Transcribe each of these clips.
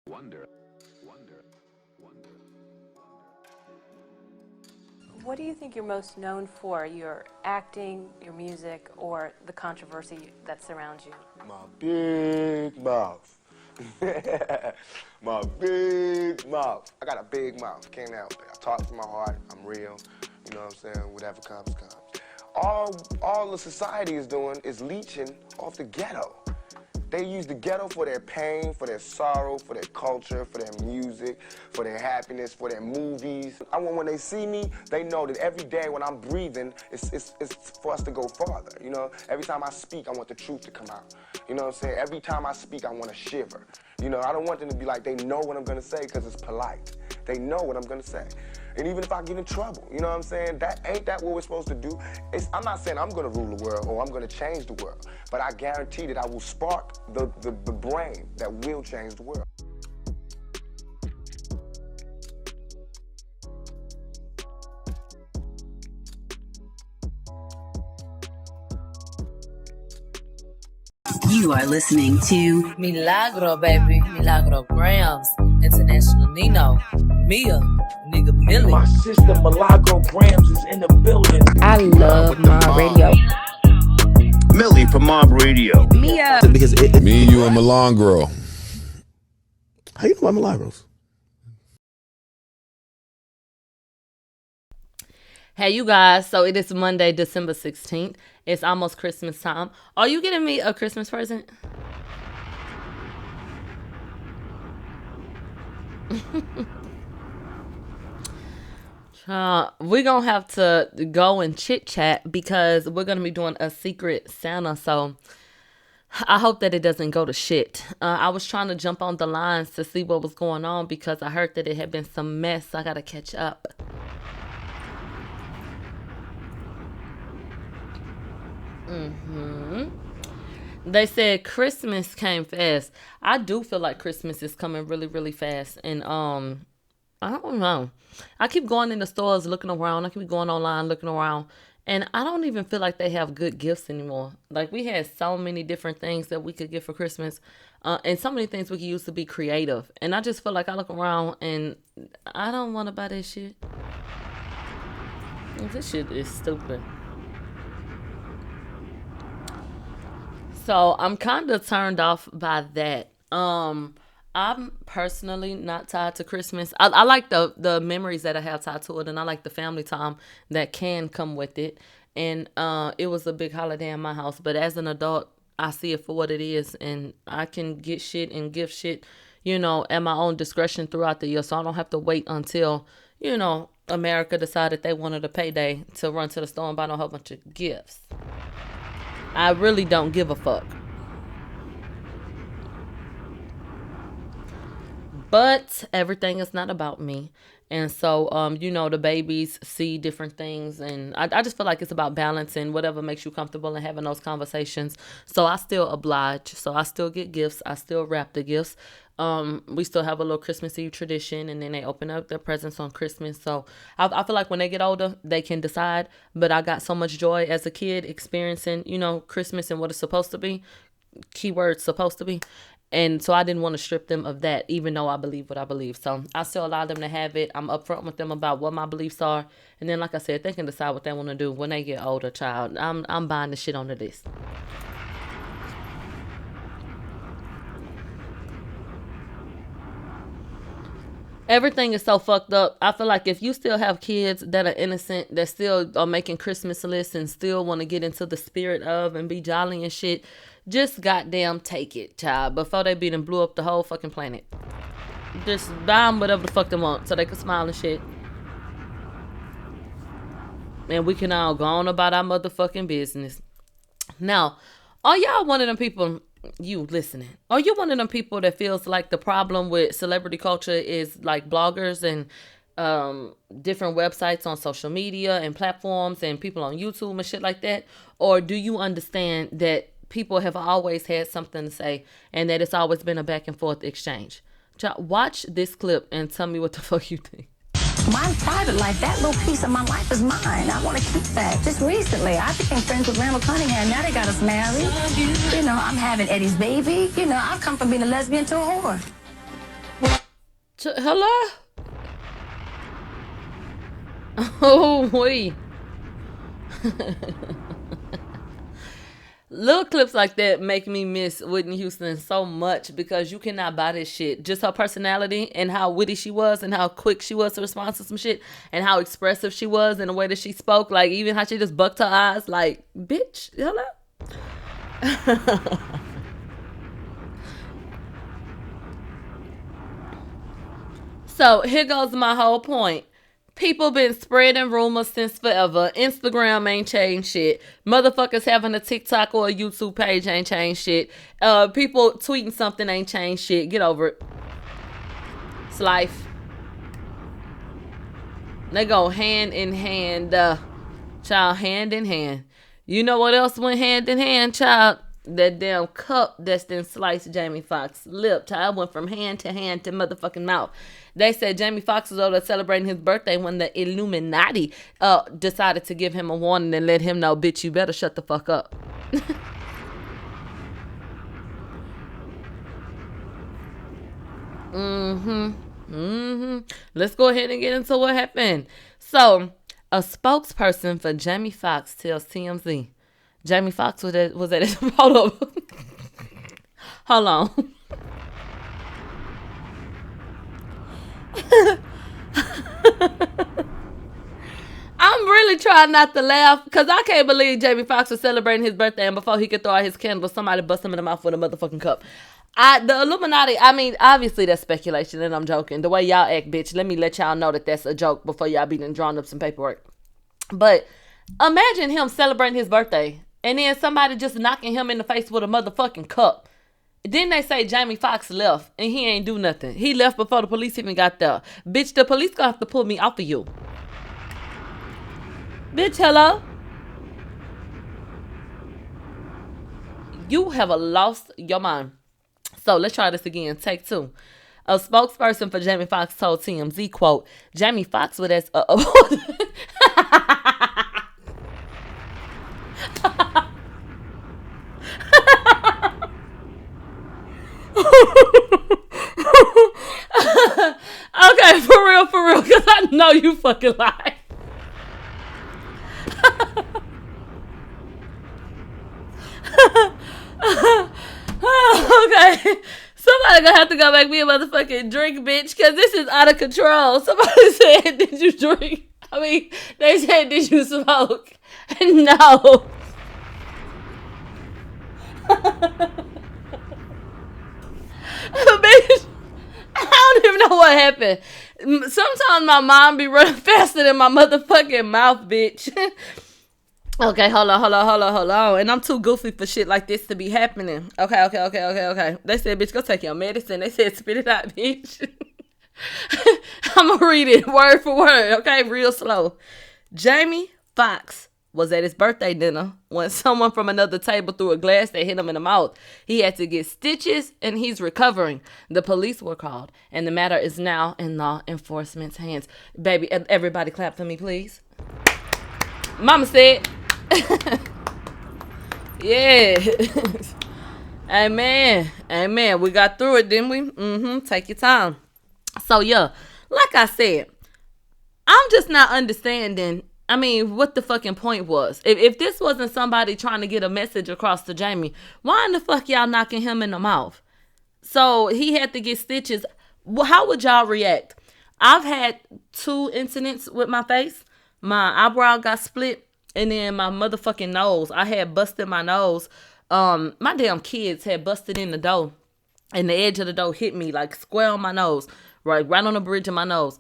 Wonder, wonder, wonder. What do you think you're most known for? Your acting, your music, or the controversy that surrounds you? My big mouth. My big mouth. I got a big mouth. Can't help it. I talk from my heart. I'm real. You know what I'm saying? Whatever comes, comes. All the society is doing is leeching off the ghetto. They use the ghetto for their pain, for their sorrow, for their culture, for their music, for their happiness, for their movies. I want when they see me, they know that every day when I'm breathing, it's for us to go farther, you know? Every time I speak, I want the truth to come out. You know what I'm saying? Every time I speak, I want to shiver. You know, I don't want them to be like, they know what I'm going to say because it's polite. They know what I'm going to say. And even if I get in trouble, you know what I'm saying? Ain't that what we're supposed to do? I'm not saying I'm gonna rule the world or I'm gonna change the world, but I guarantee that I will spark the brain that will change the world. You are listening to Milagro, baby. Milagro Grams. International Nino. Mia. Nigga Millie. My sister Milagro Grams is in the building. I love Mob Radio. Millie from Mob Radio. Mia. Because me, you, and Milagro. How you know about Milagros? Hey, you guys. So it is Monday, December 16th. It's almost Christmas time. Are you getting me a Christmas present? We're going to have to go and chit-chat because we're going to be doing a secret Santa. So I hope that it doesn't go to shit. I was trying to jump on the lines to see what was going on because I heard that it had been some mess. I got to catch up. They said Christmas came fast. I do feel like Christmas is coming really, really fast. And I don't know. I keep going in the stores looking around. I keep going online looking around. And I don't even feel like they have good gifts anymore. Like, we had so many different things that we could get for Christmas. And so many things we could use to be creative. And I just feel like I look around and I don't want to buy this shit. This shit is stupid. So I'm kind of turned off by that. I'm personally not tied to Christmas. I like the memories that I have tied to it, and I like the family time that can come with it. And it was a big holiday in my house. But as an adult, I see it for what it is, and I can get shit and give shit, you know, at my own discretion throughout the year. So I don't have to wait until, you know, America decided they wanted a payday to run to the store and buy a whole bunch of gifts. I really don't give a fuck. But everything is not about me. And so, you know, the babies see different things. And I just feel like it's about balance and whatever makes you comfortable and having those conversations. So I still oblige. So I still get gifts. I still wrap the gifts. We still have a little Christmas Eve tradition. And then they open up their presents on Christmas. So I feel like when they get older, they can decide. But I got so much joy as a kid experiencing, you know, Christmas and what it's supposed to be. Keyword supposed to be. And so I didn't want to strip them of that, even though I believe what I believe. So I still allow them to have it. I'm upfront with them about what my beliefs are. And then, like I said, they can decide what they want to do when they get older, child. I'm buying the shit on the list. Everything is so fucked up. I feel like if you still have kids that are innocent, that still are making Christmas lists and still want to get into the spirit of and be jolly and shit, just goddamn take it, child, before they beat and blew up the whole fucking planet. Just buy them whatever the fuck they want so they can smile and shit. And we can all go on about our motherfucking business. Now, are y'all one of them people, you listening, are you one of them people that feels like the problem with celebrity culture is like bloggers and different websites on social media and platforms and people on YouTube and shit like that? Or do you understand that people have always had something to say and that it's always been a back and forth exchange? Watch this clip and tell me what the fuck you think. My private life, that little piece of my life is mine. I want to keep that. Just recently, I became friends with Randall Cunningham. Now they got us married. You know, I'm having Eddie's baby. You know, I've come from being a lesbian to a whore. Hello? Oh, wait. Little clips like that make me miss Whitney Houston so much because you cannot buy this shit. Just her personality and how witty she was and how quick she was to respond to some shit and how expressive she was in the way that she spoke. Like, even how she just bucked her eyes. Like, bitch, hello? So, here goes my whole point. People been spreading rumors since forever. Instagram ain't changed shit. Motherfuckers having a TikTok or a YouTube page ain't changed shit. People tweeting something ain't changed shit. Get over it. It's life. They go hand in hand. Child, hand in hand. You know what else went hand in hand, child? That damn cup that's then sliced Jamie Foxx's lip. Child, went from hand to motherfucking mouth. They said Jamie Foxx was over celebrating his birthday when the Illuminati decided to give him a warning and let him know, bitch, you better shut the fuck up. Let's go ahead and get into what happened. So, a spokesperson for Jamie Foxx tells TMZ. Jamie Foxx was at his photo. Hold on. I'm really trying not to laugh because I can't believe Jamie Foxx was celebrating his birthday and before he could throw out his candle, somebody bust him in the mouth with a motherfucking cup. The Illuminati, I mean, obviously that's speculation and I'm joking. The way y'all act, bitch, let me let y'all know that that's a joke before y'all be done drawn up some paperwork. But imagine him celebrating his birthday and then somebody just knocking him in the face with a motherfucking cup. Then they say Jamie Foxx left and he ain't do nothing. He left before the police even got there. Bitch, the police gonna have to pull me off of you. Bitch, hello? You have lost your mind. So let's try this again. Take two. A spokesperson for Jamie Foxx told TMZ, quote, Jamie Foxx was as okay, for real, because I know you fucking lie. Okay, somebody gonna have to go make me a motherfucking drink, bitch, because this is out of control. Somebody said, did you drink? I mean, they said, did you smoke? No. Bitch, I don't even know what happened. Sometimes my mind be running faster than my motherfucking mouth, bitch. Okay, hold on. And I'm too goofy for shit like this to be happening. Okay. They said, bitch, go take your medicine. They said, spit it out, bitch. I'm going to read it word for word, okay? Real slow. Jamie Foxx was at his birthday dinner when someone from another table threw a glass that hit him in the mouth. He had to get stitches and he's recovering. The police were called and the matter is now in law enforcement's hands. Baby, everybody clap for me, please. Mama said... Yeah. Amen. We got through it, didn't we? Take your time. So, yeah, like I said, I'm just not understanding, I mean, what the fucking point was. If this wasn't somebody trying to get a message across to Jamie, why in the fuck y'all knocking him in the mouth? So, he had to get stitches. Well, how would y'all react? I've had 2 incidents with my face. My eyebrow got split. And then my motherfucking nose. I had busted my nose. My damn kids had busted in the door. And the edge of the door hit me like square on my nose. Right on the bridge of my nose.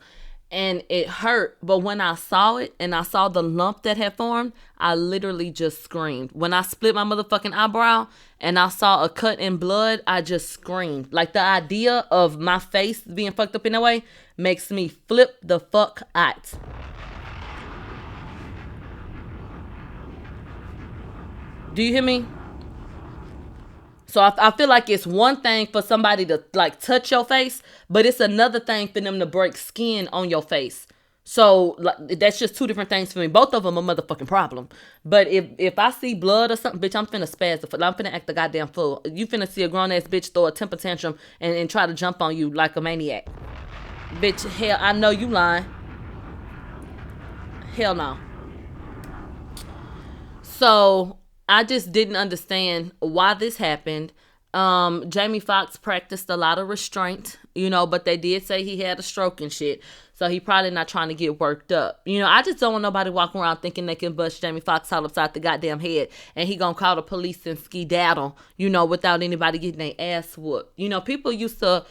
And it hurt. But when I saw it and I saw the lump that had formed, I literally just screamed. When I split my motherfucking eyebrow and I saw a cut in blood, I just screamed. Like the idea of my face being fucked up in a way makes me flip the fuck out. Do you hear me? So I feel like it's one thing for somebody to like touch your face, but it's another thing for them to break skin on your face. So like, that's just 2 different things for me. Both of them a motherfucking problem. But if I see blood or something, bitch, I'm finna spaz. I'm finna act the goddamn fool. You finna see a grown ass bitch throw a temper tantrum and try to jump on you like a maniac. Bitch, hell, I know you lying. Hell no. So I just didn't understand why this happened. Jamie Foxx practiced a lot of restraint, but they did say he had a stroke and shit. So he probably not trying to get worked up. I just don't want nobody walking around thinking they can bust Jamie Foxx all upside the goddamn head and he gonna call the police and skedaddle, without anybody getting their ass whooped. People used to,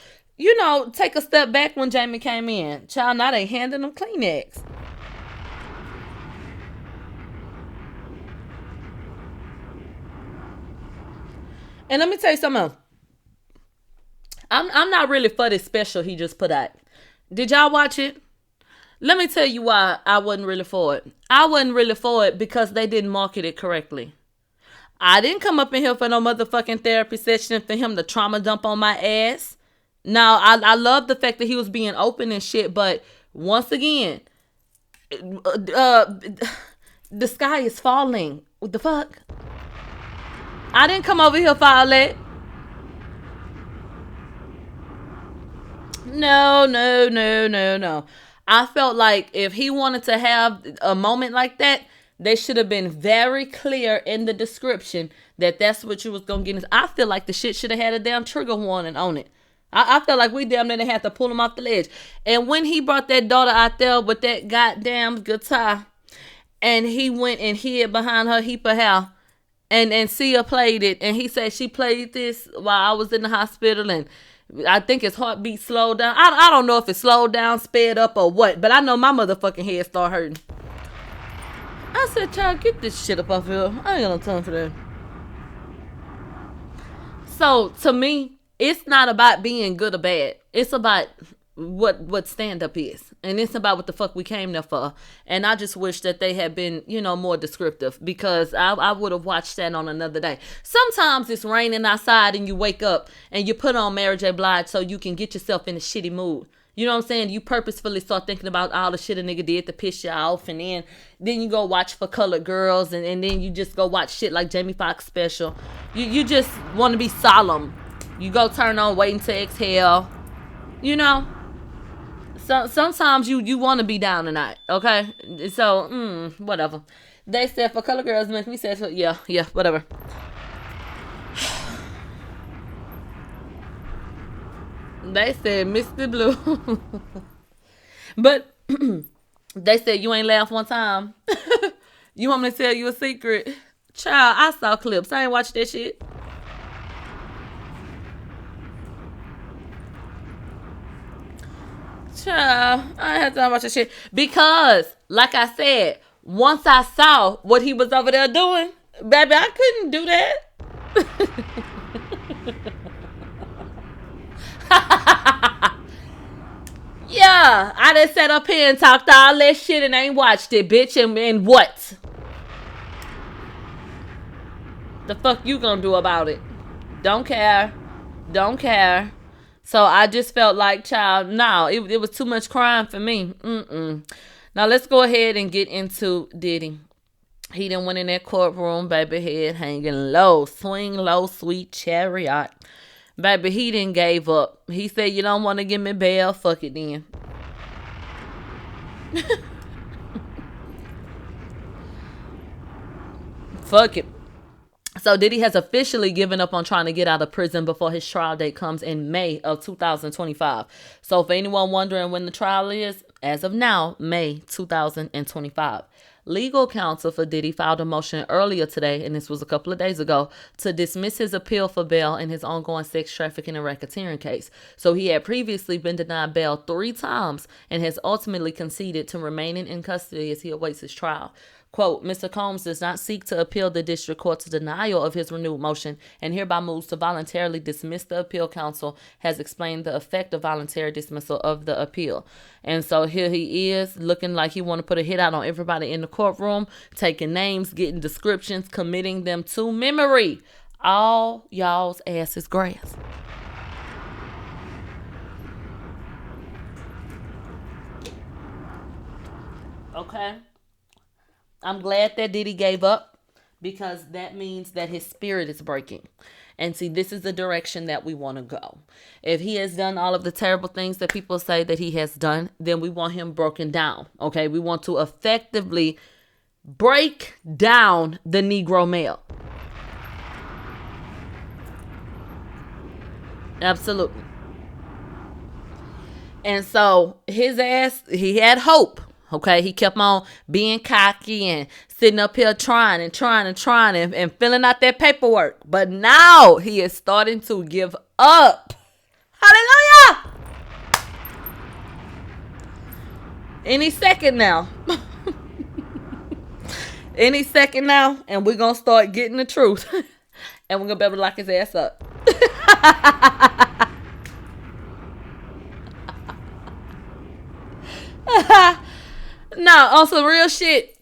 take a step back when Jamie came in. Child, now they handing them Kleenex. And let me tell you something else. I'm not really for this special he just put out. Did y'all watch it? Let me tell you why I wasn't really for it. I wasn't really for it because they didn't market it correctly. I didn't come up in here for no motherfucking therapy session for him to trauma dump on my ass. Now, I love the fact that he was being open and shit, but once again, the sky is falling. What the fuck? I didn't come over here for all that. No. I felt like if he wanted to have a moment like that, they should have been very clear in the description that that's what you was going to get. I feel like the shit should have had a damn trigger warning on it. I felt like we damn near had to pull him off the ledge. And when he brought that daughter out there with that goddamn guitar, and he went and hid behind her heap of hair, and Sia played it, and he said she played this while I was in the hospital, and I think his heartbeat slowed down. I don't know if it slowed down, sped up, or what, but I know my motherfucking head started hurting. I said, child, get this shit up off here. I ain't got no time for that. So, to me, it's not about being good or bad. It's about what stand-up is. And it's about what the fuck we came there for. And I just wish that they had been, more descriptive, because I would have watched that on another day. Sometimes it's raining outside and you wake up and you put on Mary J. Blige so you can get yourself in a shitty mood. You know what I'm saying? You purposefully start thinking about all the shit a nigga did to piss you off, and then you go watch For Colored Girls, and then you just go watch shit like Jamie Foxx special. You just want to be solemn. You go turn on Waiting to Exhale. So sometimes you want to be down tonight, okay? So, whatever. They said For Colored Girls make me say, so, yeah, whatever. They said Mr. Blue. But they said you ain't laughed one time. You want me to tell you a secret? Child, I saw clips. I ain't watched that shit. Child, I ain't had time to watch that shit. Because, like I said, once I saw what he was over there doing, baby, I couldn't do that. Yeah, I done sat up here and talked all that shit and ain't watched it, bitch. And what? The fuck you gonna do about it? Don't care. So I just felt like, child, no, it was too much crime for me. Now let's go ahead and get into Diddy. He done went in that courtroom, baby, head hanging low. Swing low, sweet chariot. Baby, he didn't gave up. He said, you don't want to give me bail? Fuck it then. Fuck it. So Diddy has officially given up on trying to get out of prison before his trial date comes in May of 2025. So for anyone wondering when the trial is, as of now, May 2025. Legal counsel for Diddy filed a motion earlier today, and this was a couple of days ago, to dismiss his appeal for bail in his ongoing sex trafficking and racketeering case. So he had previously been denied bail 3 times and has ultimately conceded to remaining in custody as he awaits his trial. Quote, Mr. Combs does not seek to appeal the district court's denial of his renewed motion and hereby moves to voluntarily dismiss the appeal. Counsel has explained the effect of voluntary dismissal of the appeal. And so here he is looking like he want to put a hit out on everybody in the courtroom, taking names, getting descriptions, committing them to memory. All y'all's ass is grass. Okay. I'm glad that Diddy gave up because that means that his spirit is breaking. And see, this is the direction that we want to go. If he has done all of the terrible things that people say that he has done, then we want him broken down. Okay, we want to effectively break down the Negro male. Absolutely. And so his ass, he had hope. Okay, he kept on being cocky and sitting up here trying and filling out that paperwork. But now he is starting to give up. Hallelujah! Any second now. Any second now, and we're going to start getting the truth. And we're going to be able to lock his ass up. Now, on some real shit,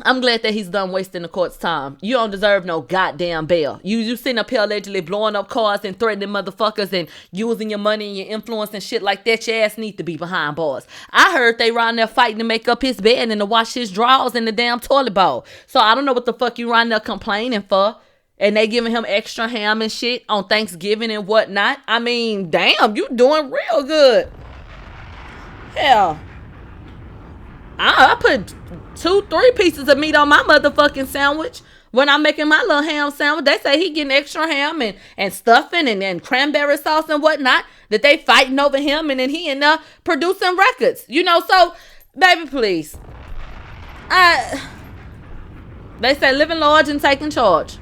I'm glad that he's done wasting the court's time. You don't deserve no goddamn bail. You sitting up here allegedly blowing up cars and threatening motherfuckers and using your money and your influence and shit like that. Your ass need to be behind bars. I heard they around there fighting to make up his bed and to wash his drawers in the damn toilet bowl. So I don't know what the fuck you around there complaining for. And they giving him extra ham and shit on Thanksgiving and whatnot. I mean, damn, you doing real good. Hell. I put 2-3 pieces of meat on my motherfucking sandwich when I'm making my little ham sandwich. They say he getting extra ham and stuffing and cranberry sauce and whatnot, that they fighting over him, and then he end up producing records. You know, so, baby, please. They say living large and taking charge.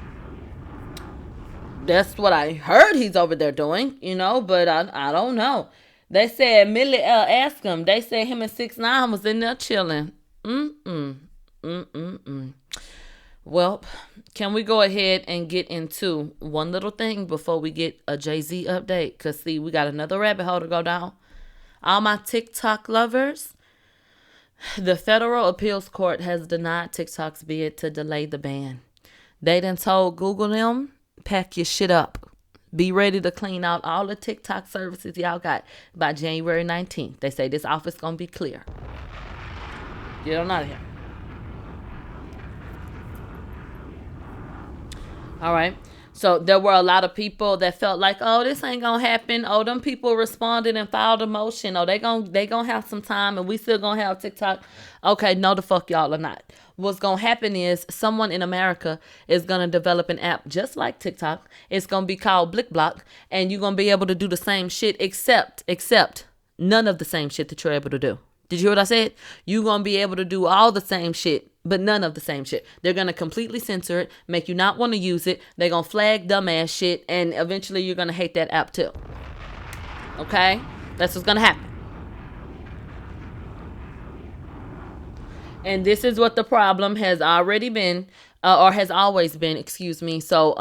That's what I heard he's over there doing, you know, but I don't know. They said Millie asked him. They said him and 6ix9ine was in there chilling. Well, can we go ahead and get into one little thing before we get a Jay-Z update? Because, see, we got another rabbit hole to go down. All my TikTok lovers, the federal appeals court has denied TikTok's bid to delay the ban. They done told Google them, pack your shit up. Be ready to clean out all the TikTok services y'all got by January 19th. They say this office gonna be clear. Get on out of here. All right. So there were a lot of people that felt like, oh, this ain't gonna happen. Oh, them people responded and filed a motion. Oh, they gonna have some time and we still gonna have TikTok. Okay, no the fuck y'all are not. What's gonna happen is someone in America is gonna develop an app just like TikTok. It's gonna be called Blick Block, and you're gonna be able to do the same shit except none of the same shit that you're able to do. Did you hear what I said? You're going to be able to do all the same shit, but none of the same shit. They're going to completely censor it, make you not want to use it. They're going to flag dumbass shit, and eventually you're going to hate that app too. Okay? That's what's going to happen. And this is what the problem has already been, or has always been, excuse me. So,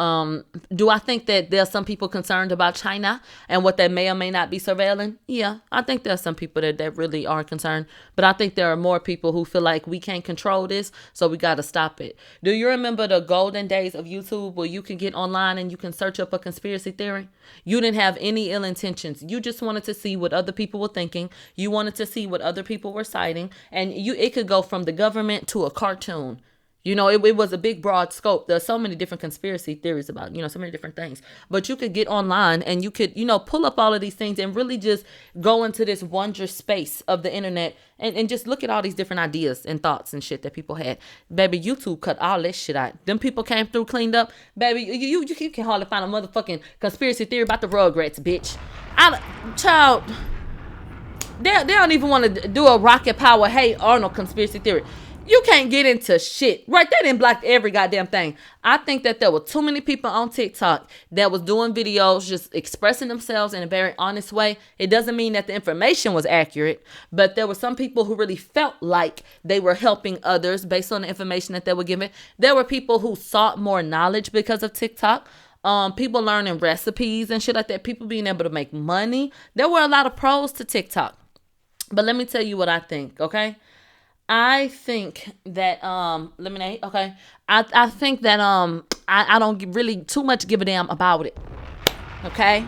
do I think that there's some people concerned about China and what they may or may not be surveilling? Yeah, I think there's some people that really are concerned. But I think there are more people who feel like we can't control this, so we got to stop it. Do you remember the golden days of YouTube where you can get online and you can search up a conspiracy theory? You didn't have any ill intentions. You just wanted to see what other people were thinking. You wanted to see what other people were citing. And it could go from the government to a cartoon. You know, it was a big, broad scope. There's so many different conspiracy theories about, so many different things. But you could get online and you could, pull up all of these things and really just go into this wondrous space of the internet and just look at all these different ideas and thoughts and shit that people had. Baby, YouTube cut all that shit out. Them people came through, cleaned up. Baby, you can hardly find a motherfucking conspiracy theory about the Rugrats, bitch. Child, they don't even want to do a rocket power, hey, Arnold conspiracy theory. You can't get into shit. Right, they didn't block every goddamn thing. I think that there were too many people on TikTok that was doing videos just expressing themselves in a very honest way. It doesn't mean that the information was accurate, but there were some people who really felt like they were helping others based on the information that they were given. There were people who sought more knowledge because of TikTok. People learning recipes and shit like that. People being able to make money. There were a lot of pros to TikTok. But let me tell you what I think, okay? I think that lemonade. Okay, I think that I don't really too much give a damn about it. Okay.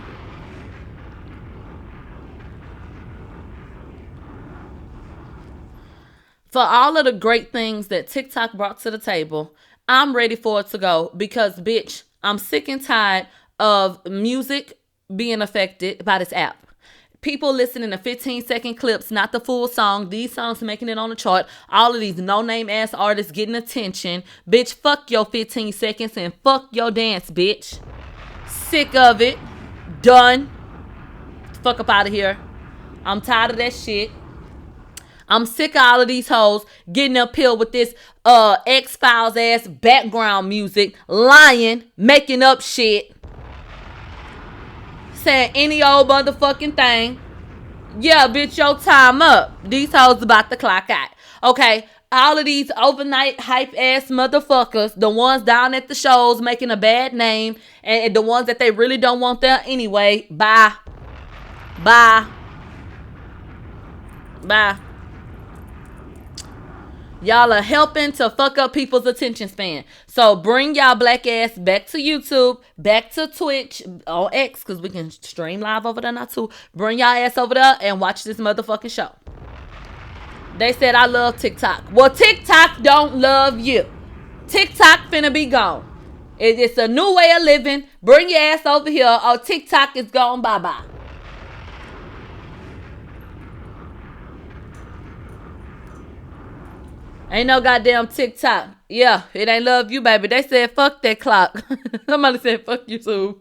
For all of the great things that TikTok brought to the table, I'm ready for it to go because, bitch, I'm sick and tired of music being affected by this app. People listening to 15-second clips, not the full song. These songs making it on the chart. All of these no-name ass artists getting attention. Bitch, fuck your 15 seconds and fuck your dance, bitch. Sick of it. Done. Fuck up out of here. I'm tired of that shit. I'm sick of all of these hoes getting uphill with this X-Files ass background music, lying, making up shit, saying any old motherfucking thing. Yeah, bitch, your time up. These hoes about to clock out. Okay, all of these overnight hype ass motherfuckers, the ones down at the shows making a bad name, and the ones that they really don't want there anyway. Bye. Bye. Bye. Y'all are helping to fuck up people's attention span. So bring y'all black ass back to YouTube, back to Twitch, on X, because we can stream live over there now too. Bring y'all ass over there and watch this motherfucking show. They said I love TikTok. Well, TikTok don't love you. TikTok finna be gone. It's a new way of living. Bring your ass over here or TikTok is gone. Bye-bye. Ain't no goddamn TikTok. Yeah, it ain't love you, baby. They said, fuck that clock. Somebody said, fuck YouTube.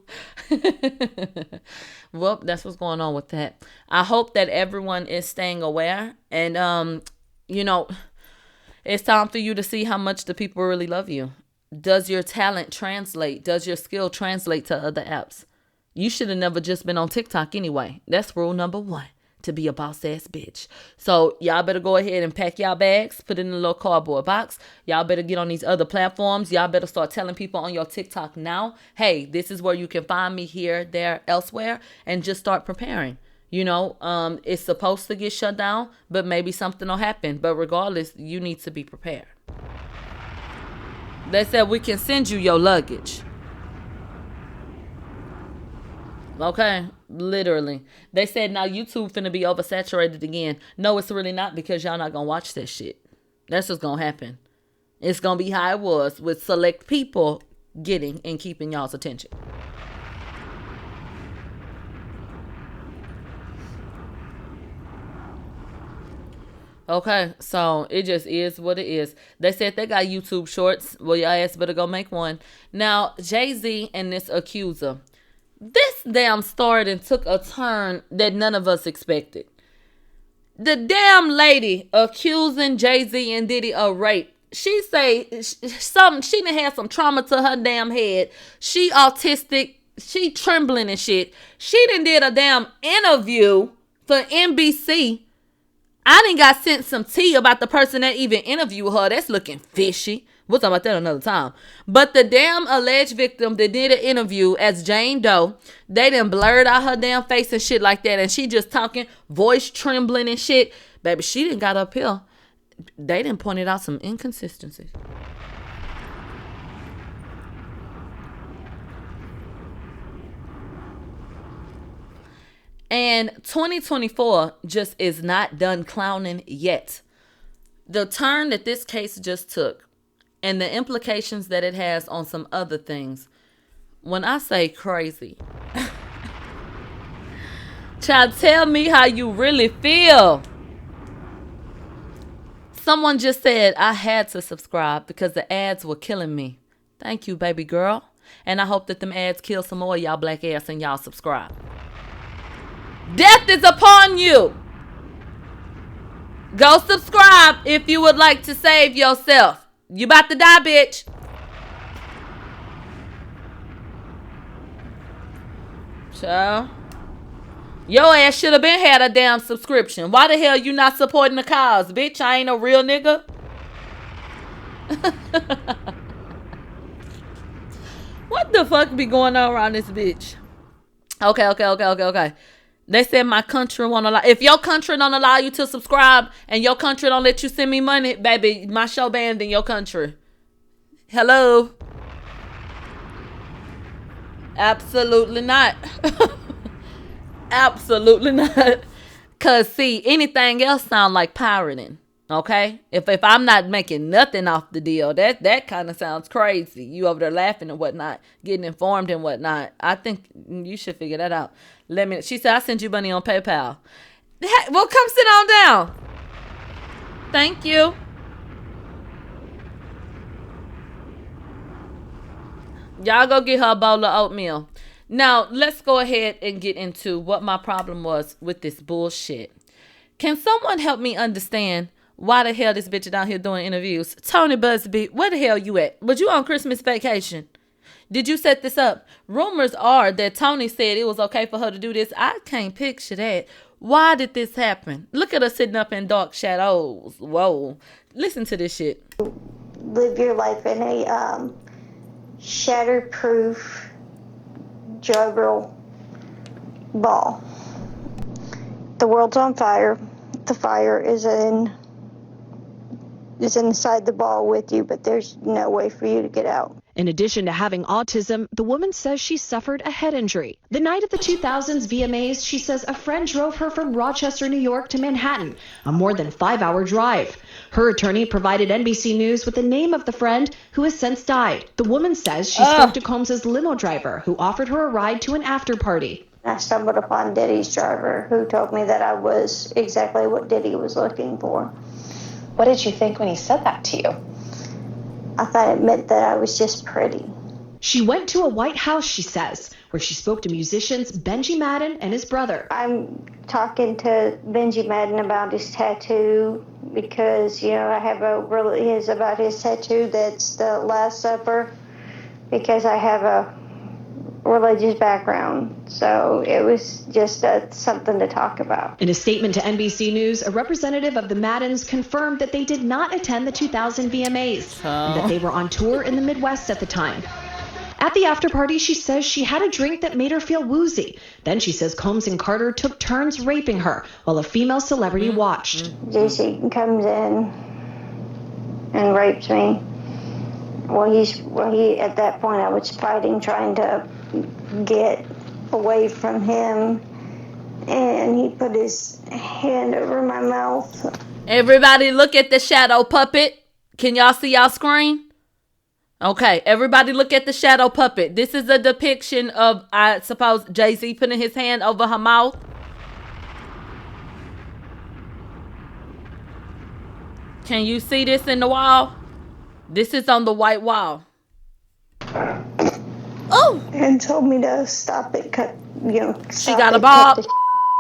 Well, that's what's going on with that. I hope that everyone is staying aware. And, it's time for you to see how much the people really love you. Does your talent translate? Does your skill translate to other apps? You should have never just been on TikTok anyway. That's rule number 1. To be a boss ass bitch. So y'all better go ahead and pack y'all bags, put it in a little cardboard box. Y'all better get on these other platforms. Y'all better start telling people on your TikTok now, hey, this is where you can find me here, there, elsewhere, and just start preparing. It's supposed to get shut down, but maybe something will happen. But regardless, you need to be prepared. They said we can send you your luggage. Okay, literally. They said now YouTube finna be oversaturated again. No, it's really not, because y'all not gonna watch that shit. That's what's gonna happen. It's gonna be how it was with select people getting and keeping y'all's attention. Okay, so it just is what it is. They said they got YouTube shorts. Well, y'all ass better go make one. Now, Jay-Z and this accuser. This damn story and took a turn that none of us expected. The damn lady accusing Jay-Z and Diddy of rape. She say something. She done had some trauma to her damn head. She autistic. She trembling and shit. She done did a damn interview for NBC. I done got sent some tea about the person that even interviewed her. That's looking fishy. We'll talk about that another time. But the damn alleged victim that did an interview as Jane Doe, they done blurred out her damn face and shit like that. And she just talking, voice trembling and shit. Baby, she done got up here. They done pointed out some inconsistencies. And 2024 just is not done clowning yet. The turn that this case just took and the implications that it has on some other things. When I say crazy, child, tell me how you really feel. Someone just said I had to subscribe because the ads were killing me. Thank you, baby girl. And I hope that them ads kill some more of y'all black ass and y'all subscribe. Death is upon you. Go subscribe if you would like to save yourself. You about to die, bitch. Child. Your ass should have been had a damn subscription. Why the hell you not supporting the cause, bitch? I ain't a real nigga. What the fuck be going on around this bitch? Okay. They said my country won't allow. If your country don't allow you to subscribe and your country don't let you send me money, baby, my show banned in your country. Hello? Absolutely not. Absolutely not. Cause see, anything else sound like pirating. Okay, if I'm not making nothing off the deal, that kind of sounds crazy. You over there laughing and whatnot, getting informed and whatnot. I think you should figure that out. She said I sent you money on PayPal. Well, come sit on down. Thank you. Y'all go get her a bowl of oatmeal. Now let's go ahead and get into what my problem was with this bullshit. Can someone help me understand why the hell this bitch is out here doing interviews? Tony Busby, where the hell you at? Was you on Christmas vacation? Did you set this up? Rumors are that Tony said it was okay for her to do this. I can't picture that. Why did this happen? Look at her sitting up in dark shadows. Whoa. Listen to this shit. Live your life in a shatterproof juggle ball. The world's on fire. The fire is inside the ball with you, but there's no way for you to get out. In addition to having autism, the woman says she suffered a head injury. The night of the 2000s VMAs, she says a friend drove her from Rochester, New York to Manhattan, a more than 5-hour drive. Her attorney provided NBC News with the name of the friend who has since died. The woman says she spoke to Combs's limo driver, who offered her a ride to an after party. I stumbled upon Diddy's driver, who told me that I was exactly what Diddy was looking for. What did you think when he said that to you? I thought it meant that I was just pretty. She went to a White House, she says, where she spoke to musicians Benji Madden and his brother. I'm talking to Benji Madden about his tattoo because, I have about his tattoo that's the Last Supper, because I have a religious background. So it was just something to talk about. In a statement to NBC News, a representative of the Maddens confirmed that they did not attend the 2000 VMAs and that they were on tour in the Midwest at the time. At the after party, she says she had a drink that made her feel woozy. Then she says Combs and Carter took turns raping her while a female celebrity watched. JC comes in and rapes me. He at that point I was fighting, trying to get away from him, and he put his hand over my mouth. Everybody look at the shadow puppet. Can y'all see y'all screen? Okay, everybody look at the shadow puppet. This is a depiction of, I suppose, Jay-Z putting his hand over her mouth. Can you see this in the wall? This is on the white wall. Oh! And told me to stop it, She got a bob.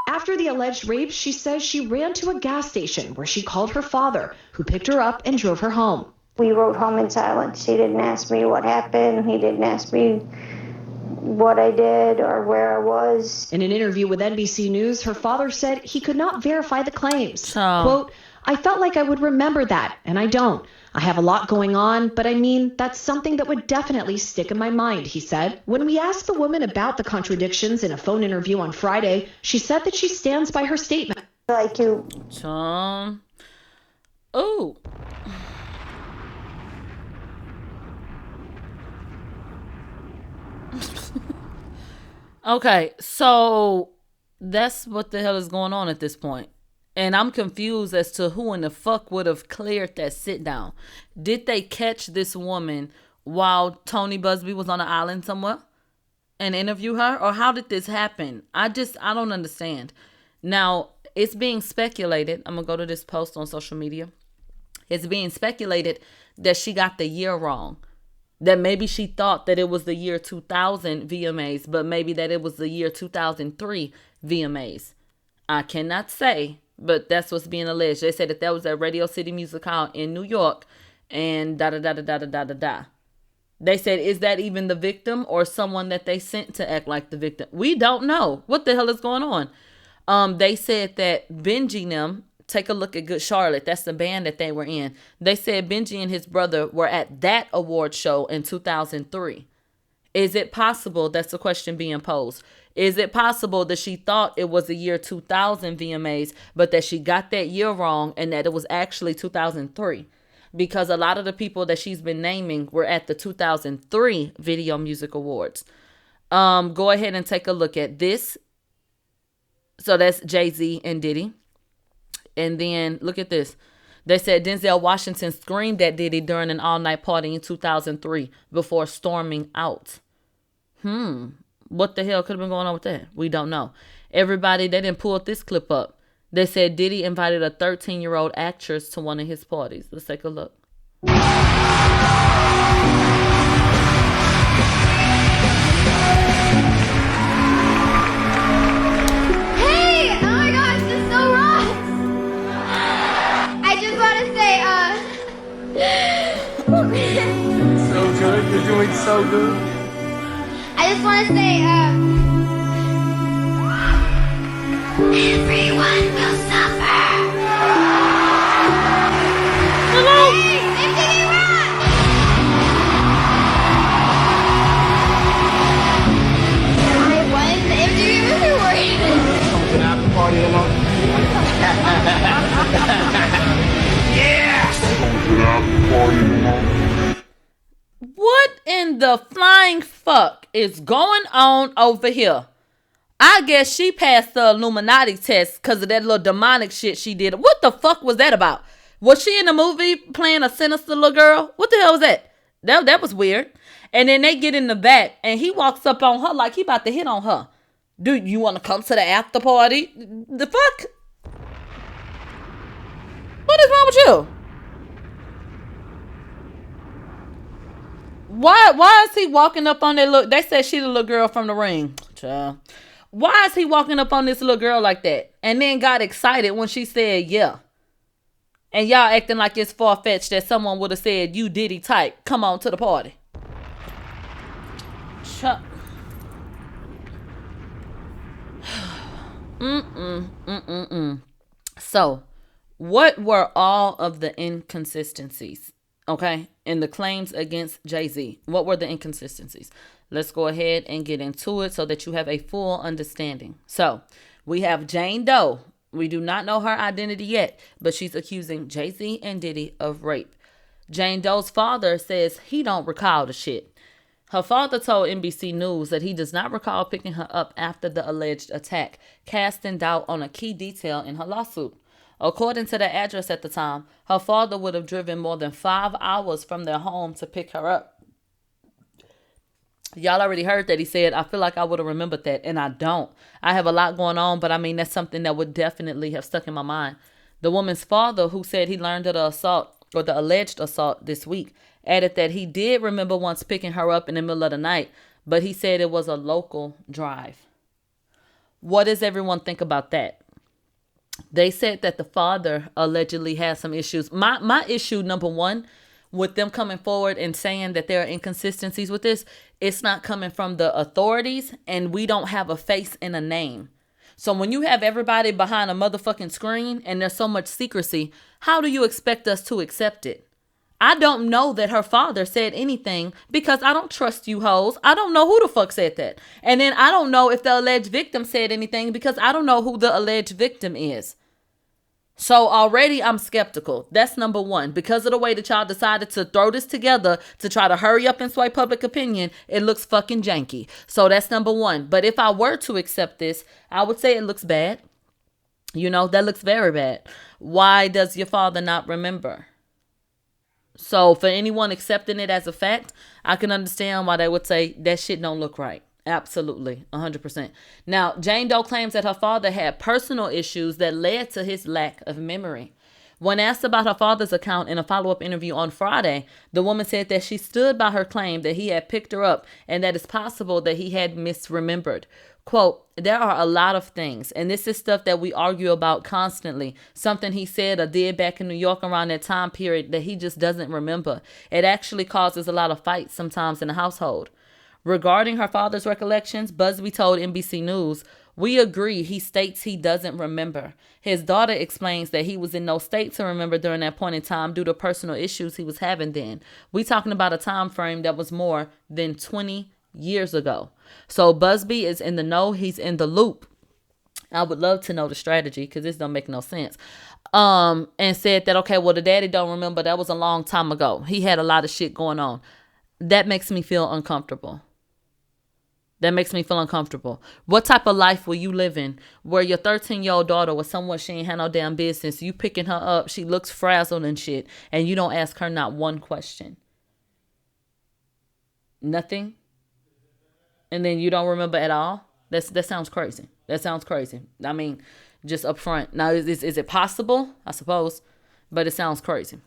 After the alleged rape, she says she ran to a gas station where she called her father, who picked her up and drove her home. We rode home in silence. He didn't ask me what happened. He didn't ask me what I did or where I was. In an interview with NBC News, her father said he could not verify the claims. Quote, I felt like I would remember that, and I don't. I have a lot going on, but I mean, that's something that would definitely stick in my mind, he said. When we asked the woman about the contradictions in a phone interview on Friday, she said that she stands by her statement. Like you. Oh. Okay, so that's what the hell is going on at this point. And I'm confused as to who in the fuck would have cleared that sit down. Did they catch this woman while Tony Busby was on an island somewhere and interview her? Or how did this happen? I don't understand. Now, it's being speculated. I'm going to go to this post on social media. It's being speculated that she got the year wrong. That maybe she thought that it was the year 2000 VMAs, but maybe that it was the year 2003 VMAs. I cannot say, but that's what's being alleged. They said that was at Radio City Music Hall in New York, and da-da-da-da-da-da-da-da. They said, is that even the victim or someone that they sent to act like the victim? We don't know. What the hell is going on? They said that Benji and them, take a look at Good Charlotte. That's the band that they were in. They said Benji and his brother were at that award show in 2003. Is it possible, that's the question being posed, is it possible that she thought it was the year 2000 VMAs, but that she got that year wrong and that it was actually 2003? Because a lot of the people that she's been naming were at the 2003 Video Music Awards. Go ahead and take a look at this. So that's Jay-Z and Diddy. And then look at this. They said Denzel Washington screamed at Diddy during an all-night party in 2003 before storming out. What the hell could have been going on with that? We don't know. Everybody, they didn't pull this clip up. They said Diddy invited a 13-year-old actress to one of his parties. Let's take a look. So good, you're doing so good. I just want to say, everyone will suffer. Hello? Hey, MTV Rock! Hey, what is the MTV movie worry? An after party alone. What in the flying fuck is going on over here? I guess she passed the Illuminati test because of that little demonic shit she did. What the fuck was that about? Was she in the movie playing a sinister little girl? What the hell was that? That was weird. And then they get in the back and he walks up on her like he about to hit on her. Dude, you want to come to the after party? The fuck? What is wrong with you? Why is he walking up on that look? They said she the little girl from the ring. Child. Why is he walking up on this little girl like that? And then got excited when she said yeah. And y'all acting like it's far-fetched that someone would have said, you Diddy type, come on to the party. Chuck. So, what were all of the inconsistencies? Okay, in the claims against Jay-Z, what were the inconsistencies? Let's go ahead and get into it so that you have a full understanding. So, we have Jane Doe. We do not know her identity yet, but she's accusing Jay-Z and Diddy of rape. Jane Doe's father says he don't recall the shit. Her father told NBC News that he does not recall picking her up after the alleged attack, casting doubt on a key detail in her lawsuit. According to the address at the time, her father would have driven more than 5 hours from their home to pick her up. Y'all already heard that he said, I feel like I would have remembered that, and I don't. I have a lot going on, but I mean, that's something that would definitely have stuck in my mind. The woman's father, who said he learned of the assault, or the alleged assault this week, added that he did remember once picking her up in the middle of the night, but he said it was a local drive. What does everyone think about that? They said that the father allegedly has some issues. My issue, number one, with them coming forward and saying that there are inconsistencies with this, it's not coming from the authorities, and we don't have a face and a name. So when you have everybody behind a motherfucking screen and there's so much secrecy, how do you expect us to accept it? I don't know that her father said anything because I don't trust you hoes. I don't know who the fuck said that. And then I don't know if the alleged victim said anything because I don't know who the alleged victim is. So already I'm skeptical. That's number one. Because of the way that y'all decided to throw this together to try to hurry up and sway public opinion, it looks fucking janky. So that's number one. But if I were to accept this, I would say it looks bad. You know, that looks very bad. Why does your father not remember? So for anyone accepting it as a fact, I can understand why they would say that shit don't look right. Absolutely, 100%. Now, Jane Doe claims that her father had personal issues that led to his lack of memory. When asked about her father's account in a follow-up interview on Friday, the woman said that she stood by her claim that he had picked her up and that it's possible that he had misremembered. Quote, there are a lot of things, and this is stuff that we argue about constantly. Something he said or did back in New York around that time period that he just doesn't remember. It actually causes a lot of fights sometimes in the household. Regarding her father's recollections, Busby told NBC News, we agree he states he doesn't remember. His daughter explains that he was in no state to remember during that point in time due to personal issues he was having then. We talking about a time frame that was more than 20 years ago. So Busby is in the know. He's in the loop. I would love to know the strategy because this don't make no sense. And said that, okay, well, the daddy don't remember. That was a long time ago. He had a lot of shit going on. That makes me feel uncomfortable. That makes me feel uncomfortable. What type of life will you live in where your 13-year-old daughter was somewhere she ain't had no damn business? You picking her up, she looks frazzled and shit, and you don't ask her not one question. Nothing? And then you don't remember at all? That sounds crazy. That sounds crazy. I mean, just up front. Now, is it possible? I suppose. But it sounds crazy.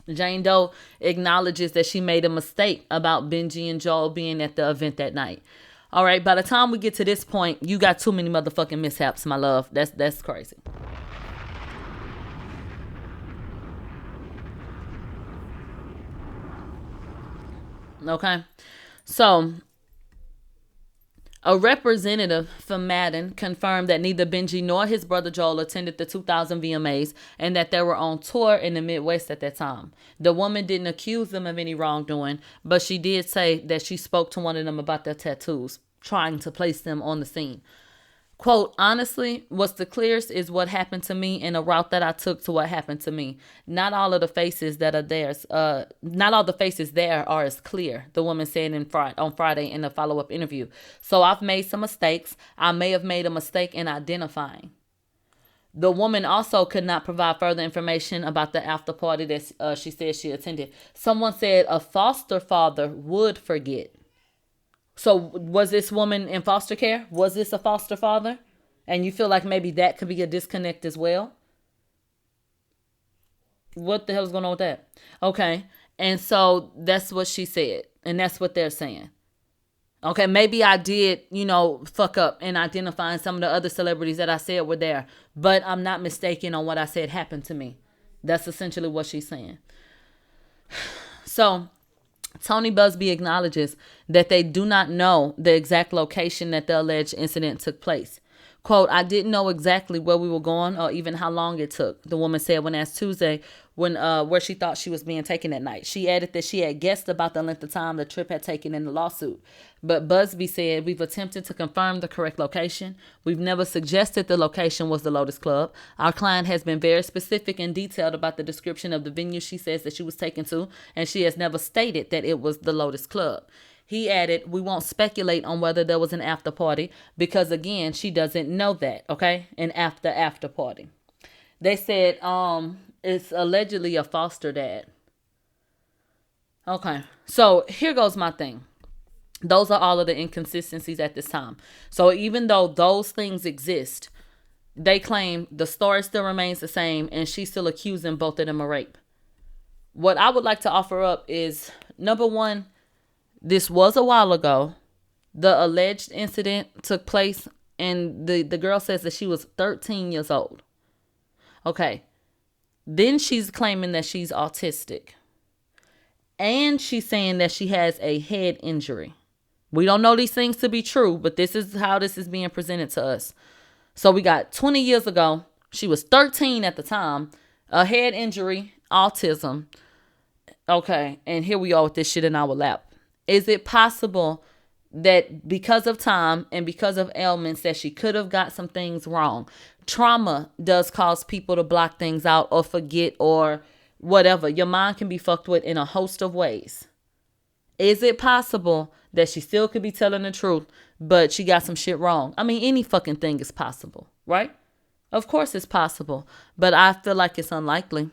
Jane Doe acknowledges that she made a mistake about Benji and Joel being at the event that night. All right, by the time we get to this point, you got too many motherfucking mishaps, my love. That's crazy. Okay, so a representative from Madden confirmed that neither Benji nor his brother Joel attended the 2000 VMAs and that they were on tour in the Midwest at that time. The woman didn't accuse them of any wrongdoing, but she did say that she spoke to one of them about their tattoos, trying to place them on the scene. Quote, honestly, what's the clearest is what happened to me and the route that I took to what happened to me. Not all of the faces that are there, not all the faces there are as clear, the woman said on Friday in a follow-up interview. So I've made some mistakes. I may have made a mistake in identifying. The woman also could not provide further information about the after party that she said she attended. Someone said a foster father would forget. So was this woman in foster care? Was this a foster father? And you feel like maybe that could be a disconnect as well? What the hell is going on with that? Okay. And so that's what she said. And that's what they're saying. Okay, maybe I did, fuck up in identifying some of the other celebrities that I said were there. But I'm not mistaken on what I said happened to me. That's essentially what she's saying. So Tony Busby acknowledges that they do not know the exact location that the alleged incident took place. Quote, I didn't know exactly where we were going or even how long it took, the woman said when asked Tuesday where she thought she was being taken that night. She added that she had guessed about the length of time the trip had taken in the lawsuit. But Busby said, we've attempted to confirm the correct location. We've never suggested the location was the Lotus Club. Our client has been very specific and detailed about the description of the venue she says that she was taken to, and she has never stated that it was the Lotus Club. He added, we won't speculate on whether there was an after party because, again, she doesn't know that, okay? An after party. They said it's allegedly a foster dad. Okay, so here goes my thing. Those are all of the inconsistencies at this time. So even though those things exist, they claim the story still remains the same and she's still accusing both of them of rape. What I would like to offer up is, number one, this was a while ago. The alleged incident took place and the girl says that she was 13 years old. Okay. Then she's claiming that she's autistic. And she's saying that she has a head injury. We don't know these things to be true, but this is how this is being presented to us. So we got 20 years ago. She was 13 at the time. A head injury, autism. Okay. And here we are with this shit in our lap. Is it possible that because of time and because of ailments that she could have got some things wrong? Trauma does cause people to block things out or forget or whatever. Your mind can be fucked with in a host of ways. Is it possible that she still could be telling the truth, but she got some shit wrong? I mean, any fucking thing is possible, right? Of course it's possible, but I feel like it's unlikely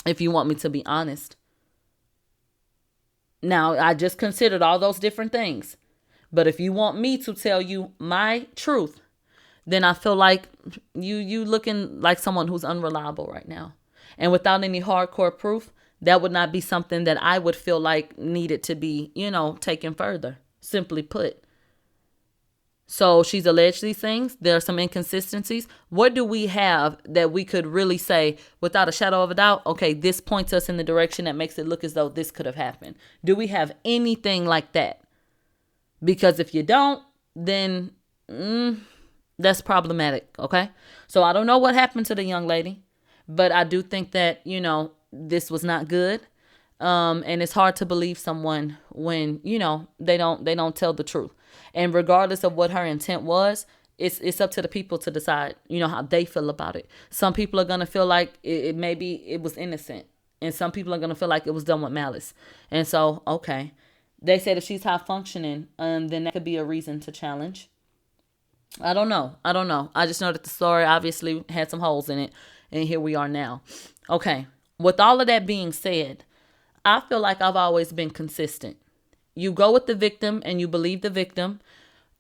if you want me to be honest. Now, I just considered all those different things. But if you want me to tell you my truth, then I feel like you looking like someone who's unreliable right now. And without any hardcore proof, that would not be something that I would feel like needed to be, taken further, simply put. So she's alleged these things. There are some inconsistencies. What do we have that we could really say without a shadow of a doubt? Okay, this points us in the direction that makes it look as though this could have happened. Do we have anything like that? Because if you don't, then that's problematic, okay? So I don't know what happened to the young lady, but I do think that, this was not good. And it's hard to believe someone when, they don't tell the truth. And regardless of what her intent was, it's up to the people to decide, how they feel about it. Some people are going to feel like maybe it was innocent. And some people are going to feel like it was done with malice. And so, okay, They said if she's high functioning, then that could be a reason to challenge. I don't know. I just know that the story obviously had some holes in it, and here we are now. Okay. With all of that being said, I feel like I've always been consistent. You go with the victim and you believe the victim.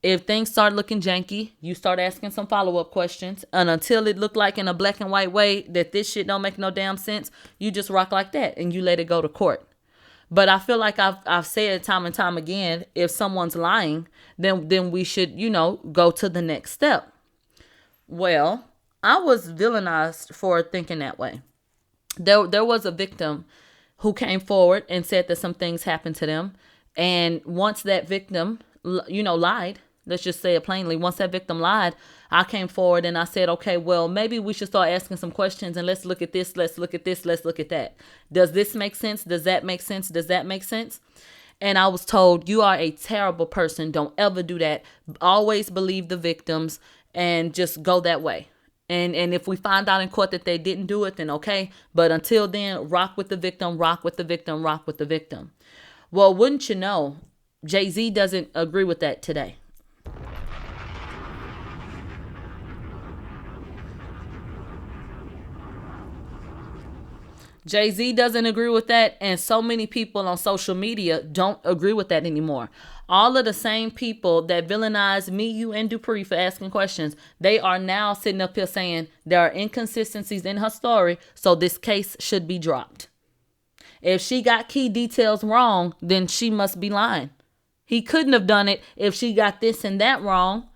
If things start looking janky, you start asking some follow-up questions. And until it looked like in a black and white way that this shit don't make no damn sense, you just rock like that and you let it go to court. But I feel like I've said time and time again, if someone's lying, then we should, go to the next step. Well, I was villainized for thinking that way. There was a victim who came forward and said that some things happened to them. And once that victim, lied, let's just say it plainly. Once that victim lied, I came forward and I said, okay, well, maybe we should start asking some questions and let's look at this, let's look at this, let's look at that. Does this make sense? Does that make sense? Does that make sense? And I was told, you are a terrible person. Don't ever do that. Always believe the victims and just go that way. And if we find out in court that they didn't do it, then okay. But until then, rock with the victim, rock with the victim, rock with the victim. Well, wouldn't you know, Jay-Z doesn't agree with that today. Jay-Z doesn't agree with that, and so many people on social media don't agree with that anymore. All of the same people that villainized me, you, and Dupree for asking questions, they are now sitting up here saying there are inconsistencies in her story, so this case should be dropped. If she got key details wrong, then she must be lying. He couldn't have done it if she got this and that wrong.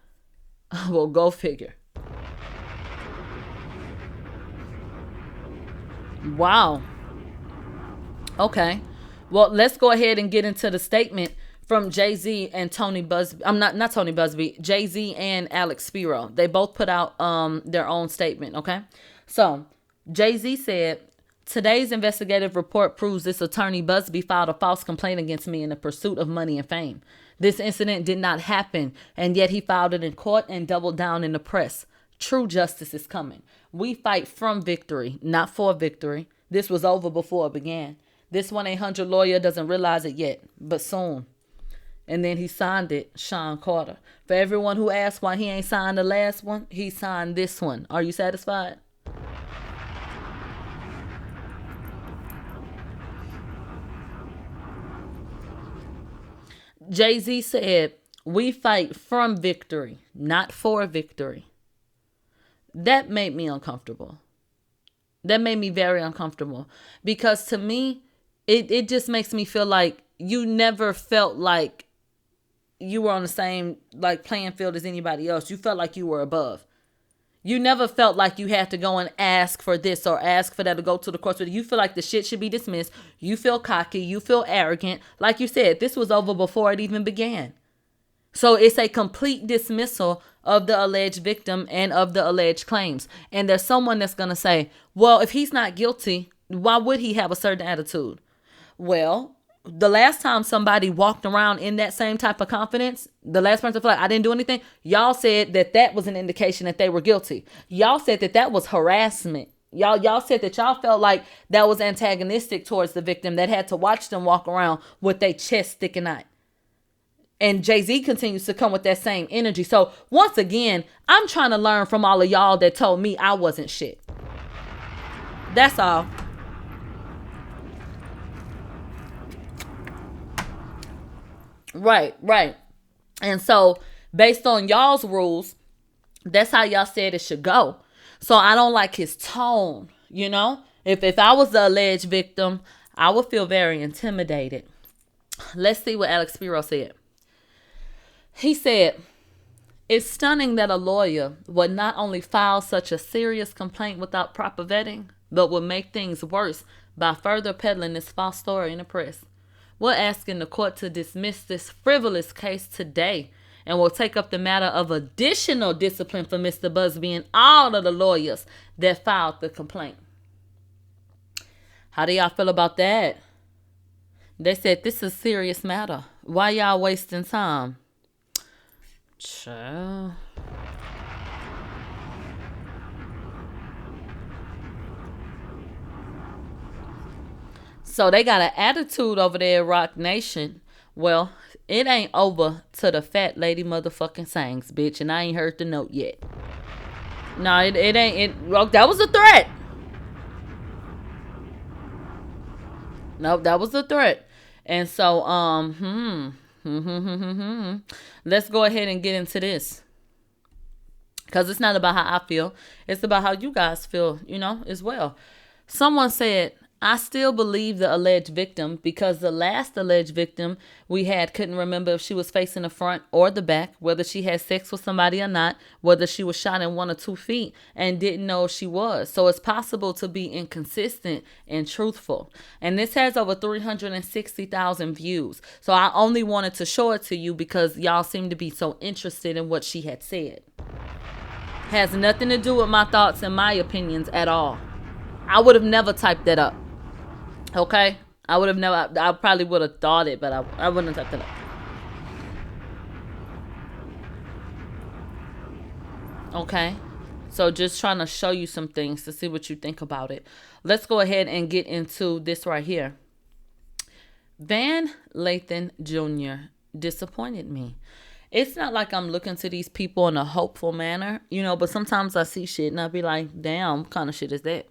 Well, go figure. Wow. Okay. Well, let's go ahead and get into the statement from Jay-Z and Tony Busby. Not Tony Busby. Jay-Z and Alex Spiro. They both put out their own statement, okay? So, Jay-Z said, today's investigative report proves this attorney Busby filed a false complaint against me in the pursuit of money and fame. This incident did not happen, and yet he filed it in court and doubled down in the press. True justice is coming. We fight from victory, not for victory. This was over before it began. This 1-800 lawyer doesn't realize it yet, but soon. And then he signed it, Sean Carter. For everyone who asked why he ain't signed the last one, he signed this one. Are you satisfied? Jay-Z said, we fight from victory, not for victory. That made me uncomfortable. That made me very uncomfortable. Because to me, it just makes me feel like you never felt like you were on the same playing field as anybody else. You felt like you were above. You never felt like you had to go and ask for this or ask for that to go to the courts. You feel like the shit should be dismissed. You feel cocky. You feel arrogant. Like you said, this was over before it even began. So it's a complete dismissal of the alleged victim and of the alleged claims. And there's someone that's going to say, well, if he's not guilty, why would he have a certain attitude? Well, the last time somebody walked around in that same type of confidence, the last person felt like I didn't do anything, y'all said that was an indication that they were guilty. Y'all said that was harassment. Y'all said that y'all felt like that was antagonistic towards the victim that had to watch them walk around with their chest sticking out. And Jay-Z continues to come with that same energy. So once again, I'm trying to learn from all of y'all that told me I wasn't shit. That's all. Right. And so based on y'all's rules, that's how y'all said it should go. So I don't like his tone, If I was the alleged victim, I would feel very intimidated. Let's see what Alex Spiro said. He said, it's stunning that a lawyer would not only file such a serious complaint without proper vetting, but would make things worse by further peddling this false story in the press. We're asking the court to dismiss this frivolous case today, and we'll take up the matter of additional discipline for Mr. Busby and all of the lawyers that filed the complaint. How do y'all feel about that? They said this is a serious matter. Why y'all wasting time? Child. So they got an attitude over there at Rock Nation Well, it ain't over till the fat lady motherfucking sings, bitch, and I ain't heard the note yet. No, it ain't. Well, that was a threat. Nope, that was a threat. And so, let's go ahead and get into this. Because it's not about how I feel. It's about how you guys feel, as well. Someone said, I still believe the alleged victim because the last alleged victim we had couldn't remember if she was facing the front or the back, whether she had sex with somebody or not, whether she was shot in 1 or 2 feet and didn't know if she was. So it's possible to be inconsistent and truthful. And this has over 360,000 views. So I only wanted to show it to you because y'all seem to be so interested in what she had said. Has nothing to do with my thoughts and my opinions at all. I would have never typed that up. Okay? I probably would have thought it, but I wouldn't have typed it up. Okay? So just trying to show you some things to see what you think about it. Let's go ahead and get into this right here. Van Lathan Jr. disappointed me. It's not like I'm looking to these people in a hopeful manner, but sometimes I see shit and I be like, damn, what kind of shit is that?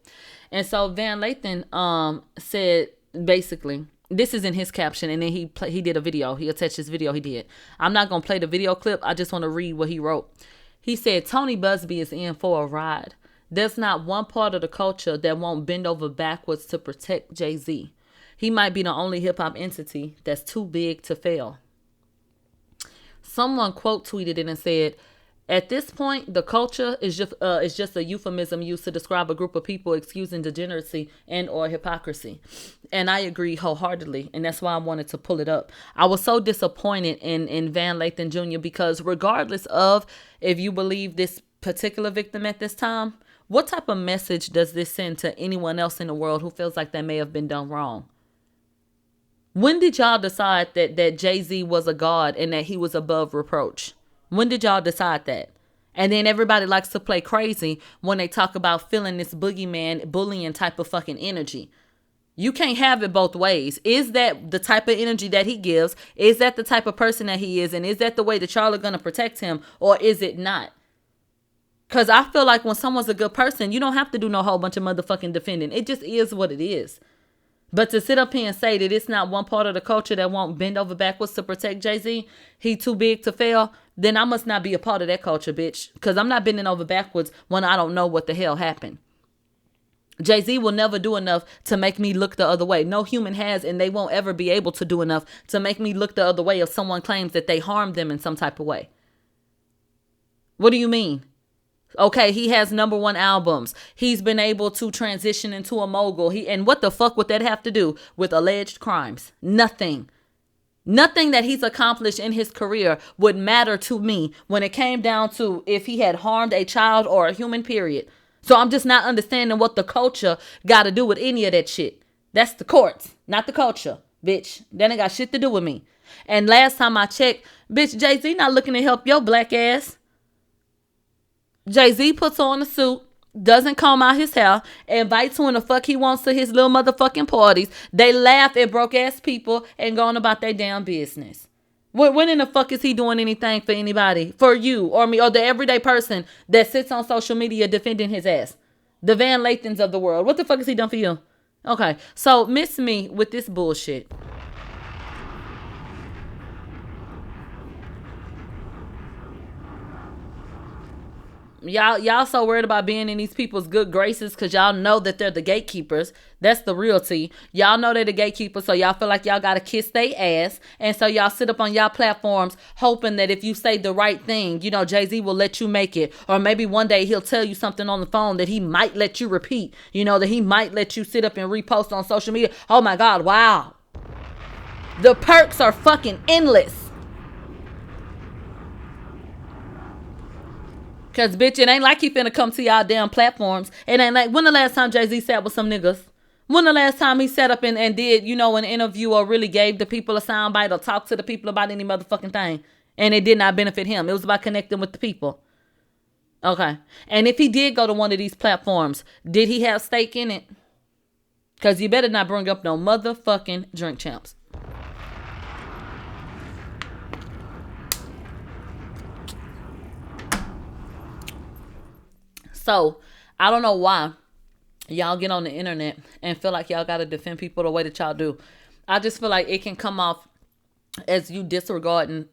And so Van Lathan said, basically, this is in his caption, and then he did a video. He attached this video he did. I'm not going to play the video clip. I just want to read what he wrote. He said, Tony Busby is in for a ride. There's not one part of the culture that won't bend over backwards to protect Jay-Z. He might be the only hip-hop entity that's too big to fail. Someone quote tweeted it and said, at this point, the culture is just a euphemism used to describe a group of people excusing degeneracy and or hypocrisy. And I agree wholeheartedly. And that's why I wanted to pull it up. I was so disappointed in Van Lathan Jr. because regardless of if you believe this particular victim at this time, what type of message does this send to anyone else in the world who feels like they may have been done wrong? When did y'all decide that Jay-Z was a god and that he was above reproach? When did y'all decide that? And then everybody likes to play crazy when they talk about feeling this boogeyman, bullying type of fucking energy. You can't have it both ways. Is that the type of energy that he gives? Is that the type of person that he is? And is that the way that y'all are going to protect him? Or is it not? Because I feel like when someone's a good person, you don't have to do no whole bunch of motherfucking defending. It just is what it is. But to sit up here and say that it's not one part of the culture that won't bend over backwards to protect Jay-Z, he too big to fail, then I must not be a part of that culture, bitch. Because I'm not bending over backwards when I don't know what the hell happened. Jay-Z will never do enough to make me look the other way. No human has, and they won't ever be able to do enough to make me look the other way if someone claims that they harmed them in some type of way. What do you mean? Okay, he has #1 albums. He's been able to transition into a mogul. And what the fuck would that have to do with alleged crimes? Nothing. Nothing that he's accomplished in his career would matter to me when it came down to if he had harmed a child or a human, period. So I'm just not understanding what the culture got to do with any of that shit. That's the courts, not the culture, bitch. That ain't got shit to do with me. And last time I checked, bitch, Jay-Z not looking to help your black ass. Jay-Z puts on a suit, doesn't comb out his hair, invites who in the fuck he wants to his little motherfucking parties. They laugh at broke ass people and go on about their damn business. When in the fuck is he doing anything for anybody? For you or me or the everyday person that sits on social media defending his ass? The Van Lathans of the world. What the fuck has he done for you? Okay, so miss me with this bullshit. Y'all so worried about being in these people's good graces because y'all know that they're the gatekeepers. That's the real tea. Y'all know they're the gatekeepers, so y'all feel like y'all gotta kiss their ass. And so y'all sit up on y'all platforms hoping that if you say the right thing, Jay-Z will let you make it. Or maybe one day he'll tell you something on the phone that he might let you repeat. That he might let you sit up and repost on social media. Oh my God, wow. The perks are fucking endless. Because, bitch, it ain't like he finna come to y'all damn platforms. It ain't like, when the last time Jay-Z sat with some niggas? When the last time he sat up and did, an interview or really gave the people a soundbite or talked to the people about any motherfucking thing? And it did not benefit him. It was about connecting with the people. Okay. And if he did go to one of these platforms, did he have stake in it? Because you better not bring up no motherfucking drink champs. So I don't know why y'all get on the internet and feel like y'all got to defend people the way that y'all do. I just feel like it can come off as you disregarding,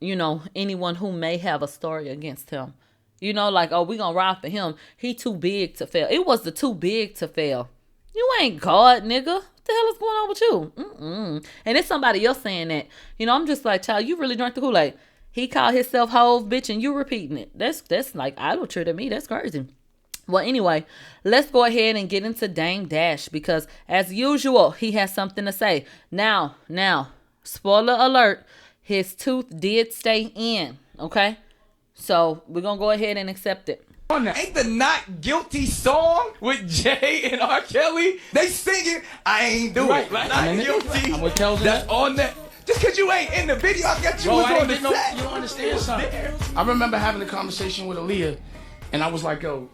anyone who may have a story against him. Like, oh, we gonna ride for him. He too big to fail. It was the too big to fail. You ain't God, nigga. What the hell is going on with you? And it's somebody else saying that. I'm just like, child, you really drank the Kool-Aid. He called himself Hove, bitch, and you repeating it. That's like idolatry to me. That's crazy. Well, anyway, let's go ahead and get into Dame Dash because, as usual, he has something to say. Now, spoiler alert, his tooth did stay in, okay? So we're going to go ahead and accept it. Ain't the Not Guilty song with Jay and R. Kelly? They singing, I ain't do it. Like, Not Guilty. I'm with Kelvin. That's on that. Just because you ain't in the video, I got you was on the set. You don't understand something. I remember having a conversation with Aaliyah, and I was like, yo,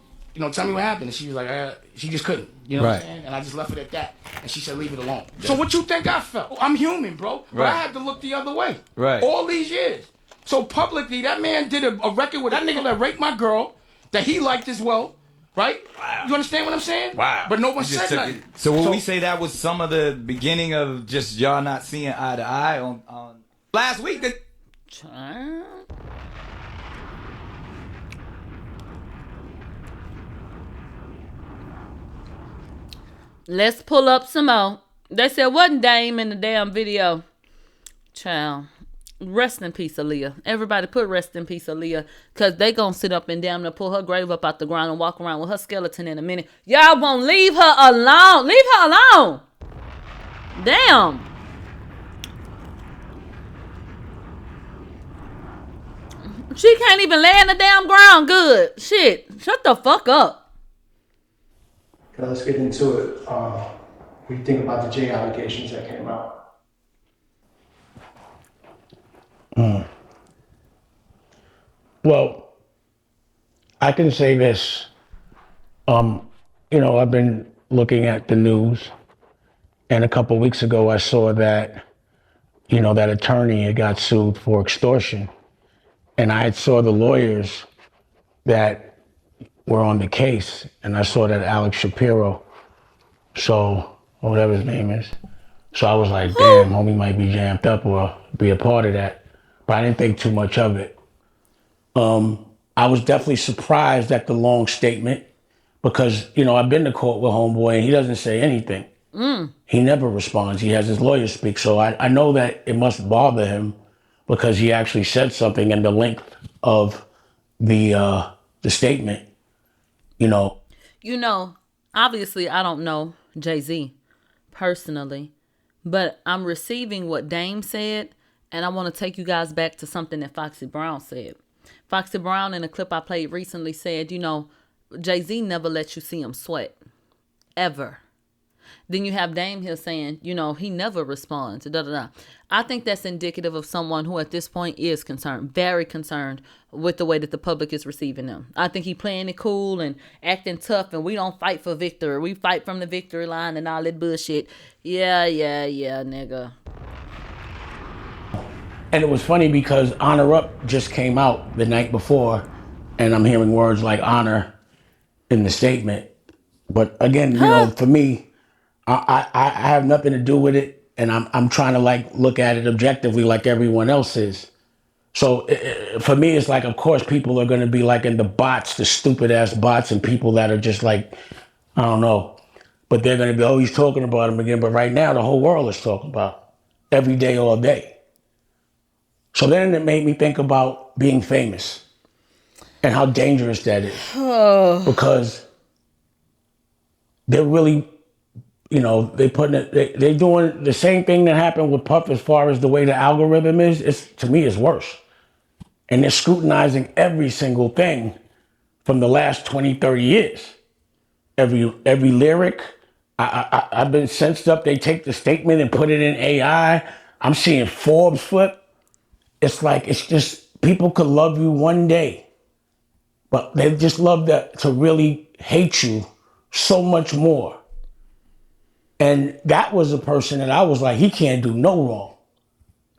tell me what happened. And she was like, she just couldn't. You know what I'm saying? And I just left it at that. And she said, leave it alone. So what you think I felt? I'm human, bro. But I had to look the other way. Right. All these years. So publicly, that man did a record with that nigga that raped my girl, that he liked as well. Right? Wow. You understand what I'm saying? Wow. But no one said nothing. So when we say that was some of the beginning of just y'all not seeing eye to eye on last week, that... Let's pull up some more. They said, wasn't Dame in the damn video? Child. Rest in peace, Aaliyah. Everybody put rest in peace, Aaliyah. Because they going to sit up and damn near pull her grave up out the ground and walk around with her skeleton in a minute. Y'all won't leave her alone. Leave her alone. Damn. She can't even lay in the damn ground good. Shit. Shut the fuck up. Okay, let's get into it. What do you think about the Jay allegations that came out? Well, I can say this. I've been looking at the news, and a couple of weeks ago I saw that, that attorney had got sued for extortion, and I saw the lawyers that were on the case, and I saw that Alex Shapiro, or whatever his name is. So I was like, damn, homie might be jammed up or be a part of that. But I didn't think too much of it. I was definitely surprised at the long statement because, I've been to court with homeboy and he doesn't say anything. He never responds. He has his lawyer speak. So I know that it must bother him because he actually said something in the length of the statement, Obviously I don't know Jay-Z personally, but I'm receiving what Dame said, and I want to take you guys back to something that Foxy Brown said. Foxy Brown, in a clip I played recently, said, Jay-Z never lets you see him sweat. Ever. Then you have Dame here saying, he never responds. I think that's indicative of someone who at this point is concerned, very concerned with the way that the public is receiving them. I think he playing it cool and acting tough, and we don't fight for victory. We fight from the victory line and all that bullshit. Yeah, nigga. And it was funny because Honor Up just came out the night before, and I'm hearing words like honor in the statement. But again, for me, I have nothing to do with it, and I'm trying to look at it objectively like everyone else is. So for me, it's like, of course, people are going to be in the bots, the stupid ass bots, and people that are just I don't know, but they're going to be always talking about him again. But right now, the whole world is talking about every day, all day. So then it made me think about being famous and how dangerous that is. Because they're really, they're doing the same thing that happened with Puff as far as the way the algorithm is. To me, it's worse. And they're scrutinizing every single thing from the last 20, 30 years. Every lyric. I've been sensed up. They take the statement and put it in AI. I'm seeing Forbes flip. It's just, people could love you one day, but they just love to really hate you so much more. And that was a person that I was like, he can't do no wrong.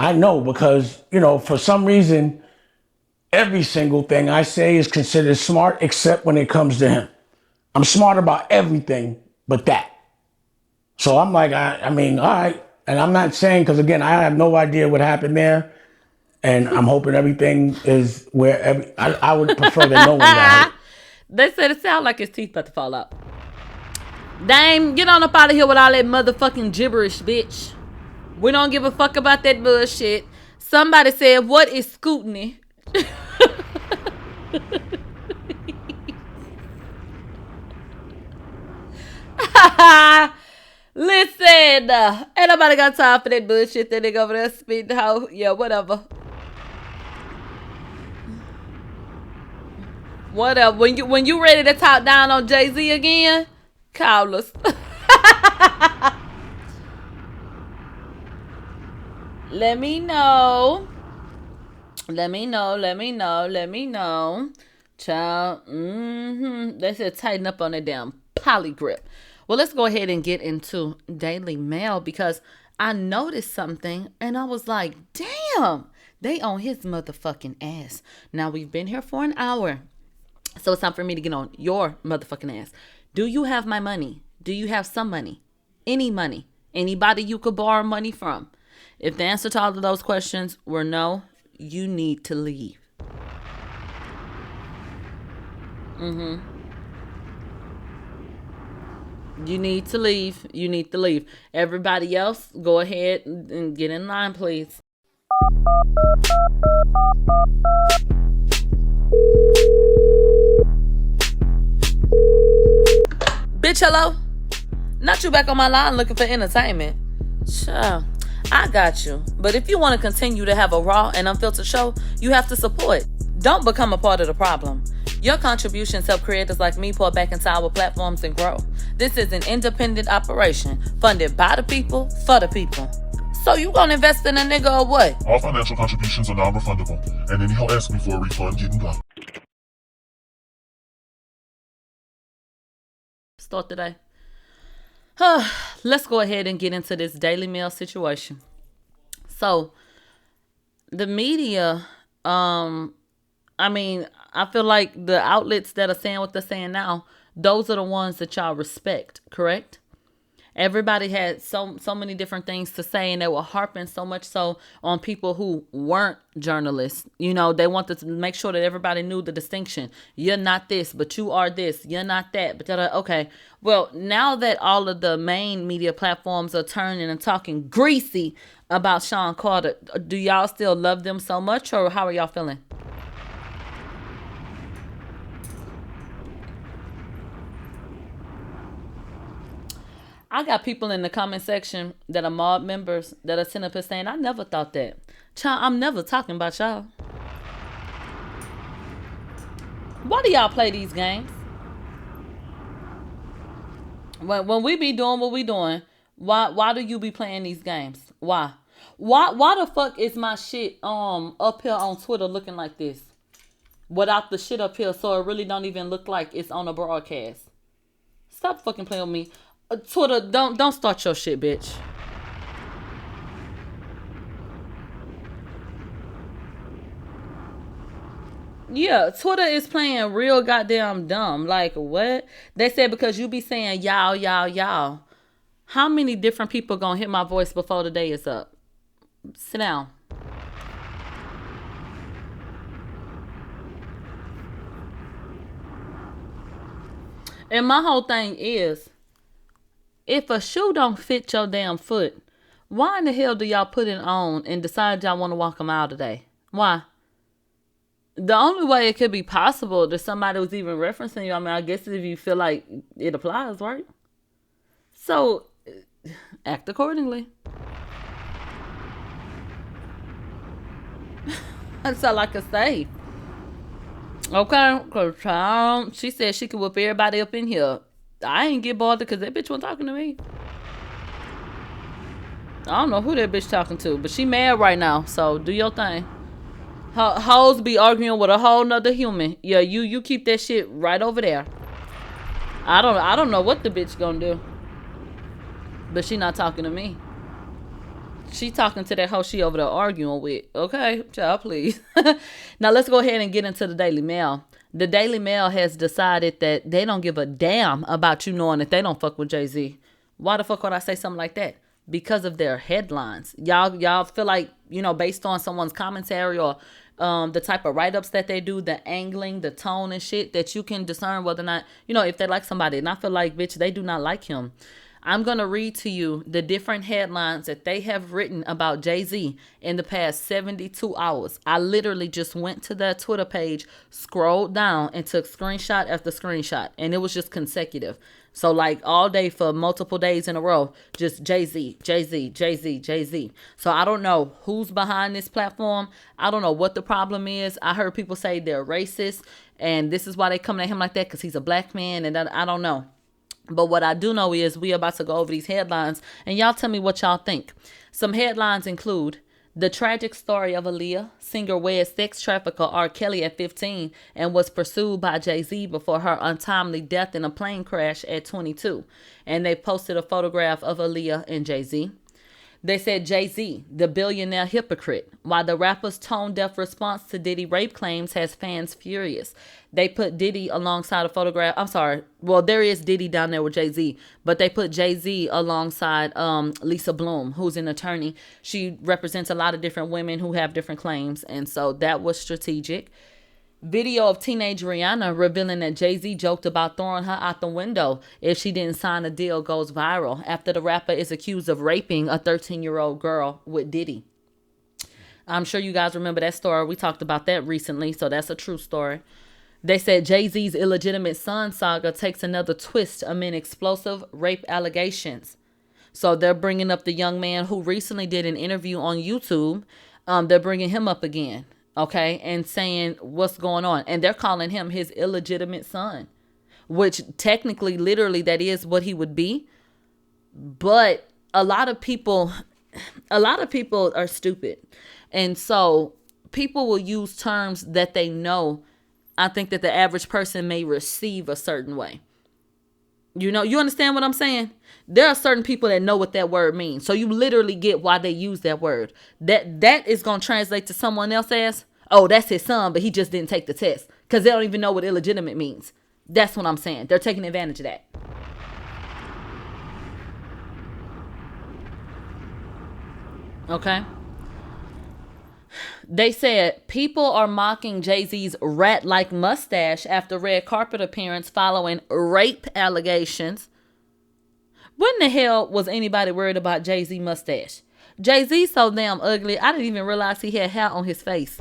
I know because, for some reason, every single thing I say is considered smart except when it comes to him. I'm smart about everything but that. So I'm like, I mean, all right. And I'm not saying, because again, I have no idea what happened there. And I'm hoping everything is where I would prefer that no one got hurt. They said it sounded like his teeth about to fall out. Dame, get on up out of here with all that motherfucking gibberish, bitch. We don't give a fuck about that bullshit. Somebody said, what is scrutiny? Listen, ain't nobody got time for that bullshit. That nigga over there spitting how, yeah, whatever. Whatever. When you ready to talk down on Jay-Z again, call us. Let me know. Let me know. Child. They said tighten up on that damn poly grip. Well, let's go ahead and get into Daily Mail because I noticed something and I was like, damn, they on his motherfucking ass. Now, we've been here for an hour, so it's time for me to get on your motherfucking ass. Do you have my money? Do you have some money? Any money? Anybody you could borrow money from? If the answer to all of those questions were no, you need to leave. You need to leave. You need to leave. Everybody else, go ahead and get in line, please. Bitch, hello? Not you back on my line looking for entertainment. Sure, I got you. But if you want to continue to have a raw and unfiltered show, you have to support. Don't become a part of the problem. Your contributions help creators like me pour back into our platforms and grow. This is an independent operation funded by the people for the people. So you gonna invest in a nigga or what? All financial contributions are non-refundable, and any who ask me for a refund getting blocked. Start today. Let's go ahead and get into this Daily Mail situation. So, the media, I mean, I feel like the outlets that are saying what they're saying now, those are the ones that y'all respect, correct? Everybody had so many different things to say, and they were harping so much so on people who weren't journalists. You know, they wanted to make sure that everybody knew the distinction. You're not this, but you are this. You're not that. But okay. Well, now that all of the main media platforms are turning and talking greasy about Sean Carter, do y'all still love them so much, or how are y'all feeling? I got people in the comment section that are mob members that are sitting up here saying, I never thought that. Child, I'm never talking about y'all. Why do y'all play these games? When we be doing what we doing, why do you be playing these games? Why? Why the fuck is my shit up here on Twitter looking like this? Without the shit up here, so it really don't even look like it's on a broadcast. Stop fucking playing with me. Twitter, don't start your shit, bitch. Yeah, Twitter is playing real goddamn dumb. Like, what? They said because you be saying y'all. How many different people gonna hear my voice before the day is up? Sit down. And my whole thing is, if a shoe don't fit your damn foot, why in the hell do y'all put it on and decide y'all want to walk them out today? Why? The only way it could be possible that somebody was even referencing you, I mean, I guess if you feel like it applies, right? So, act accordingly. That's all I can say. Okay, because she said she could whip everybody up in here. I ain't get bothered because that bitch wasn't talking to me. I don't know who that bitch talking to, but she mad right now, so do your thing. Hoes be arguing with a whole nother human. Yeah, you keep that shit right over there. I don't know what the bitch gonna do, but she not talking to me. She talking to that hoe she over there arguing with. Okay, child, please. Now let's go ahead and get into the Daily Mail. The Daily Mail has decided that they don't give a damn about you knowing that they don't fuck with Jay-Z. Why the fuck would I say something like that? Because of their headlines. Y'all feel like, based on someone's commentary or the type of write-ups that they do, the angling, the tone and shit, that you can discern whether or not, if they like somebody. And I feel like, bitch, they do not like him. I'm going to read to you the different headlines that they have written about Jay-Z in the past 72 hours. I literally just went to their Twitter page, scrolled down, and took screenshot after screenshot. And it was just consecutive. So like all day for multiple days in a row, just Jay-Z, Jay-Z, Jay-Z, Jay-Z. So I don't know who's behind this platform. I don't know what the problem is. I heard people say they're racist, and this is why they coming at him like that, because he's a black man, and I don't know. But what I do know is we about to go over these headlines, and y'all tell me what y'all think. Some headlines include the tragic story of Aaliyah. Singer wed sex trafficker R. Kelly at 15 and was pursued by Jay-Z before her untimely death in a plane crash at 22. And they posted a photograph of Aaliyah and Jay-Z. They said Jay-Z, the billionaire hypocrite, while the rapper's tone-deaf response to Diddy rape claims has fans furious. They put Diddy alongside a photograph. I'm sorry. Well, there is Diddy down there with Jay-Z, but they put Jay-Z alongside Lisa Bloom, who's an attorney. She represents a lot of different women who have different claims, and so that was strategic. Video of teenage Rihanna revealing that Jay-Z joked about throwing her out the window if she didn't sign a deal goes viral after the rapper is accused of raping a 13-year-old girl with Diddy. I'm sure you guys remember that story. We talked about that recently, so that's a true story. They said Jay-Z's illegitimate son saga takes another twist amid explosive rape allegations. So they're bringing up the young man who recently did an interview on YouTube. They're bringing him up again. Okay, and saying what's going on. And they're calling him his illegitimate son, which technically, literally, that is what he would be. But a lot of people are stupid. And so people will use terms that they know, I think, that the average person may receive a certain way. You understand what I'm saying? There are certain people that know what that word means. So you literally get why they use that word. That is going to translate to someone else as, oh, that's his son, but he just didn't take the test. Because they don't even know what illegitimate means. That's what I'm saying. They're taking advantage of that. Okay? They said people are mocking Jay-Z's rat-like mustache after red carpet appearance following rape allegations. When the hell was anybody worried about Jay-Z mustache? Jay-Z so damn ugly, I didn't even realize he had hair on his face.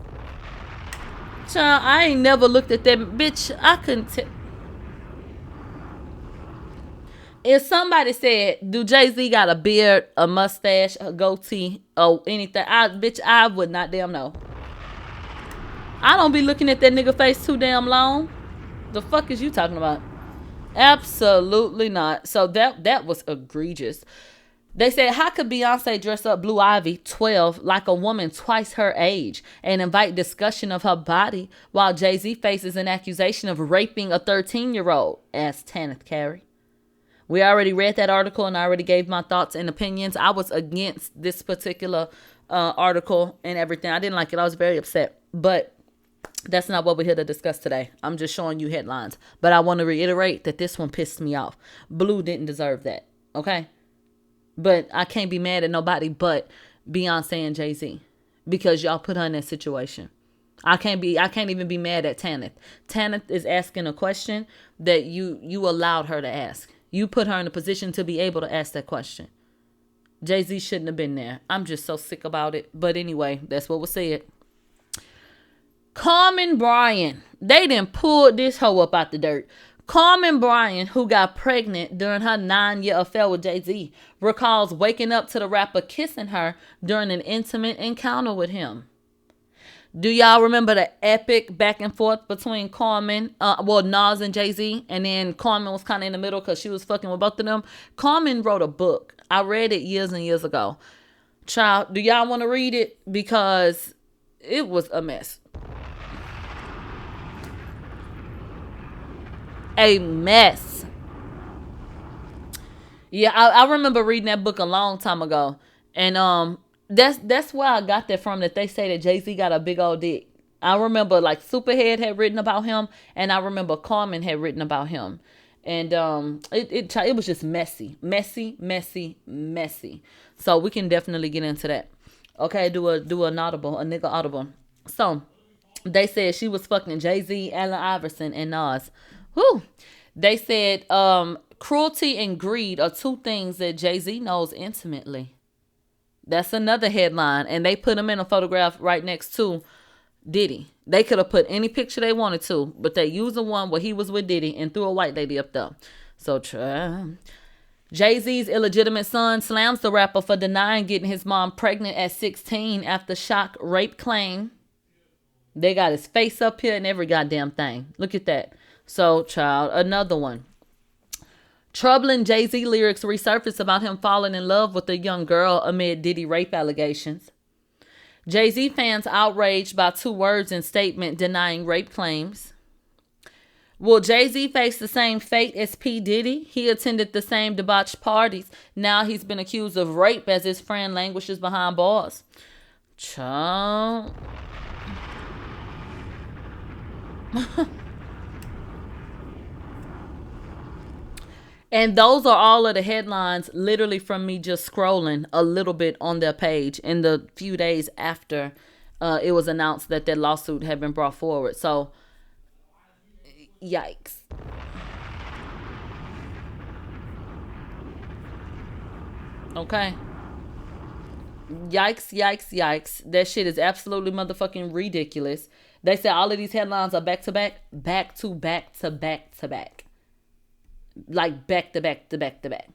Child, I ain't never looked at that bitch. I couldn't tell. If somebody said, do Jay-Z got a beard, a mustache, a goatee, or anything, I would not damn know. I don't be looking at that nigga face too damn long. The fuck is you talking about? Absolutely not. So that was egregious. They said, how could Beyonce dress up Blue Ivy, 12, like a woman twice her age and invite discussion of her body while Jay-Z faces an accusation of raping a 13-year-old? Asked Tanith Carey. We already read that article and I already gave my thoughts and opinions. I was against this particular article and everything. I didn't like it. I was very upset. But that's not what we're here to discuss today. I'm just showing you headlines. But I want to reiterate that this one pissed me off. Blue didn't deserve that. Okay? But I can't be mad at nobody but Beyonce and Jay-Z because y'all put her in that situation. I can't even be mad at Tanith. Tanith is asking a question that you allowed her to ask. You put her in a position to be able to ask that question. Jay-Z shouldn't have been there. I'm just so sick about it. But anyway, that's what was said. Carmen Bryan. They done pulled this hoe up out the dirt. Carmen Bryan, who got pregnant during her 9-year affair with Jay-Z, recalls waking up to the rapper kissing her during an intimate encounter with him. Do y'all remember the epic back and forth between Carmen, Nas and Jay-Z? And then Carmen was kind of in the middle because she was fucking with both of them. Carmen wrote a book. I read it years and years ago. Child, do y'all want to read it? Because it was a mess. A mess. Yeah, I remember reading that book a long time ago. And that's where I got that from, that they say that Jay-Z got a big old dick. I remember like Superhead had written about him, and I remember Carmen had written about him. And it was just messy. So we can definitely get into that. Okay, do a nigga audible. So they said she was fucking Jay-Z, Allen Iverson, and Nas. Whew. They said cruelty and greed are two things that Jay-Z knows intimately. That's another headline. And they put him in a photograph right next to Diddy. They could have put any picture they wanted to, but they used the one where he was with Diddy and threw a white lady up there. So Jay-Z's illegitimate son slams the rapper for denying getting his mom pregnant at 16 after shock rape claim. They got his face up here and every goddamn thing. Look at that. So, child, another one. Troubling Jay-Z lyrics resurface about him falling in love with a young girl amid Diddy rape allegations. Jay-Z fans outraged by 2 words in statement denying rape claims. Will Jay-Z face the same fate as P. Diddy? He attended the same debauched parties. Now he's been accused of rape as his friend languishes behind bars. Child. And those are all of the headlines literally from me just scrolling a little bit on their page in the few days after it was announced that their lawsuit had been brought forward. So, yikes. Okay. Yikes. That shit is absolutely motherfucking ridiculous. They said all of these headlines are back to back. Like back to back.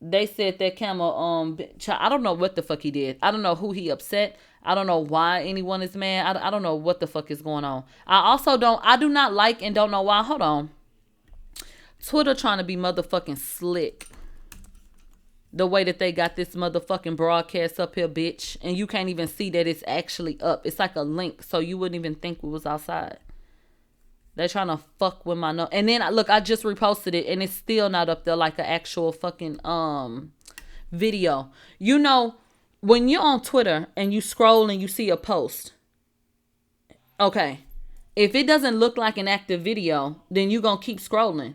They said that Camel, I don't know what the fuck he did. I don't know who he upset. I don't know why anyone is mad. I don't know what the fuck is going on. I do not like and don't know why. Hold on. Twitter trying to be motherfucking slick. The way that they got this motherfucking broadcast up here, bitch. And you can't even see that it's actually up. It's like a link, so you wouldn't even think we was outside. They're trying to fuck with my note. And then, look, I just reposted it, and it's still not up there like an actual fucking video. You know, when you're on Twitter and you scroll and you see a post, okay, if it doesn't look like an active video, then you're going to keep scrolling.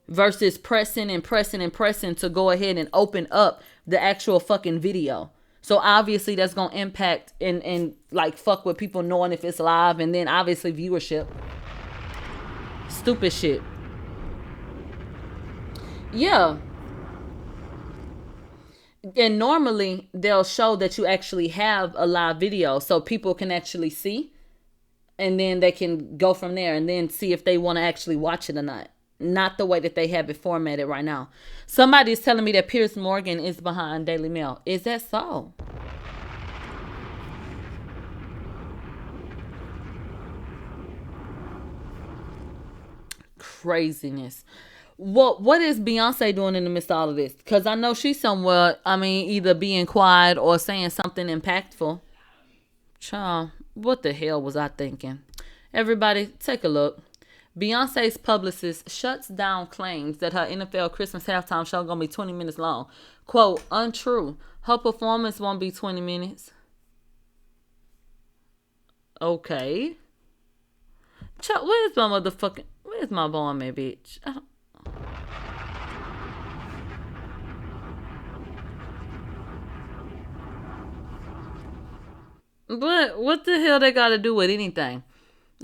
Versus pressing to go ahead and open up the actual fucking video. So obviously that's going to impact and like fuck with people knowing if it's live, and then obviously viewership. Stupid shit. Yeah. And normally they'll show that you actually have a live video so people can actually see, and then they can go from there and then see if they want to actually watch it or not. Not the way that they have it formatted right now. Somebody is telling me that Piers Morgan is behind Daily Mail. Is that so? Craziness. What is Beyonce doing in the midst of all of this? Because I know she's somewhere, either being quiet or saying something impactful. Child, what the hell was I thinking? Everybody, take a look. Beyonce's publicist shuts down claims that her NFL Christmas halftime show gonna be 20 minutes long. Quote, untrue. Her performance won't be 20 minutes. Okay. Where's my boy, man, bitch? But what the hell they gotta do with anything?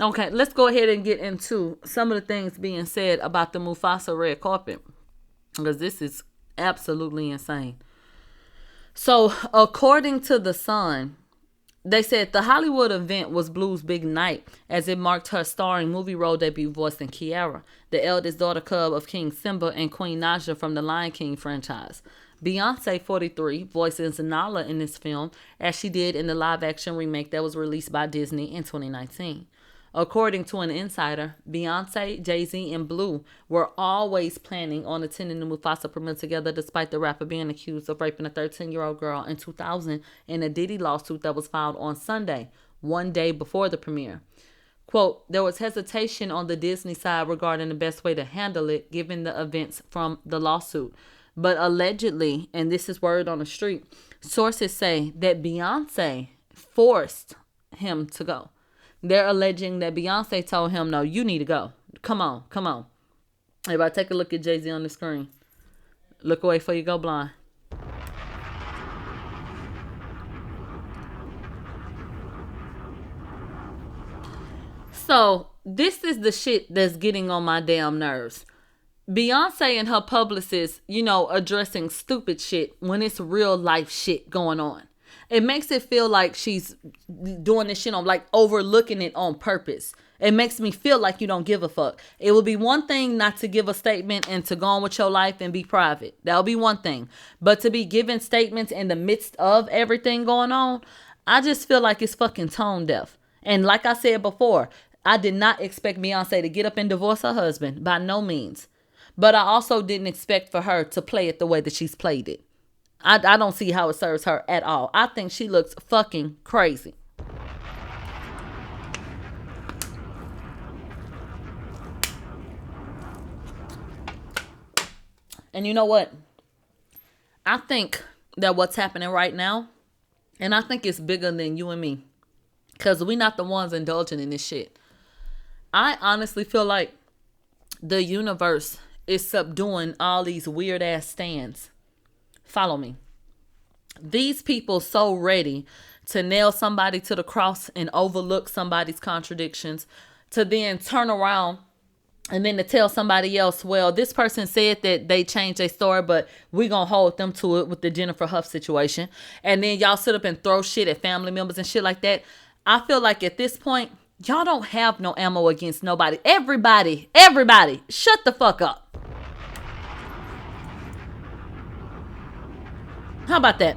Okay, let's go ahead and get into some of the things being said about the Mufasa red carpet, because this is absolutely insane. So, according to The Sun, they said the Hollywood event was Blue's big night as it marked her starring movie role debut voicing Kiara, the eldest daughter cub of King Simba and Queen Naja from the Lion King franchise. Beyonce, 43, voices Nala in this film, as she did in the live-action remake that was released by Disney in 2019. According to an insider, Beyonce, Jay-Z, and Blue were always planning on attending the Mufasa premiere together, despite the rapper being accused of raping a 13-year-old girl in 2000 in a Diddy lawsuit that was filed on Sunday, one day before the premiere. Quote, there was hesitation on the Disney side regarding the best way to handle it, given the events from the lawsuit. But allegedly, and this is word on the street, sources say that Beyonce forced him to go. They're alleging that Beyonce told him, no, you need to go. Come on, come on. Everybody take a look at Jay-Z on the screen. Look away before you go blind. So this is the shit that's getting on my damn nerves. Beyonce and her publicist, addressing stupid shit when it's real life shit going on. It makes it feel like she's doing this shit on, like, overlooking it on purpose. It makes me feel like you don't give a fuck. It would be one thing not to give a statement and to go on with your life and be private. That would be one thing. But to be giving statements in the midst of everything going on, I just feel like it's fucking tone deaf. And like I said before, I did not expect Beyonce to get up and divorce her husband. By no means. But I also didn't expect for her to play it the way that she's played it. I don't see how it serves her at all. I think she looks fucking crazy. And you know what? I think that what's happening right now, and I think it's bigger than you and me, because we're not the ones indulging in this shit. I honestly feel like the universe is subduing all these weird ass stands. Follow me. These people so ready to nail somebody to the cross and overlook somebody's contradictions, to then turn around and then to tell somebody else, well, this person said that they changed their story, but we're going to hold them to it with the Jennifer Huff situation. And then y'all sit up and throw shit at family members and shit like that. I feel like at this point, y'all don't have no ammo against nobody. Everybody, shut the fuck up. How about that?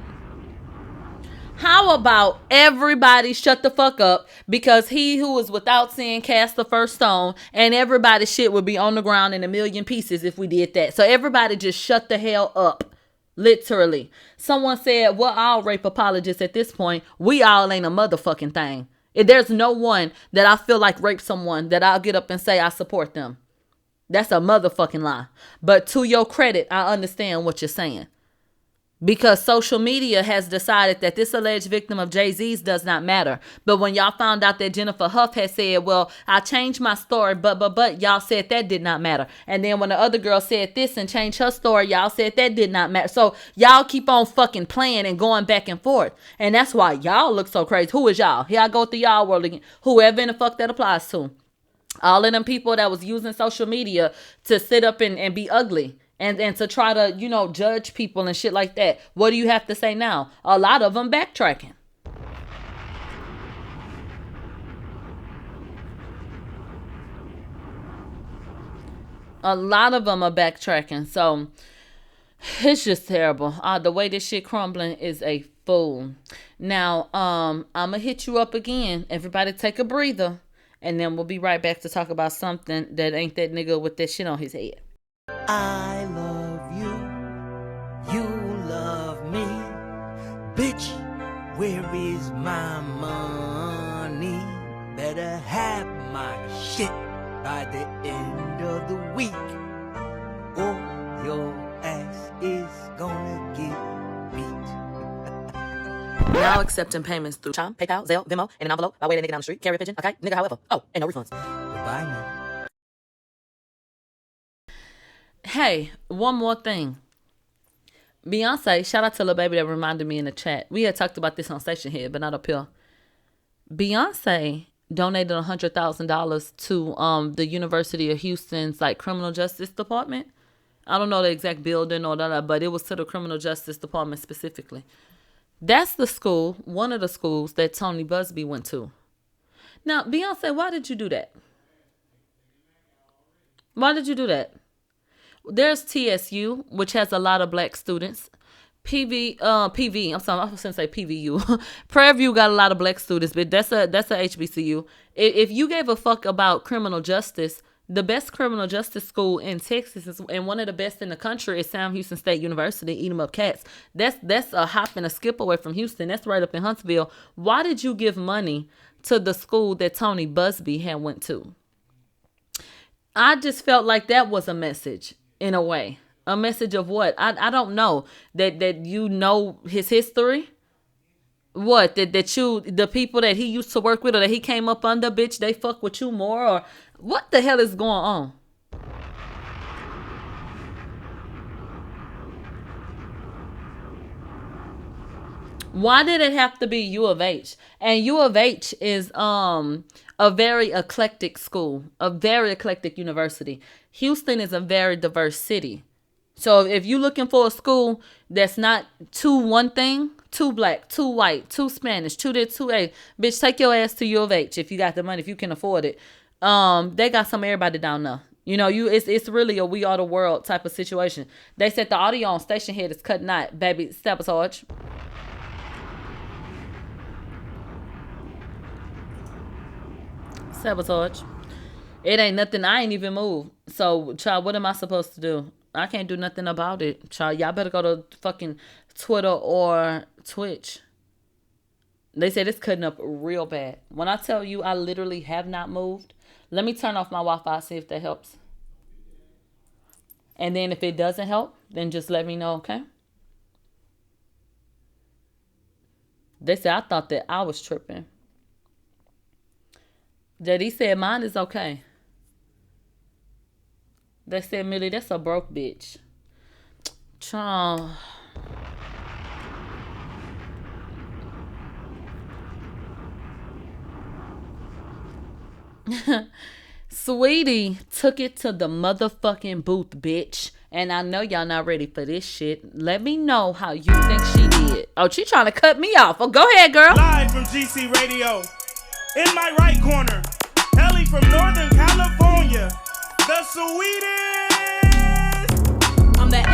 How about everybody shut the fuck up, because he who is without sin cast the first stone, and everybody's shit would be on the ground in a million pieces if we did that. So everybody just shut the hell up. Literally. Someone said, we're all rape apologists at this point. We all ain't a motherfucking thing. There's no one that I feel like raped someone that I'll get up and say I support them. That's a motherfucking lie. But to your credit, I understand what you're saying. Because social media has decided that this alleged victim of Jay-Z's does not matter. But when y'all found out that Jennifer Huff had said, well, I changed my story, but y'all said that did not matter. And then when the other girl said this and changed her story, y'all said that did not matter. So y'all keep on fucking playing and going back and forth. And that's why y'all look so crazy. Who is y'all? Here I go through y'all world again. Whoever in the fuck that applies to. All of them people that was using social media to sit up and be ugly. And to try to, judge people and shit like that. What do you have to say now? A lot of them backtracking. A lot of them are backtracking. So it's just terrible. The way this shit crumbling is a fool. Now, I'm going to hit you up again. Everybody take a breather. And then we'll be right back to talk about something that ain't that nigga with that shit on his head. I love you, you love me. Bitch, where is my money? Better have my shit by the end of the week, or your ass is gonna get beat. Now accepting payments through Chime, PayPal, Zelle, Venmo, in an envelope by way of that nigga down the street, carrier pigeon, okay? Nigga, however. Oh, and no refunds. Goodbye now. Hey, one more thing. Beyonce, shout out to Lil Baby that reminded me in the chat. We had talked about this on Station Head, but not up here. Beyonce donated $100,000 to the University of Houston's criminal justice department. I don't know the exact building or that, but it was to the criminal justice department specifically. That's the school, one of the schools that Tony Busby went to. Now, Beyonce, why did you do that? Why did you do that? There's TSU, which has a lot of black students. PV, I'm sorry, I was going to say PVU. Prairie View got a lot of black students, but that's a HBCU. If you gave a fuck about criminal justice, the best criminal justice school in Texas is, and one of the best in the country is Sam Houston State University. Eat 'em up cats. That's a hop and a skip away from Houston. That's right up in Huntsville. Why did you give money to the school that Tony Busby had went to? I just felt like that was a message. In a way, a message of what? I don't know. That you know his history. What? That you, the people that he used to work with or that he came up under, bitch, they fuck with you more? Or what the hell is going on? Why did it have to be U of H? And U of H is a very eclectic school, a very eclectic university. Houston is a very diverse city. So if you're looking for a school that's not too one thing, too black, too white, too Spanish, too this, too A, bitch, take your ass to U of H if you got the money, if you can afford it. They got some everybody down there. You know, it's really a we are the world type of situation. They said the audio on station head is cut not, baby, sabotage. Sabotage. It ain't nothing. I ain't even moved. So, child, what am I supposed to do? I can't do nothing about it. Child, y'all better go to fucking Twitter or Twitch. They said it's cutting up real bad. When I tell you I literally have not moved, let me turn off my Wi-Fi, see if that helps. And then if it doesn't help, then just let me know, okay? They said I thought that I was tripping. JD said mine is okay. They said, Millie, that's a broke bitch. Child. Sweetie took it to the motherfucking booth, bitch. And I know y'all not ready for this shit. Let me know how you think she did. Oh, she trying to cut me off. Oh, go ahead, girl. Live from GC Radio. In my right corner, Ellie from Northern California, the sweetest. I'm the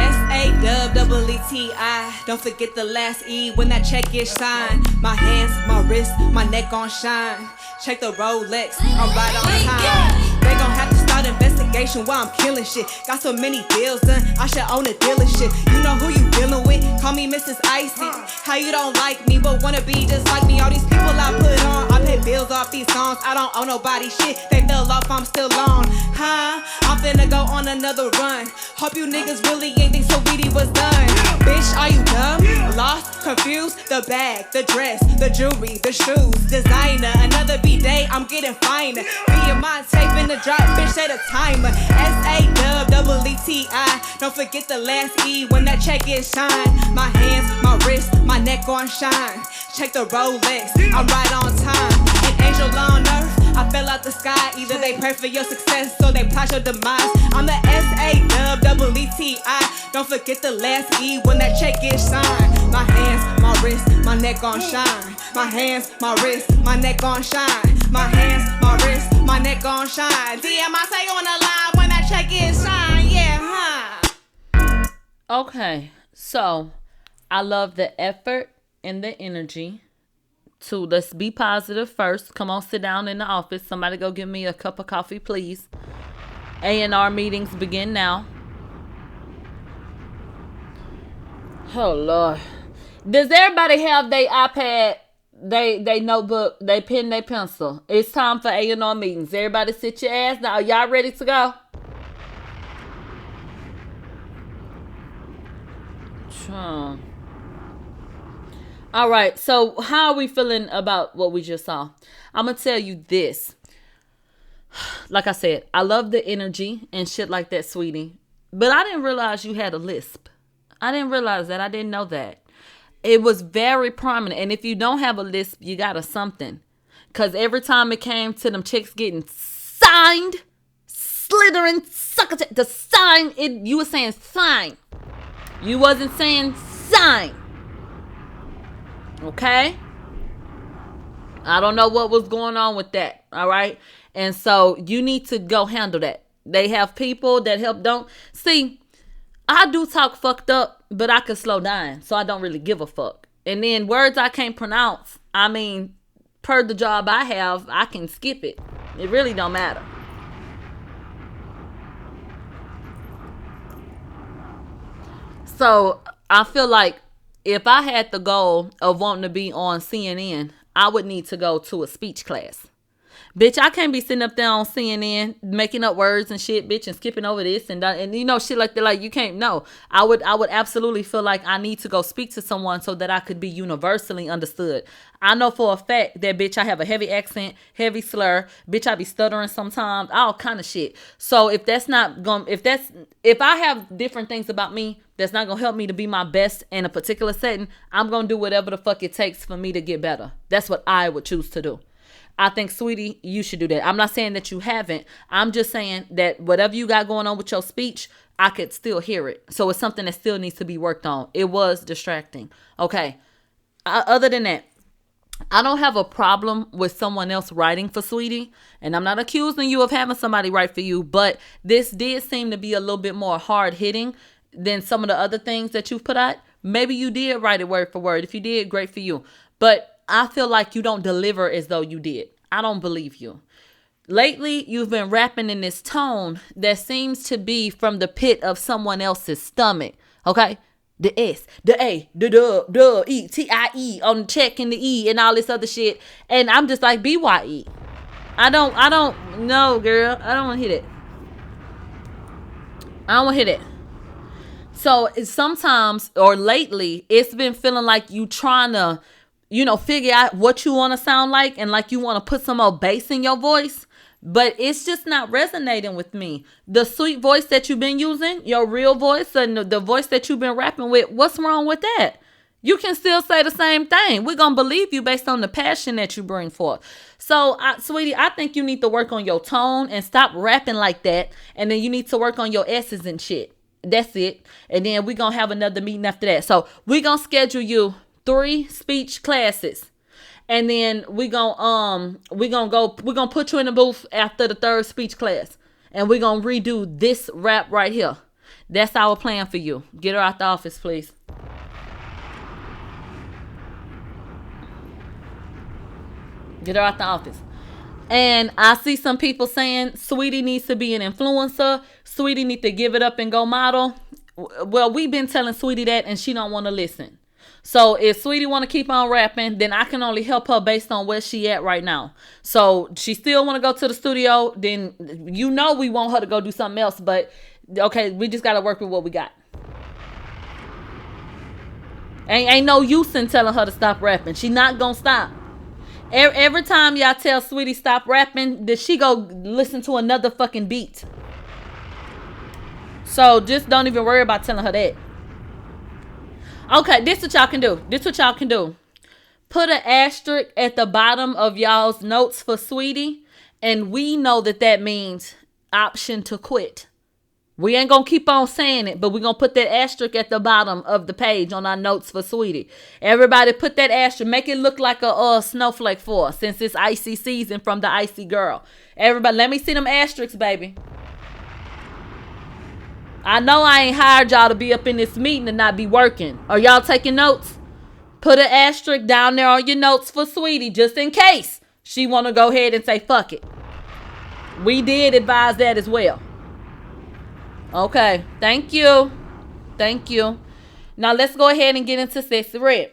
S-A-double-E-T-I. Don't forget the last E when that check is signed. My hands, my wrist, my neck on shine. Check the Rolex, I'm right on time. They gon' have to start investigation while I'm killing shit. Got so many deals done, I should own a dealership. You know who you dealing with, call me Mrs. Icy. How you don't like me, but wanna be just like me. All these people I put on, I pay bills off these songs. I don't owe nobody shit, they fell off, I'm still on. I'm finna go on another run. Hope you niggas really ain't think Saweetie was done. Bitch, are you dumb? Lost, confused, the bag, the dress, the jewelry, the shoes, designer. Another B-day, I'm getting finer. Me and my tape in the drop, bitch, set a timer. S-A-double-E-T-I. Don't forget the last E when that check is signed. My hands, my wrist, my neck on shine. Check the Rolex, I'm right on time. An angel on earth, I fell out the sky. Either they pray for your success or they plot your demise. I'm the S-A-double-E-T-I. Don't forget the last E when that check is signed. My hands, my wrist, my neck on shine. My hands, my wrist, my neck on shine. My hands, my wrist, my neck on shine. Damn, I say on the line when that check is signed. Yeah, huh? Okay, so I love the effort and the energy to let's be positive first. Come on, sit down in the office. Somebody go give me a cup of coffee, please. A&R meetings begin now. Oh, Lord. Does everybody have their iPad, they notebook, they pen, they pencil? It's time for A&R meetings. Everybody sit your ass down. Are y'all ready to go? All right, so how are we feeling about what we just saw? I'm going to tell you this. Like I said, I love the energy and shit like that, sweetie. But I didn't realize you had a lisp. I didn't realize that. I didn't know that. It was very prominent. And if you don't have a lisp, you got a something. Because every time it came to them chicks getting signed, slithering, the sign, you were saying sign. You wasn't saying sign. Okay? I don't know what was going on with that. All right? And so you need to go handle that. They have people that help. Don't see, I do talk fucked up, but I can slow down. So I don't really give a fuck. And then words I can't pronounce, I mean, per the job I have, I can skip it. It really don't matter. So I feel like if I had the goal of wanting to be on CNN, I would need to go to a speech class. Bitch, I can't be sitting up there on CNN making up words and shit, bitch, and skipping over this and that, and you know, shit like that. Like, you can't. No, I would absolutely feel like I need to go speak to someone so that I could be universally understood. I know for a fact that, bitch, I have a heavy accent, heavy slur, bitch, I be stuttering sometimes, all kind of shit. So if I have different things about me that's not gonna help me to be my best in a particular setting, I'm gonna do whatever the fuck it takes for me to get better. That's what I would choose to do. I think, sweetie, you should do that. I'm not saying that you haven't. I'm just saying that whatever you got going on with your speech, I could still hear it. So it's something that still needs to be worked on. It was distracting. Okay. Other than that, I don't have a problem with someone else writing for Sweetie. And I'm not accusing you of having somebody write for you. But this did seem to be a little bit more hard-hitting than some of the other things that you've put out. Maybe you did write it word for word. If you did, great for you. But I feel like you don't deliver as though you did. I don't believe you. Lately, you've been rapping in this tone that seems to be from the pit of someone else's stomach. Okay? The S, the A, the dub, E, T-I-E on the check and the E and all this other shit. And I'm just like, B-Y-E. I don't know, girl. I don't want to hit it. I don't want to hit it. So sometimes, or lately, it's been feeling like you trying to, you know, figure out what you want to sound like and like you want to put some more bass in your voice. But it's just not resonating with me. The sweet voice that you've been using, your real voice, and the voice that you've been rapping with, what's wrong with that? You can still say the same thing. We're going to believe you based on the passion that you bring forth. So, sweetie, I think you need to work on your tone and stop rapping like that. And then you need to work on your S's and shit. That's it. And then we're going to have another meeting after that. So, we're going to schedule you 3 speech classes. And then we're gonna put you in the booth after the 3rd speech class. And we're gonna redo this rap right here. That's our plan for you. Get her out the office, please. Get her out the office. And I see some people saying Sweetie needs to be an influencer. Sweetie need to give it up and go model. Well, we've been telling Sweetie that and she don't want to listen. So if Sweetie want to keep on rapping, then I can only help her based on where she at right now. So she still want to go to the studio, then you know we want her to go do something else. But okay, we just got to work with what we got. Ain't no use in telling her to stop rapping. She not going to stop. Every time y'all tell Sweetie stop rapping, then she go listen to another fucking beat. So just don't even worry about telling her that. Okay, this what y'all can do. Put an asterisk at the bottom of y'all's notes for Sweetie. And we know that means option to quit. We ain't going to keep on saying it, but we're going to put that asterisk at the bottom of the page on our notes for Sweetie. Everybody put that asterisk. Make it look like a snowflake for us since it's icy season from the icy girl. Everybody, let me see them asterisks, baby. I know I ain't hired y'all to be up in this meeting and not be working. Are y'all taking notes? Put an asterisk down there on your notes for Sweetie just in case she want to go ahead and say fuck it. We did advise that as well. Okay. Thank you. Thank you. Now let's go ahead and get into Sexy Red.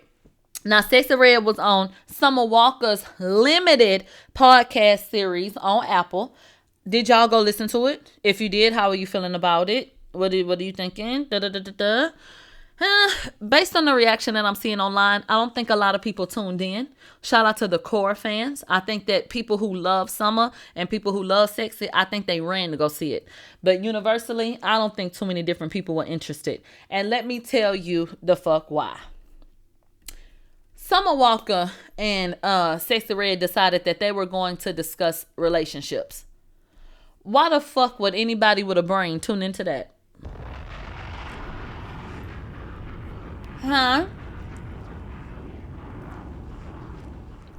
Now Sexy Red was on Summer Walker's limited podcast series on Apple. Did y'all go listen to it? If you did, how are you feeling about it? What are you thinking? Based on the reaction that I'm seeing online, I don't think a lot of people tuned in. Shout out to the core fans. I think that people who love Summer and people who love Sexy, I think they ran to go see it. But universally, I don't think too many different people were interested. And let me tell you the fuck why. Summer Walker and Sexy Red decided that they were going to discuss relationships. Why the fuck would anybody with a brain tune into that? Huh?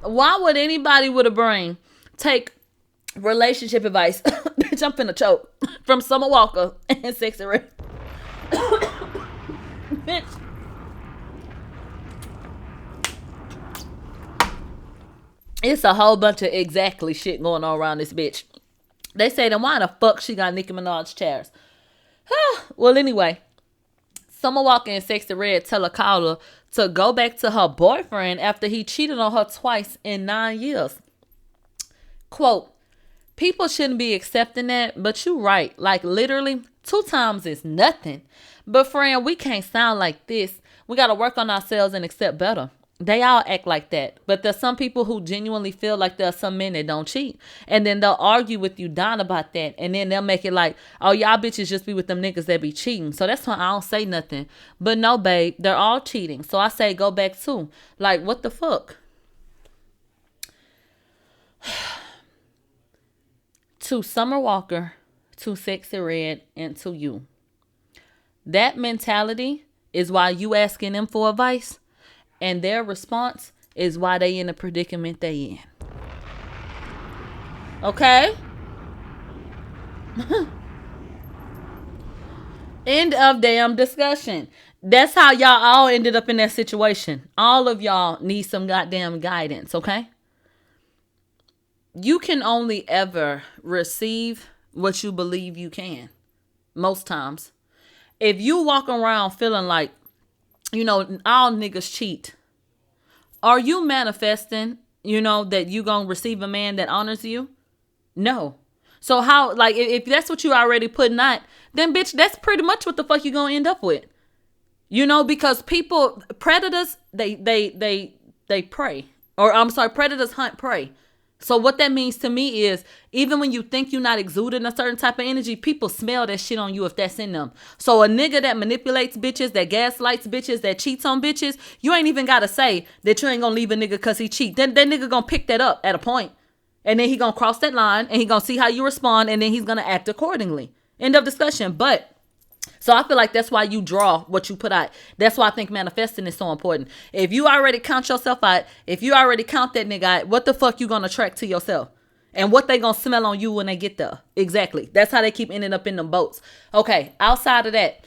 Why would anybody with a brain take relationship advice, bitch, I'm finna choke, from Summer Walker and Sexy Red? Bitch. It's a whole bunch of exactly shit going on around this bitch. They say, then why the fuck she got Nicki Minaj chairs? Well, anyway. Summer Walker and Sexy Red tell a caller to go back to her boyfriend after he cheated on her twice in 9 years. Quote, people shouldn't be accepting that, but you right. Like, literally, 2 times is nothing. But, friend, we can't sound like this. We got to work on ourselves and accept better. They all act like that. But there's some people who genuinely feel like there's some men that don't cheat. And then they'll argue with you down about that. And then they'll make it like, oh, y'all bitches just be with them niggas that be cheating. So that's why I don't say nothing. But no, babe, they're all cheating. So I say go back too. Like, what the fuck? To Summer Walker, to Sexy Red, and to you. That mentality is why you asking them for advice. And their response is why they in the predicament they in. Okay? End of damn discussion. That's how y'all all ended up in that situation. All of y'all need some goddamn guidance, okay? You can only ever receive what you believe you can. Most times. If you walk around feeling like, you know, all niggas cheat, are you manifesting, you know, that you gonna receive a man that honors you? No. So how, like, if that's what you already putting out, then bitch, that's pretty much what the fuck you gonna end up with. You know, because people, predators, they prey. Or I'm sorry, predators hunt prey. So what that means to me is, even when you think you're not exuding a certain type of energy, people smell that shit on you if that's in them. So a nigga that manipulates bitches, that gaslights bitches, that cheats on bitches, you ain't even got to say that you ain't going to leave a nigga because he cheat. Then that nigga going to pick that up at a point. And then he going to cross that line and he going to see how you respond and then he's going to act accordingly. End of discussion. But so I feel like that's why you draw what you put out. That's why I think manifesting is so important. If you already count yourself out, if you already count that nigga out, what the fuck you gonna attract to yourself? And what they gonna smell on you when they get there? Exactly. That's how they keep ending up in them boats. Okay, outside of that,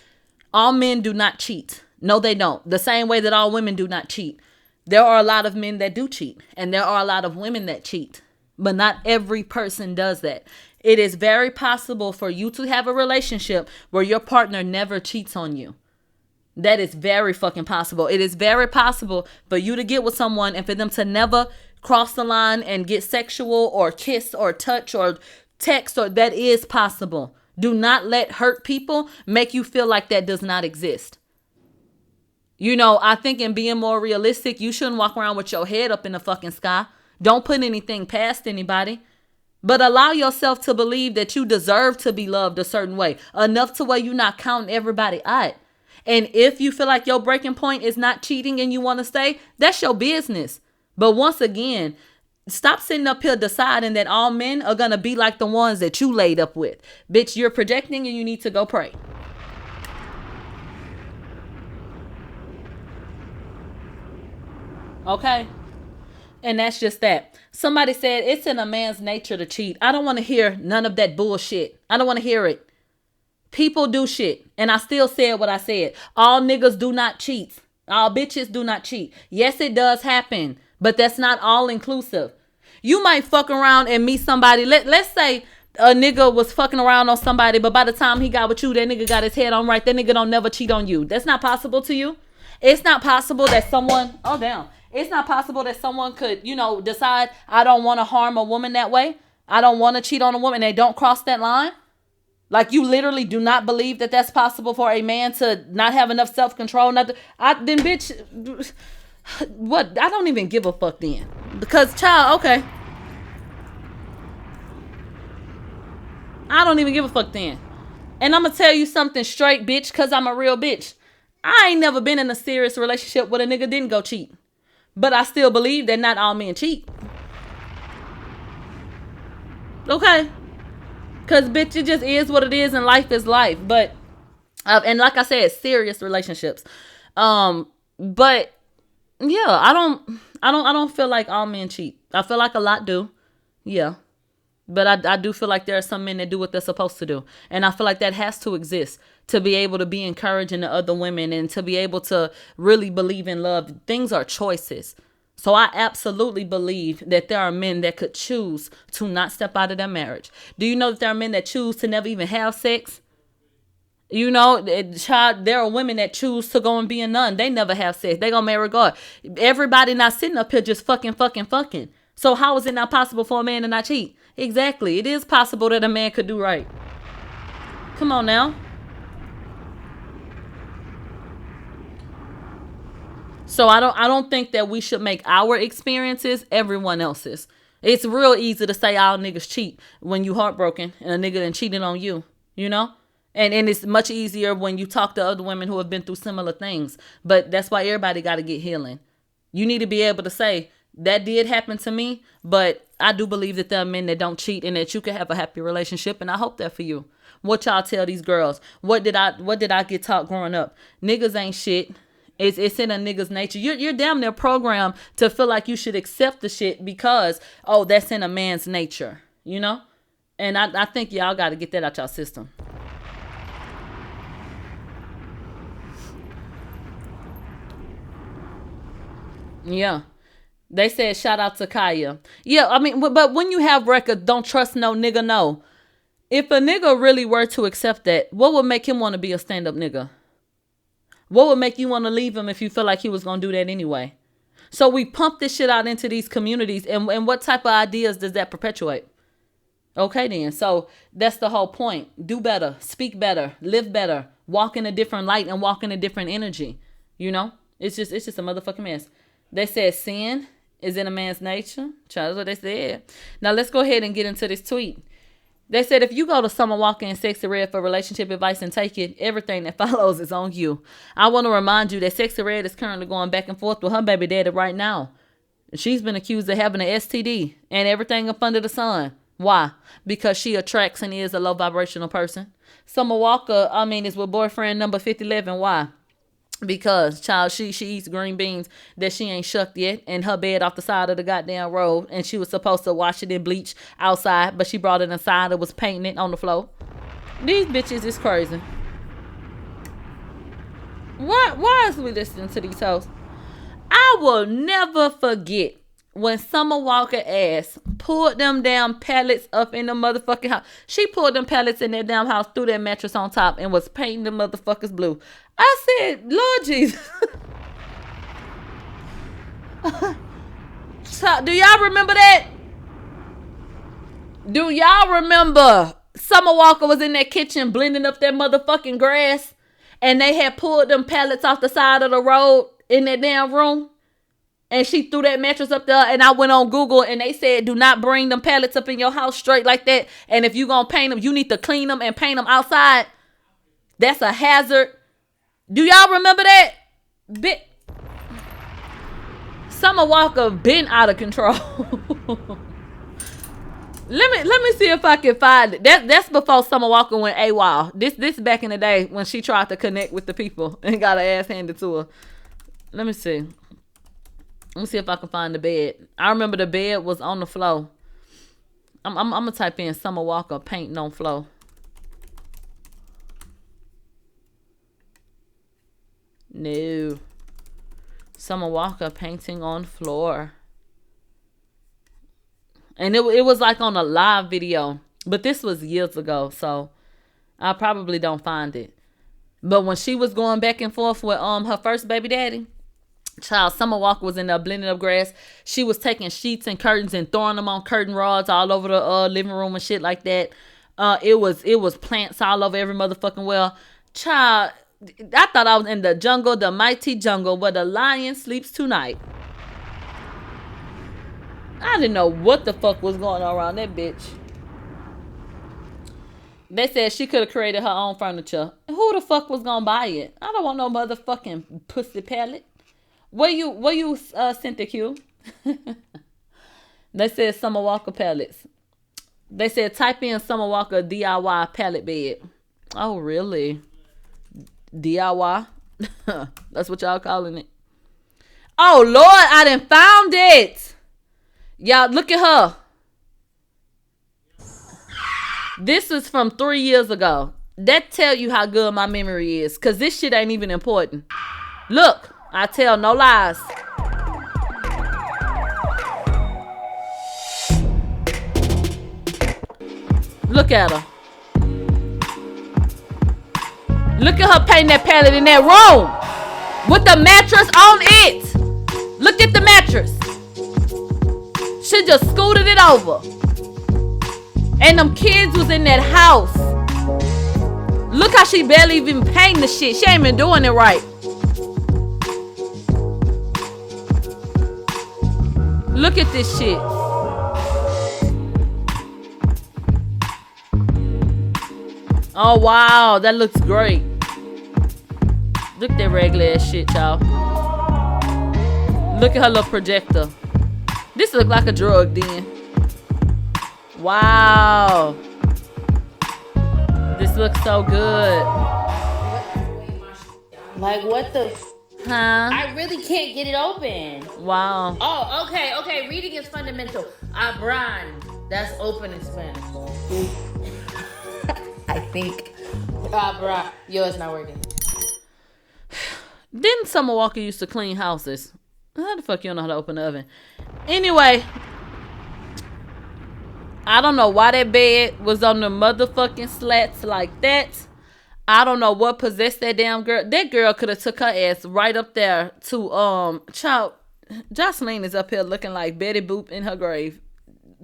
all men do not cheat. No, they don't. The same way that all women do not cheat. There are a lot of men that do cheat. And there are a lot of women that cheat. But not every person does that. It is very possible for you to have a relationship where your partner never cheats on you. That is very fucking possible. It is very possible for you to get with someone and for them to never cross the line and get sexual or kiss or touch or text. Or that is possible. Do not let hurt people make you feel like that does not exist. You know, I think in being more realistic, you shouldn't walk around with your head up in the fucking sky. Don't put anything past anybody. But allow yourself to believe that you deserve to be loved a certain way. Enough to where you're not counting everybody out. And if you feel like your breaking point is not cheating and you want to stay, that's your business. But once again, stop sitting up here deciding that all men are going to be like the ones that you laid up with. Bitch, you're projecting and you need to go pray. Okay? And that's just that. Somebody said it's in a man's nature to cheat. I don't want to hear none of that bullshit. I don't want to hear it. People do shit. And I still said what I said. All niggas do not cheat. All bitches do not cheat. Yes, it does happen. But that's not all inclusive. You might fuck around and meet somebody. Let's say a nigga was fucking around on somebody, but by the time he got with you, that nigga got his head on right. That nigga don't never cheat on you. That's not possible to you. It's not possible that someone... Oh, damn. It's not possible that someone could, you know, decide, I don't want to harm a woman that way. I don't want to cheat on a woman. They don't cross that line. Like, you literally do not believe that that's possible for a man to not have enough self-control. Then, bitch, what? I don't even give a fuck then. Because, child, okay. I don't even give a fuck then. And I'm going to tell you something straight, bitch, because I'm a real bitch. I ain't never been in a serious relationship where a nigga didn't go cheat. But I still believe that not all men cheat. Okay? Because, bitch, it just is what it is and life is life. But, and like I said, serious relationships. But, yeah, I don't feel like all men cheat. I feel like a lot do. Yeah. But I do feel like there are some men that do what they're supposed to do. And I feel like that has to exist to be able to be encouraging to other women and to be able to really believe in love. Things are choices. So I absolutely believe that there are men that could choose to not step out of their marriage. Do you know that there are men that choose to never even have sex? You know, there are women that choose to go and be a nun. They never have sex. They gonna marry God. Everybody not sitting up here just fucking. So how is it not possible for a man to not cheat? Exactly. It is possible that a man could do right. Come on now. So I don't think that we should make our experiences everyone else's. It's real easy to say all niggas cheat when you heartbroken and a nigga done cheated on you, you know? And it's much easier when you talk to other women who have been through similar things. But that's why everybody got to get healing. You need to be able to say, that did happen to me, but I do believe that there are men that don't cheat and that you can have a happy relationship, and I hope that for you. What y'all tell these girls? What did I get taught growing up? Niggas ain't shit. It's in a nigga's nature. You're damn near programmed to feel like you should accept the shit because, oh, that's in a man's nature, you know? And I think y'all got to get that out y'all system. Yeah. They said shout out to Kaya. Yeah, I mean, but when you have records, don't trust no nigga, no. If a nigga really were to accept that, what would make him want to be a stand-up nigga? What would make you want to leave him if you feel like he was going to do that anyway? So we pump this shit out into these communities, and what type of ideas does that perpetuate? Okay then, so that's the whole point. Do better, speak better, live better, walk in a different light and walk in a different energy. You know? It's just a motherfucking mess. They said sin is in a man's nature. That's what they said. Now let's go ahead and get into this tweet. They said if you go to Summer Walker and Sexy Red for relationship advice and take it, everything that follows is on you. I want to remind you that Sexy Red is currently going back and forth with her baby daddy right now. She's been accused of having an STD and everything up under the sun. Why? Because she attracts and is a low vibrational person. Summer Walker, is with boyfriend number 5011. Why? Because, child, she eats green beans that she ain't shucked yet in her bed off the side of the goddamn road, and she was supposed to wash it in bleach outside, but she brought it inside and was painting it on the floor. These bitches is crazy. Why is we listening to these hoes? I will never forget when Summer Walker ass pulled them damn pallets up in the motherfucking house. She pulled them pallets in that damn house, threw that mattress on top, and was painting the motherfuckers blue. I said, Lord Jesus. So, do y'all remember that? Do y'all remember Summer Walker was in that kitchen blending up that motherfucking grass, and they had pulled them pallets off the side of the road in that damn room? And she threw that mattress up there, and I went on Google, and they said, do not bring them pallets up in your house straight like that. And if you gonna paint them, you need to clean them and paint them outside. That's a hazard. Do y'all remember that? Summer Walker been out of control. Let me see if I can find it. That's before Summer Walker went AWOL. This back in the day when she tried to connect with the people and got her ass handed to her. Let me see. Let me see if I can find the bed. I remember the bed was on the floor. I'm gonna type in Summer Walker painting on floor. No. Summer Walker painting on floor. And it was like on a live video. But this was years ago, so I probably don't find it. But when she was going back and forth with her first baby daddy, child, Summer Walker was in there blending up grass. She was taking sheets and curtains and throwing them on curtain rods all over the living room and shit like that. It was plants all over every motherfucking well. Child, I thought I was in the jungle, the mighty jungle where the lion sleeps tonight. I didn't know what the fuck was going on around that bitch. They said she could have created her own furniture. Who the fuck was gonna buy it? I don't want no motherfucking pussy pallet. Where you sent the Q? They said Summer Walker pallets. They said type in Summer Walker DIY pallet bed. Oh, really? DIY? That's what y'all calling it. Oh, Lord, I done found it. Y'all, look at her. This is from 3 years ago. That tell you how good my memory is. Because this shit ain't even important. Look. I tell no lies. Look at her. Look at her painting that pallet in that room with the mattress on it. Look at the mattress. She just scooted it over. And them kids was in that house. Look how she barely even paying the shit. She ain't even doing it right. Look at this shit. Oh, wow. That looks great. Look at that regular ass shit, y'all. Look at her little projector. This look like a drug den. Wow. This looks so good. Like, what the... Huh? I really can't get it open. Wow. Oh, okay. Reading is fundamental. Abran. That's open in Spanish. I think. Abra. Yo, it's not working. Didn't Summer Walker used to clean houses? How the fuck you don't know how to open the oven? Anyway, I don't know why that bed was on the motherfucking slats like that. I don't know what possessed that damn girl. That girl could have took her ass right up there to child. Jocelyn is up here looking like Betty Boop in her grave.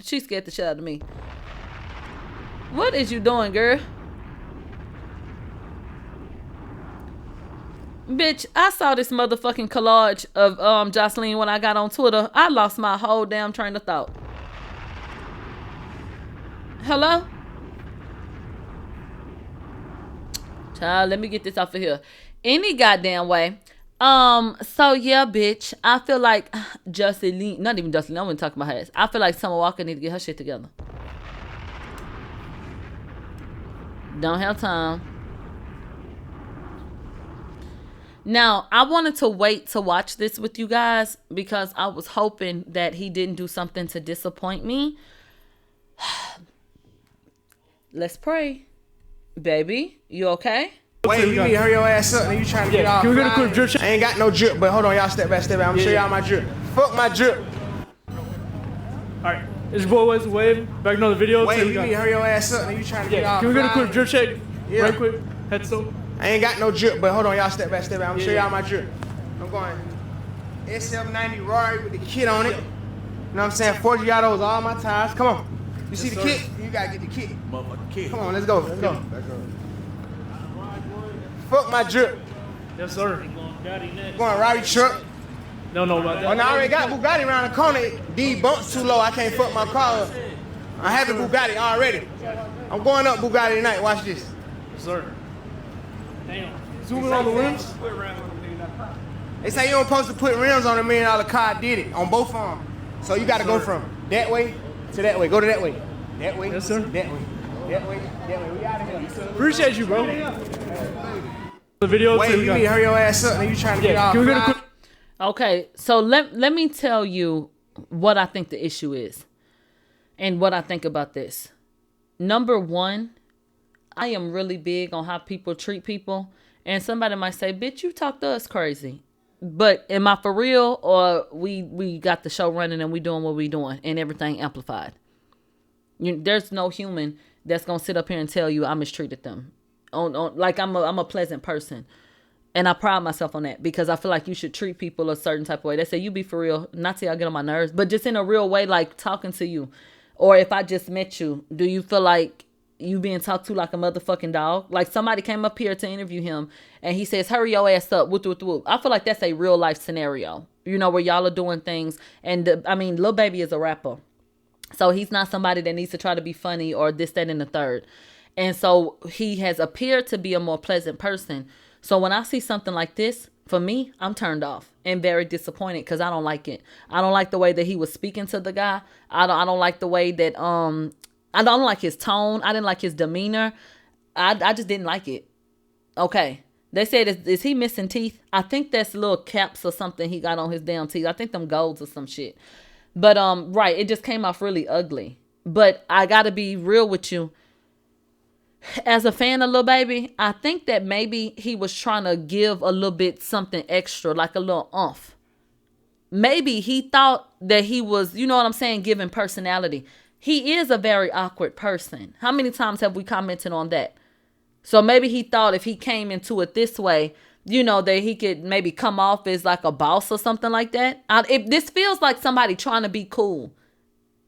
She scared the shit out of me. What is you doing, girl? Bitch, I saw this motherfucking collage of Jocelyn when I got on Twitter. I lost my whole damn train of thought. Hello? Child, let me get this off of here. Any goddamn way. So yeah, bitch. I feel like Jocelyn, not even Jocelyn, I'm gonna talk about her ass. I feel like Summer Walker need to get her shit together. Don't have time. Now, I wanted to wait to watch this with you guys because I was hoping that he didn't do something to disappoint me. Let's pray. Baby, you okay? Wait, you need to hurry your ass up and you trying to get off. Can we get a quick drip check? I ain't got no drip, but hold on, y'all step back. I'm gonna show y'all my drip. Fuck my drip. Alright, it's your boy Wes Wave. Back on the video. Wait, you need to hurry your ass up and you trying to get off. Can we get a quick drip check? Yeah. Right quick. Head stop. I ain't got no drip, but hold on, y'all step back. I'm gonna show y'all my drip. I'm going SF90 Rari with the kit on it. You know what I'm saying? 40 Yaudos, all my tires. Come on. You see the kit? You gotta get the kit. Motherfucking kit. Come on, let's go. Fuck my drip. Yes, sir. Going Rari truck. Don't know about that. Oh, now I already got Bugatti around the corner. D bumps too low. I can't fuck my car up. I have the Bugatti already. I'm going up Bugatti tonight. Watch this. Yes, sir. Damn. Zoom in on the rims. They say you don't supposed to put rims on a $1 million car. I did it on both of them. So you got to go from that way to that way. Go to that way. That way. Yes, sir. That way. That way. That way. We out of here. Appreciate you, bro. The video. Wait, you need to hurry your ass up. And you trying to get off. Can we get a quick? Okay, so let me tell you what I think the issue is and what I think about this. Number one, I am really big on how people treat people. And somebody might say, bitch, you talk to us crazy. But am I for real, or we got the show running and we doing what we doing and everything amplified? There's no human that's going to sit up here and tell you I mistreated them. Like I'm a pleasant person. And I pride myself on that because I feel like you should treat people a certain type of way. They say, you be for real. Not till I get on my nerves, but just in a real way, like talking to you. Or if I just met you, do you feel like you being talked to like a motherfucking dog? Like somebody came up here to interview him and he says, hurry your ass up. Whoop, whoop, whoop. I feel like that's a real life scenario, where y'all are doing things. And Lil Baby is a rapper. So he's not somebody that needs to try to be funny or this, that, and the third. And so he has appeared to be a more pleasant person. So when I see something like this, for me, I'm turned off and very disappointed because I don't like it. I don't like the way that he was speaking to the guy. I don't like the way that I don't like his tone. I didn't like his demeanor. I just didn't like it. Okay. They said, is he missing teeth? I think that's little caps or something he got on his damn teeth. I think them golds or some shit. But right, it just came off really ugly. But I gotta be real with you. As a fan of Lil Baby, I think that maybe he was trying to give a little bit something extra, like a little oomph. Maybe he thought that he was, you know what I'm saying, giving personality. He is a very awkward person. How many times have we commented on that? So maybe he thought if he came into it this way, that he could maybe come off as like a boss or something like that. If this feels like somebody trying to be cool.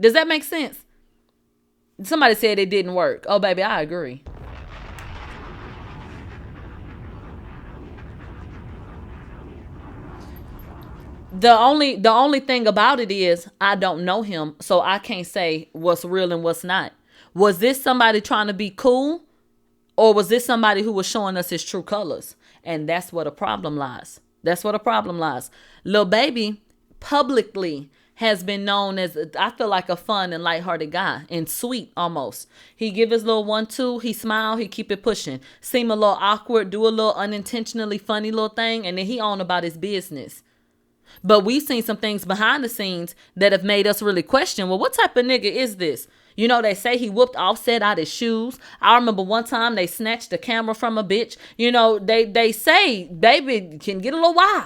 Does that make sense? Somebody said it didn't work. Oh, baby, I agree. The only thing about it is I don't know him, so I can't say what's real and what's not. Was this somebody trying to be cool, or was this somebody who was showing us his true colors? And that's where the problem lies. That's where the problem lies. Lil Baby publicly has been known as, I feel like, a fun and lighthearted guy and sweet almost. He give his little 1-2, he smile, he keep it pushing. Seem a little awkward, do a little unintentionally funny little thing, and then he on about his business. But we've seen some things behind the scenes that have made us really question, well, what type of nigga is this? You know, they say he whooped Offset out his shoes. I remember one time they snatched the camera from a bitch. You know, they say Baby can get a little wild.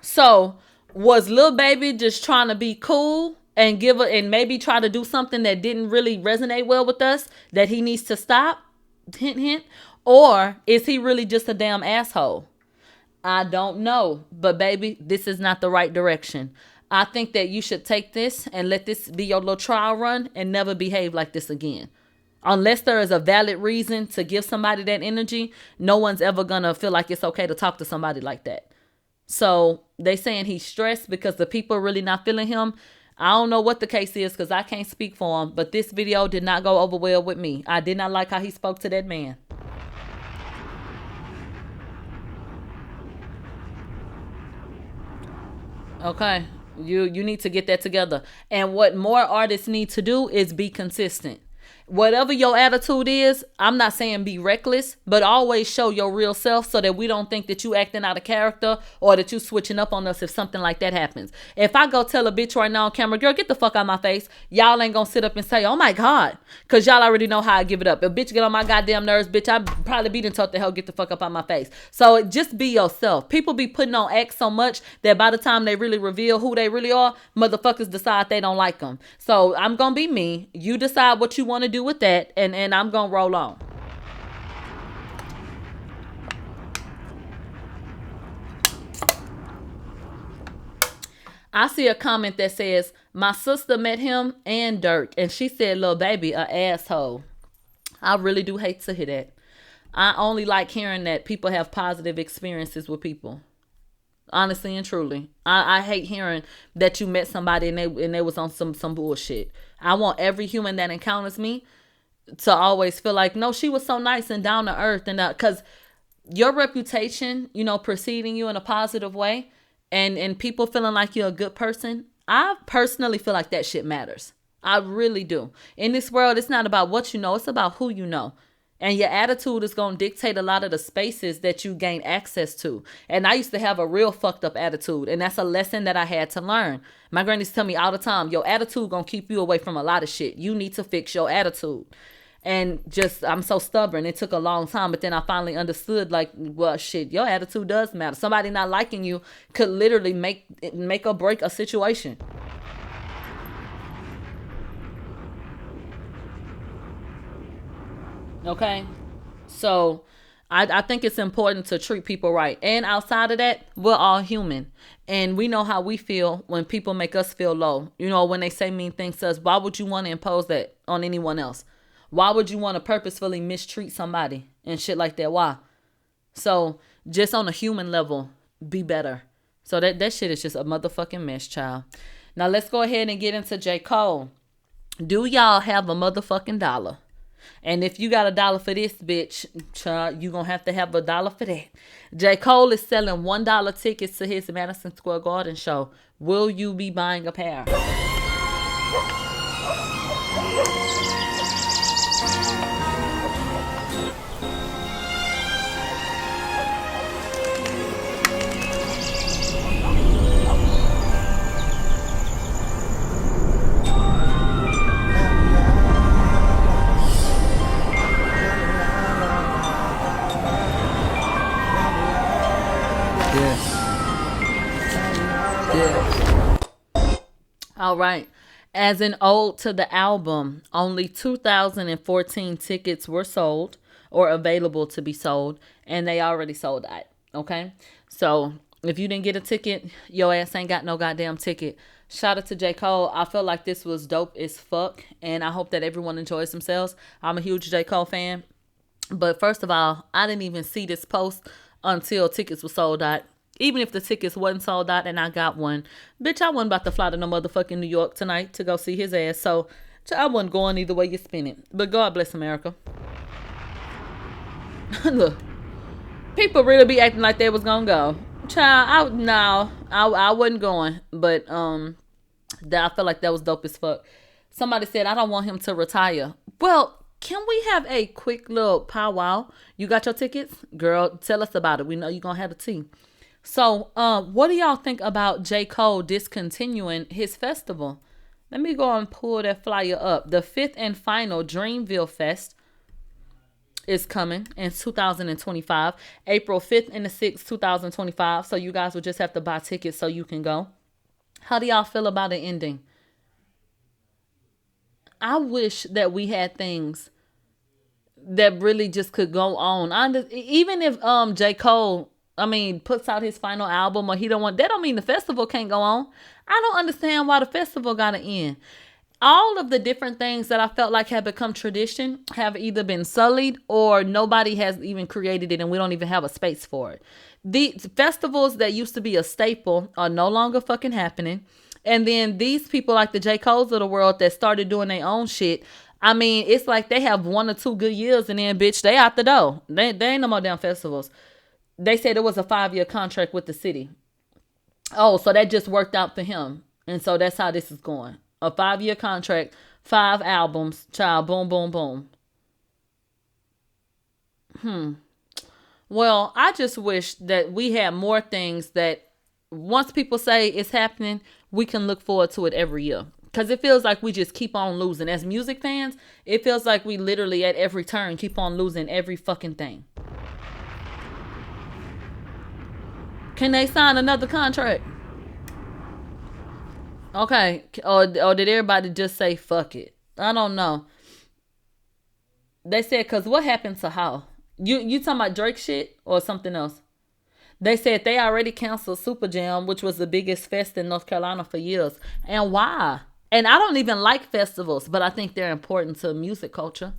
So was Lil Baby just trying to be cool and and maybe try to do something that didn't really resonate well with us that he needs to stop? Hint, hint. Or is he really just a damn asshole? I don't know. But baby, this is not the right direction. I think that you should take this and let this be your little trial run and never behave like this again. Unless there is a valid reason to give somebody that energy, no one's ever gonna feel like it's okay to talk to somebody like that. So they saying he's stressed because the people are really not feeling him. I don't know what the case is because I can't speak for him, but this video did not go over well with me. I did not like how he spoke to that man. Okay, you need to get that together. And what more artists need to do is be consistent. Whatever your attitude is, I'm not saying be reckless, but always show your real self so that we don't think that you acting out of character or that you switching up on us if something like that happens. If I go tell a bitch right now on camera, girl, get the fuck out of my face, y'all ain't gonna sit up and say, oh my God, because y'all already know how I give it up. If bitch get on my goddamn nerves, bitch, I probably be done told the hell get the fuck up out my face. So just be yourself. People be putting on acts so much that by the time they really reveal who they really are, motherfuckers decide they don't like them. So I'm gonna be me. You decide what you want to do with that, and I'm gonna roll on. I see a comment that says my sister met him and Dirk and she said Lil Baby a asshole. I really do hate to hear that. I only like hearing that people have positive experiences with people. Honestly and truly, I hate hearing that you met somebody and they was on some bullshit. I want every human that encounters me to always feel like, no, she was so nice and down to earth, and because your reputation, you know, preceding you in a positive way, and people feeling like you're a good person, I personally feel like that shit matters. I really do. In this world, it's not about what you know, it's about who you know. And your attitude is going to dictate a lot of the spaces that you gain access to. And I used to have a real fucked up attitude. And that's a lesson that I had to learn. My granny used to tell me all the time, your attitude going to keep you away from a lot of shit. You need to fix your attitude. And just, I'm so stubborn. It took a long time. But then I finally understood, like, well, shit, your attitude does matter. Somebody not liking you could literally make or break a situation. Okay, so I think it's important to treat people right. And outside of that, we're all human. And we know how we feel when people make us feel low. You know, when they say mean things to us, why would you want to impose that on anyone else? Why would you want to purposefully mistreat somebody and shit like that? Why? So just on a human level, be better. So that shit is just a motherfucking mess, child. Now let's go ahead and get into J. Cole. Do y'all have a motherfucking dollar? And if you got $1 for this, bitch, you gonna have to have $1 for that. J. Cole is selling $1 tickets to his Madison Square Garden show. Will you be buying a pair? All right. As an ode to the album, only 2,014 tickets were sold or available to be sold, and they already sold out. Okay? So if you didn't get a ticket, your ass ain't got no goddamn ticket. Shout out to J. Cole. I feel like this was dope as fuck, and I hope that everyone enjoys themselves. I'm a huge J. Cole fan. But first of all, I didn't even see this post until tickets were sold out. Even if the tickets wasn't sold out and I got one, bitch, I wasn't about to fly to no motherfucking New York tonight to go see his ass. So I wasn't going either way you spin it. But God bless America. Look, people really be acting like they was gonna go. Child, I wasn't going. But I feel like that was dope as fuck. Somebody said, I don't want him to retire. Well, can we have a quick little powwow? You got your tickets? Girl, tell us about it. We know you're going to have a tea. So, what do y'all think about J. Cole discontinuing his festival? Let me go and pull that flyer up. The 5th and final Dreamville Fest is coming in 2025. April 5th and the 6th, 2025. So, you guys will just have to buy tickets so you can go. How do y'all feel about it ending? I wish that we had things that really just could go on. Even if J. Cole, puts out his final album or he don't want, that don't mean the festival can't go on. I don't understand why the festival gotta end. All of the different things that I felt like have become tradition have either been sullied or nobody has even created it and we don't even have a space for it. The festivals that used to be a staple are no longer fucking happening. And then these people like the J. Coles of the world that started doing their own shit, it's like they have 1 or 2 good years and then, bitch, they out the door. They ain't no more damn festivals. They said it was a 5-year contract with the city. Oh, so that just worked out for him. And so that's how this is going. A 5-year contract, 5 albums, child, boom, boom, boom. Well, I just wish that we had more things that once people say it's happening, we can look forward to it every year. Because it feels like we just keep on losing. As music fans, it feels like we literally at every turn keep on losing every fucking thing. Can they sign another contract? Okay. Or did everybody just say fuck it? I don't know. They said, because what happened to how? You talking about Drake shit or something else? They said they already canceled Super Jam, which was the biggest fest in North Carolina for years. And why? And I don't even like festivals, but I think they're important to music culture.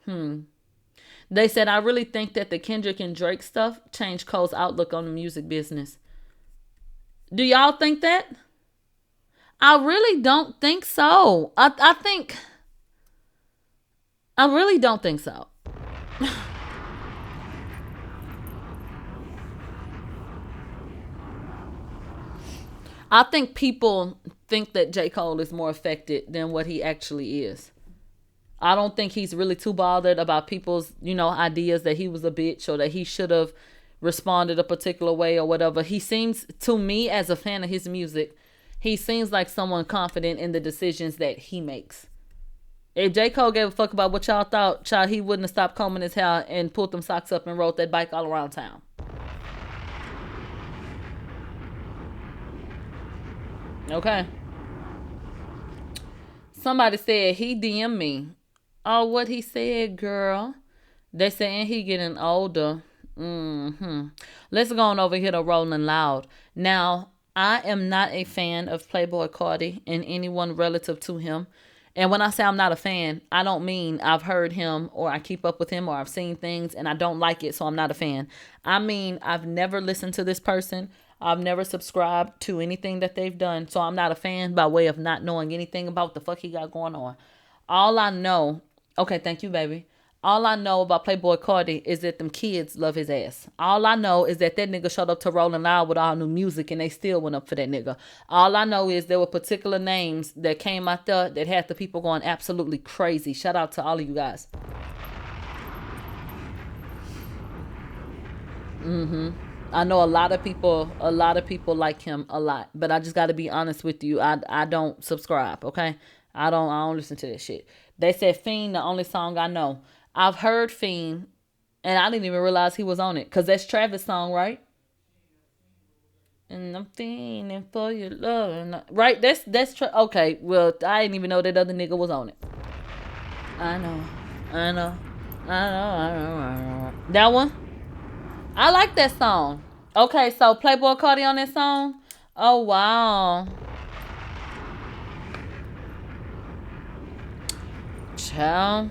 They said, I really think that the Kendrick and Drake stuff changed Cole's outlook on the music business. Do y'all think that? I really don't think so. I really don't think so. I think people think that J. Cole is more affected than what he actually is. I don't think he's really too bothered about people's, ideas that he was a bitch or that he should have responded a particular way or whatever. He seems, to me as a fan of his music, he seems like someone confident in the decisions that he makes. If J. Cole gave a fuck about what y'all thought, child, he wouldn't have stopped combing his hair and pulled them socks up and rode that bike all around town. Okay. Somebody said he DM'd me. Oh, what he said, girl. They saying he getting older. Let's go on over here to Rolling Loud. Now, I am not a fan of Playboy Cardi and anyone relative to him. And when I say I'm not a fan, I don't mean I've heard him or I keep up with him or I've seen things and I don't like it, so I'm not a fan. I mean, I've never listened to this person. I've never subscribed to anything that they've done, so I'm not a fan by way of not knowing anything about what the fuck he got going on. All I know, okay, thank you, baby. All I know about Playboy Cardi is that them kids love his ass. All I know is that nigga showed up to Rolling Loud with all new music and they still went up for that nigga. All I know is there were particular names that came out there that had the people going absolutely crazy. Shout out to all of you guys. I know a lot of people like him a lot, but I just got to be honest with you. I don't subscribe, okay? I don't listen to that shit. They said Fiend, the only song I know. I've heard Fiend, and I didn't even realize he was on it, because that's Travis' song, right? And I'm fiending for your love. Right? That's okay, well, I didn't even know that other nigga was on it. I know. That one? I like that song. Okay, so Playboy Cardi on that song. Oh wow. Child.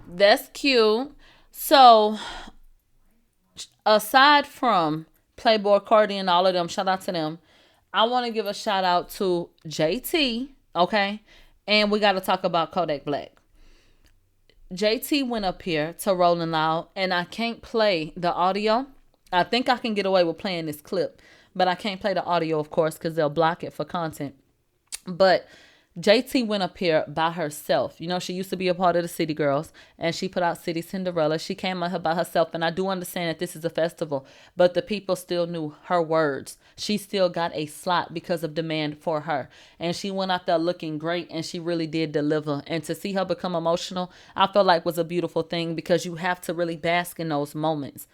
That's cute. So aside from Playboy Cardi and all of them, shout out to them. I want to give a shout out to JT, okay? And we got to talk about Kodak Black. JT went up here to Rolling Loud, and I can't play the audio. I think I can get away with playing this clip, but I can't play the audio, of course, because they'll block it for content. But JT went up here by herself. You know, she used to be a part of the City Girls, and she put out City Cinderella. She came out here by herself, and I do understand that this is a festival, but the people still knew her words. She still got a slot because of demand for her, and she went out there looking great, and she really did deliver. And to see her become emotional, I felt like was a beautiful thing, because you have to really bask in those moments.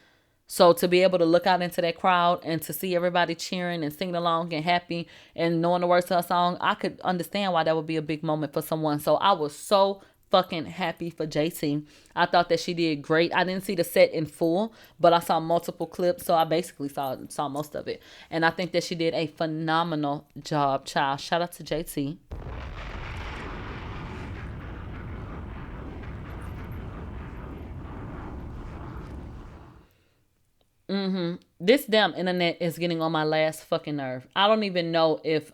So to be able to look out into that crowd and to see everybody cheering and singing along and happy and knowing the words to her song, I could understand why that would be a big moment for someone. So I was so fucking happy for JT. I thought that she did great. I didn't see the set in full, but I saw multiple clips, so I basically saw most of it. And I think that she did a phenomenal job, child. Shout out to JT. This damn internet is getting on my last fucking nerve. I don't even know if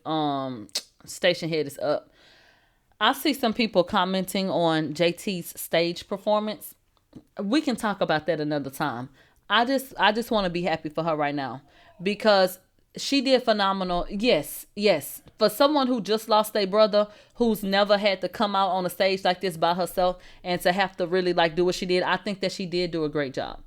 Station Head is up. I see some people commenting on JT's stage performance. We can talk about that another time. I just want to be happy for her right now, because she did phenomenal. Yes. For someone who just lost their brother, who's never had to come out on a stage like this by herself and to have to really like do what she did, I think that she did do a great job.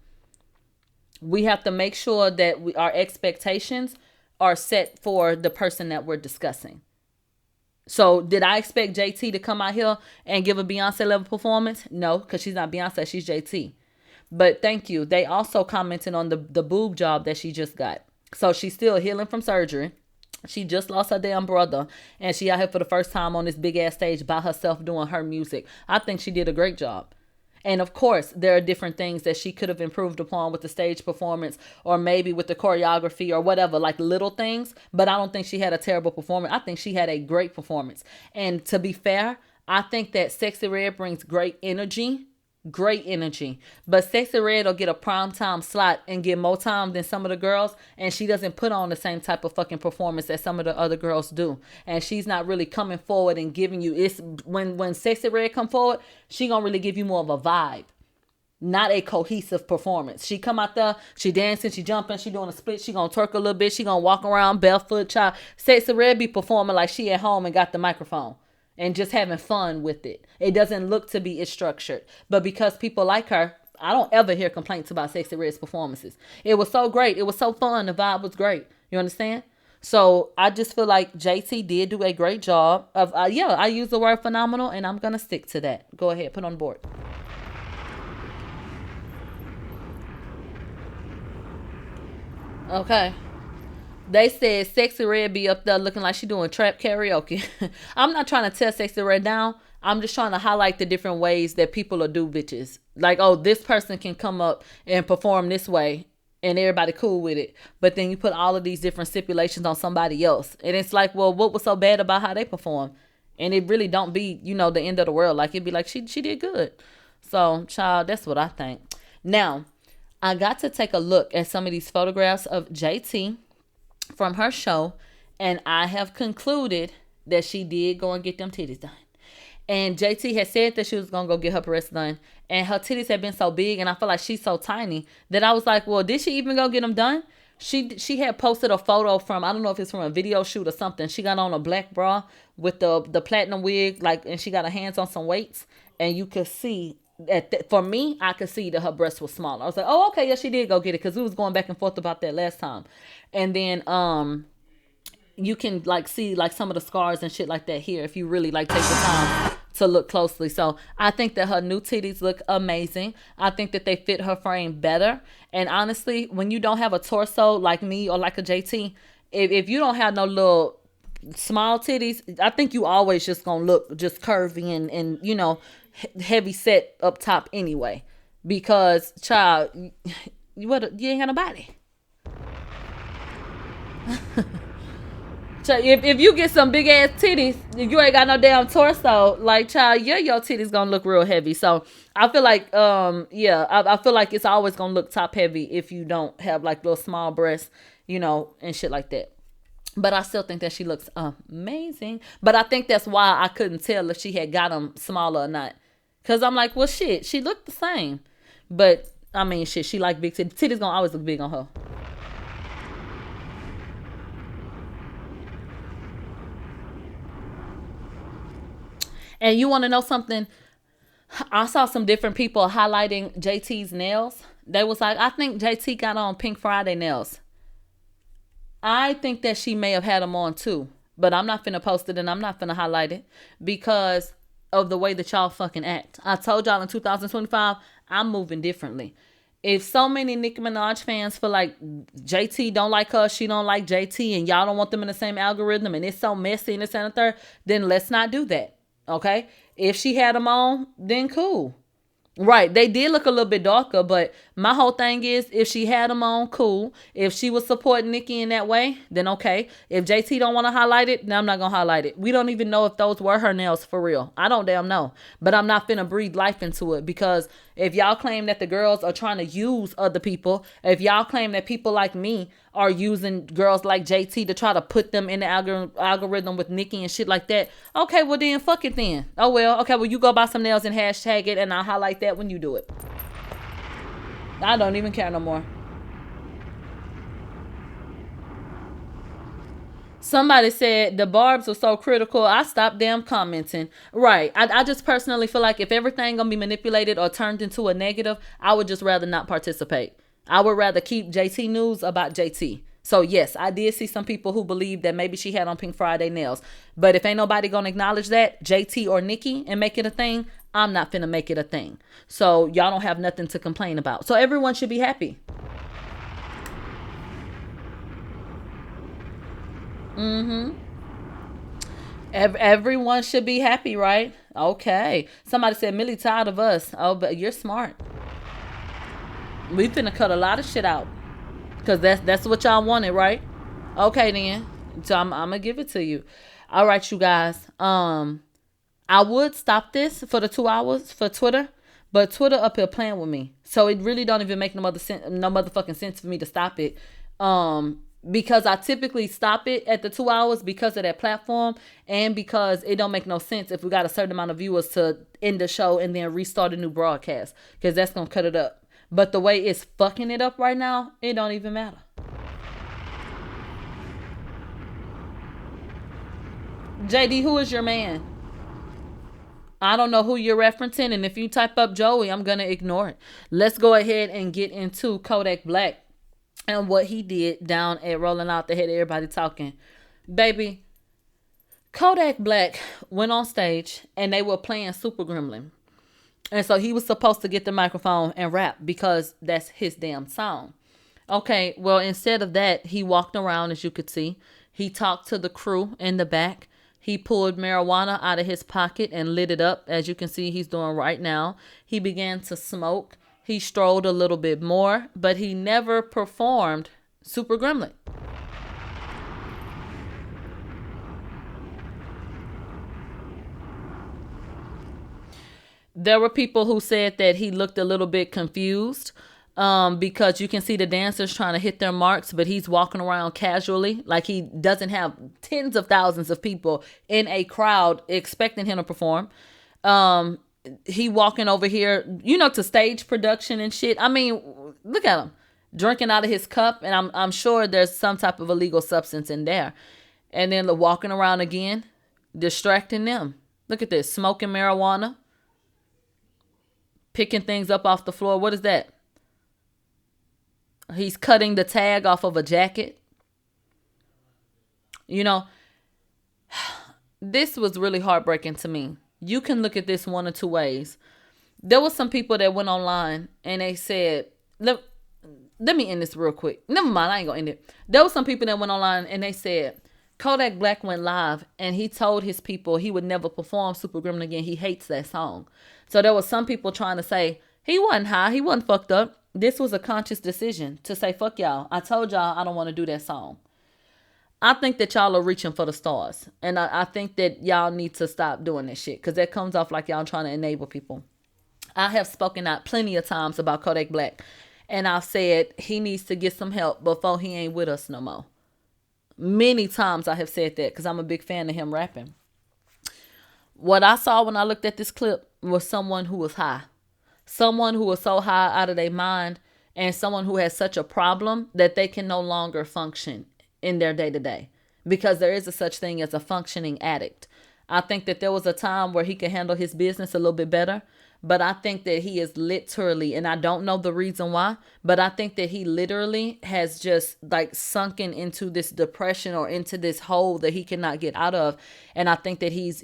We have to make sure that our expectations are set for the person that we're discussing. So did I expect JT to come out here and give a Beyonce level performance? No, because she's not Beyonce, she's JT. But thank you. They also commented on the boob job that she just got. So she's still healing from surgery. She just lost her damn brother, and she out here for the first time on this big ass stage by herself doing her music. I think she did a great job. And of course, there are different things that she could have improved upon with the stage performance, or maybe with the choreography or whatever, like little things. But I don't think she had a terrible performance. I think she had a great performance. And to be fair, I think that Sexy Red brings great energy. But Sexy Red will get a primetime slot and get more time than some of the girls, and she doesn't put on the same type of fucking performance that some of the other girls do. And she's not really coming forward and giving you, it's when Sexy Red come forward, she gonna really give you more of a vibe, not a cohesive performance. She come out there, she dancing, she jumping, she doing a split, she gonna twerk a little bit, she gonna walk around barefoot, child. Sexy Red be performing like she at home and got the microphone and just having fun with it. It doesn't look to be as structured. But because people like her, I don't ever hear complaints about Sexy Red's performances. It was so great. It was so fun. The vibe was great. You understand? So I just feel like JT did do a great job of, I use the word phenomenal, and I'm going to stick to that. Go ahead, put on board. Okay. They said Sexy Red be up there looking like she doing trap karaoke. I'm not trying to tear Sexy Red down. I'm just trying to highlight the different ways that people will do bitches. Like, oh, this person can come up and perform this way and everybody cool with it. But then you put all of these different stipulations on somebody else. And it's like, well, what was so bad about how they perform? And it really don't be, the end of the world. Like, it'd be like, she did good. So, child, that's what I think. Now, I got to take a look at some of these photographs of JT from her show, and I have concluded that she did go and get them titties done. And JT had said that she was gonna go get her breasts done, and her titties had been so big, and I feel like she's so tiny that I was like, well, did she even go get them done? She had posted a photo from, I don't know if it's from a video shoot or something. She got on a black bra with the platinum wig, and she got her hands on some weights, and you could see for me, I could see that her breasts was smaller. I was like, oh, okay, yeah, she did go get it, because we was going back and forth about that last time. And then you can see some of the scars and shit like that here if you really take the time to look closely. So I think that her new titties look amazing. I think that they fit her frame better. And honestly, when you don't have a torso like me or like a JT, if you don't have no little small titties, I think you always just gonna look just curvy and heavy set up top anyway. Because, child, you ain't got nobody. If you get some big ass titties, you ain't got no damn torso. Like, child, your titties gonna look real heavy. So I feel like, I feel like it's always gonna look top heavy if you don't have like little small breasts, and shit like that. But I still think that she looks amazing. But I think that's why I couldn't tell if she had got them smaller or not. Cause I'm like, well, shit, she looked the same. But I mean, shit, she like big titties. Titties gonna always look big on her. And you want to know something? I saw some different people highlighting JT's nails. They was like, I think JT got on Pink Friday nails. I think that she may have had them on too. But I'm not finna post it and I'm not finna highlight it because of the way that y'all fucking act. I told y'all in 2025, I'm moving differently. If so many Nicki Minaj fans feel like JT don't like her, she don't like JT, and y'all don't want them in the same algorithm, and it's so messy and this and the third, then let's not do that. Okay, if she had them on, then cool. Right, they did look a little bit darker, but my whole thing is if she had them on, cool. If she was supporting Nicki in that way, then okay. If JT don't want to highlight it, then I'm not going to highlight it. We don't even know if those were her nails for real. I don't damn know. But I'm not finna breathe life into it because if y'all claim that the girls are trying to use other people, if y'all claim that people like me are using girls like JT to try to put them in the algorithm with Nicki and shit like that, okay, well then fuck it then. Oh well, okay, well you go buy some nails and hashtag it and I'll highlight that when you do it. I don't even care no more. Somebody said the barbs were so critical, I stopped damn commenting. Right. I just personally feel like if everything gonna be manipulated or turned into a negative, I would just rather not participate. I would rather keep JT news about JT. So yes, I did see some people who believe that maybe she had on Pink Friday nails. But if ain't nobody gonna acknowledge that, JT or Nicki, and make it a thing, I'm not finna make it a thing. So y'all don't have nothing to complain about. So everyone should be happy. Everyone should be happy, right? Okay. Somebody said Millie tired of us. Oh, but you're smart. We finna cut a lot of shit out. Cause that's what y'all wanted, right? Okay then. So I'm gonna give it to you. All right, you guys. I would stop this for the 2 hours for Twitter, but Twitter up here playing with me. So it really don't even make no motherfucking sense for me to stop it. Because I typically stop it at the 2 hours because of that platform and because it don't make no sense if we got a certain amount of viewers to end the show and then restart a new broadcast because that's going to cut it up. But the way it's fucking it up right now, it don't even matter. JD, who is your man? I don't know who you're referencing, and if you type up Joey, I'm going to ignore it. Let's go ahead and get into Kodak Black and what he did down at Rolling Out the Head of Everybody Talking. Baby, Kodak Black went on stage and they were playing Super Gremlin. And so he was supposed to get the microphone and rap because that's his damn song. Okay, well, instead of that, he walked around, as you could see. He talked to the crew in the back. He pulled marijuana out of his pocket and lit it up, as you can see he's doing right now. He began to smoke. He strolled a little bit more, but he never performed Super Gremlin. There were people who said that he looked a little bit confused because you can see the dancers trying to hit their marks, but he's walking around casually like he doesn't have tens of thousands of people in a crowd expecting him to perform. He walking over here, to stage production and shit. I mean, look at him drinking out of his cup, and I'm sure there's some type of illegal substance in there. And then walking around again, distracting them. Look at this, smoking marijuana, picking things up off the floor. What is that? He's cutting the tag off of a jacket. This was really heartbreaking to me. You can look at this one or two ways. There was some people that went online and they said, let me end this real quick. Never mind, I ain't gonna end it. There was some people that went online and they said, Kodak Black went live and he told his people he would never perform Super Gremlin again. He hates that song. So there was some people trying to say He wasn't high. He wasn't fucked up. This was a conscious decision to say, fuck y'all. I told y'all I don't want to do that song. I think that y'all are reaching for the stars. And I think that y'all need to stop doing that shit. Because that comes off like y'all trying to enable people. I have spoken out plenty of times about Kodak Black. And I've said he needs to get some help before he ain't with us no more. Many times I have said that because I'm a big fan of him rapping. What I saw when I looked at this clip was someone who was high. Someone who was so high out of their mind, and someone who has such a problem that they can no longer function in their day-to-day, because there is a such thing as a functioning addict. I think that there was a time where he could handle his business a little bit better, but I think that he is literally, and I don't know the reason why, but I think that he literally has just like sunken into this depression or into this hole that he cannot get out of. And I think that he's,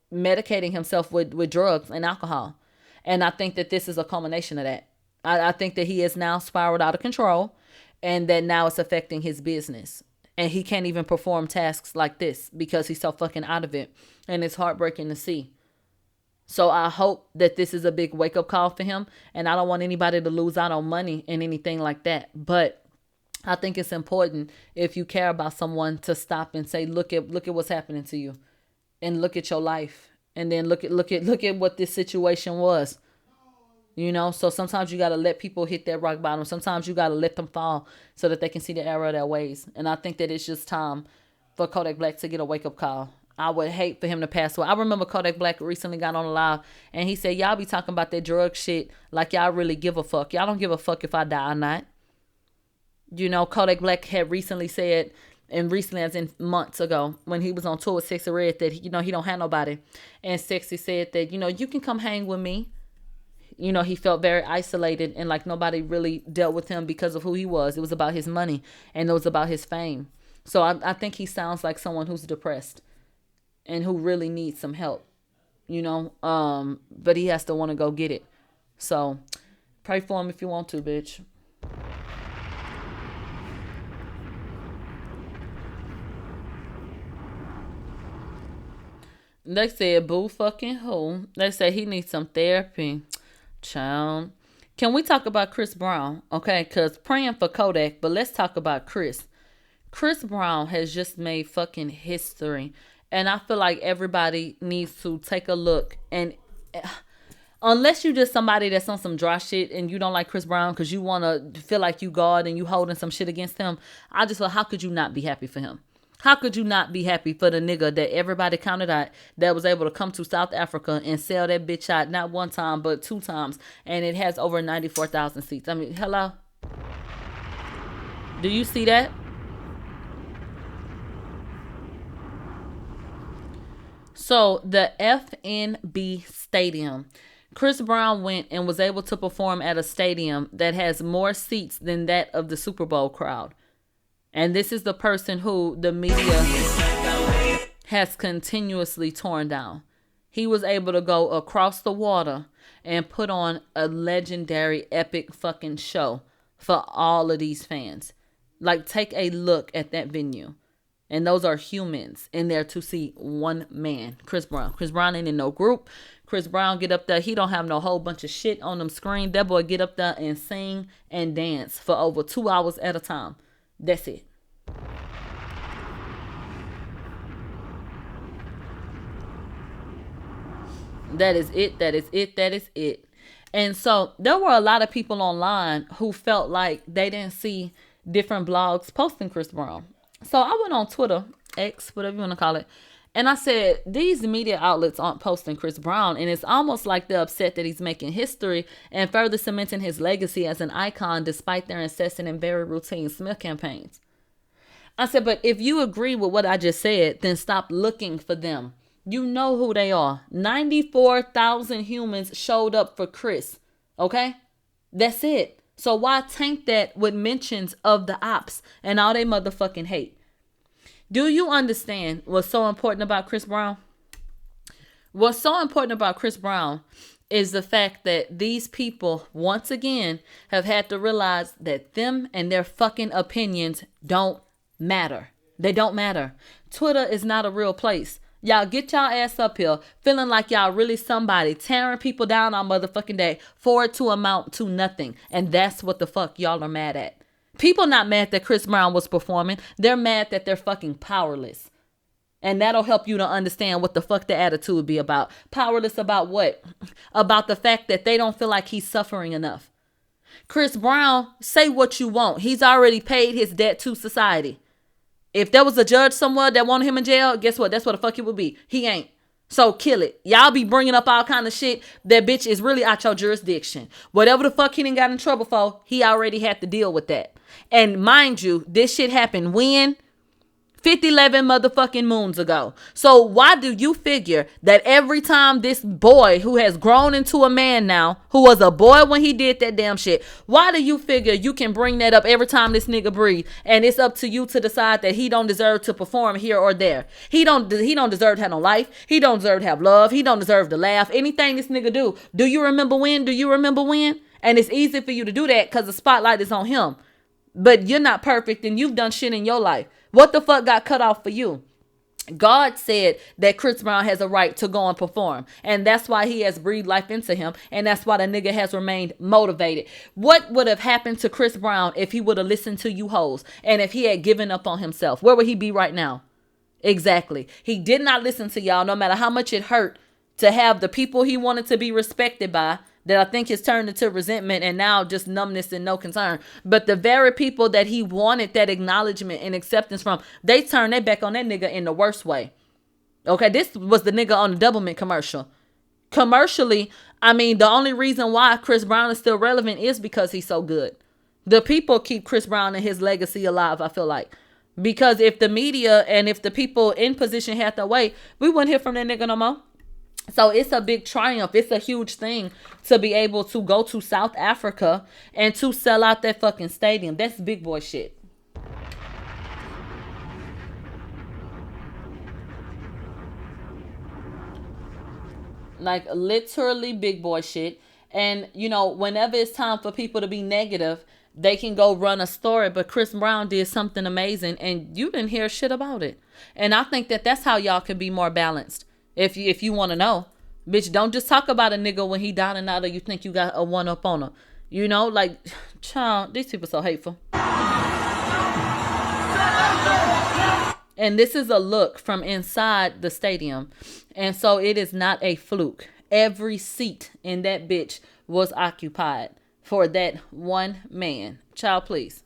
medicating himself with drugs and alcohol. And I think that this is a culmination of that. I think that he is now spiraled out of control, and that now it's affecting his business. And he can't even perform tasks like this because he's so fucking out of it. And it's heartbreaking to see. So I hope that this is a big wake-up call for him. And I don't want anybody to lose out on money and anything like that. But I think it's important, if you care about someone, to stop and say, look at what's happening to you. And look at your life. And then look at what this situation was. So sometimes you got to let people hit that rock bottom. Sometimes you got to let them fall so that they can see the error of their ways. And I think that it's just time for Kodak Black to get a wake-up call. I would hate for him to pass away. I remember Kodak Black recently got on a live, and he said, y'all be talking about that drug shit like y'all really give a fuck. Y'all don't give a fuck if I die or not. Kodak Black had recently said, and recently as in months ago, when he was on tour with Sexy Red, that, he don't have nobody. And Sexy said that, you can come hang with me. He felt very isolated and like nobody really dealt with him because of who he was. It was about his money and it was about his fame. So I think he sounds like someone who's depressed and who really needs some help, but he has to want to go get it. So pray for him if you want to, bitch. They said, boo fucking who? They say he needs some therapy. Child. Can we talk about Chris Brown? Okay, because praying for Kodak, but let's talk about Chris. Chris Brown has just made fucking history. And I feel like everybody needs to take a look. And unless you just somebody that's on some dry shit and you don't like Chris Brown because you want to feel like you God and you holding some shit against him, I just feel, how could you not be happy for him? How could you not be happy for the nigga that everybody counted out that was able to come to South Africa and sell that bitch out not one time but 2 times, and it has over 94,000 seats? I mean, hello? Do you see that? So the FNB Stadium, Chris Brown went and was able to perform at a stadium that has more seats than that of the Super Bowl crowd. And this is the person who the media has continuously torn down. He was able to go across the water and put on a legendary, epic fucking show for all of these fans. Like, take a look at that venue. And those are humans in there to see one man, Chris Brown. Chris Brown ain't in no group. Chris Brown get up there. He don't have no whole bunch of shit on them screen. That boy get up there and sing and dance for over 2 hours at a time. That's it. That is it. That is it. That is it. And so there were a lot of people online who felt like they didn't see different blogs posting Chris Brown. So I went on Twitter, X, whatever you want to call it, and I said, these media outlets aren't posting Chris Brown, and it's almost like they're upset that he's making history and further cementing his legacy as an icon despite their incessant and very routine smear campaigns. I said, but if you agree with what I just said, then stop looking for them. You know who they are. 94,000 humans showed up for Chris, okay? That's it. So why taint that with mentions of the ops and all they motherfucking hate? Do you understand what's so important about Chris Brown? What's so important about Chris Brown is the fact that these people, once again, have had to realize that them and their fucking opinions don't matter. They don't matter. Twitter is not a real place. Y'all get y'all ass up here feeling like y'all really somebody, tearing people down on motherfucking day for it to amount to nothing. And that's what the fuck y'all are mad at. People not mad that Chris Brown was performing. They're mad that they're fucking powerless. And that'll help you to understand what the fuck the attitude would be about. Powerless about what? About the fact that they don't feel like he's suffering enough. Chris Brown, say what you want. He's already paid his debt to society. If there was a judge somewhere that wanted him in jail, guess what? That's what the fuck it would be. He ain't. So kill it. Y'all be bringing up all kind of shit that bitch is really out your jurisdiction. Whatever the fuck he done got in trouble for, he already had to deal with that. And mind you, this shit happened when? 11 motherfucking moons ago. So why do you figure that every time this boy who has grown into a man now, who was a boy when he did that damn shit, why do you figure you can bring that up every time this nigga breathe, and it's up to you to decide that he don't deserve to perform here or there? He don't deserve to have no life. He don't deserve to have love. He don't deserve to laugh. Anything this nigga do you remember when? Do you remember when? And it's easy for you to do that because the spotlight is on him. But you're not perfect and you've done shit in your life. What the fuck got cut off for you? God said that Chris Brown has a right to go and perform. And that's why he has breathed life into him. And that's why the nigga has remained motivated. What would have happened to Chris Brown if he would have listened to you hoes? And if he had given up on himself? Where would he be right now? Exactly. He did not listen to y'all, no matter how much it hurt to have the people he wanted to be respected by, that I think has turned into resentment and now just numbness and no concern. But the very people that he wanted that acknowledgement and acceptance from, they turned their back on that nigga in the worst way. Okay, this was the nigga on the Doublemint commercial. Commercially, I mean, the only reason why Chris Brown is still relevant is because he's so good. The people keep Chris Brown and his legacy alive, I feel like. Because if the media and if the people in position had their way, we wouldn't hear from that nigga no more. So it's a big triumph. It's a huge thing to be able to go to South Africa and to sell out that fucking stadium. That's big boy shit. Like literally big boy shit. And you know, whenever it's time for people to be negative, they can go run a story. But Chris Brown did something amazing and you didn't hear shit about it. And I think that that's how y'all can be more balanced. If you want to know, bitch, don't just talk about a nigga when he down and out or you think you got a one up on him. You know, like, child, these people so hateful. And this is a look from inside the stadium. And so it is not a fluke. Every seat in that bitch was occupied for that one man. Child, please.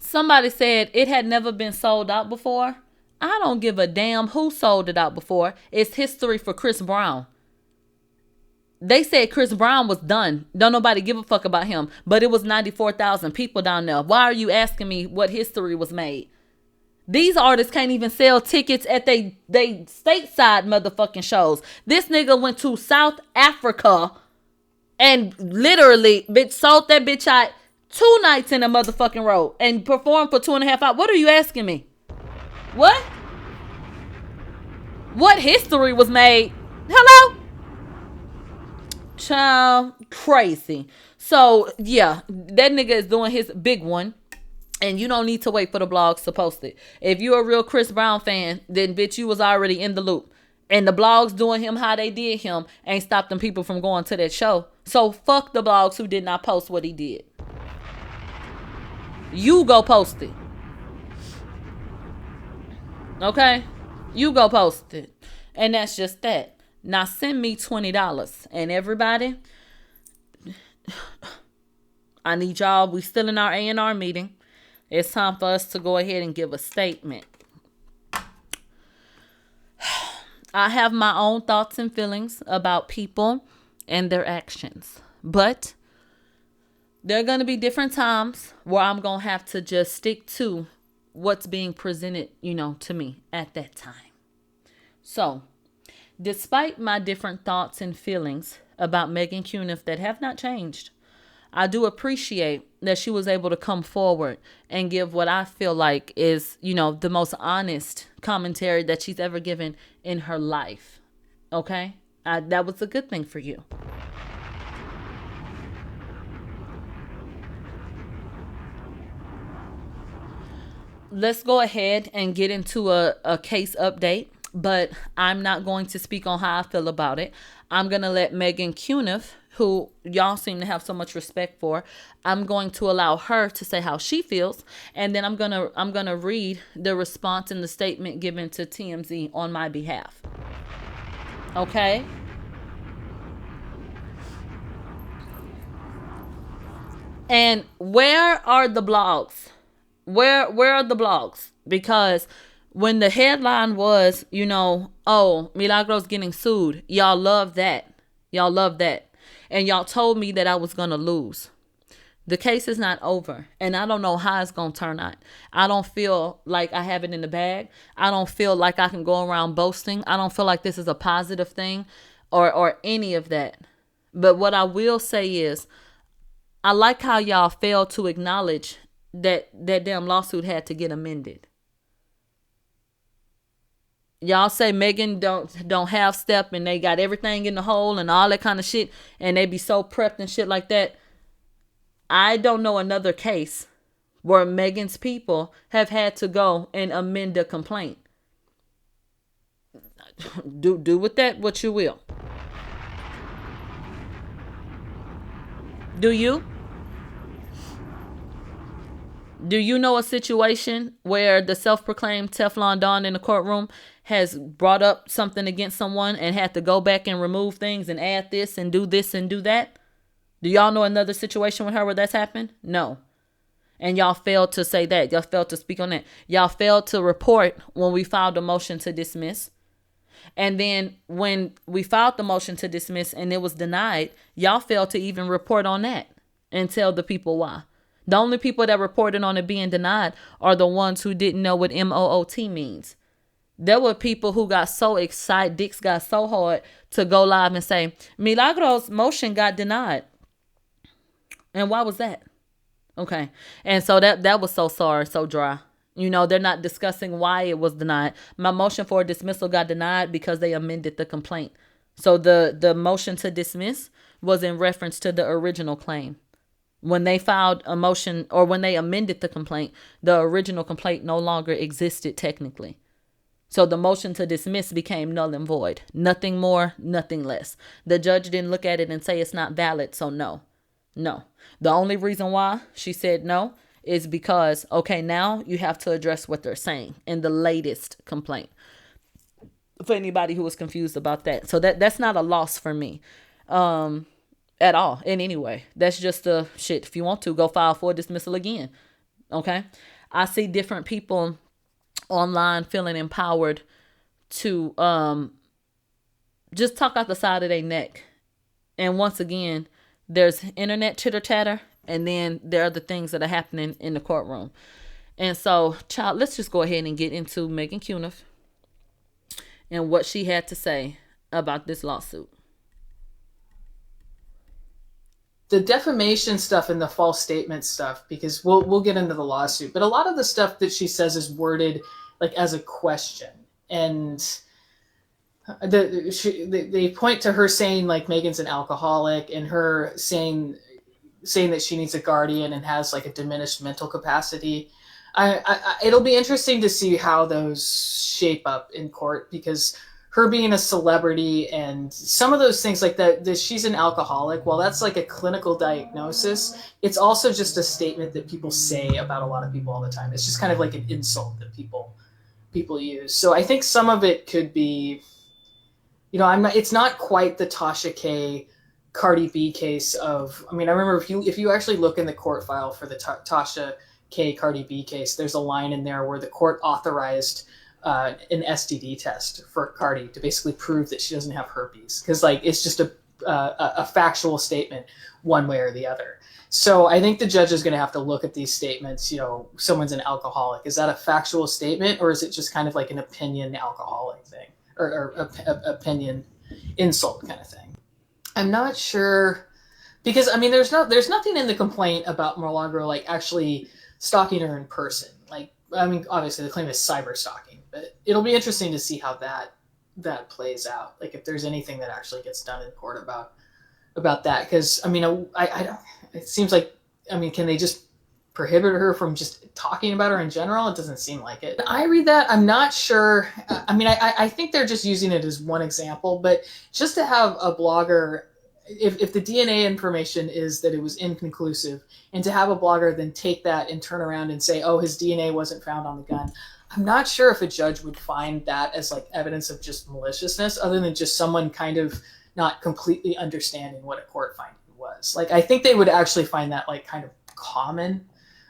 Somebody said it had never been sold out before. I don't give a damn who sold it out before. It's history for Chris Brown. They said Chris Brown was done. Don't nobody give a fuck about him. But it was 94,000 people down there. Why are you asking me what history was made? These artists can't even sell tickets at they stateside motherfucking shows. This nigga went to South Africa and literally bitch sold that bitch out 2 nights in a motherfucking row and performed for 2.5 hours. What are you asking me? What? What history was made? Hello? Child, crazy. So, yeah, that nigga is doing his big one. And you don't need to wait for the blogs to post it. If you're a real Chris Brown fan, then bitch, you was already in the loop. And the blogs doing him how they did him ain't stopped them people from going to that show. So, fuck the blogs who did not post what he did. You go post it. Okay? You go post it. And that's just that. Now send me $20. And everybody, I need y'all. We still in our A&R meeting. It's time for us to go ahead and give a statement. I have my own thoughts and feelings about people and their actions. But there are going to be different times where I'm going to have to just stick to what's being presented, to me at that time. So, despite my different thoughts and feelings about Megan Cuniff that have not changed, I do appreciate that she was able to come forward and give what I feel like is, the most honest commentary that she's ever given in her life. Okay? That was a good thing for you. let's go ahead and get into a case update, but I'm not going to speak on how I feel about it. I'm going to let Megan Cuniff, who y'all seem to have so much respect for, I'm going to allow her to say how she feels, and then I'm going to read the response and the statement given to TMZ on my behalf. Okay? And where are the blogs? Where are the blogs? Because when the headline was, you know, oh, Milagro's getting sued, y'all love that. Y'all love that. And y'all told me that I was going to lose. The case is not over. And I don't know how it's going to turn out. I don't feel like I have it in the bag. I don't feel like I can go around boasting. I don't feel like this is a positive thing or any of that. But what I will say is, I like how y'all failed to acknowledge that damn lawsuit had to get amended. Y'all say Megan don't have step and they got everything in the hole and all that kind of shit, and they be so prepped and shit like that. I don't know another case where Megan's people have had to go and amend a complaint. Do with that what you will. Do you? Do you know a situation where the self-proclaimed Teflon Don in the courtroom has brought up something against someone and had to go back and remove things and add this and do that? Do y'all know another situation with her where that's happened? No. And y'all failed to say that. Y'all failed to speak on that. Y'all failed to report when we filed a motion to dismiss. And then when we filed the motion to dismiss and it was denied, y'all failed to even report on that and tell the people why. The only people that reported on it being denied are the ones who didn't know what MOOT means. There were people who got so excited, dicks got so hard to go live and say, Milagro's motion got denied. And why was that? Okay. And so that was so sorry, so dry. You know, they're not discussing why it was denied. My motion for dismissal got denied because they amended the complaint. So the motion to dismiss was in reference to the original claim. When they filed a motion or when they amended the complaint, the original complaint no longer existed technically. So the motion to dismiss became null and void. Nothing more, nothing less. The judge didn't look at it and say it's not valid, so no. No. The only reason why she said no is because, okay, now you have to address what they're saying in the latest complaint. For anybody who was confused about that. So that's not a loss for me. At all, in any way. That's just a shit. If you want to, go file for dismissal again. Okay? I see different people online feeling empowered to just talk out the side of their neck. And once again, there's internet chitter-chatter, and then there are the things that are happening in the courtroom. And so, child, let's just go ahead and get into Megan Cuniff and what she had to say about this lawsuit. The defamation stuff and the false statement stuff, because we'll get into the lawsuit, but a lot of the stuff that she says is worded like as a question, and they point to her saying like Megan's an alcoholic, and her saying that she needs a guardian and has like a diminished mental capacity. It'll be interesting to see how those shape up in court, because her being a celebrity and some of those things like that she's an alcoholic, while that's like a clinical diagnosis, it's also just a statement that people say about a lot of people all the time. It's just kind of like an insult that people use. So I think some of it could be, you know, it's not quite the Tasha K Cardi B case of, I mean, I remember if you actually look in the court file for the Tasha K Cardi B case, there's a line in there where the court authorized an STD test for Cardi to basically prove that she doesn't have herpes, because like it's just a factual statement one way or the other. So I think the judge is going to have to look at these statements. You know, someone's an alcoholic. Is that a factual statement, or is it just kind of like an opinion alcoholic thing, or opinion insult kind of thing? I'm not sure, because I mean, there's nothing in the complaint about Milagro like actually stalking her in person. Like, I mean, obviously the claim is cyber stalking, but it'll be interesting to see how that plays out. Like if there's anything that actually gets done in court about that. Because I mean, I don't, it seems like, I mean, can they just prohibited her from just talking about her in general. It doesn't seem like it. I read that, I'm not sure. I mean, I think they're just using it as one example, but just to have a blogger, if the DNA information is that it was inconclusive, and to have a blogger then take that and turn around and say, oh, his DNA wasn't found on the gun, I'm not sure if a judge would find that as like evidence of just maliciousness, other than just someone kind of not completely understanding what a court finding was. Like, I think they would actually find that like kind of common.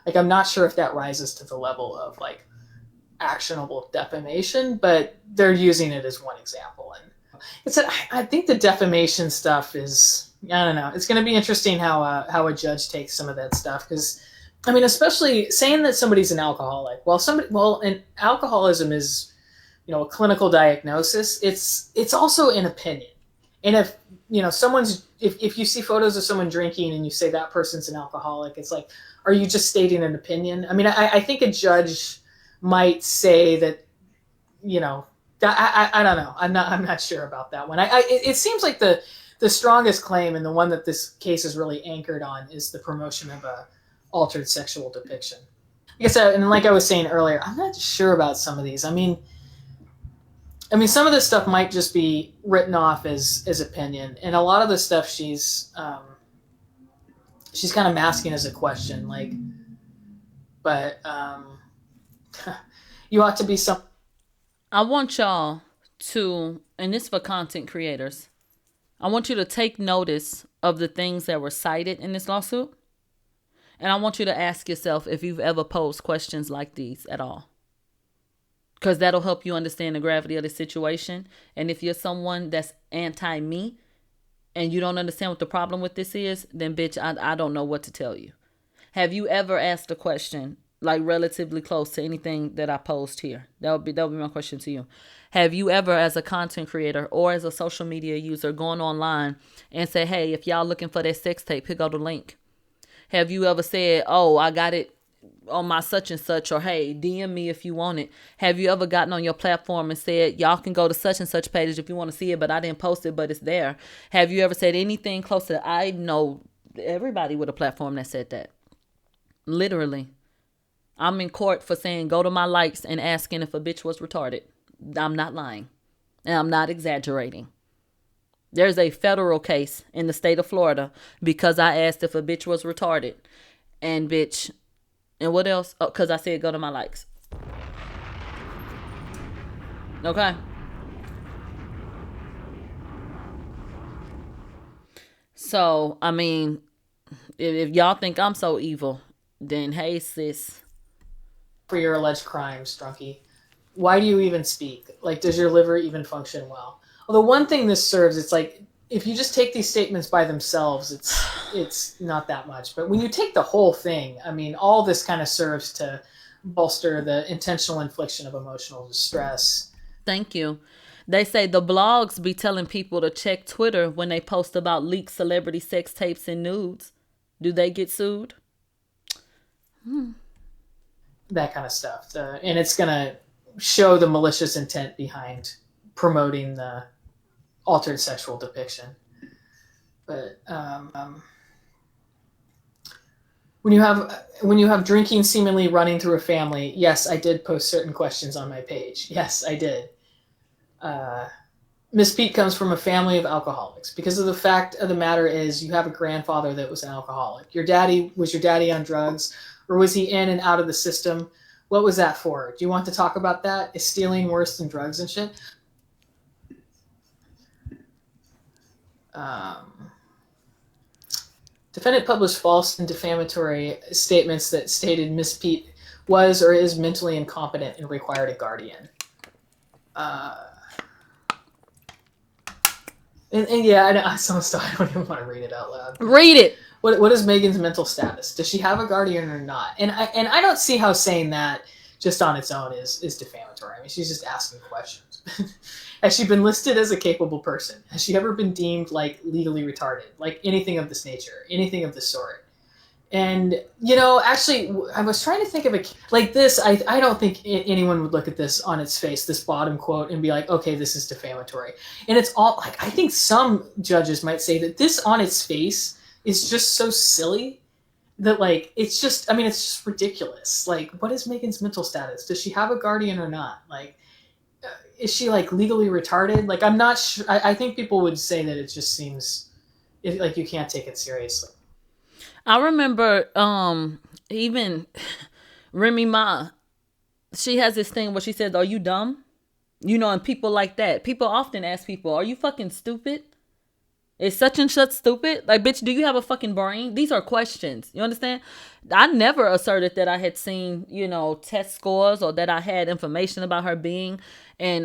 Like, I'm not sure if that rises to the level of like actionable defamation, but they're using it as one example. And I think the defamation stuff is, I don't know. It's going to be interesting how a judge takes some of that stuff, because, I mean, especially saying that somebody's an alcoholic. And alcoholism is, you know, a clinical diagnosis. It's also an opinion. And if, you know, if you see photos of someone drinking and you say that person's an alcoholic, it's like, are you just stating an opinion? I mean, I think a judge might say that, you know, I don't know. I'm not sure about that one. It seems like the strongest claim, and the one that this case is really anchored on, is the promotion of a altered sexual depiction. I guess, and like I was saying earlier, I'm not sure about some of these. I mean, some of this stuff might just be written off as opinion, and a lot of the stuff she's kind of masking as a question, like, but you ought to be some. I want y'all to, and this for content creators, I want you to take notice of the things that were cited in this lawsuit. And I want you to ask yourself if you've ever posed questions like these at all. Because that'll help you understand the gravity of the situation. And if you're someone that's anti-me and you don't understand what the problem with this is, then bitch, I don't know what to tell you. Have you ever asked a question like relatively close to anything that I posed here? That would be my question to you. Have you ever, as a content creator or as a social media user, gone online and say, hey, if y'all looking for that sex tape, here go the link? Have you ever said, oh, I got it on my such and such, or hey, DM me if you want it? Have you ever gotten on your platform and said, y'all can go to such and such page if you want to see it, but I didn't post it, but it's there? Have you ever said anything close to that? I know everybody with a platform that said that. Literally. I'm in court for saying go to my likes and asking if a bitch was retarded. I'm not lying. And I'm not exaggerating. There's a federal case in the state of Florida because I asked if a bitch was retarded. And bitch, and what else? Oh, because I said go to my likes. Okay. So, I mean, if y'all think I'm so evil, then hey, sis. For your alleged crimes, Drunky, why do you even speak? Like, does your liver even function well? Well, the one thing this serves, it's like, if you just take these statements by themselves, it's not that much. But when you take the whole thing, I mean, all this kind of serves to bolster the intentional infliction of emotional distress. Thank you. They say the blogs be telling people to check Twitter when they post about leaked celebrity sex tapes and nudes. Do they get sued? That kind of stuff. And it's going to show the malicious intent behind promoting the altered sexual depiction. But when you have drinking seemingly running through a family, yes, I did post certain questions on my page. Yes, I did. Miss Pete comes from a family of alcoholics. Because of the fact of the matter is, you have a grandfather that was an alcoholic. Was your daddy on drugs, or was he in and out of the system? What was that for? Do you want to talk about that? Is stealing worse than drugs and shit? Defendant published false and defamatory statements that stated Miss Pete was or is mentally incompetent and required a guardian. And yeah, I know, some stuff I don't even want to read it out loud. Read it. What is Megan's mental status? Does she have a guardian or not? And I don't see how saying that just on its own is defamatory. I mean, she's just asking questions. Has she been listed as a capable person? Has she ever been deemed like legally retarded? Like anything of this nature, anything of this sort? And, you know, actually, I was trying to think of it like this. I don't think anyone would look at this on its face, this bottom quote, and be like, okay, this is defamatory. And it's all like, I think some judges might say that this on its face is just so silly that like it's just ridiculous. Like, what is Megan's mental status? Does she have a guardian or not? Like, is she like legally retarded? Like, I'm not sure. I think people would say that it just seems like you can't take it seriously. I remember even Remy Ma, she has this thing where she says, "Are you dumb?" You know, and people like that. People often ask people, "Are you fucking stupid? Is such and such stupid?" Like, bitch, do you have a fucking brain? These are questions. You understand? I never asserted that I had seen, you know, test scores or that I had information about her being in,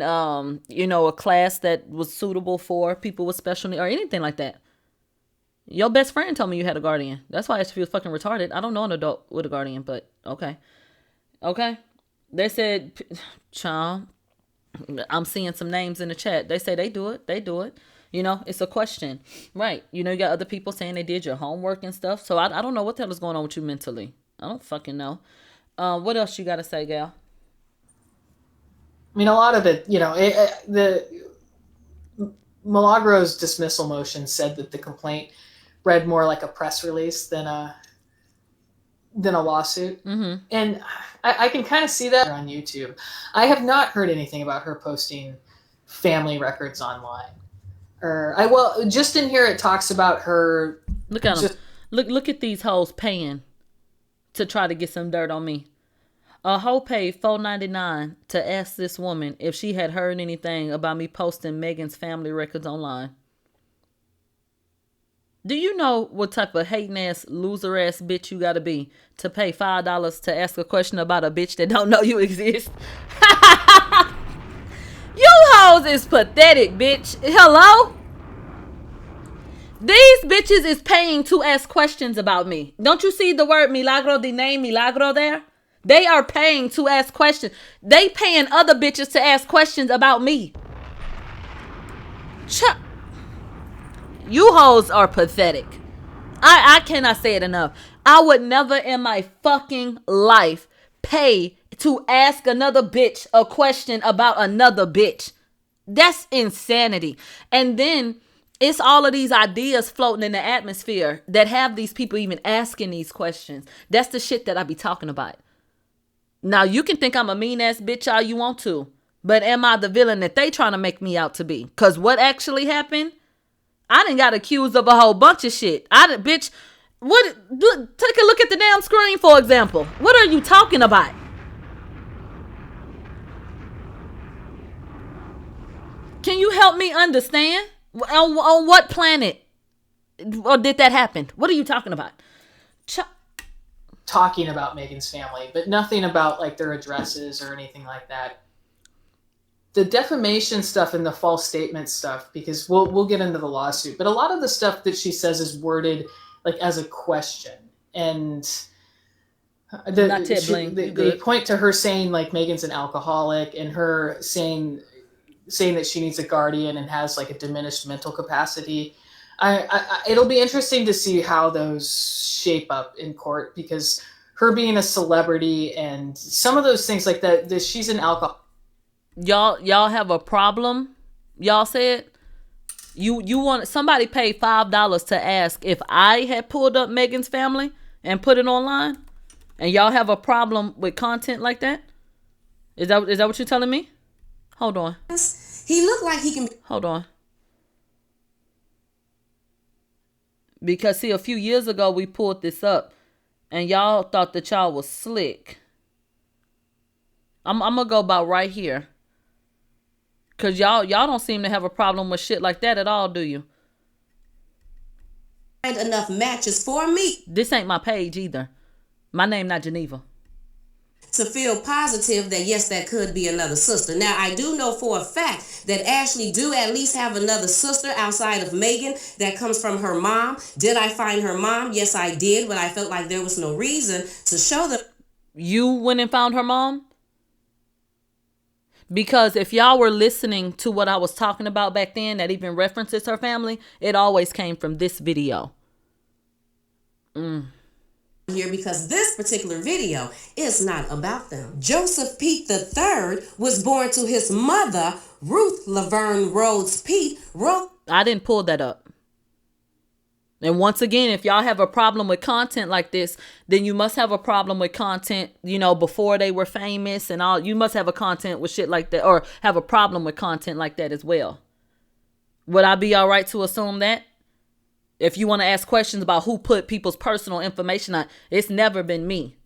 you know, a class that was suitable for people with special needs or anything like that. Your best friend told me you had a guardian. That's why she was fucking retarded. I don't know an adult with a guardian, but okay. Okay. They said, child, I'm seeing some names in the chat. They say they do it. They do it. You know, it's a question. Right. You know, you got other people saying they did your homework and stuff. So I don't know what the hell is going on with you mentally. I don't fucking know. What else you got to say, Gal? I mean, a lot of it, you know, the Milagro's dismissal motion said that the complaint read more like a press release than a lawsuit. Mm-hmm. And I can kind of see that on YouTube. I have not heard anything about her posting family records online. Well, just in here it talks about her. Look at them. Look at these hoes paying to try to get some dirt on me. A hoe paid $4.99 to ask this woman if she had heard anything about me posting Megan's family records online. Do you know what type of hating ass, loser ass bitch you gotta be to pay $5 to ask a question about a bitch that don't know you exist? You hoes is pathetic, bitch. Hello? These bitches is paying to ask questions about me. Don't you see the word milagro, the name milagro there? They are paying to ask questions. They paying other bitches to ask questions about me. You hoes are pathetic. I cannot say it enough. I would never in my fucking life pay to ask another bitch a question about another bitch. That's insanity. And then it's all of these ideas floating in the atmosphere that have these people even asking these questions. That's the shit that I be talking about. Now, you can think I'm a mean ass bitch all you want to, but am I the villain that they trying to make me out to be? Because what actually happened? I done got accused of a whole bunch of shit. Bitch, take a look at the damn screen, for example. What are you talking about? Can you help me understand? On what planet or did that happen? What are you talking about? Talking about Megan's family, but nothing about like their addresses or anything like that. The defamation stuff and the false statement stuff, because we'll get into the lawsuit, but a lot of the stuff that she says is worded like as a question, and they point to her saying like Megan's an alcoholic, and her saying that she needs a guardian and has like a diminished mental capacity. It'll be interesting to see how those shape up in court, because her being a celebrity and some of those things like that she's an alcoholic. Y'all have a problem? Y'all said you want somebody paid $5 to ask if I had pulled up Megan's family and put it online, and y'all have a problem with content like that? Is that what you're telling me? Hold on. He looked like he can. Hold on. Because see, a few years ago we pulled this up, and y'all thought that y'all was slick. I'm gonna go about right here. Cause y'all don't seem to have a problem with shit like that at all, do you? Find enough matches for me. This ain't my page either. My name not Geneva. To feel positive that yes, that could be another sister. Now, I do know for a fact that Ashley do at least have another sister outside of Megan that comes from her mom. Did I find her mom? Yes, I did, but I felt like there was no reason to show them. You went and found her mom? Because if y'all were listening to what I was talking about back then that even references her family, it always came from this video. Here, because this particular video is not about them. Joseph Pete III was born to his mother, Ruth Laverne Rhodes Pete. I didn't pull that up. And once again, if y'all have a problem with content like this, then you must have a problem with content, you know, before they were famous and all. You must have a content with shit like that, or have a problem with content like that as well. Would I be all right to assume that? If you want to ask questions about who put people's personal information on, it's never been me.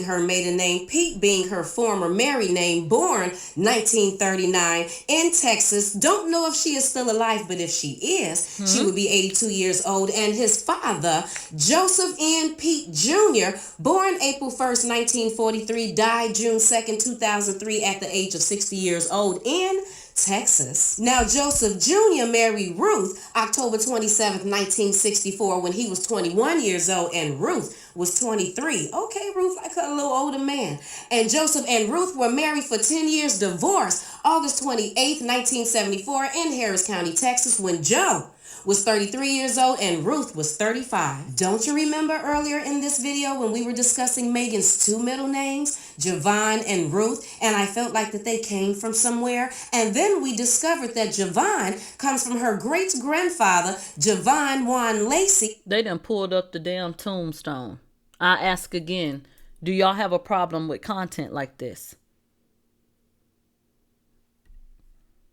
Her maiden name, Pete being her former married name, born 1939 in Texas. Don't know if she is still alive, but if she is, she would be 82 years old. And his father, Joseph N. Pete Jr., born April 1st, 1943, died June 2nd, 2003 at the age of 60 years old in Texas. Now, Joseph Jr. married Ruth October 27th, 1964, when he was 21 years old, and Ruth was 23. Okay, Ruth, like a little older man. And Joseph and Ruth were married for 10 years, divorced August 28th, 1974 in Harris County, Texas, when Joe was 33 years old and Ruth was 35. Don't you remember earlier in this video when we were discussing Megan's two middle names, Javon and Ruth, and I felt like that they came from somewhere? And then we discovered that Javon comes from her great-grandfather, Javon Juan Lacey. They done pulled up the damn tombstone. I ask again, do y'all have a problem with content like this?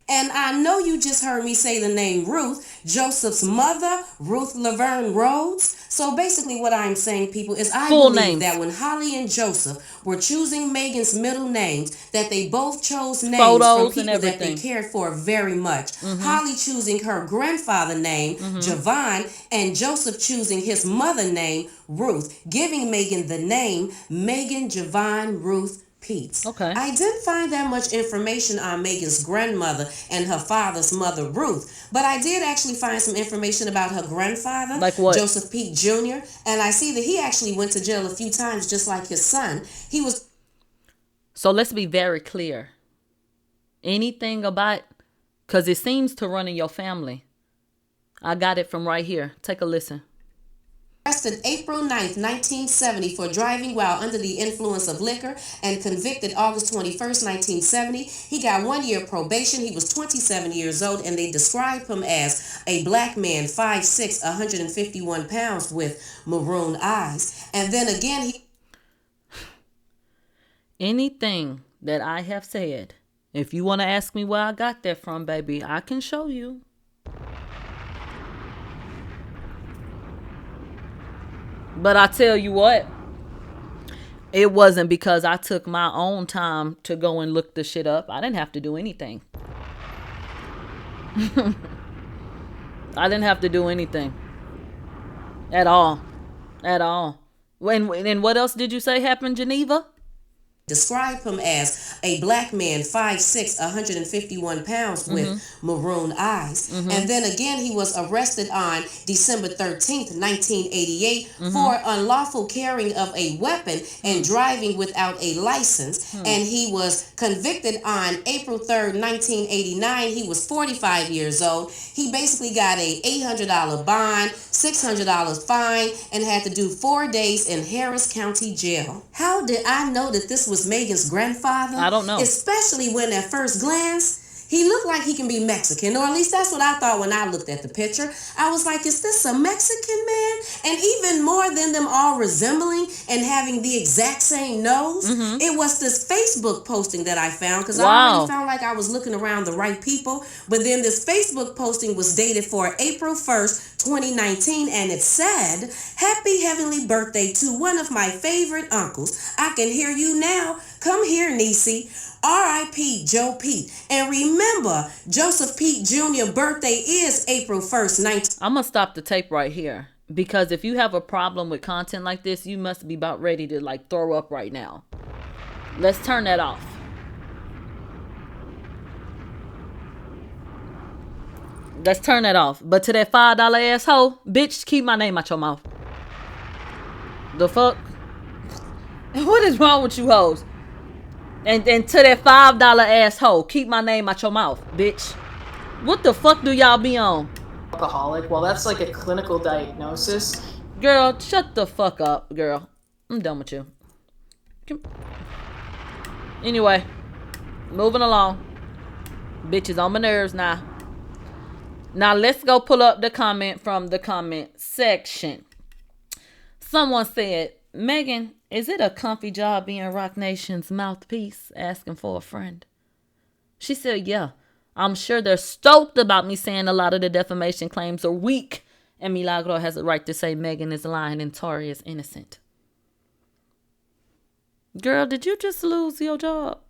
And I know you just heard me say the name Ruth, Joseph's mother, Ruth Laverne Rhodes. So basically what I'm saying, people, is I believe that when Holly and Joseph were choosing Megan's middle names, that they both chose names from people that they cared for very much. Holly choosing her grandfather name, Javon, and Joseph choosing his mother name, Ruth, giving Megan the name Megan Javon Ruth Pete. Okay. I didn't find that much information on Megan's grandmother and her father's mother, Ruth, but I did actually find some information about her grandfather, like what? Joseph Pete Jr., and I see that he actually went to jail a few times just like his son. He was... So let's be very clear. Anything about, because it seems to run in your family. I got it from right here. Take a listen. Arrested April 9th, 1970 for driving while under the influence of liquor and convicted August 21st, 1970. He got 1 year probation. He was 27 years old, and they described him as a black man, 5'6", 151 pounds with maroon eyes. And then again, he... Anything that I have said, if you want to ask me where I got that from, baby, I can show you. But I tell you what, it wasn't because I took my own time to go and look the shit up. I didn't have to do anything. I didn't have to do anything. At all. At all. And what else did you say happened, Geneva? Describe him as a black man, 5'6", 151 pounds with maroon eyes. And then again, he was arrested on December 13th, 1988 for unlawful carrying of a weapon and driving without a license. And he was convicted on April 3rd, 1989. He was 45 years old. He basically got a $800 bond, $600 fine, and had to do 4 days in Harris County Jail. How did I know that this was Megan's grandfather? I don't know. Especially when at first glance, he looked like he can be Mexican, or at least that's what I thought when I looked at the picture. I was like, is this a Mexican man? And even more than them all resembling and having the exact same nose, it was this Facebook posting that I found, because I already found like I was looking around the right people. But then this Facebook posting was dated for April 1st, 2019, and it said, "Happy heavenly birthday to one of my favorite uncles. I can hear you now. Come here, Niecy. R.I.P. Joe Pete. And remember, Joseph Pete Jr. birthday is April 1st, 19... I'm going to stop the tape right here. Because if you have a problem with content like this, you must be about ready to like throw up right now. Let's turn that off. Let's turn that off. But to that $5 asshole, bitch, keep my name out your mouth. The fuck? What is wrong with you hoes? And to that $5 asshole, keep my name out your mouth, bitch. What the fuck do y'all be on? Alcoholic. Well, that's like a clinical diagnosis. Girl, shut the fuck up, girl. I'm done with you. Anyway, moving along. Bitches on my nerves now. Now let's go pull up the comment from the comment section. Someone said, Megan, is it a comfy job being Roc Nation's mouthpiece? Asking for a friend. She said, yeah. I'm sure they're stoked about me saying a lot of the defamation claims are weak. And Milagro has a right to say Megan is lying and Tory is innocent. Girl, did you just lose your job?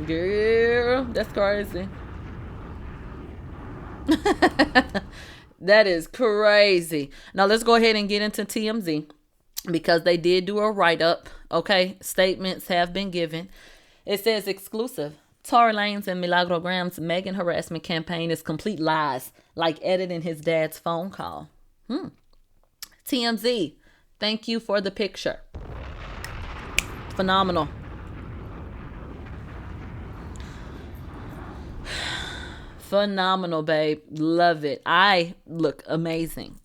Girl, that's crazy. That is crazy. Now let's go ahead and get into TMZ because they did do a write-up. Okay, statements have been given. It says exclusive. Tory Lanez and Milagro Gramz' Megan harassment campaign is complete lies, like editing his dad's phone call. TMZ, thank you for the picture. Phenomenal. Phenomenal, babe. Love it. I look amazing.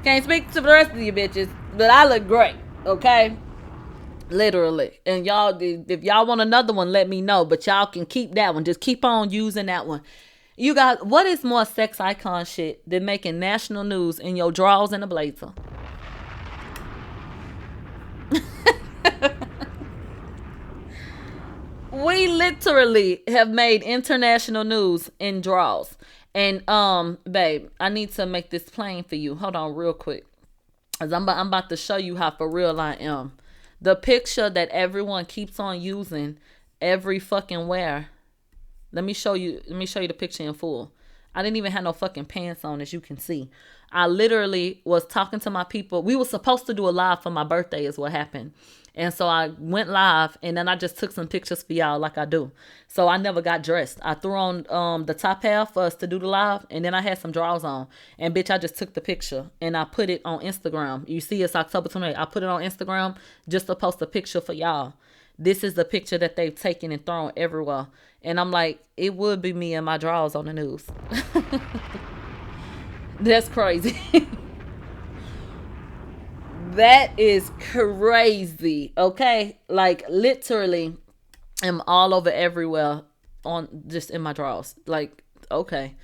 Can't speak to the rest of you bitches, but I look great, okay? Literally. And y'all, if y'all want another one, let me know. But y'all can keep that one. Just keep on using that one. You guys, what is more sex icon shit than making national news in your drawers and a blazer? We literally have made international news in draws. And babe, I need to make this plain for you. Hold on real quick. Cause I'm about to show you how for real I am. The picture that everyone keeps on using every fucking where. Let me show you the picture in full. I didn't even have no fucking pants on, as you can see. I literally was talking to my people. We were supposed to do a live for my birthday is what happened. And so I went live and then I just took some pictures for y'all like I do. So I never got dressed. I threw on the top half for us to do the live and then I had some drawers on. And bitch, I just took the picture and I put it on Instagram. You see it's October 28th. I put it on Instagram just to post a picture for y'all. This is the picture that they've taken and thrown everywhere. And I'm like, it would be me and my drawers on the news. That's crazy. That is crazy, okay? Like, literally, I'm all over everywhere on just in my drawers. Like, okay.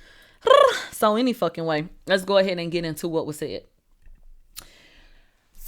So, any fucking way, let's go ahead and get into what was said.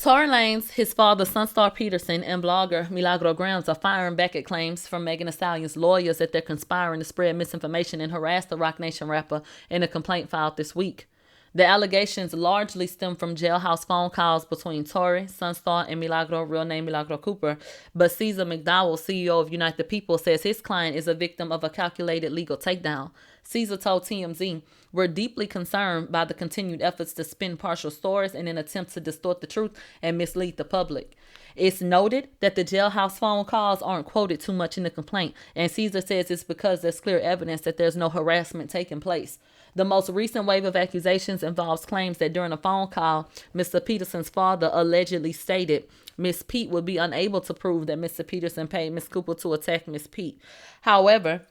Tory Lanez, his father, Sunstar Peterson, and blogger Milagro Grams are firing back at claims from Megan Thee Stallion's lawyers that they're conspiring to spread misinformation and harass the Roc Nation rapper in a complaint filed this week. The allegations largely stem from jailhouse phone calls between Tory, Sunstar, and Milagro, real name Milagro Cooper. But Caesar McDowell, CEO of Unite the People, says his client is a victim of a calculated legal takedown. Caesar told TMZ, "We're deeply concerned by the continued efforts to spin partial stories in an attempt to distort the truth and mislead the public. It's noted that the jailhouse phone calls aren't quoted too much in the complaint, and Caesar says it's because there's clear evidence that there's no harassment taking place. The most recent wave of accusations involves claims that during a phone call, Mr. Peterson's father allegedly stated Miss Pete would be unable to prove that Mr. Peterson paid Miss Cooper to attack Miss Pete. However,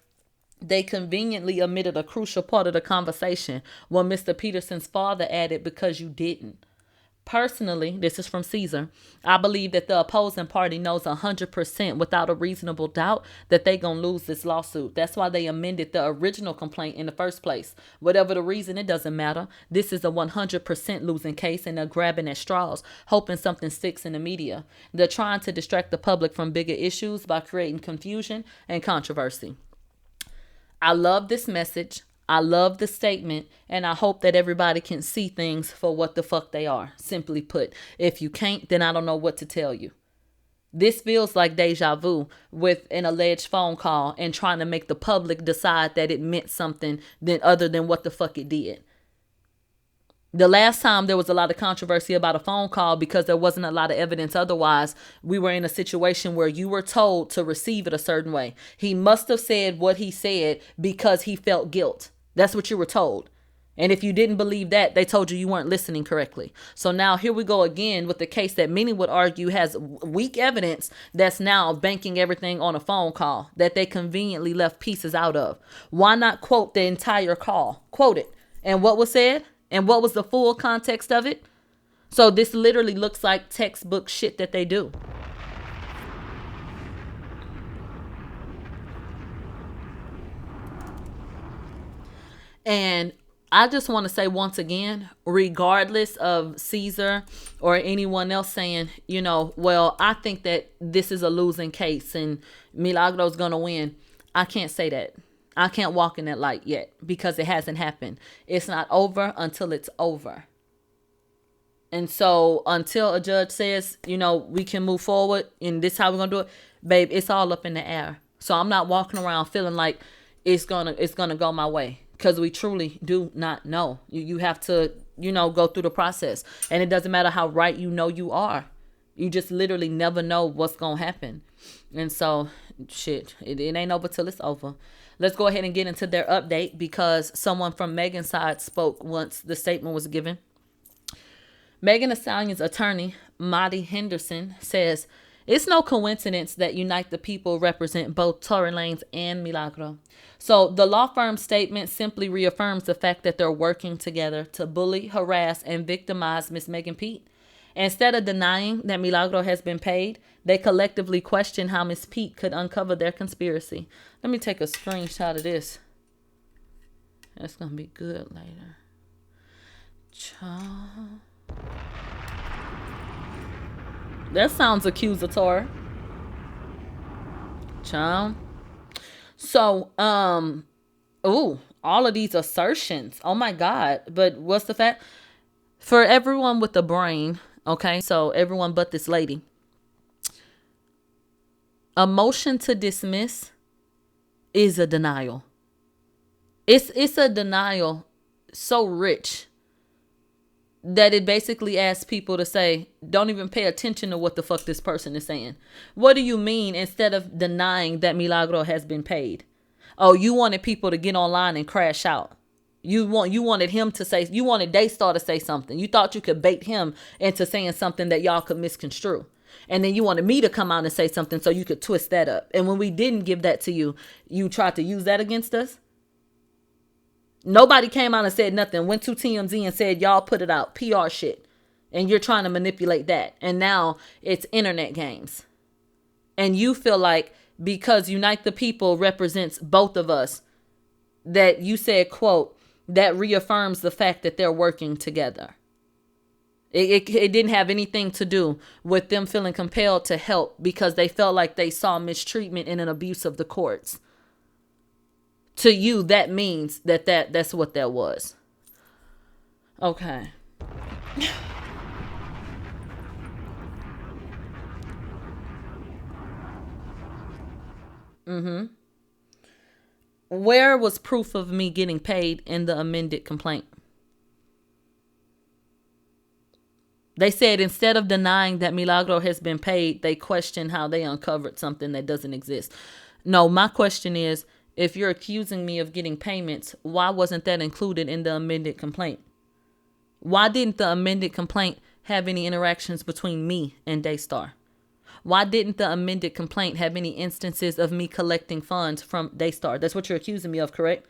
they conveniently omitted a crucial part of the conversation when Mr. Peterson's father added, because you didn't. Personally, this is from Caesar, I believe that the opposing party knows 100% without a reasonable doubt that they're going to lose this lawsuit. That's why they amended the original complaint in the first place. Whatever the reason, it doesn't matter. This is a 100% losing case and they're grabbing at straws, hoping something sticks in the media. They're trying to distract the public from bigger issues by creating confusion and controversy. I love this message. I love the statement, and I hope that everybody can see things for what the fuck they are. Simply put, if you can't, then I don't know what to tell you. This feels like deja vu with an alleged phone call and trying to make the public decide that it meant something other than what the fuck it did. The last time there was a lot of controversy about a phone call because there wasn't a lot of evidence otherwise, we were in a situation where you were told to receive it a certain way. He must have said what he said because he felt guilt. That's what you were told. And if you didn't believe that, they told you weren't listening correctly. So now here we go again with the case that many would argue has weak evidence that's now banking everything on a phone call that they conveniently left pieces out of. Why not quote the entire call? Quote it. And what was said? And what was the full context of it? So this literally looks like textbook shit that they do. And I just want to say once again, regardless of Caesar or anyone else saying, well, I think that this is a losing case and Milagro's going to win. I can't say that. I can't walk in that light yet because it hasn't happened. It's not over until it's over. And so until a judge says, we can move forward and this is how we're going to do it, babe, it's all up in the air. So I'm not walking around feeling like it's gonna go my way. Because we truly do not know. You have to, go through the process. And it doesn't matter how right you are. You just literally never know what's going to happen. And so, shit, it ain't over till it's over. Let's go ahead and get into their update because someone from Megan's side spoke once the statement was given. Megan Thee Stallion's attorney, Maddie Henderson, says, it's no coincidence that Unite the People represent both Tory Lanez and Milagro. So the law firm's statement simply reaffirms the fact that they're working together to bully, harass, and victimize Miss Megan Pete. Instead of denying that Milagro has been paid, they collectively question how Miss Pete could uncover their conspiracy. Let me take a screenshot of this. That's going to be good later. That sounds accusatory. So, all of these assertions. Oh my God. But what's the fact? For everyone with a brain, okay? So everyone but this lady. A motion to dismiss is a denial. It's a denial so rich that it basically asks people to say, don't even pay attention to what the fuck this person is saying. What do you mean instead of denying that Milagro has been paid? Oh, you wanted people to get online and crash out. You wanted him to say, you wanted Daystar to say something. You thought you could bait him into saying something that y'all could misconstrue. And then you wanted me to come out and say something so you could twist that up. And when we didn't give that to you, you tried to use that against us. Nobody came out and said nothing. Went to TMZ and said, y'all put it out. PR shit. And you're trying to manipulate that. And now it's internet games. And you feel like because Unite the People represents both of us, that you said, quote, that reaffirms the fact that they're working together. It didn't have anything to do with them feeling compelled to help because they felt like they saw mistreatment and an abuse of the courts. To you, that means that's what that was. Okay. Where was proof of me getting paid in the amended complaint? They said instead of denying that Milagro has been paid, they question how they uncovered something that doesn't exist. No, my question is, if you're accusing me of getting payments, why wasn't that included in the amended complaint? Why didn't the amended complaint have any interactions between me and Daystar? Why didn't the amended complaint have any instances of me collecting funds from Daystar? That's what you're accusing me of, correct?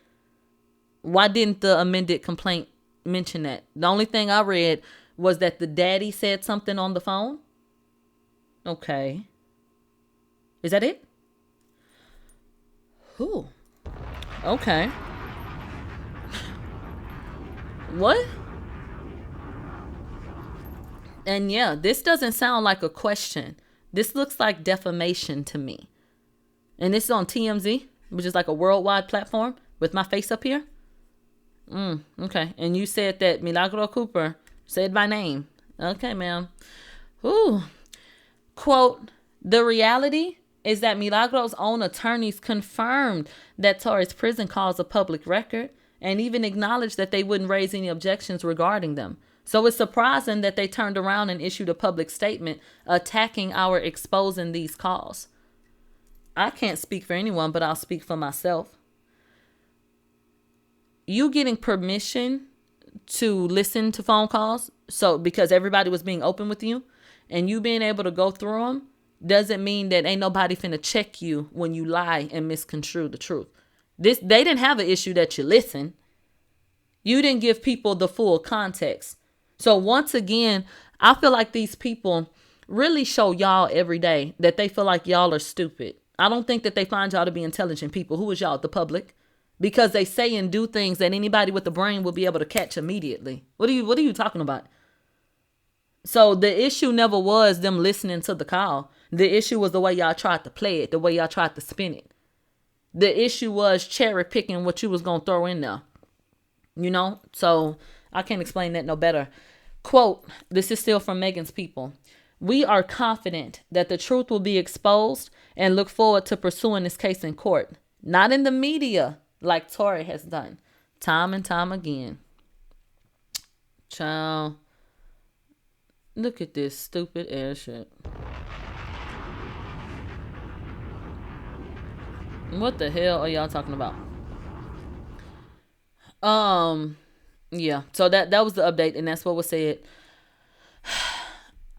Why didn't the amended complaint mention that? The only thing I read was that the daddy said something on the phone. Okay. Is that it? Ooh. Okay. What? And yeah, this doesn't sound like a question. This looks like defamation to me. And this is on TMZ, which is like a worldwide platform with my face up here. Okay. And you said that Milagro Cooper said my name. Okay, ma'am. Ooh. Quote, the reality is that Milagro's own attorneys confirmed that Tory's prison calls a public record and even acknowledged that they wouldn't raise any objections regarding them. So it's surprising that they turned around and issued a public statement attacking our exposing these calls. I can't speak for anyone, but I'll speak for myself. You getting permission to listen to phone calls, so because everybody was being open with you, and you being able to go through them, doesn't mean that ain't nobody finna check you when you lie and misconstrue the truth. They didn't have an issue that you listen. You didn't give people the full context. So once again, I feel like these people really show y'all every day that they feel like y'all are stupid. I don't think that they find y'all to be intelligent people. Who is y'all? The public? because they say and do things that anybody with the brain will be able to catch immediately. What are you talking about? So the issue never was them listening to the call. The issue was the way y'all tried to play it, the way y'all tried to spin it. The issue was cherry picking what you was going to throw in there. You know? So I can't explain that no better. Quote, this is still from Megan's people. We are confident that the truth will be exposed and look forward to pursuing this case in court. Not in the media like Tory has done time and time again. Child. Look at this stupid ass shit. What the hell are y'all talking about? Yeah. So that was the update, and that's what was said.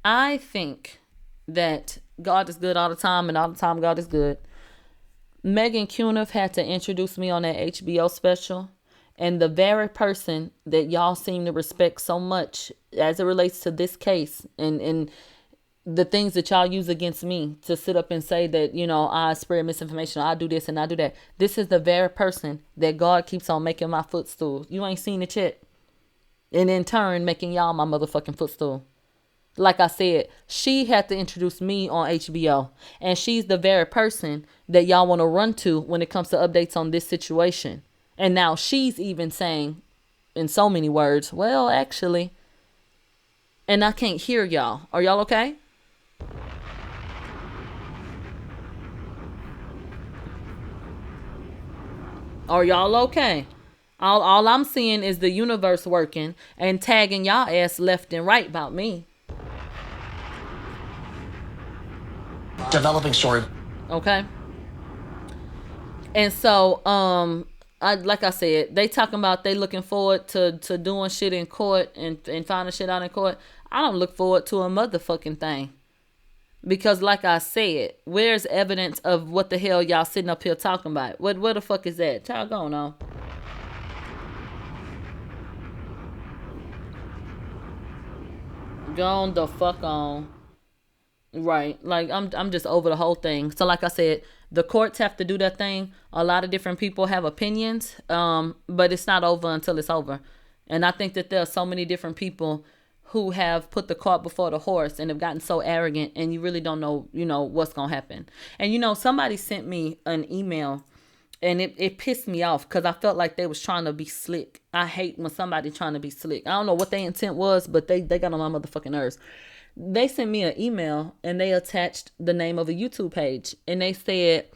I think that God is good all the time, and all the time God is good. Megan Cuniff had to introduce me on that HBO special, and the very person that y'all seem to respect so much as it relates to this case and the things that y'all use against me to sit up and say that, you know, I spread misinformation, I do this and I do that. This is the very person that God keeps on making my footstool. You ain't seen it yet. And in turn, making y'all my motherfucking footstool. Like I said, she had to introduce me on HBO. And she's the very person that y'all want to run to when it comes to updates on this situation. And now she's even saying, in so many words, well, actually, and I can't hear y'all. Are y'all okay? Are y'all okay? All I'm seeing is the universe working and tagging y'all ass left and right about me. Developing story. Okay. And so, like I said, they talking about they looking forward to doing shit in court and finding shit out in court. I don't look forward to a motherfucking thing. Because like I said, where's evidence of what the hell y'all sitting up here talking about? Where the fuck is that? Y'all going on? Gone the fuck on. Right. Like I'm just over the whole thing. So like I said, the courts have to do their thing. A lot of different people have opinions. But it's not over until it's over. And I think that there are so many different people who have put the cart before the horse and have gotten so arrogant, and you really don't know, you know, what's going to happen. And, you know, somebody sent me an email, and it pissed me off because I felt like they was trying to be slick. I hate when somebody trying to be slick. I don't know what their intent was, but they got on my motherfucking nerves. They sent me an email, and they attached the name of a YouTube page, and they said,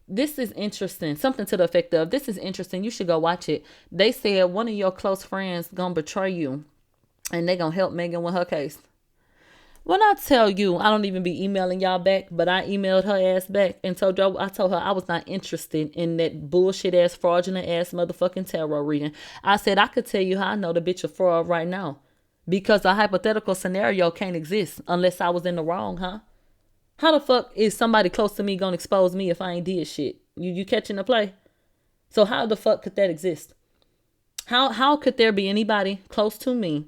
this is interesting. Something to the effect of, this is interesting. You should go watch it. They said one of your close friends going to betray you. And they gonna help Megan with her case. When I tell you, I don't even be emailing y'all back, but I emailed her ass back and told her I was not interested in that bullshit ass, fraudulent ass motherfucking tarot reading. I said I could tell you how I know the bitch a fraud right now. Because a hypothetical scenario can't exist unless I was in the wrong, huh? How the fuck is somebody close to me gonna expose me if I ain't did shit? You catching the play? So how the fuck could that exist? How could there be anybody close to me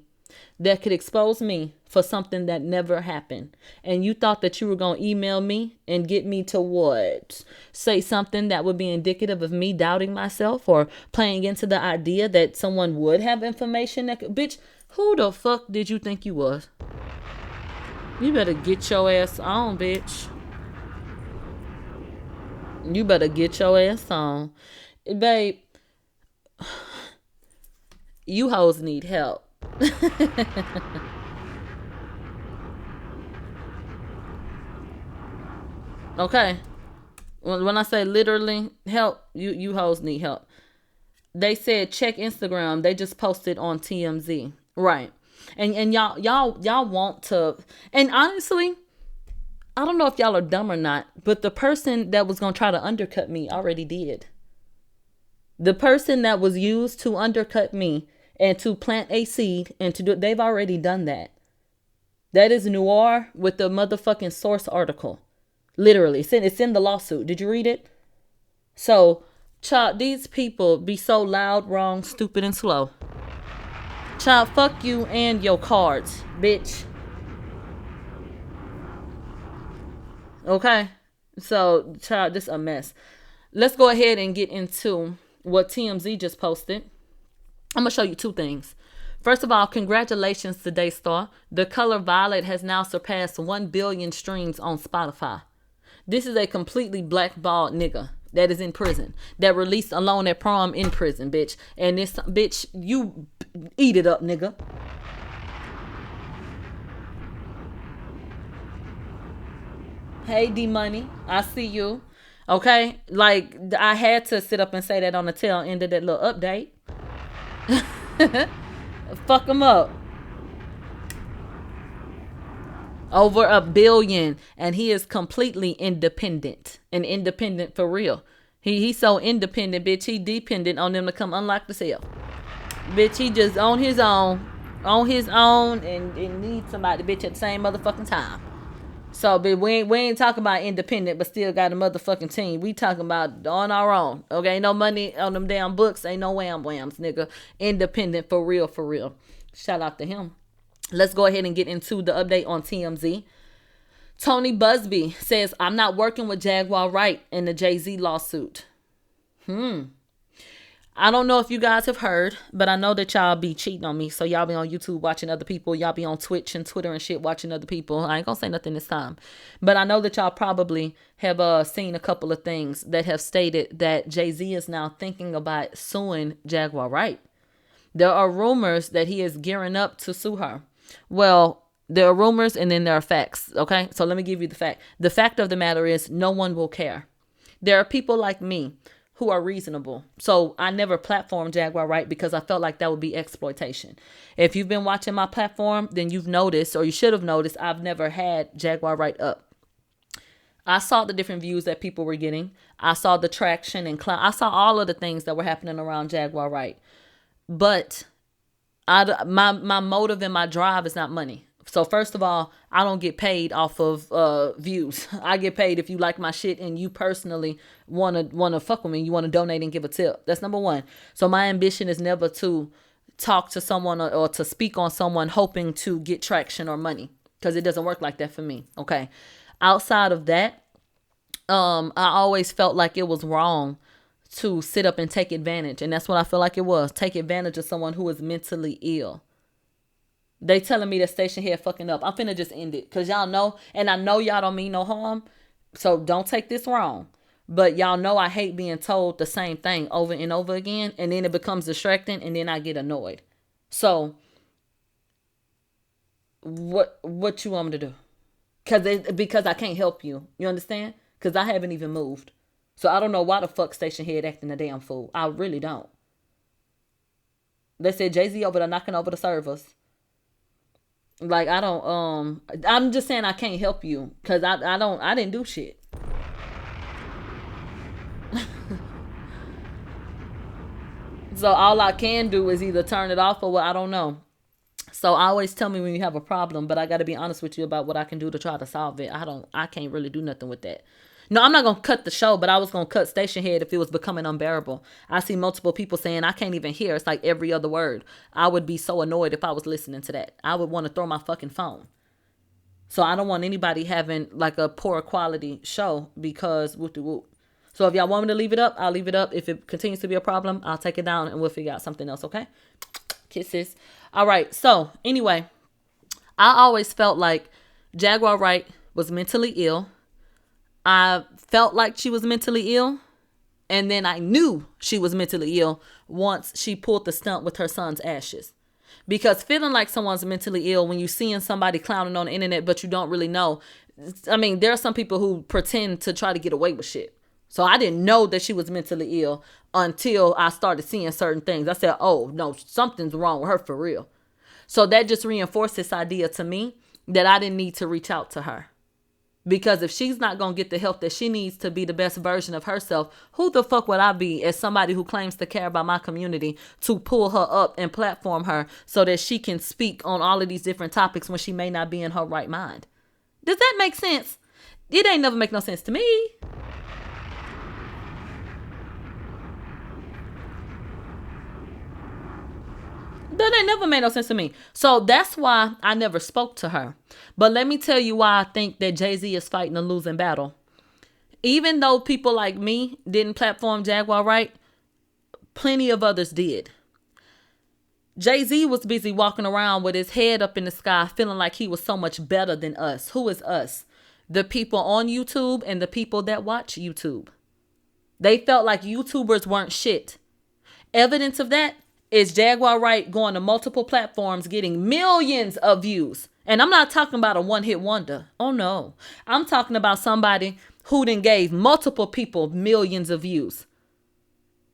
that could expose me for something that never happened? And you thought that you were going to email me and get me to what? Say something that would be indicative of me doubting myself or playing into the idea that someone would have information that could... Bitch, who the fuck did you think you was? You better get your ass on, bitch. You better get your ass on. Babe, you hoes need help. Okay. When I say literally help, you hoes need help. They said check Instagram. They just posted on TMZ. Right. And y'all want to, and honestly, I don't know if y'all are dumb or not, but the person that was gonna try to undercut me already did. The person that was used to undercut me and to plant a seed and to do, they've already done that. That is noir with the motherfucking source article. Literally, it's in the lawsuit. Did you read it? So, child, these people be so loud, wrong, stupid, and slow. Child, fuck you and your cards, bitch. Okay? So, child, this is a mess. Let's go ahead and get into what TMZ just posted. I'm going to show you two things. First of all, congratulations to Daystar. The color violet has now surpassed 1 billion streams on Spotify. This is a completely blackballed nigga that is in prison, that released Alone at Prom in prison, bitch. And this bitch, you eat it up, nigga. Hey, D-Money, I see you. Okay? Like, I had to sit up and say that on the tail end of that little update. Fuck him up. Over 1 billion. And he is completely independent. And independent for real. He's so independent, bitch. He dependent on them to come unlock the cell. Bitch, he just on his own. On his own. And needs somebody, bitch, at the same motherfucking time. So, but we ain't talking about independent, but still got a motherfucking team. We talking about on our own. Okay, ain't no money on them damn books. Ain't no whams, nigga. Independent for real, for real. Shout out to him. Let's go ahead and get into the update on TMZ. Tony Busby says, I'm not working with Jaguar Wright in the Jay-Z lawsuit. I don't know if you guys have heard, but I know that y'all be cheating on me. So y'all be on YouTube watching other people. Y'all be on Twitch and Twitter and shit watching other people. I ain't gonna say nothing this time. But I know that y'all probably have seen a couple of things that have stated that Jay-Z is now thinking about suing Jaguar Wright. There are rumors that he is gearing up to sue her. Well, there are rumors and then there are facts, okay? So let me give you the fact. The fact of the matter is no one will care. There are people like me who are reasonable. So I never platformed Jaguar Wright because I felt like that would be exploitation. If you've been watching my platform, then you've noticed, or you should have noticed, I've never had Jaguar Wright up. I saw the different views that people were getting. I saw the traction and I saw all of the things that were happening around Jaguar Wright. But my motive and my drive is not money. So first of all, I don't get paid off of views. I get paid if you like my shit and you personally wanna fuck with me. You wanna donate and give a tip. That's number one. So my ambition is never to talk to someone or to speak on someone hoping to get traction or money, because it doesn't work like that for me. Okay. Outside of that, I always felt like it was wrong to sit up and take advantage, and that's what I feel like it was. Take advantage of someone who is mentally ill. They telling me that station here fucking up. I'm finna just end it. Because y'all know, and I know y'all don't mean no harm. So don't take this wrong. But y'all know I hate being told the same thing over and over again. And then it becomes distracting. And then I get annoyed. So, what you want me to do? Because I can't help you. You understand? Because I haven't even moved. So I don't know why the fuck station head acting a damn fool. I really don't. They said Jay-Z over there knocking over the servers. Like, I don't, I'm just saying I can't help you because I didn't do shit. So all I can do is either turn it off or what, I don't know. So always tell me when you have a problem, but I got to be honest with you about what I can do to try to solve it. I can't really do nothing with that. No, I'm not going to cut the show, but I was going to cut station head if it was becoming unbearable. I see multiple people saying I can't even hear. It's like every other word. I would be so annoyed if I was listening to that. I would want to throw my fucking phone. So I don't want anybody having like a poor quality show because whoop-de-whoop. So if y'all want me to leave it up, I'll leave it up. If it continues to be a problem, I'll take it down and we'll figure out something else, okay? Kisses. All right. So anyway, I always felt like Jaguar Wright was mentally ill. I felt like she was mentally ill, and then I knew she was mentally ill once she pulled the stunt with her son's ashes. Because feeling like someone's mentally ill when you're seeing somebody clowning on the internet, but you don't really know. I mean, there are some people who pretend to try to get away with shit. So I didn't know that she was mentally ill until I started seeing certain things. I said, oh, no, something's wrong with her for real. So that just reinforced this idea to me that I didn't need to reach out to her. Because if she's not going to get the help that she needs to be the best version of herself, who the fuck would I be as somebody who claims to care about my community to pull her up and platform her so that she can speak on all of these different topics when she may not be in her right mind? Does that make sense? It ain't never make no sense to me. That ain't never made no sense to me. So that's why I never spoke to her. But let me tell you why I think that Jay-Z is fighting a losing battle. Even though people like me didn't platform Jaguar Wright, Plenty of others did. Jay-Z was busy walking around with his head up in the sky, feeling like he was so much better than us. Who is us? The people on YouTube and the people that watch YouTube. They felt like YouTubers weren't shit. Evidence of that is Jaguar Wright going to multiple platforms, getting millions of views. And I'm not talking about a one-hit wonder. Oh, no. I'm talking about somebody who then gave multiple people millions of views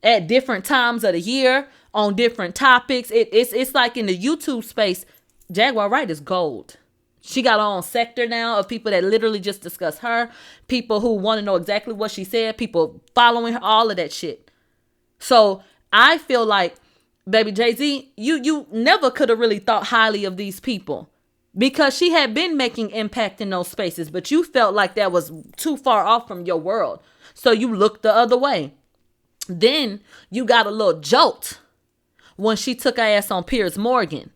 at different times of the year on different topics. It's like in the YouTube space, Jaguar Wright is gold. She got her own sector now of people that literally just discuss her, people who want to know exactly what she said, people following her, all of that shit. So I feel like, baby Jay-Z, you never could have really thought highly of these people because she had been making impact in those spaces, but you felt like that was too far off from your world. So you looked the other way. Then you got a little jolt when she took her ass on Piers Morgan.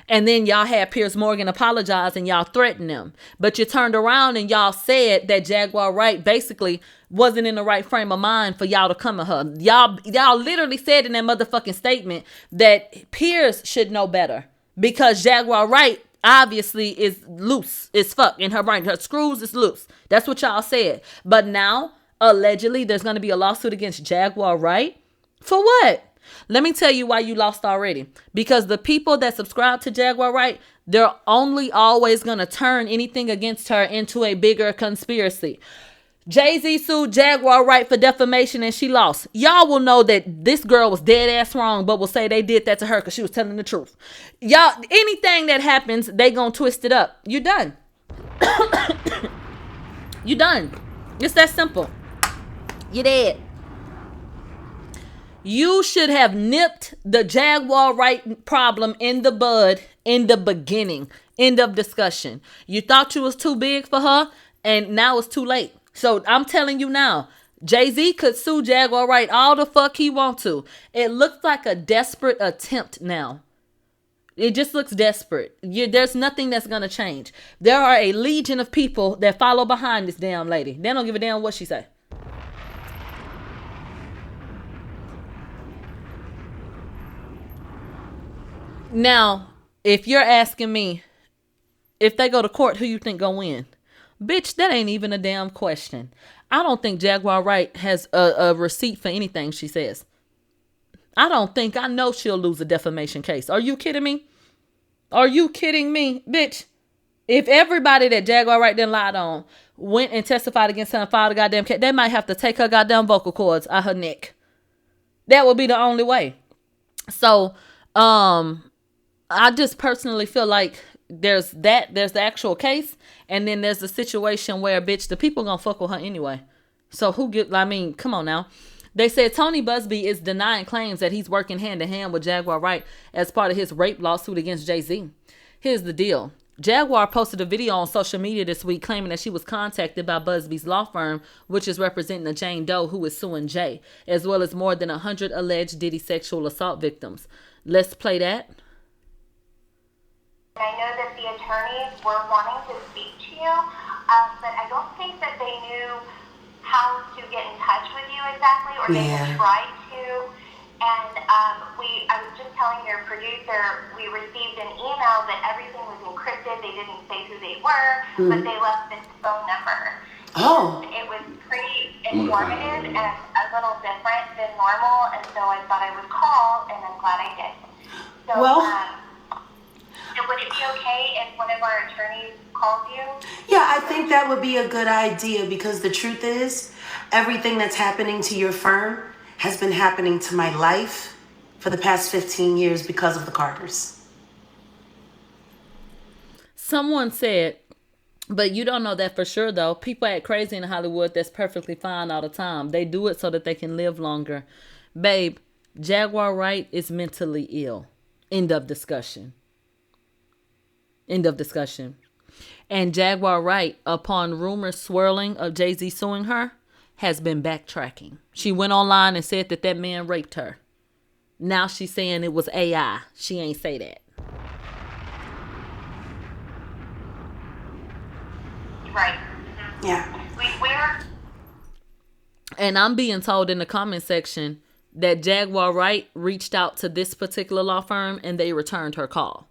And then y'all had Piers Morgan apologize and y'all threatened him. But you turned around and y'all said that Jaguar Wright basically wasn't in the right frame of mind for y'all to come at her. Y'all literally said in that motherfucking statement that Piers should know better because Jaguar Wright obviously is loose as fuck in her brain. Her screws is loose. That's what y'all said. But now, allegedly, there's going to be a lawsuit against Jaguar Wright. For what? Let me tell you why you lost already. Because the people that subscribe to Jaguar Wright, they're only always going to turn anything against her into a bigger conspiracy. Jay-Z sued Jaguar Wright for defamation and she lost. Y'all will know that this girl was dead ass wrong, but will say they did that to her because she was telling the truth. Y'all, anything that happens, they gonna twist it up. You done. You done. It's that simple. You dead. You should have nipped the Jaguar Wright problem in the bud in the beginning. End of discussion. You thought you was too big for her, and now it's too late. So I'm telling you now, Jay-Z could sue Jaguar Wright all the fuck he want to. It looks like a desperate attempt now. It just looks desperate. There's nothing that's going to change. There are a legion of people that follow behind this damn lady. They don't give a damn what she say. Now, if you're asking me, if they go to court, who you think gonna win? Bitch, that ain't even a damn question. I don't think Jaguar Wright has a receipt for anything she says. I know she'll lose a defamation case. Are you kidding me? Are you kidding me? Bitch, if everybody that Jaguar Wright done lied on went and testified against her and filed a goddamn case, they might have to take her goddamn vocal cords out her neck. That would be the only way. So, I just personally feel like there's the actual case, and then there's the situation where, bitch, the people gonna fuck with her anyway. So come on now. They said Tony Busby is denying claims that he's working hand in hand with Jaguar Wright as part of his rape lawsuit against Jay-Z. Here's the deal. Jaguar posted a video on social media this week claiming that she was contacted by Busby's law firm, which is representing the Jane Doe who is suing Jay, as well as more than 100 alleged Diddy sexual assault victims. Let's play that. I know that the attorneys were wanting to speak to you, but I don't think that they knew how to get in touch with you exactly, or they had tried to. And I was just telling your producer, we received an email that everything was encrypted. They didn't say who they were, but they left this phone number. Oh. It was pretty informative and a little different than normal, and so I thought I would call, and I'm glad I did. So, would it be okay if one of our attorneys called you? Yeah, I think that would be a good idea because the truth is, everything that's happening to your firm has been happening to my life for the past 15 years because of the Carters. Someone said, but you don't know that for sure though. People act crazy in Hollywood. That's perfectly fine all the time. They do it so that they can live longer. Babe, Jaguar Wright is mentally ill. End of discussion. End of discussion. And Jaguar Wright, upon rumors swirling of Jay-Z suing her, has been backtracking. She went online and said that man raped her. Now she's saying it was AI. She ain't say that. Right. Yeah. We're... And I'm being told in the comment section that Jaguar Wright reached out to this particular law firm and they returned her call.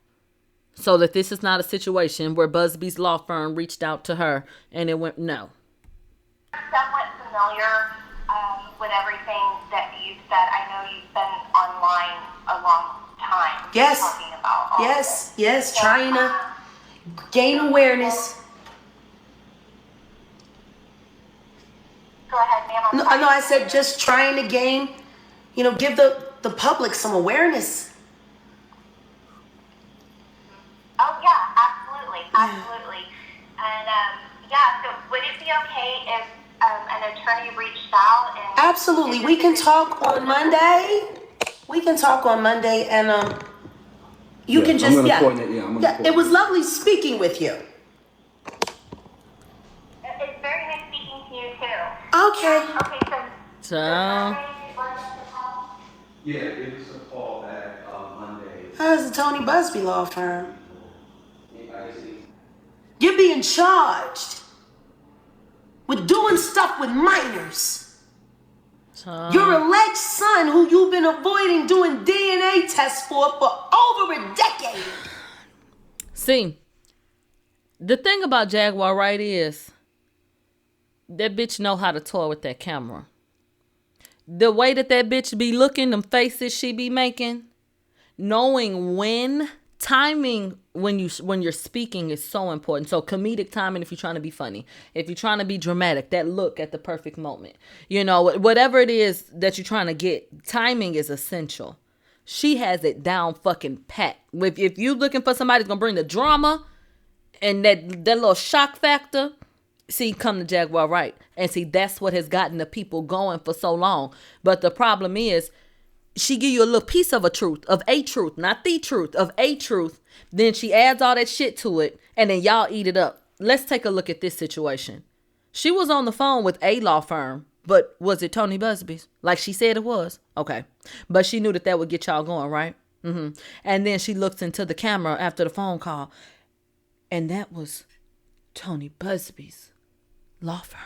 So that this is not a situation where Busby's law firm reached out to her and it went no. Somewhat familiar with everything that you've said. I know you've been online a long time. Yes. Talking about all Yes, of yes, this. trying to gain awareness. Go ahead, ma'am. No, I said just trying to gain, give the public some awareness. Oh yeah, absolutely, absolutely. And yeah, so would it be okay if an attorney reached out and Absolutely. We can talk on Monday. And you can just it was lovely speaking with you. It's very nice speaking to you too. Okay. Okay, so Yeah, give us a call back Monday. How's the Tony Busby law firm? You're being charged with doing stuff with minors. Your alleged son, who you've been avoiding doing DNA tests for over a decade. See, the thing about Jaguar Wright is that bitch know how to toy with that camera. The way that bitch be looking, them faces she be making, knowing when, timing when you're speaking is so important. So comedic timing if you're trying to be funny. If you're trying to be dramatic, that look at the perfect moment. Whatever it is that you're trying to get, timing is essential. She has it down fucking pat. If you looking for somebody who's going to bring the drama and that little shock factor, see, come to Jaguar Wright. And see, that's what has gotten the people going for so long. But the problem is, she give you a little piece of a truth, not the truth, of a truth. Then she adds all that shit to it, and then y'all eat it up. Let's take a look at this situation. She was on the phone with a law firm, but was it Tony Busby's? Like she said it was? Okay. But she knew that would get y'all going, right? Mm-hmm. And then she looks into the camera after the phone call, and that was Tony Busby's law firm.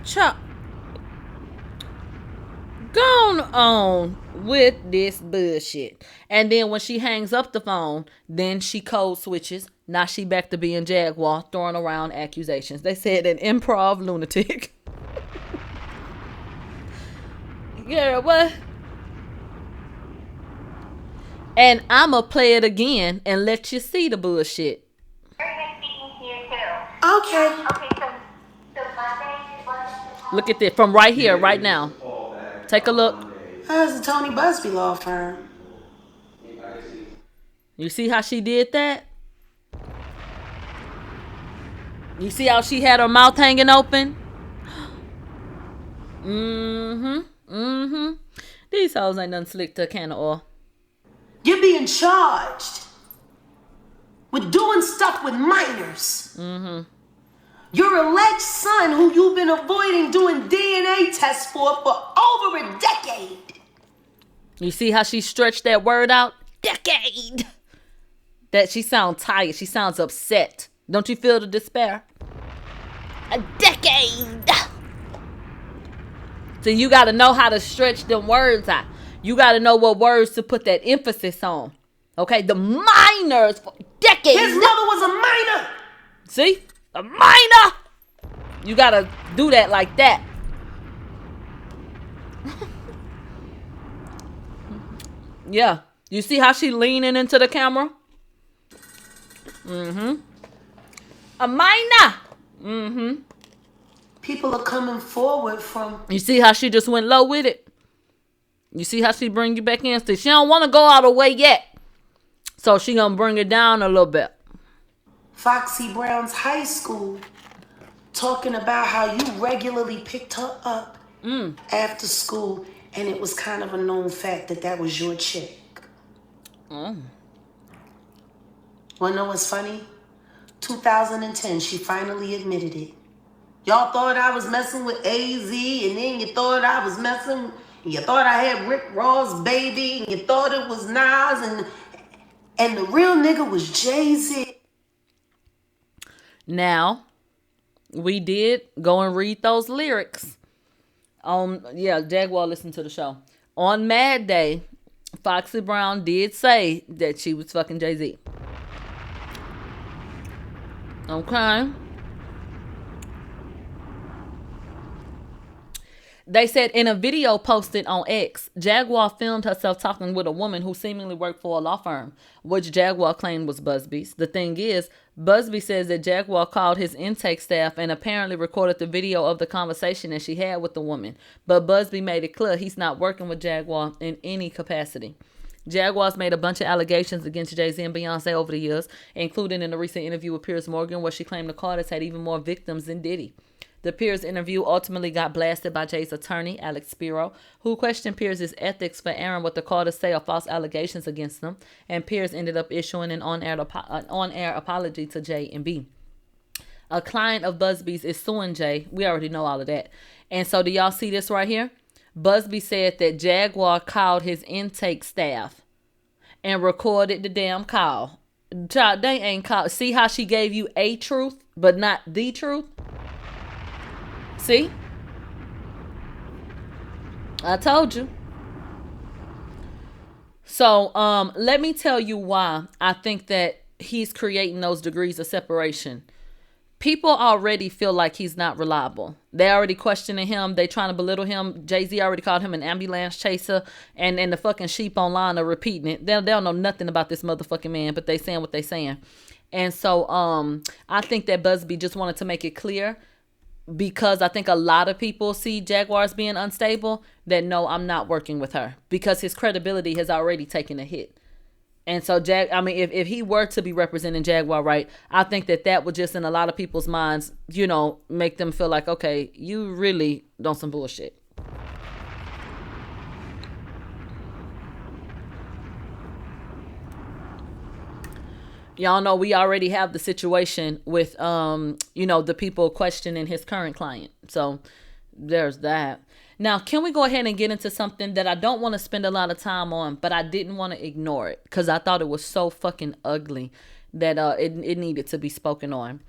Chuck. Gone on with this bullshit. And then when she hangs up the phone, then she code switches. Now she back to being Jaguar, throwing around accusations. They said an improv lunatic. Girl, what? And I'ma play it again and let you see the bullshit. very nice speaking to you too. Okay. Okay, so Monday. Look at this from right here, right now. Take a look. How's the Tony Busby law firm? You see how she did that? You see how she had her mouth hanging open? These hoes ain't nothing slick to a can of oil. You're being charged with doing stuff with minors. Your alleged son, who you've been avoiding doing DNA tests for over a decade. You see how she stretched that word out? Decade. That she sounds tired. She sounds upset. Don't you feel the despair? A decade. So you got to know how to stretch them words out. You got to know what words to put that emphasis on. Okay? The minors for decades. His mother was a minor. See? A minor. You got to do that like that. Yeah. You see how she leaning into the camera? A minor. People are coming forward from... You see how she just went low with it? You see how she bring you back in? She don't want to go all the way yet. So she gonna bring it down a little bit. Foxy Brown's high school, talking about how you regularly picked her up after school, and it was kind of a known fact that was your chick. Wanna know what's funny? 2010, she finally admitted it. Y'all thought I was messing with AZ, and then you thought I was messing, and you thought I had Rick Ross' baby, and you thought it was Nas, and the real nigga was Jay-Z. Now, we did go and read those lyrics. Yeah, Jaguar listened to the show. On Mad Day, Foxy Brown did say that she was fucking Jay-Z. Okay. They said in a video posted on X, Jaguar filmed herself talking with a woman who seemingly worked for a law firm, which Jaguar claimed was Busby's. The thing is, Busby says that Jaguar called his intake staff and apparently recorded the video of the conversation that she had with the woman. But Busby made it clear he's not working with Jaguar in any capacity. Jaguar's made a bunch of allegations against Jay-Z and Beyonce over the years, including in a recent interview with Piers Morgan, where she claimed the Carters had even more victims than Diddy. The Piers interview ultimately got blasted by Jay's attorney, Alex Spiro, who questioned Piers' ethics for airing what the Carters say are false allegations against them, and Piers ended up issuing an on-air apology to Jay and B. A client of Busby's is suing Jay. We already know all of that. And so do y'all see this right here? Busby said that Jaguar called his intake staff and recorded the damn call. Child, they ain't called. See how she gave you a truth, but not the truth? See? I told you. So, let me tell you why I think that he's creating those degrees of separation. People already feel like he's not reliable. They already questioning him. They trying to belittle him. Jay-Z already called him an ambulance chaser. And the fucking sheep online are repeating it. They don't know nothing about this motherfucking man, but they saying what they saying. And so, I think that Busby just wanted to make it clear, because I think a lot of people see Jaguar as being unstable, that no, I'm not working with her, because his credibility has already taken a hit. And so, if he were to be representing Jaguar right, I think that would just, in a lot of people's minds, make them feel like, okay, you really done some bullshit. Y'all know we already have the situation with, the people questioning his current client. So there's that. Now, can we go ahead and get into something that I don't want to spend a lot of time on, but I didn't want to ignore it because I thought it was so fucking ugly that it needed to be spoken on.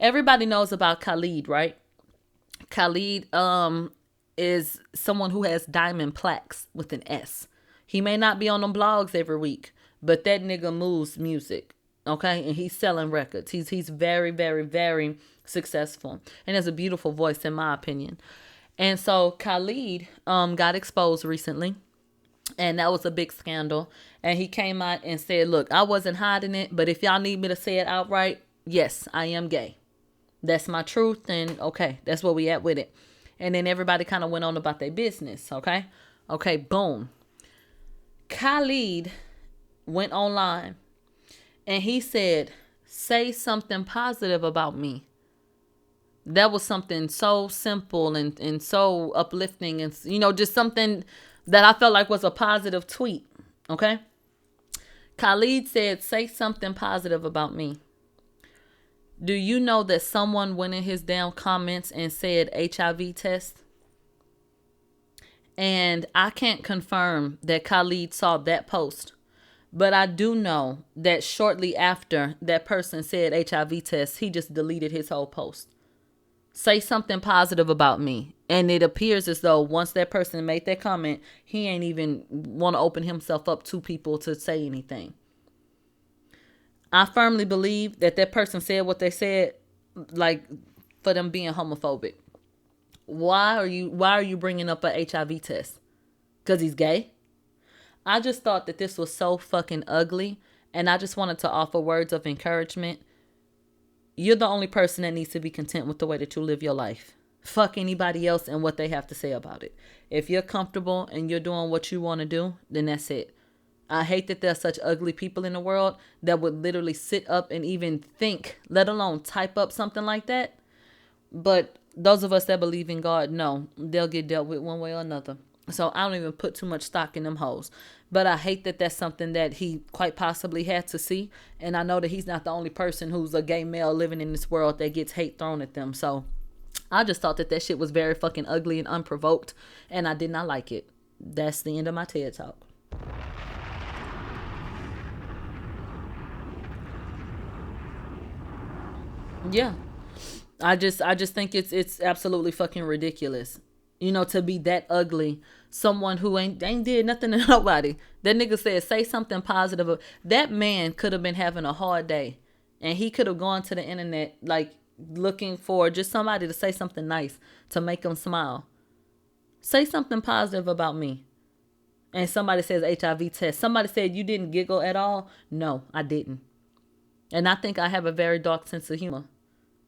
Everybody knows about Khalid, right? Khalid is someone who has diamond plaques with an S. He may not be on them blogs every week, but that nigga moves music. Okay, and he's selling records. He's very, very, very successful, and has a beautiful voice, in my opinion. And so Khalid got exposed recently, and that was a big scandal. And he came out and said, "Look, I wasn't hiding it, but if y'all need me to say it outright, yes, I am gay. That's my truth, and okay, that's where we at with it." And then everybody kind of went on about their business. Okay, boom. Khalid went online. And he said, "Say something positive about me." That was something so simple and so uplifting, and just something that I felt like was a positive tweet. Okay. Khalid said, "Say something positive about me." Do you know that someone went in his damn comments and said HIV test? And I can't confirm that Khalid saw that post. But I do know that shortly after that person said HIV test, he just deleted his whole post. Say something positive about me. And it appears as though once that person made that comment, he ain't even want to open himself up to people to say anything. I firmly believe that person said what they said, like, for them being homophobic. Why are you bringing up a HIV test? Because he's gay? I just thought that this was so fucking ugly, and I just wanted to offer words of encouragement. You're the only person that needs to be content with the way that you live your life. Fuck anybody else and what they have to say about it. If you're comfortable and you're doing what you want to do, then that's it. I hate that there's such ugly people in the world that would literally sit up and even think, let alone type up something like that. But those of us that believe in God know they'll get dealt with one way or another. So I don't even put too much stock in them hoes. But I hate that that's something that he quite possibly had to see. And I know that he's not the only person who's a gay male living in this world that gets hate thrown at them. So I just thought that shit was very fucking ugly and unprovoked. And I did not like it. That's the end of my TED Talk. Yeah. I just think it's absolutely fucking ridiculous. You know, to be that ugly. Someone who ain't did nothing to nobody. That nigga said, say something positive. That man could have been having a hard day. And he could have gone to the internet, like, looking for just somebody to say something nice to make him smile. Say something positive about me. And somebody says HIV test. Somebody said you didn't giggle at all. No, I didn't. And I think I have a very dark sense of humor.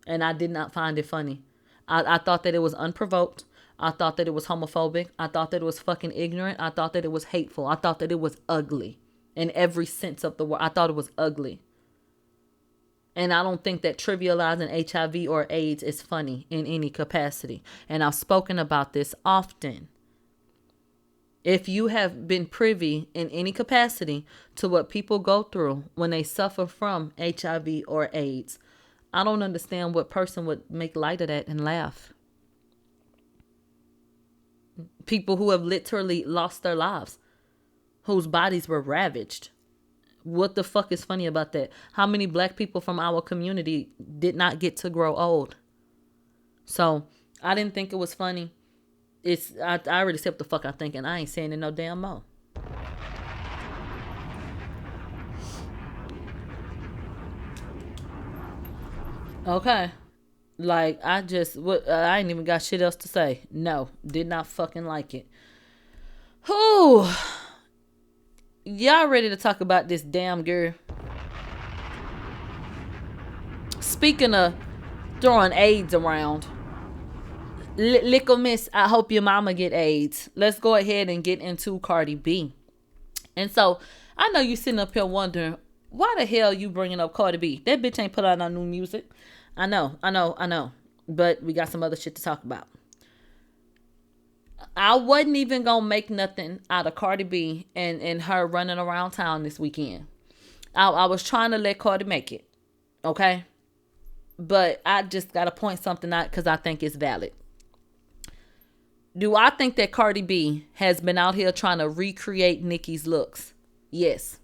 And I did not find it funny. I thought that it was unprovoked. I thought that it was homophobic. I thought that it was fucking ignorant. I thought that it was hateful. I thought that it was ugly. In every sense of the word. I thought it was ugly. And I don't think that trivializing HIV or AIDS is funny in any capacity. And I've spoken about this often. If you have been privy in any capacity to what people go through when they suffer from HIV or AIDS, I don't understand what person would make light of that and laugh. People who have literally lost their lives, whose bodies were ravaged. What the fuck is funny about that? How many black people from our community did not get to grow old? So I didn't think it was funny. I already said what the fuck I think, and I ain't saying it no damn more. Okay. Like, I ain't even got shit else to say. No, did not fucking like it. Whew. Y'all ready to talk about this damn girl? Speaking of throwing AIDS around. Little miss, I hope your mama get AIDS. Let's go ahead and get into Cardi B. And so, I know you sitting up here wondering, why the hell you bringing up Cardi B? That bitch ain't put out no new music. I know. But we got some other shit to talk about. I wasn't even gonna make nothing out of Cardi B and her running around town this weekend. I was trying to let Cardi make it. Okay? But I just gotta point something out because I think it's valid. Do I think that Cardi B has been out here trying to recreate Nicki's looks? Yes.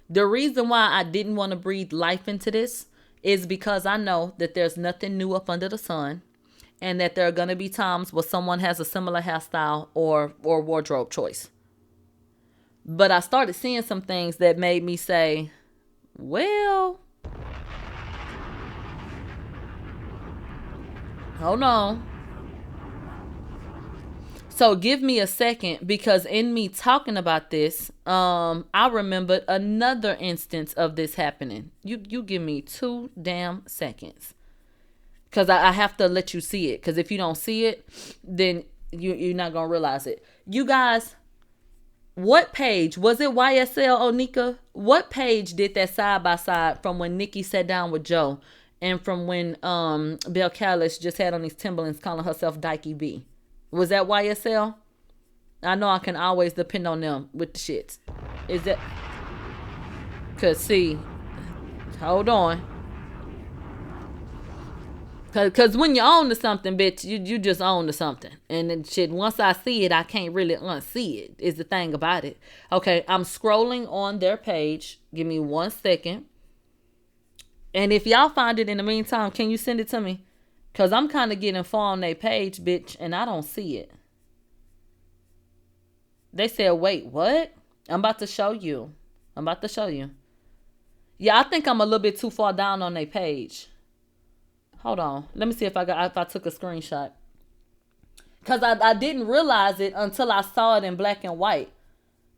The reason why I didn't want to breathe life into this is because I know that there's nothing new up under the sun, and that there are going to be times where someone has a similar hairstyle or wardrobe choice. But I started seeing some things that made me say, well, hold on. So give me a second, because in me talking about this, I remembered another instance of this happening. You give me 2 damn seconds. Because I have to let you see it. Because if you don't see it, then you're not going to realize it. You guys, what page? Was it YSL Onika? What page did that side-by-side from when Nicki sat down with Joe and from when Belle Callis just had on these Timberlands calling herself Dykey B? Was that YSL? I know I can always depend on them with the shits. Is that... Because, see... Hold on. Because when you own to something, bitch, you just own to something. And then shit, once I see it, I can't really unsee it, is the thing about it. Okay, I'm scrolling on their page. Give me 1 second. And if y'all find it in the meantime, can you send it to me? Because I'm kind of getting far on their page, bitch, and I don't see it. They said, wait, what? I'm about to show you. Yeah, I think I'm a little bit too far down on their page. Hold on. Let me see if I took a screenshot. Because I didn't realize it until I saw it in black and white.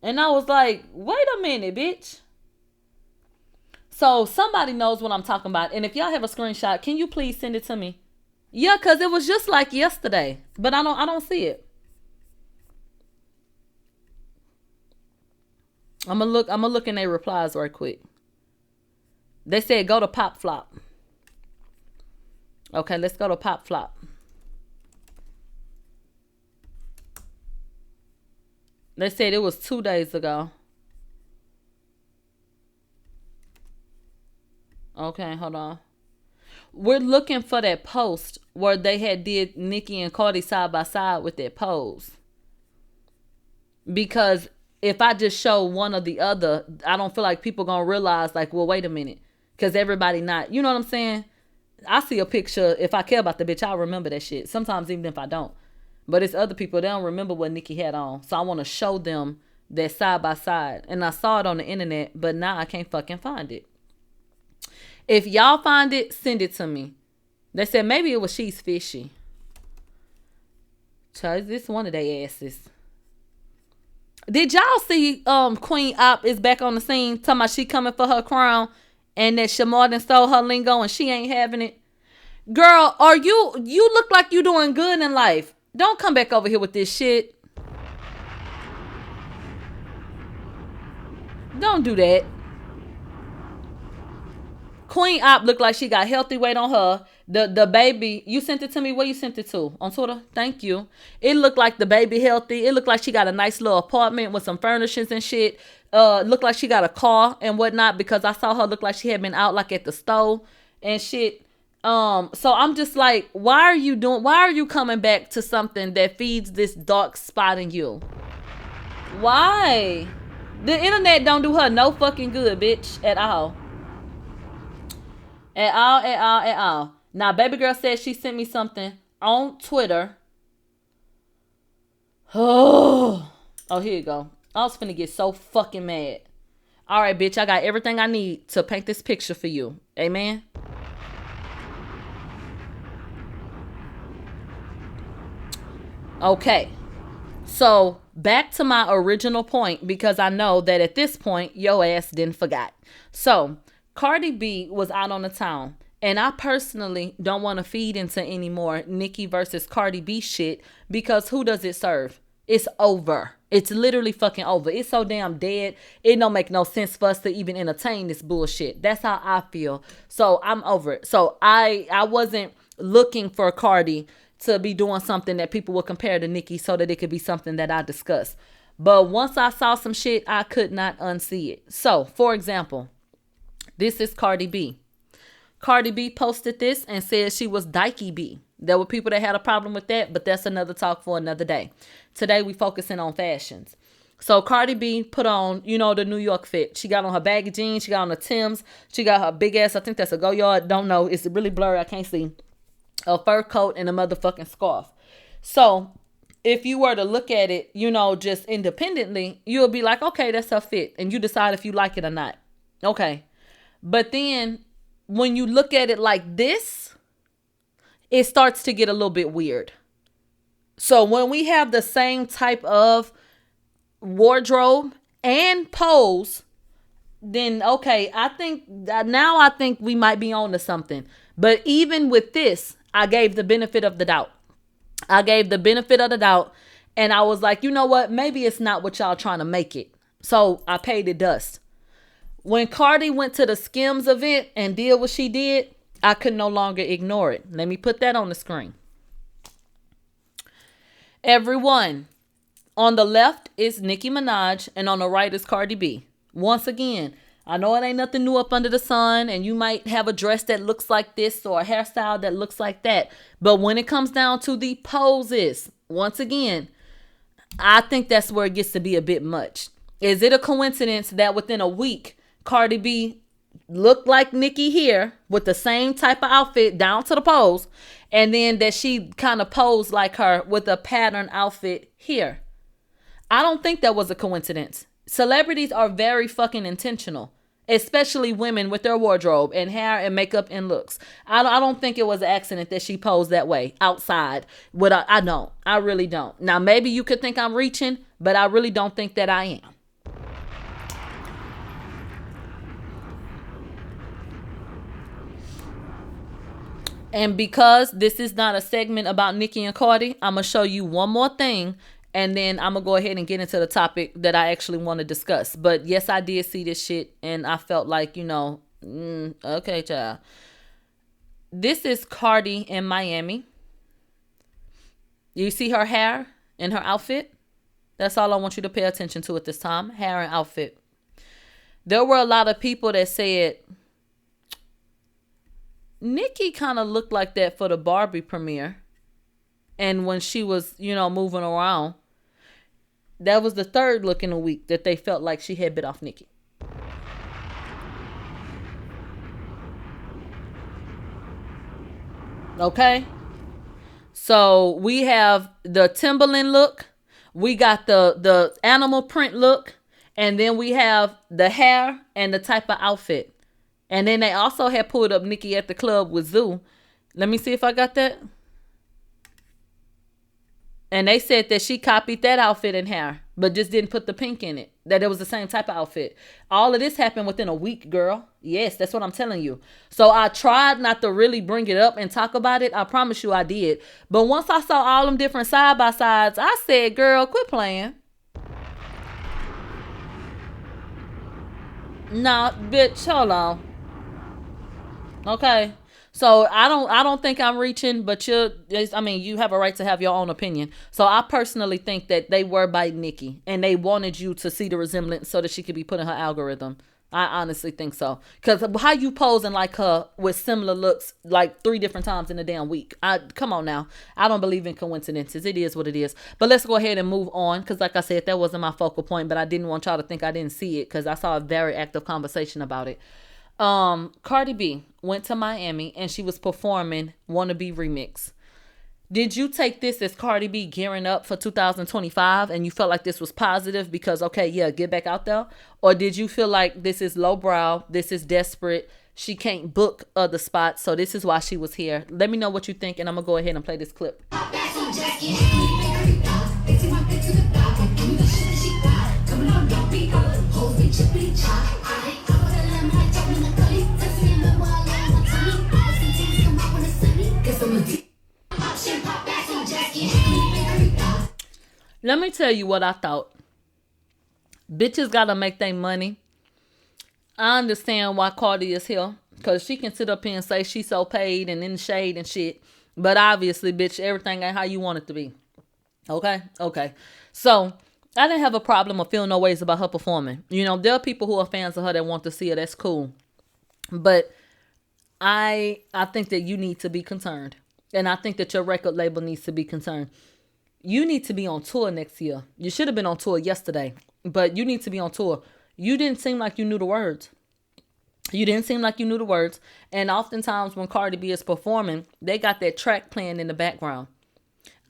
And I was like, wait a minute, bitch. So somebody knows what I'm talking about. And if y'all have a screenshot, can you please send it to me? Yeah, because it was just like yesterday. But I don't see it. I'm gonna look in their replies right quick. They said go to Pop Flop. Okay, let's go to Pop Flop. They said it was 2 days ago. Okay, hold on. We're looking for that post where they had did Nicki and Cardi side by side with that pose. Because if I just show one or the other, I don't feel like people gonna realize, like, well, wait a minute. Because everybody not, you know what I'm saying? I see a picture, if I care about the bitch, I'll remember that shit. Sometimes even if I don't. But it's other people, they don't remember what Nicki had on. So I want to show them that side by side. And I saw it on the internet, but now I can't fucking find it. If y'all find it, send it to me. They said maybe it was She's Fishy. Child, this one of their asses. Did y'all see Queen Op is back on the scene talking about she coming for her crown and that Shamar done stole her lingo and she ain't having it? Girl, you look like you doing good in life. Don't come back over here with this shit. Don't do that. Queen Op looked like she got healthy weight on her. The baby, you sent it to me. Where you sent it to? On Twitter? Thank you. It looked like the baby healthy. It looked like she got a nice little apartment with some furnishings and shit. Looked like she got a car and whatnot, because I saw her look like she had been out like at the store and shit. So I'm just like, why are you coming back to something that feeds this dark spot in you? Why? The internet don't do her no fucking good, bitch, at all. At all. Now, baby girl said she sent me something on Twitter. Oh, here you go. I was finna get so fucking mad. All right, bitch, I got everything I need to paint this picture for you. Amen. Okay. So, back to my original point, because I know that at this point, your ass didn't forget. So, Cardi B was out on the town. And I personally don't want to feed into any more Nicki versus Cardi B shit, because who does it serve? It's over. It's literally fucking over. It's so damn dead. It don't make no sense for us to even entertain this bullshit. That's how I feel. So I'm over it. So I wasn't looking for Cardi to be doing something that people would compare to Nicki so that it could be something that I discuss. But once I saw some shit, I could not unsee it. So, for example, this is Cardi B. Cardi B posted this and said she was Dykey B. There were people that had a problem with that, but that's another talk for another day. Today we focusing on fashions. So Cardi B put on, the New York fit. She got on her baggy jeans. She got on the Timbs. She got her big ass, I think that's a Go Yard. Don't know. It's really blurry. I can't see. A fur coat and a motherfucking scarf. So if you were to look at it, just independently, you'll be like, okay, that's her fit. And you decide if you like it or not. Okay. But then when you look at it like this, it starts to get a little bit weird. So when we have the same type of wardrobe and pose, then okay, I think we might be on to something. But even with this, I gave the benefit of the doubt. And I was like, you know what? Maybe it's not what y'all trying to make it. So I paid it dust. When Cardi went to the Skims event and did what she did, I could no longer ignore it. Let me put that on the screen. Everyone, on the left is Nicki Minaj and on the right is Cardi B. Once again, I know it ain't nothing new up under the sun, and you might have a dress that looks like this or a hairstyle that looks like that. But when it comes down to the poses, once again, I think that's where it gets to be a bit much. Is it a coincidence that within a week, Cardi B looked like Nicki here with the same type of outfit down to the pose, and then that she kind of posed like her with a pattern outfit here? I don't think that was a coincidence. Celebrities are very fucking intentional, especially women with their wardrobe and hair and makeup and looks. I don't think it was an accident that she posed that way outside. I really don't. Now, maybe you could think I'm reaching, but I really don't think that I am. And because this is not a segment about Nicki and Cardi, I'm going to show you one more thing, and then I'm going to go ahead and get into the topic that I actually want to discuss. But yes, I did see this shit, and I felt like, okay, child. This is Cardi in Miami. You see her hair and her outfit? That's all I want you to pay attention to at this time, hair and outfit. There were a lot of people that said, Nicki kind of looked like that for the Barbie premiere. And when she was, moving around, that was the third look in a week that they felt like she had bit off Nicki. Okay? So we have the Timberland look, we got the animal print look, and then we have the hair and the type of outfit. And then they also had pulled up Nicki at the club with Zoo. Let me see if I got that. And they said that she copied that outfit and hair, but just didn't put the pink in it. That it was the same type of outfit. All of this happened within a week, girl. Yes, that's what I'm telling you. So I tried not to really bring it up and talk about it. I promise you I did. But once I saw all them different side-by-sides, I said, girl, quit playing. Nah, bitch, hold on. Okay. So I don't think I'm reaching, but you have a right to have your own opinion. So I personally think that they were by Nicki and they wanted you to see the resemblance so that she could be put in her algorithm. I honestly think so. Because how you posing like her with similar looks like 3 different times in a damn week? Come on now. I don't believe in coincidences. It is what it is. But let's go ahead and move on. Because like I said, that wasn't my focal point, but I didn't want y'all to think I didn't see it because I saw a very active conversation about it. Cardi B went to Miami and she was performing Wannabe Remix. Did you take this as Cardi B gearing up for 2025 and you felt like this was positive because, okay, yeah, get back out there? Or did you feel like this is lowbrow, this is desperate, she can't book other spots, so this is why she was here? Let me know what you think and I'm gonna go ahead and play this clip. Let me tell you what I thought. Bitches gotta make their money. I understand why Cardi is here. Because she can sit up here and say she's so paid and in the shade and shit. But obviously, bitch, everything ain't how you want it to be. Okay? Okay. So, I didn't have a problem or feel no ways about her performing. You know, there are people who are fans of her that want to see her. That's cool. But I think that you need to be concerned. And I think that your record label needs to be concerned. You need to be on tour next year. You should have been on tour yesterday, but you need to be on tour. You didn't seem like you knew the words. You didn't seem like you knew the words. And oftentimes when Cardi B is performing, they got that track playing in the background.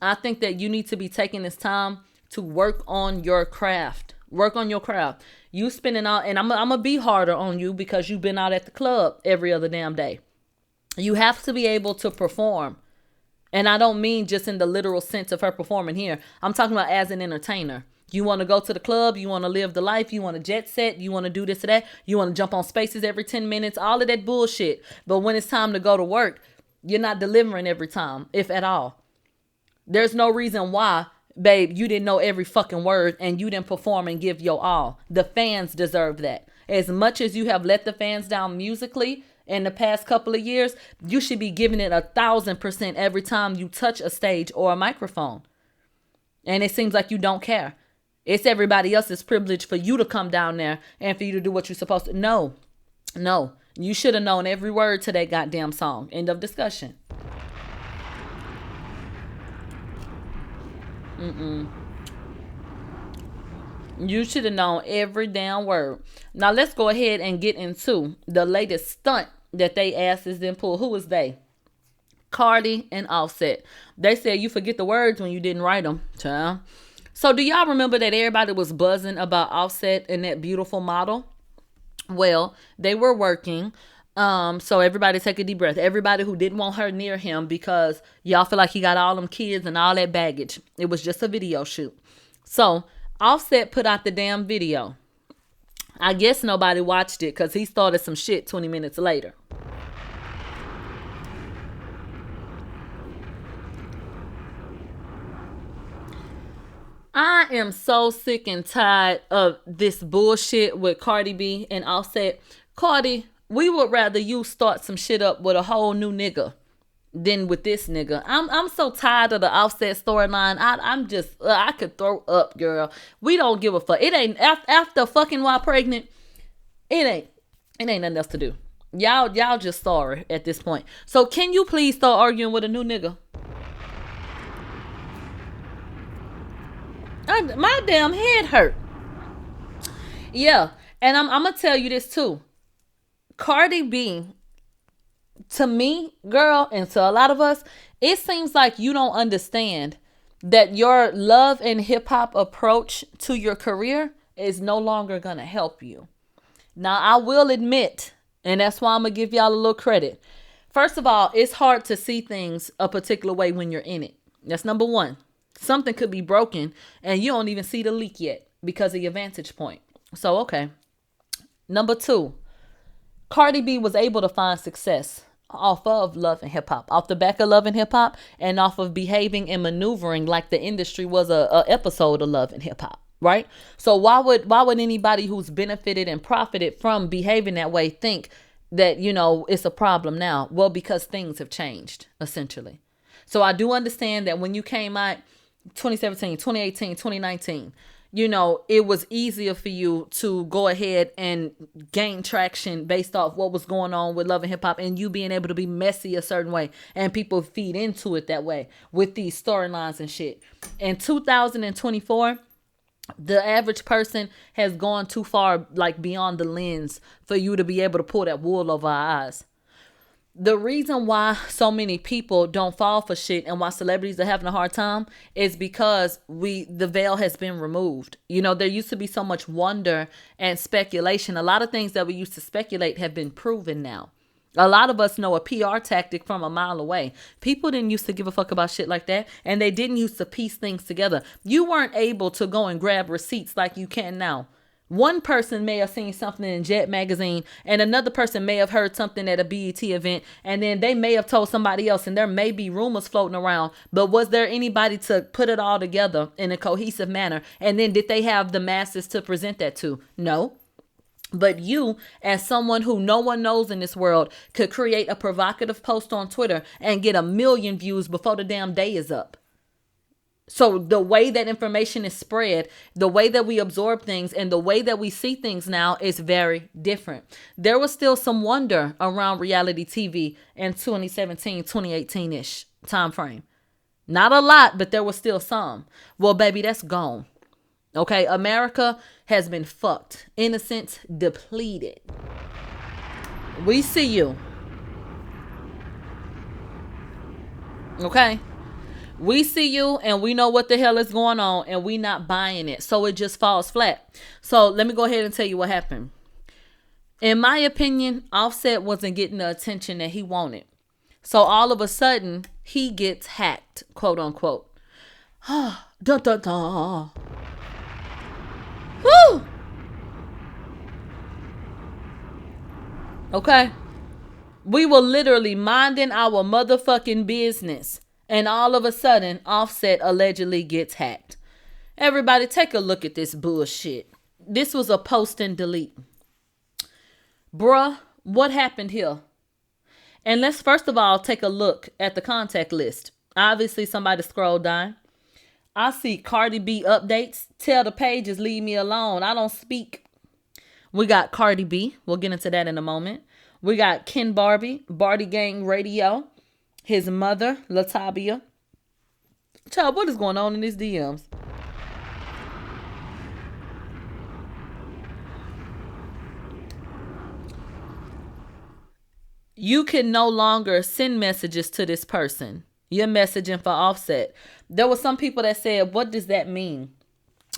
I think that you need to be taking this time to work on your craft. Work on your craft. You spending all, and I'm going to be harder on you because you've been out at the club every other damn day. You have to be able to perform. And I don't mean just in the literal sense of her performing here. I'm talking about as an entertainer. You want to go to the club. You want to live the life. You want to jet set. You want to do this or that. You want to jump on Spaces every 10 minutes. All of that bullshit. But when it's time to go to work, you're not delivering every time, if at all. There's no reason why, babe, you didn't know every fucking word and you didn't perform and give your all. The fans deserve that. As much as you have let the fans down musically in the past couple of years, you should be giving it 1,000% every time you touch a stage or a microphone. And it seems like you don't care. It's everybody else's privilege for you to come down there and for you to do what you're supposed to. No. You should have known every word to that goddamn song. End of discussion. You should have known every damn word. Now let's go ahead and get into the latest stunt that they asses then pull. Who is they? Cardi and Offset. They said you forget the words when you didn't write them, child. So do y'all remember that everybody was buzzing about Offset and that beautiful model? Well, they were working. So everybody take a deep breath. Everybody who didn't want her near him because y'all feel like he got all them kids and all that baggage. It was just a video shoot. So Offset put out the damn video. I guess nobody watched it because he started some shit 20 minutes later. I am so sick and tired of this bullshit with Cardi B and Offset. Cardi, we would rather you start some shit up with a whole new nigga than with this nigga. I'm so tired of the Offset storyline. I'm just, I could throw up, girl. We don't give a fuck. It ain't, after fucking while pregnant, it ain't nothing else to do. Y'all just sorry at this point. So can you please start arguing with a new nigga? My damn head hurt. Yeah, and I'm gonna tell you this too. Cardi B to me, girl, and to a lot of us, it seems like you don't understand that your love and hip hop approach to your career is no longer going to help you. Now, I will admit, and that's why I'm going to give y'all a little credit. First of all, it's hard to see things a particular way when you're in it. That's number one. Something could be broken and you don't even see the leak yet because of your vantage point. So, okay. Number two, Cardi B was able to find success off of Love and Hip Hop, off the back of Love and Hip Hop, and off of behaving and maneuvering like the industry was a episode of Love and Hip Hop, right? So why would anybody who's benefited and profited from behaving that way think that, you know, it's a problem now? Well, because things have changed, essentially. So I do understand that when you came out 2017, 2018, 2019, you know, it was easier for you to go ahead and gain traction based off what was going on with Love and Hip Hop and you being able to be messy a certain way and people feed into it that way with these storylines and shit. In 2024, the average person has gone too far, like beyond the lens for you to be able to pull that wool over our eyes. The reason why so many people don't fall for shit and why celebrities are having a hard time is because the veil has been removed. You know, there used to be so much wonder and speculation. A lot of things that we used to speculate have been proven now. A lot of us know a PR tactic from a mile away. People didn't used to give a fuck about shit like that, and they didn't used to piece things together. You weren't able to go and grab receipts like you can now. One person may have seen something in Jet magazine and another person may have heard something at a BET event and then they may have told somebody else and there may be rumors floating around. But was there anybody to put it all together in a cohesive manner? And then did they have the masses to present that to? No. But you, as someone who no one knows in this world, could create a provocative post on Twitter and get 1 million views before the damn day is up. So the way that information is spread, the way that we absorb things, and the way that we see things now is very different. There was still some wonder around reality TV in 2017, 2018-ish time frame. Not a lot, but there was still some. Well, baby, that's gone. Okay, America has been fucked. Innocence depleted. We see you. Okay? We see you and we know what the hell is going on and we not buying it. So it just falls flat. So let me go ahead and tell you what happened. In my opinion, Offset wasn't getting the attention that he wanted. So all of a sudden, he gets hacked, quote unquote. Dun, dun, dun. Woo! Okay. We were literally minding our motherfucking business. And all of a sudden, Offset allegedly gets hacked. Everybody, take a look at this bullshit. This was a post and delete. Bruh, what happened here? And let's first of all take a look at the contact list. Obviously, somebody scrolled down. I see Cardi B updates. Tell the pages, leave me alone. I don't speak. We got Cardi B. We'll get into that in a moment. We got Ken Barbie, Barty Gang Radio. His mother, Latabia. Child, what is going on in these DMs? You can no longer send messages to this person. You're messaging for Offset. There were some people that said, what does that mean?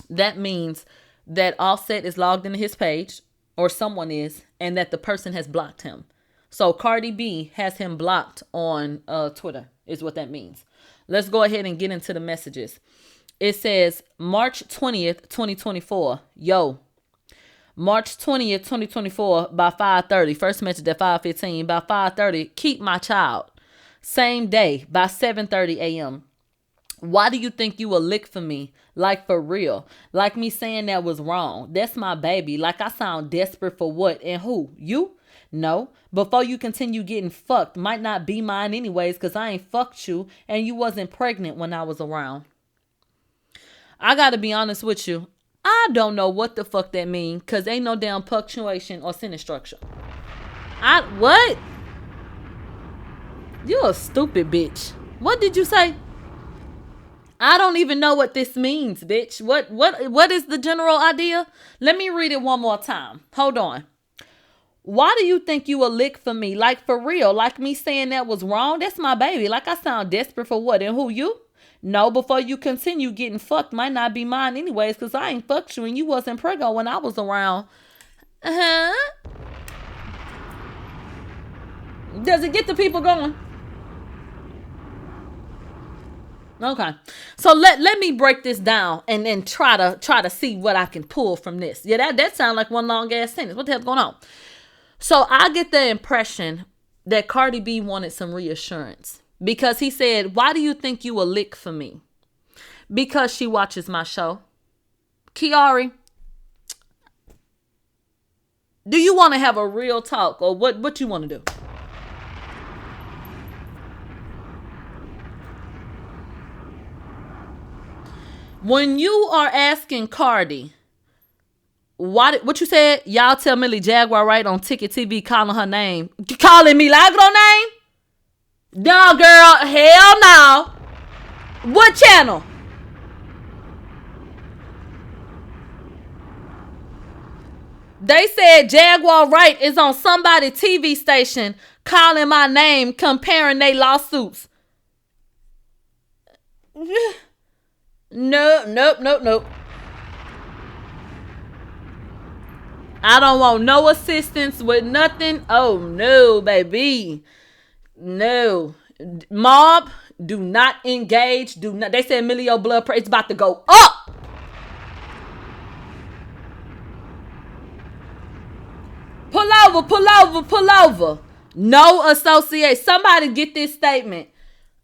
That means that Offset is logged into his page, or someone is, and that the person has blocked him. So Cardi B has him blocked on Twitter is what that means. Let's go ahead and get into the messages. It says March 20th, 2024. Yo. March 20th, 2024 by 5:30. First message at 5:15. By 5:30, keep my child. Same day by 7:30 a.m. Why do you think you a lick for me? Like for real. Like me saying that was wrong. That's my baby. Like I sound desperate for what and who? You? No. Before you continue getting fucked, might not be mine anyways because I ain't fucked you and you wasn't pregnant when I was around. I gotta be honest with you. I don't know what the fuck that mean because ain't no damn punctuation or sentence structure. What? You a stupid bitch. What did you say? I don't even know what this means, bitch. What is the general idea? Let me read it one more time. Hold on. Why do you think you a lick for me? Like, for real. Like, me saying that was wrong? That's my baby. Like, I sound desperate for what? And who, you? No, before you continue getting fucked might not be mine anyways, because I ain't fucked you and you wasn't preggo when I was around. Does it get the people going? Okay. So let me break this down and then try to see what I can pull from this. Yeah, that sounds like one long ass sentence. What the hell's going on? So I get the impression that Cardi B wanted some reassurance because he said, why do you think you a lick for me? Because she watches my show. Kiari, do you want to have a real talk or what you want to do? When you are asking Cardi, what you said? Y'all tell Millie Jaguar right on Ticket TV calling her name. Calling Milagro name? No, girl. Hell no. What channel? They said Jaguar Wright is on somebody TV station calling my name, comparing they lawsuits. Nope. I don't want no assistance with nothing. Oh, no, baby. No. Mob, do not engage. Do not. They said Millie, your blood pressure, it's about to go up. Pull over. No associate. Somebody get this statement.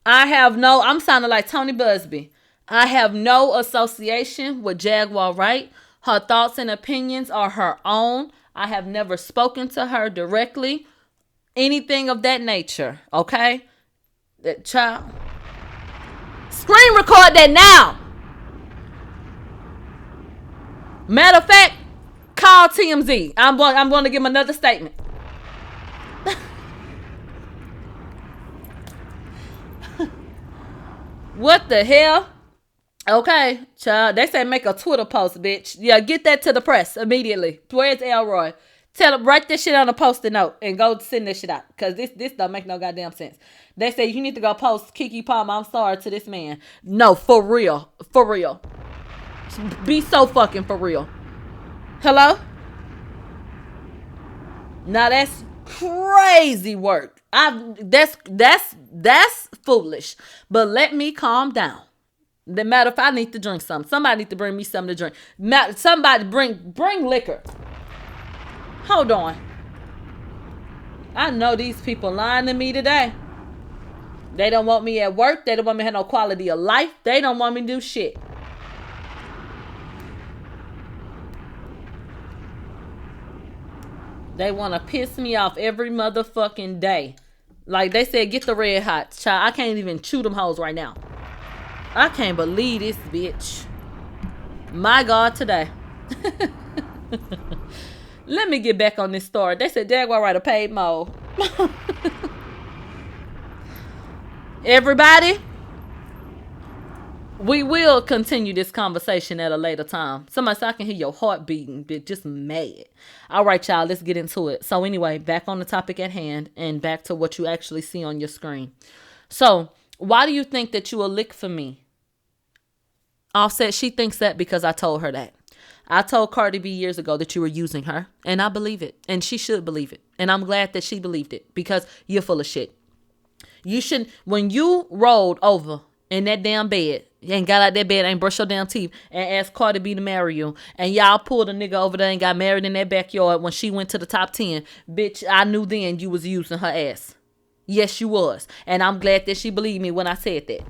I'm sounding like Tony Busby. I have no association with Jaguar Wright. Her thoughts and opinions are her own. I have never spoken to her directly. Anything of that nature. Okay? That child. Screen record that now. Matter of fact, call TMZ. I'm going to give him another statement. What the hell? Okay, child. They say make a Twitter post, bitch. Yeah, get that to the press immediately. Where's Elroy? Tell them, write this shit on a post-it note and go send this shit out. Because this don't make no goddamn sense. They say you need to go post Kiki Palmer, I'm sorry to this man. No, for real. For real. Be so fucking for real. Hello? Now that's crazy work. That's foolish. But let me calm down. The matter if I need to drink something. Somebody need to bring me something to drink. Somebody bring liquor. Hold on. I know these people lying to me today. They don't want me at work. They don't want me to have no quality of life. They don't want me to do shit. They want to piss me off every motherfucking day. Like they said, get the red hot. Child, I can't even chew them hoes right now. I can't believe this bitch. My God, today. Let me get back on this story. They said Jaguar Wright a paid mo. Everybody, we will continue this conversation at a later time. Somebody said I can hear your heart beating, bitch, just mad. All right, y'all, let's get into it. So anyway, back on the topic at hand and back to what you actually see on your screen. So why do you think that you a lick for me? Offset, she thinks that because I told her that. I told Cardi B years ago that you were using her, and I believe it, and she should believe it, and I'm glad that she believed it because you're full of shit. You shouldn't, when you rolled over in that damn bed and got out that bed and brushed your damn teeth and asked Cardi B to marry you, and y'all pulled a nigga over there and got married in that backyard when she went to the top 10, bitch, I knew then you was using her ass. Yes, you was, and I'm glad that she believed me when I said that.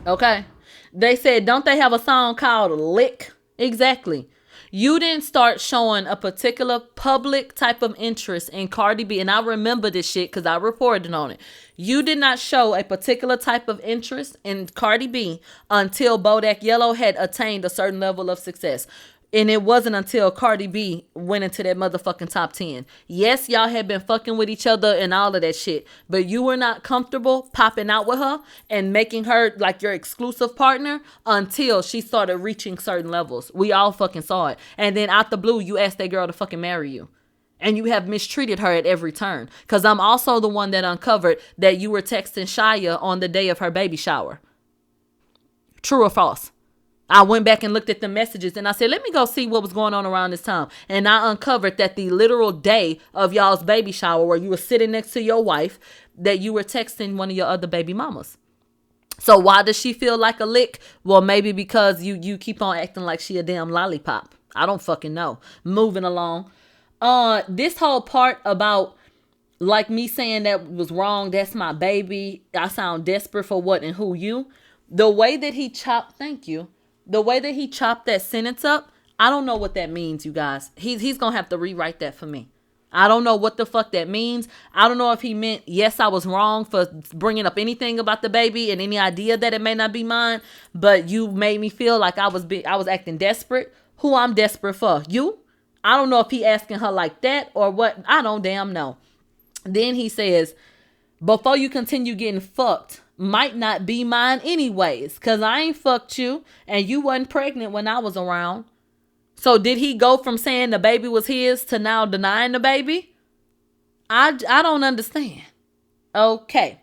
Okay. They said, don't they have a song called Lick? Exactly. You didn't start showing a particular public type of interest in Cardi B. And I remember this shit because I reported on it. You did not show a particular type of interest in Cardi B until Bodak Yellow had attained a certain level of success. And it wasn't until Cardi B went into that motherfucking top 10. Yes, y'all had been fucking with each other and all of that shit, but you were not comfortable popping out with her and making her like your exclusive partner until she started reaching certain levels. We all fucking saw it. And then out the blue, you asked that girl to fucking marry you. And you have mistreated her at every turn. Because I'm also the one that uncovered that you were texting Shia on the day of her baby shower. True or false? I went back and looked at the messages and I said, let me go see what was going on around this time. And I uncovered that the literal day of y'all's baby shower where you were sitting next to your wife, that you were texting one of your other baby mamas. So why does she feel like a lick? Well, maybe because you keep on acting like she a damn lollipop. I don't fucking know. Moving along. This whole part about like me saying that was wrong, that's my baby, I sound desperate for what and who you. The way that he chopped, thank you. The way that he chopped that sentence up, I don't know what that means, you guys. He's going to have to rewrite that for me. I don't know what the fuck that means. I don't know if he meant, yes, I was wrong for bringing up anything about the baby and any idea that it may not be mine, but you made me feel like I was acting desperate. Who I'm desperate for? You? I don't know if he asking her like that or what. I don't damn know. Then he says, before you continue getting fucked, might not be mine anyways, because I ain't fucked you and you wasn't pregnant when I was around. So did he go from saying the baby was his to now denying the baby? I don't understand. Okay.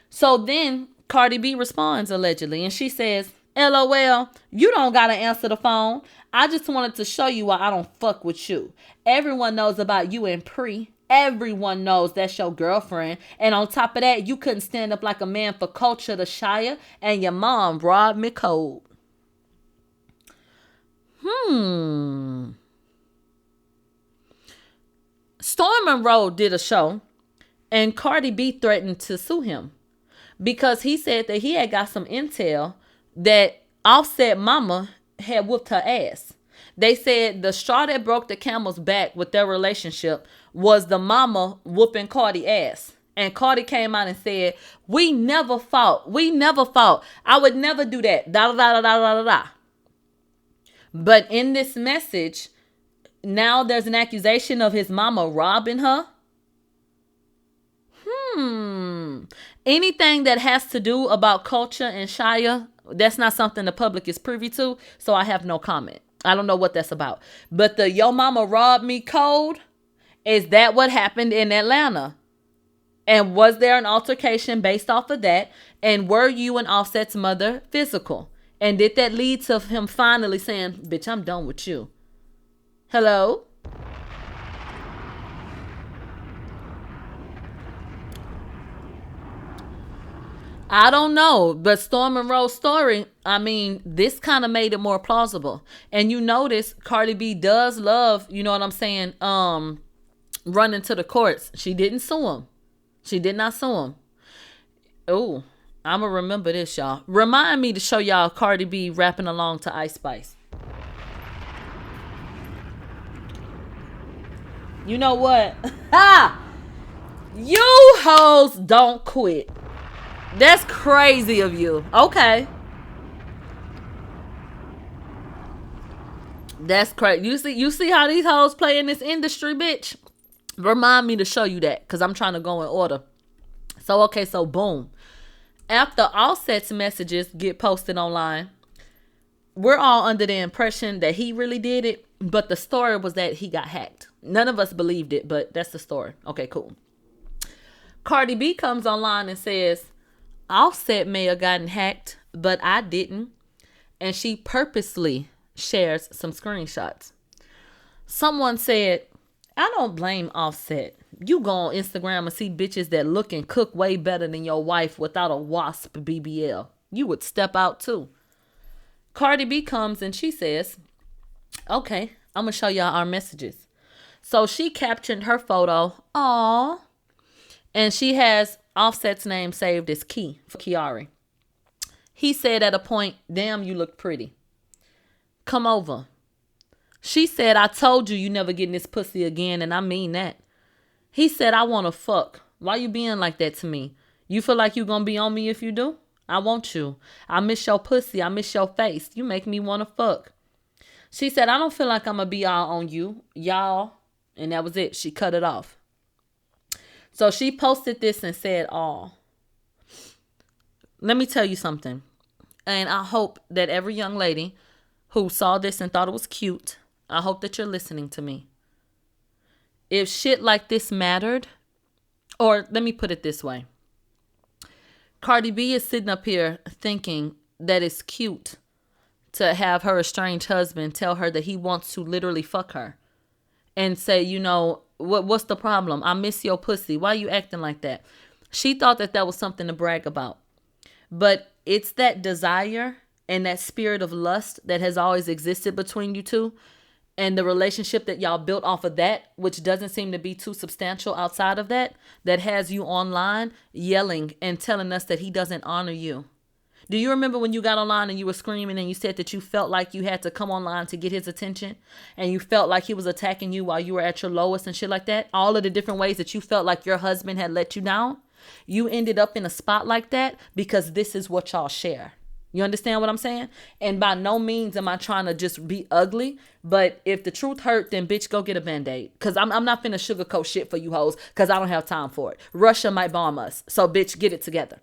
So then Cardi B responds allegedly and she says, LOL, you don't gotta answer the phone. I just wanted to show you why I don't fuck with you. Everyone knows about you and Pre. Everyone knows that's your girlfriend. And on top of that, you couldn't stand up like a man for culture to Shia, and your mom robbed me cold. Storm and Roll did a show, and Cardi B threatened to sue him because he said that he had got some intel that Offset mama had whooped her ass. They said the straw that broke the camel's back with their relationship was the mama whooping Cardi ass. And Cardi came out and said, we never fought. We never fought. I would never do that. Da da da da da da da. But in this message, now there's an accusation of his mama robbing her. Anything that has to do about culture and Shia, that's not something the public is privy to. So I have no comment. I don't know what that's about. But the yo mama robbed me code, is that what happened in Atlanta? And was there an altercation based off of that? And were you and Offset's mother physical? And did that lead to him finally saying, bitch, I'm done with you? Hello? I don't know, but Storm and Roll's story, I mean, this kind of made it more plausible. And you notice Cardi B does love, you know what I'm saying, running to the courts. She didn't sue him. She did not sue him. Oh, I'm going to remember this, y'all. Remind me to show y'all Cardi B rapping along to Ice Spice. You know what? Ha! You hoes don't quit. That's crazy of you. Okay. That's crazy. You see how these hoes play in this industry, bitch? Remind me to show you that, because I'm trying to go in order. So, okay, so boom. After Offset's messages get posted online, we're all under the impression that he really did it, but the story was that he got hacked. None of us believed it, but that's the story. Okay, cool. Cardi B comes online and says, Offset may have gotten hacked, but I didn't. And she purposely shares some screenshots. Someone said, I don't blame Offset. You go on Instagram and see bitches that look and cook way better than your wife without a wasp BBL. You would step out too. Cardi B comes and she says, okay, I'm going to show y'all our messages. So she captioned her photo. Aww. And she has Offset's name saved as Key for Kiari. He said at a point, damn, you look pretty. Come over. She said, I told you never getting this pussy again, and I mean that. He said, I want to fuck. Why you being like that to me? You feel like you going to be on me if you do? I want you. I miss your pussy. I miss your face. You make me want to fuck. She said, I don't feel like I'm going to be all on you, y'all. And that was it. She cut it off. So she posted this and said, let me tell you something. And I hope that every young lady who saw this and thought it was cute, I hope that you're listening to me. If shit like this mattered, or let me put it this way. Cardi B is sitting up here thinking that it's cute to have her estranged husband tell her that he wants to literally fuck her and say, you know, what's the problem? I miss your pussy. Why are you acting like that? She thought that that was something to brag about. But it's that desire and that spirit of lust that has always existed between you two, and the relationship that y'all built off of that, which doesn't seem to be too substantial outside of that, that has you online yelling and telling us that he doesn't honor you. Do you remember when you got online and you were screaming and you said that you felt like you had to come online to get his attention, and you felt like he was attacking you while you were at your lowest and shit like that? All of the different ways that you felt like your husband had let you down. You ended up in a spot like that because this is what y'all share. You understand what I'm saying? And by no means am I trying to just be ugly, but if the truth hurt, then bitch, go get a Band-Aid. Because I'm not finna sugarcoat shit for you hoes, because I don't have time for it. Russia might bomb us. So bitch, get it together.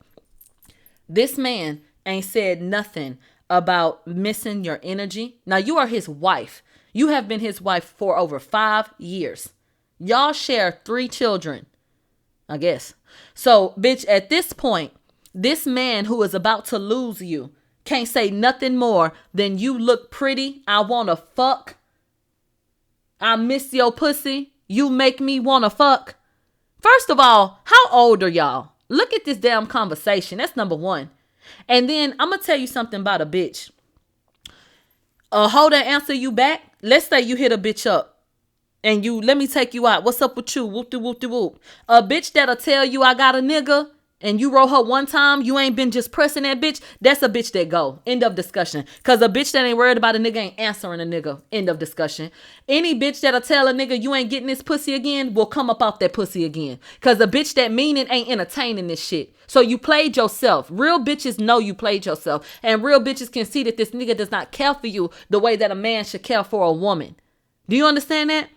This man ain't said nothing about missing your energy. Now, you are his wife. You have been his wife for over 5 years. Y'all share 3 children, I guess. So, bitch, at this point, this man who is about to lose you can't say nothing more than you look pretty. I want to fuck. I miss your pussy. You make me want to fuck. First of all, how old are y'all? Look at this damn conversation. That's number one. And then I'm going to tell you something about a bitch. A hoe that answer you back. Let's say you hit a bitch up. And you, let me take you out. What's up with you? Whoop de whoop de whoop. A bitch that'll tell you I got a nigga, and you roll her one time, you ain't been just pressing that bitch. That's a bitch that go. End of discussion. Because a bitch that ain't worried about a nigga ain't answering a nigga. End of discussion. Any bitch that'll tell a nigga you ain't getting this pussy again will come up off that pussy again. Because a bitch that mean it ain't entertaining this shit. So you played yourself. Real bitches know you played yourself. And real bitches can see that this nigga does not care for you the way that a man should care for a woman. Do you understand that?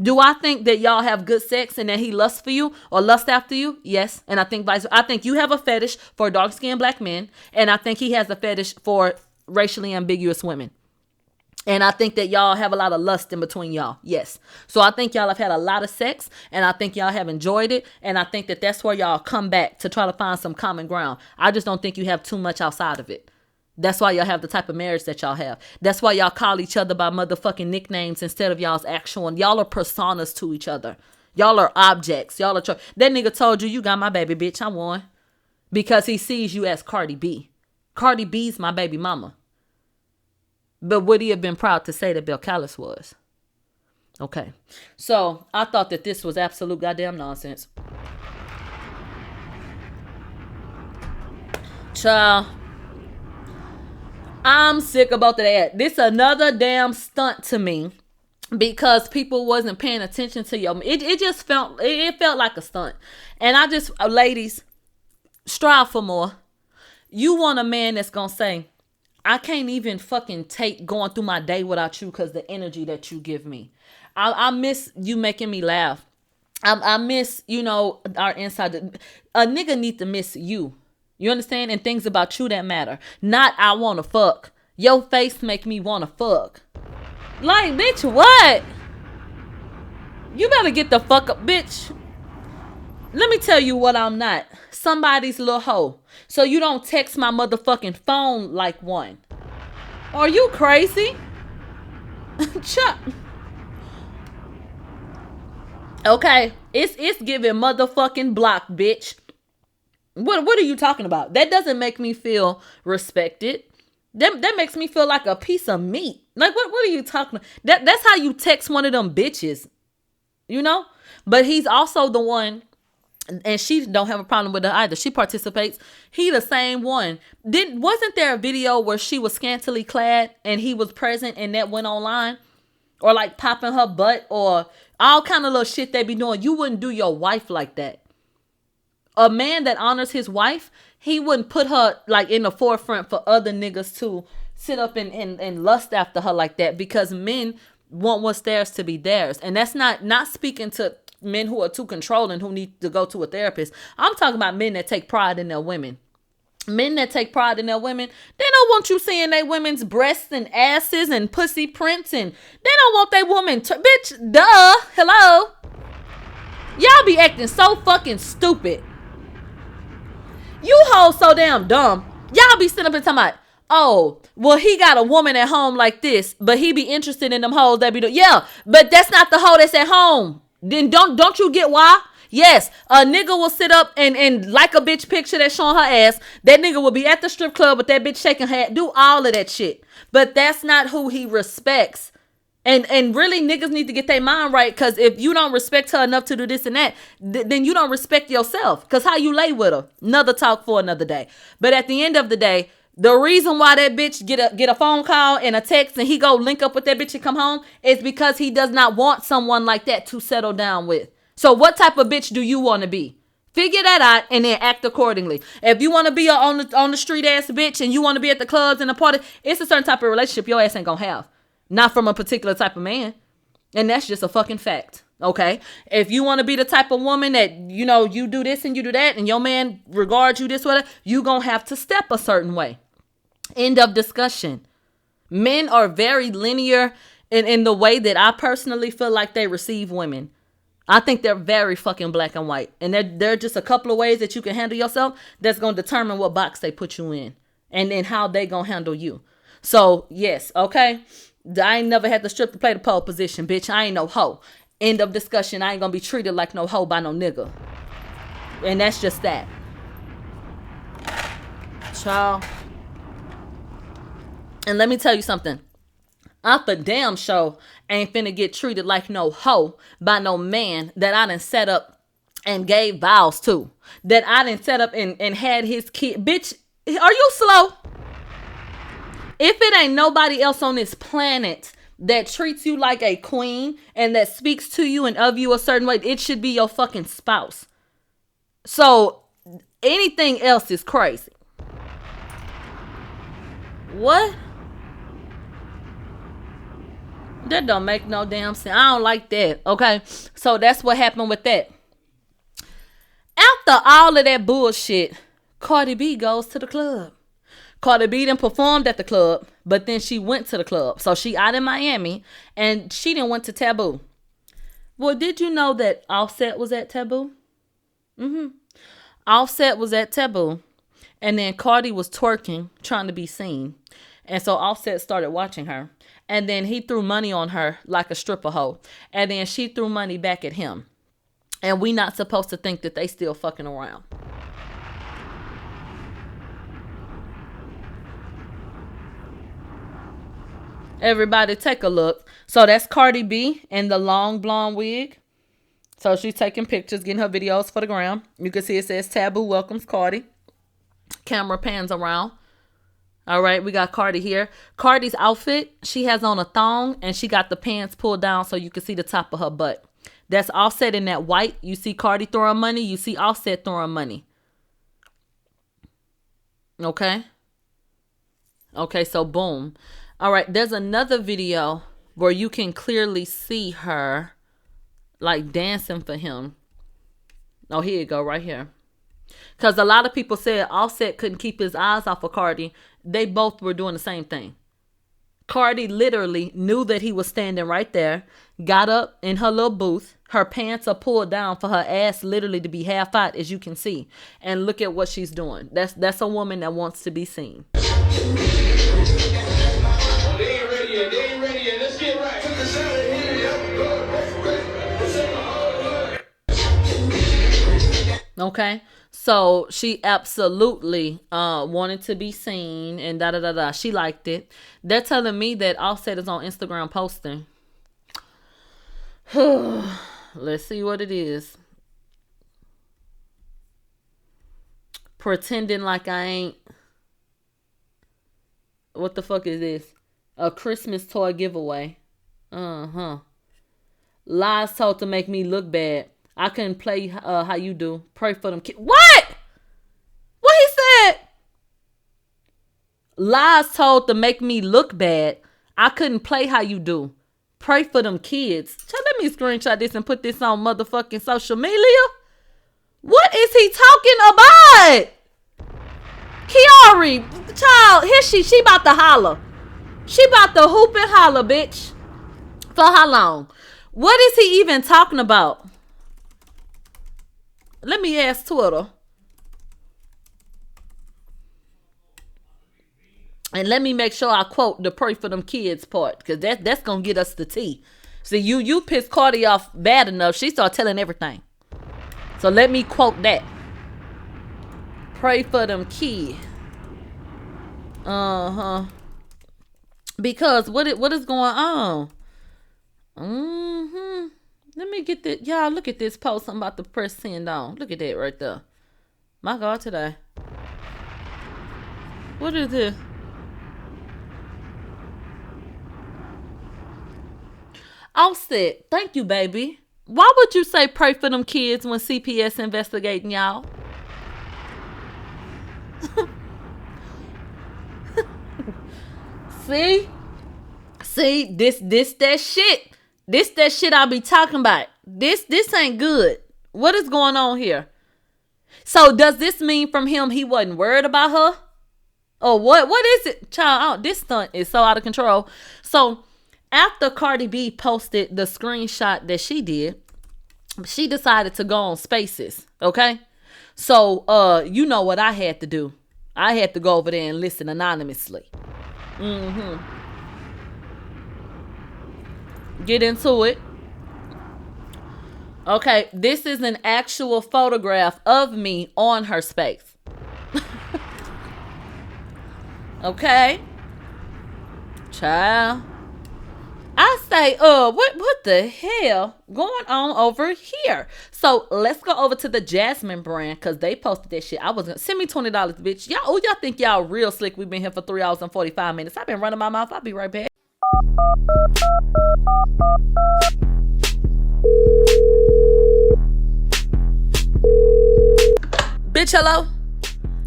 Do I think that y'all have good sex and that he lusts for you or lust after you? Yes. And I think you have a fetish for dark-skinned black men. And I think he has a fetish for racially ambiguous women. And I think that y'all have a lot of lust in between y'all. Yes. So I think y'all have had a lot of sex, and I think y'all have enjoyed it. And I think that that's where y'all come back to try to find some common ground. I just don't think you have too much outside of it. That's why y'all have the type of marriage that y'all have. That's why y'all call each other by motherfucking nicknames instead of y'all's actual. Y'all are personas to each other. Y'all are objects. Y'all are. That nigga told you got my baby, bitch. I won. Because he sees you as Cardi B. Cardi B's my baby mama. But would he have been proud to say that Bill Callis was? Okay. So I thought that this was absolute goddamn nonsense. Child. I'm sick about that. This another damn stunt to me because people wasn't paying attention to your. It just felt like a stunt, and I just ladies strive for more. You want a man that's gonna say, I can't even fucking take going through my day without you because the energy that you give me. I miss you making me laugh. I miss our inside. A nigga need to miss you. You understand? And things about you that matter. Not I want to fuck. Your face make me want to fuck. Like, bitch, what? You better get the fuck up, bitch. Let me tell you what I'm not. Somebody's little hoe. So you don't text my motherfucking phone like one. Are you crazy? Chuck. Okay. It's giving motherfucking block, bitch. What are you talking about? That doesn't make me feel respected. That makes me feel like a piece of meat. Like, what are you talking about? That's how you text one of them bitches. You know? But he's also the one, and she don't have a problem with it either. She participates. He the same one. Wasn't there a video where she was scantily clad and he was present and that went online? Or like popping her butt or all kind of little shit they be doing. You wouldn't do your wife like that. A man that honors his wife, he wouldn't put her like in the forefront for other niggas to sit up and lust after her like that, because men want what's theirs to be theirs. And that's not speaking to men who are too controlling, who need to go to a therapist. I'm talking about men that take pride in their women. Men that take pride in their women, they don't want you seeing their women's breasts and asses and pussy prints, and they don't want their woman bitch, duh, hello. Y'all be acting so fucking stupid. You hoes so damn dumb. Y'all be sitting up and talking about, oh, well, he got a woman at home like this, but he be interested in them hoes that be doing. Yeah, but that's not the hoe that's at home. Then don't you get why? Yes, a nigga will sit up and like a bitch picture that's showing her ass. That nigga will be at the strip club with that bitch shaking her head, do all of that shit. But that's not who he respects. And really, niggas need to get their mind right, because if you don't respect her enough to do this and that, then you don't respect yourself. Because how you lay with her, another talk for another day. But at the end of the day, the reason why that bitch get a phone call and a text and he go link up with that bitch and come home is because he does not want someone like that to settle down with. So what type of bitch do you want to be? Figure that out and then act accordingly. If you want to be on the street ass bitch and you want to be at the clubs and the party, it's a certain type of relationship your ass ain't gonna have. Not from a particular type of man. And that's just a fucking fact. Okay? If you want to be the type of woman that, you know, you do this and you do that and your man regards you this way, you gonna have to step a certain way. End of discussion. Men are very linear in the way that I personally feel like they receive women. I think they're very fucking black and white. And there are just a couple of ways that you can handle yourself that's going to determine what box they put you in. And then how they going to handle you. So, yes, okay? I ain't never had to strip to play the pole position, bitch. I ain't no hoe. End of discussion. I ain't going to be treated like no hoe by no nigga. And that's just that. Child. And let me tell you something. I for damn sure ain't finna get treated like no hoe by no man that I done set up and gave vows to. That I done set up and had his kid. Bitch, are you slow? If it ain't nobody else on this planet that treats you like a queen and that speaks to you and of you a certain way, it should be your fucking spouse. So anything else is crazy. What? That don't make no damn sense. I don't like that. Okay. So that's what happened with that. After all of that bullshit, Cardi B goes to the club. Cardi B done performed at the club, but then she went to the club. So she out in Miami and she done went to Taboo. Well, did you know that Offset was at Taboo? Offset was at Taboo. And then Cardi was twerking, trying to be seen. And so Offset started watching her. And then he threw money on her like a stripper hoe. And then she threw money back at him. And we not supposed to think that they still fucking around. Everybody take a look. So that's Cardi B in the long blonde wig. So she's taking pictures, getting her videos for the gram. You can see it says Taboo welcomes Cardi. Camera pans around. All right, we got Cardi here. Cardi's outfit, she has on a thong and she got the pants pulled down so you can see the top of her butt. That's Offset in that white. You see Cardi throwing money. You see Offset throwing money. Okay. Okay, so boom. All right, there's another video where you can clearly see her like dancing for him. Oh, here you go, right here. Because a lot of people said Offset couldn't keep his eyes off of Cardi. They both were doing the same thing. Cardi literally knew that he was standing right there, got up in her little booth. Her pants are pulled down for her ass literally to be half out, as you can see. And look at what she's doing. That's a woman that wants to be seen. They ain't ready yet. They ain't ready yet. Let's get right. Took a shot at here. Okay. So she absolutely wanted to be seen and da-da-da-da. She liked it. They're telling me that Offset is on Instagram posting. Let's see what it is. Pretending like I ain't. What the fuck is this? A Christmas toy giveaway. Lies told to make me look bad. I couldn't play how you do. Pray for them kids. What? What he said? Lies told to make me look bad. I couldn't play how you do. Pray for them kids. Child, let me screenshot this and put this on motherfucking social media. What is he talking about? Kiari, child, here she about to holler. She about to hoop and holler, bitch. For how long? What is he even talking about? Let me ask Twitter. And let me make sure I quote the pray for them kids part, because that's gonna get us the tea. See, you pissed Cardi off bad enough, she started telling everything. So let me quote that. Pray for them kids. Because what is going on? Let me get this. Y'all, look at this post I'm about to press send on. Look at that right there. My God, today. What is this? Offset, thank you, baby. Why would you say pray for them kids when CPS investigating y'all? See, this that shit. This that shit I be talking about. This ain't good. What is going on here? So does this mean from him he wasn't worried about her? Or what is it? Child, this stunt is so out of control. So after Cardi B posted the screenshot that she did, she decided to go on Spaces, okay? So, you know what I had to do. I had to go over there and listen anonymously. Get into it. Okay, this is an actual photograph of me on her space. Okay. Child. I say, what the hell going on over here? So let's go over to the Jasmine brand, because they posted that shit. I was gonna send me $20, bitch. Y'all think y'all real slick. We've been here for 3 hours and 45 minutes. I've been running my mouth. I'll be right back. Bitch, hello?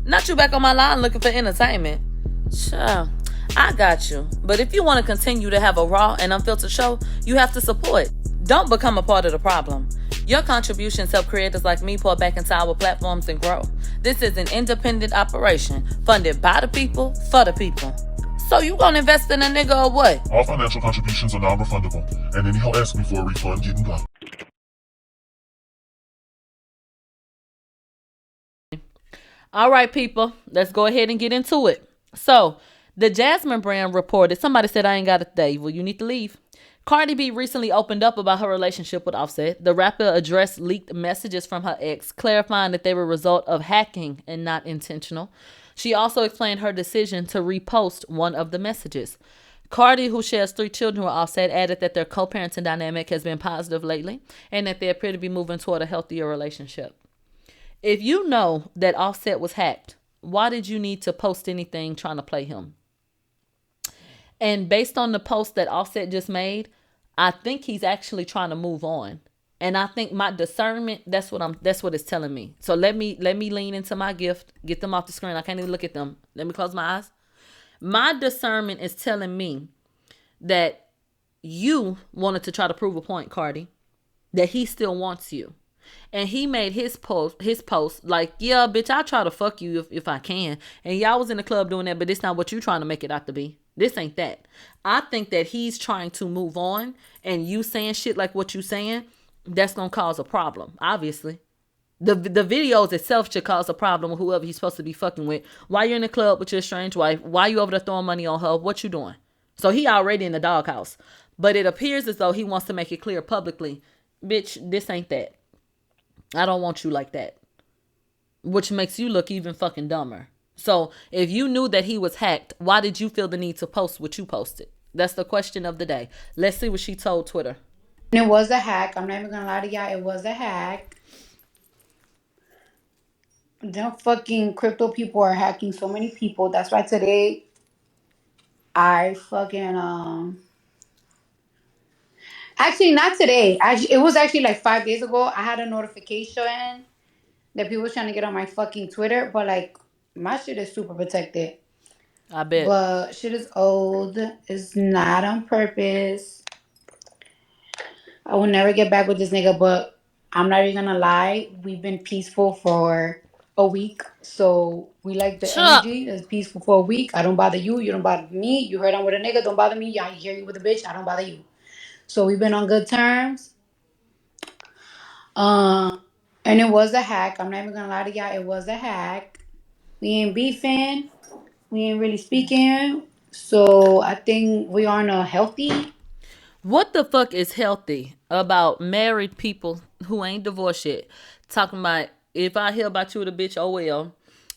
Not you back on my line looking for entertainment. Child. I got you. But if you want to continue to have a raw and unfiltered show, you have to support. Don't become a part of the problem. Your contributions help creators like me pour back into our platforms and grow. This is an independent operation funded by the people for the people. So you gonna invest in a nigga or what? All financial contributions are non-refundable, and any hoe asking for a refund, you can go. All right, people, let's go ahead and get into it. So, the Jasmine brand reported, somebody said I ain't got it today. Well, you need to leave. Cardi B recently opened up about her relationship with Offset. The rapper addressed leaked messages from her ex, clarifying that they were a result of hacking and not intentional. She also explained her decision to repost one of the messages. Cardi, who shares 3 children with Offset, added that their co-parenting dynamic has been positive lately and that they appear to be moving toward a healthier relationship. If you know that Offset was hacked, why did you need to post anything trying to play him? And based on the post that Offset just made, I think he's actually trying to move on. And I think my discernment, that's what it's telling me. So let me lean into my gift, get them off the screen. I can't even look at them. Let me close my eyes. My discernment is telling me that you wanted to try to prove a point, Cardi, that he still wants you. And he made his post like, yeah, bitch, I'll try to fuck you if I can. And y'all was in the club doing that, but it's not what you trying to make it out to be. This ain't that. I think that he's trying to move on, and you saying shit like what you saying, that's going to cause a problem, obviously. The videos itself should cause a problem with whoever he's supposed to be fucking with. Why you're in the club with your strange wife? Why you over there throwing money on her? What you doing? So he already in the doghouse. But it appears as though he wants to make it clear publicly, bitch, this ain't that. I don't want you like that. Which makes you look even fucking dumber. So if you knew that he was hacked, why did you feel the need to post what you posted? That's the question of the day. Let's see what she told Twitter. It was a hack. I'm not even gonna lie to y'all. It was a hack. Them fucking crypto people are hacking so many people. That's why today I fucking actually not today. It was actually like 5 days ago. I had a notification that people was trying to get on my fucking Twitter, but like my shit is super protected. I bet. But shit is old. It's not on purpose. I will never get back with this nigga, but I'm not even gonna lie. We've been peaceful for a week. So we like the Shut up. energy. It's peaceful for a week. I don't bother you. You don't bother me. You heard I'm with a nigga. Don't bother me. I hear you with a bitch. I don't bother you. So we've been on good terms. And it was a hack. I'm not even gonna lie to y'all. It was a hack. We ain't beefing. We ain't really speaking. So I think we are on a healthy. What the fuck is healthy about married people who ain't divorced yet talking about if I hear about you with a bitch, oh well,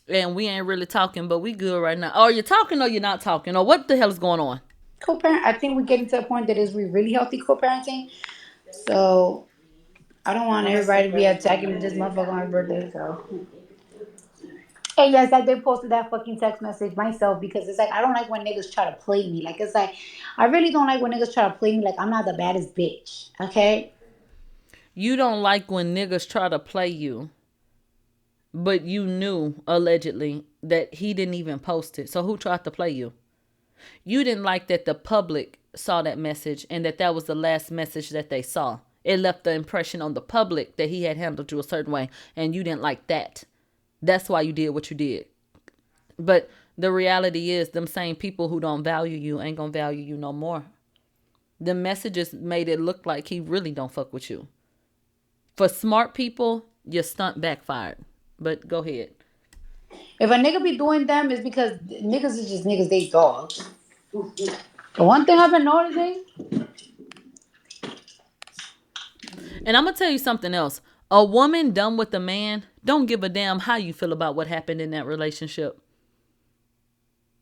and we ain't really talking, but we good right now. Or you're talking or you're not talking, or what the hell is going on? Co-parent. I think we're getting to a point that is we really healthy co-parenting. So I don't want everybody to be attacking this motherfucker on his birthday. So. And yes, I did posted that fucking text message myself because it's like I don't like when niggas try to play me. Like it's like I really don't like when niggas try to play me like I'm not the baddest bitch. Okay? You don't like when niggas try to play you, but you knew allegedly that he didn't even post it. So who tried to play you? You didn't like that the public saw that message and that was the last message that they saw. It left the impression on the public that he had handled you a certain way, and you didn't like that. That's why you did what you did. But the reality is them same people who don't value you ain't gonna value you no more. The messages made it look like he really don't fuck with you. For smart people, your stunt backfired. But go ahead. If a nigga be doing them, it's because niggas is just niggas. They dogs. The one thing I've been noticing. And I'm gonna tell you something else. A woman done with a man don't give a damn how you feel about what happened in that relationship.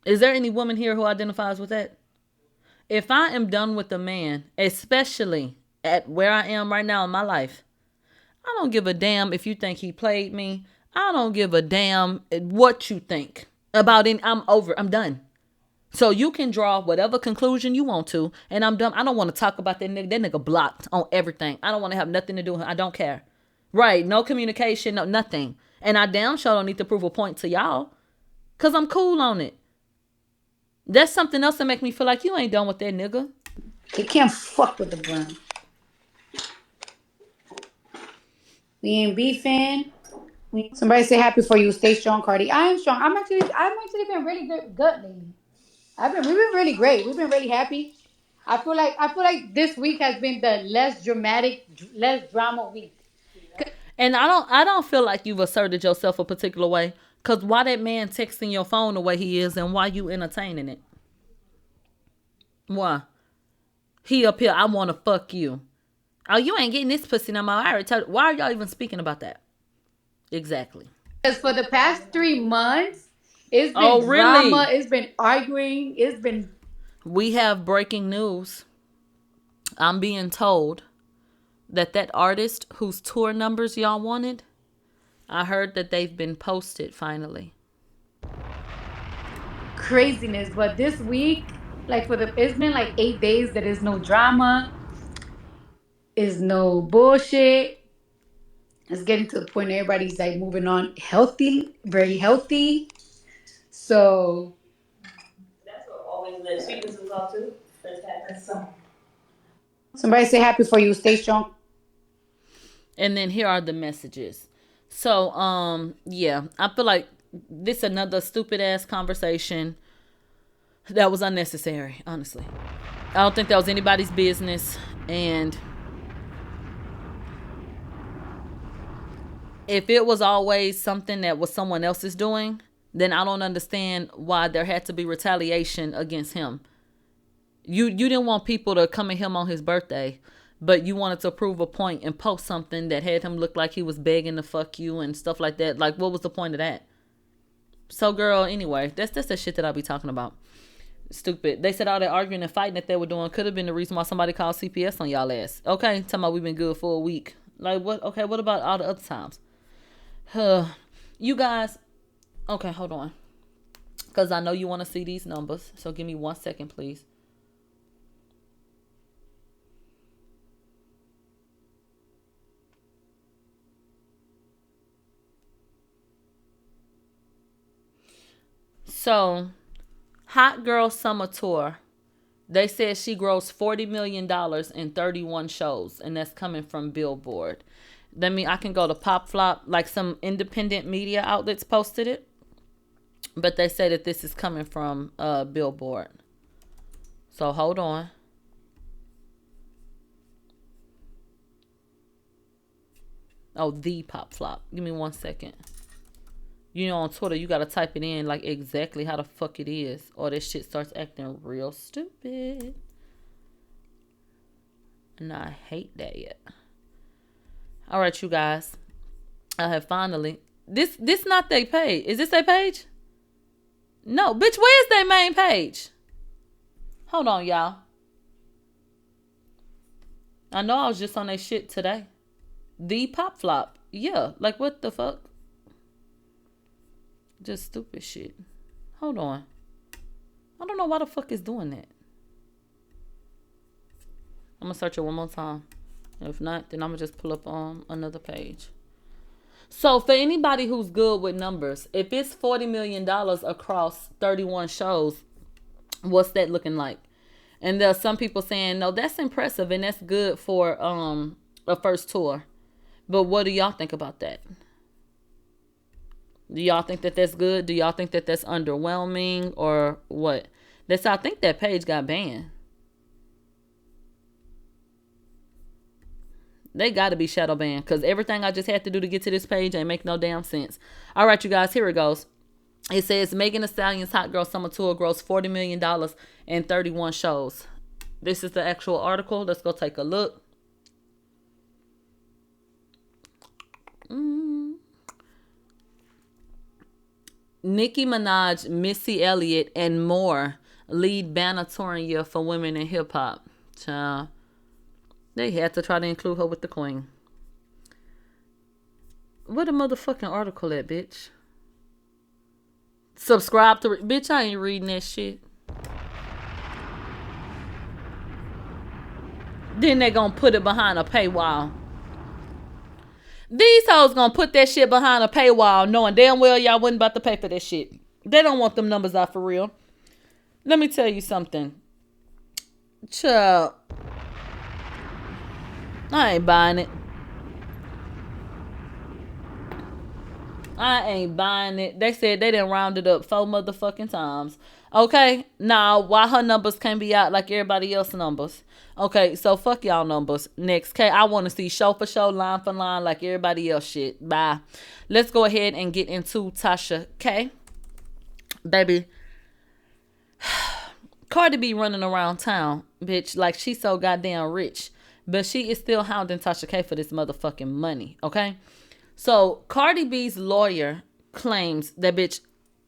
Is there any woman here who identifies with that? If I am done with a man, especially at where I am right now in my life, I don't give a damn if you think he played me. I don't give a damn what you think about it. I'm over. I'm done. So you can draw whatever conclusion you want to, and I'm done. I don't want to talk about that nigga. That nigga blocked on everything. I don't want to have nothing to do with him. I don't care. Right. No communication, no nothing. And I damn sure don't need to prove a point to y'all. Because I'm cool on it. That's something else that make me feel like you ain't done with that nigga. You can't fuck with the brand. We ain't beefing. Somebody say happy for you. Stay strong, Cardi. I am strong. I'm actually been really good lately. We've been really great. We've been really happy. I feel like this week has been the less dramatic, less drama week. And I don't feel like you've asserted yourself a particular way. Cause why that man texting your phone the way he is and why you entertaining it? Why? He up here, I wanna fuck you. Oh, you ain't getting this pussy no more. I already told you. Why are y'all even speaking about that? Exactly. Because for the past 3 months, it's been drama, it's been arguing, it's been. We have breaking news. I'm being told that artist whose tour numbers y'all wanted, I heard that they've been posted finally. Craziness. But this week, like it's been like 8 days that is no drama, is no bullshit. It's getting to the point where everybody's like moving on healthy, very healthy. So that's what always the sweetness was all too. That's somebody say happy for you. Stay strong. And then here are the messages. So, yeah, I feel like this another stupid ass conversation that was unnecessary, honestly. I don't think that was anybody's business. And if it was always something that was someone else's doing, then I don't understand why there had to be retaliation against him. You didn't want people to come at him on his birthday, but you wanted to prove a point and post something that had him look like he was begging to fuck you and stuff like that. Like, what was the point of that? So, girl, anyway, that's the shit that I be talking about. Stupid. They said all that arguing and fighting that they were doing could have been the reason why somebody called CPS on y'all ass. Okay, talking about we've been good for a week. Like, what? Okay, what about all the other times? You guys, okay, hold on. Because I know you want to see these numbers. So give me 1 second, please. So, Hot Girl Summer Tour. They said she grossed $40 million in 31 shows, and that's coming from Billboard. I can go to Pop Flop, like some independent media outlets posted it, but they say that this is coming from Billboard. So hold on. Oh, the Pop Flop. Give me 1 second. You know, on Twitter, you gotta type it in like exactly how the fuck it is, or this shit starts acting real stupid. And I hate that yet. All right, you guys. I have finally. This not their page. Is this their page? No, bitch. Where's their main page? Hold on, y'all. I know I was just on their shit today. The Pop Flop. Yeah, like what the fuck? Just stupid shit. Hold on. I don't know why the fuck is doing that. I'm gonna search it one more time. If not, then I'm gonna just pull up another page. So for anybody who's good with numbers, if it's $40 million across 31 shows, what's that looking like? And there's some people saying, no, that's impressive and that's good for a first tour. But what do y'all think about that? Do y'all think that that's good? Do y'all think that that's underwhelming or what? I think that page got banned. They got to be shadow banned because everything I just had to do to get to this page ain't make no damn sense. All right, you guys, here it goes. It says Megan Thee Stallion's Hot Girl Summer Tour grossed $40 million in 31 shows. This is the actual article. Let's go take a look. Nicki Minaj, Missy Elliott, and more lead banner touring year for women in hip hop. Child. They had to try to include her with the queen. What a motherfucking article at, bitch. Subscribe to... Bitch, I ain't reading that shit. Then they gonna put it behind a paywall. These hoes gonna put that shit behind a paywall knowing damn well y'all wasn't about to pay for that shit. They don't want them numbers out for real. Let me tell you something. Child. I ain't buying it. I ain't buying it. They said they done rounded up 4 motherfucking times. Okay? Now, why her numbers can't be out like everybody else's numbers? Okay, so fuck y'all numbers. Next, okay? I want to see show for show, line for line like everybody else shit. Bye. Let's go ahead and get into Tasha K. Baby. Cardi be running around town, bitch, like she's so goddamn rich. But she is still hounding Tasha K for this motherfucking money, okay? So, Cardi B's lawyer claims that, bitch,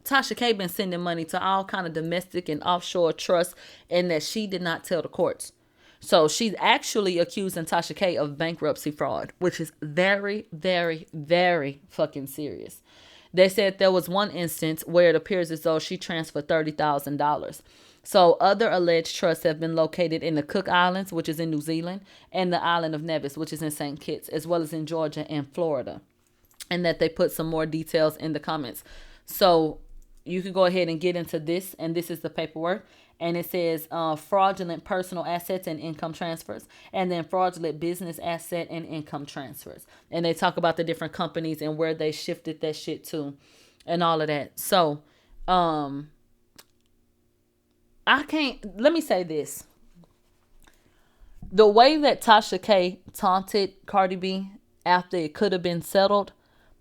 Tasha K been sending money to all kind of domestic and offshore trusts and that she did not tell the courts. So, she's actually accusing Tasha K of bankruptcy fraud, which is very, very, very fucking serious. They said there was one instance where it appears as though she transferred $30,000. So other alleged trusts have been located in the Cook Islands, which is in New Zealand, and the island of Nevis, which is in St. Kitts, as well as in Georgia and Florida. And that they put some more details in the comments. So you can go ahead and get into this, and this is the paperwork. And it says fraudulent personal assets and income transfers, and then fraudulent business asset and income transfers. And they talk about the different companies and where they shifted that shit to and all of that. So, let me say this. The way that Tasha K taunted Cardi B after it could have been settled,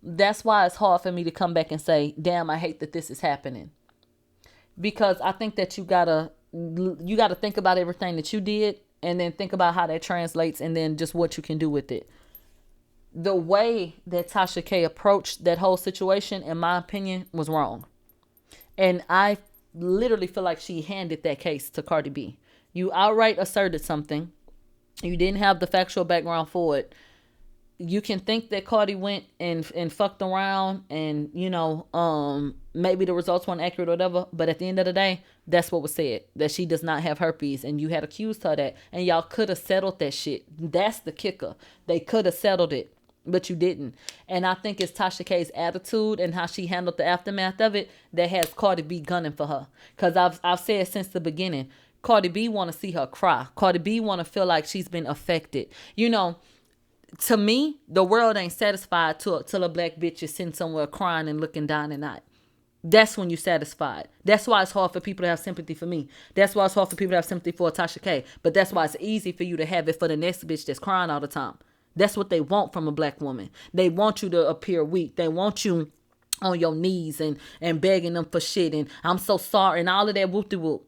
that's why it's hard for me to come back and say, damn, I hate that this is happening. Because I think that you gotta think about everything that you did and then think about how that translates and then just what you can do with it. The way that Tasha K approached that whole situation, in my opinion, was wrong. And I literally feel like she handed that case to Cardi B. You outright asserted something. You didn't have the factual background for it. You can think that Cardi went and fucked around and, maybe the results weren't accurate or whatever. But at the end of the day, that's what was said. That she does not have herpes. And you had accused her of that. And y'all could have settled that shit. That's the kicker. They could have settled it. but you didn't. And I think it's Tasha K's attitude and how she handled the aftermath of it that has Cardi B gunning for her. Because I've said since the beginning, Cardi B want to see her cry. Cardi B want to feel like she's been affected. You know, to me, the world ain't satisfied till a black bitch is sitting somewhere crying and looking down and out. That's when you're satisfied. That's why it's hard for people to have sympathy for me. That's why it's hard for people to have sympathy for Tasha K. But that's why it's easy for you to have it for the next bitch that's crying all the time. That's what they want from a black woman. They want you to appear weak. They want you on your knees and begging them for shit. And I'm so sorry and all of that whoop-de-whoop.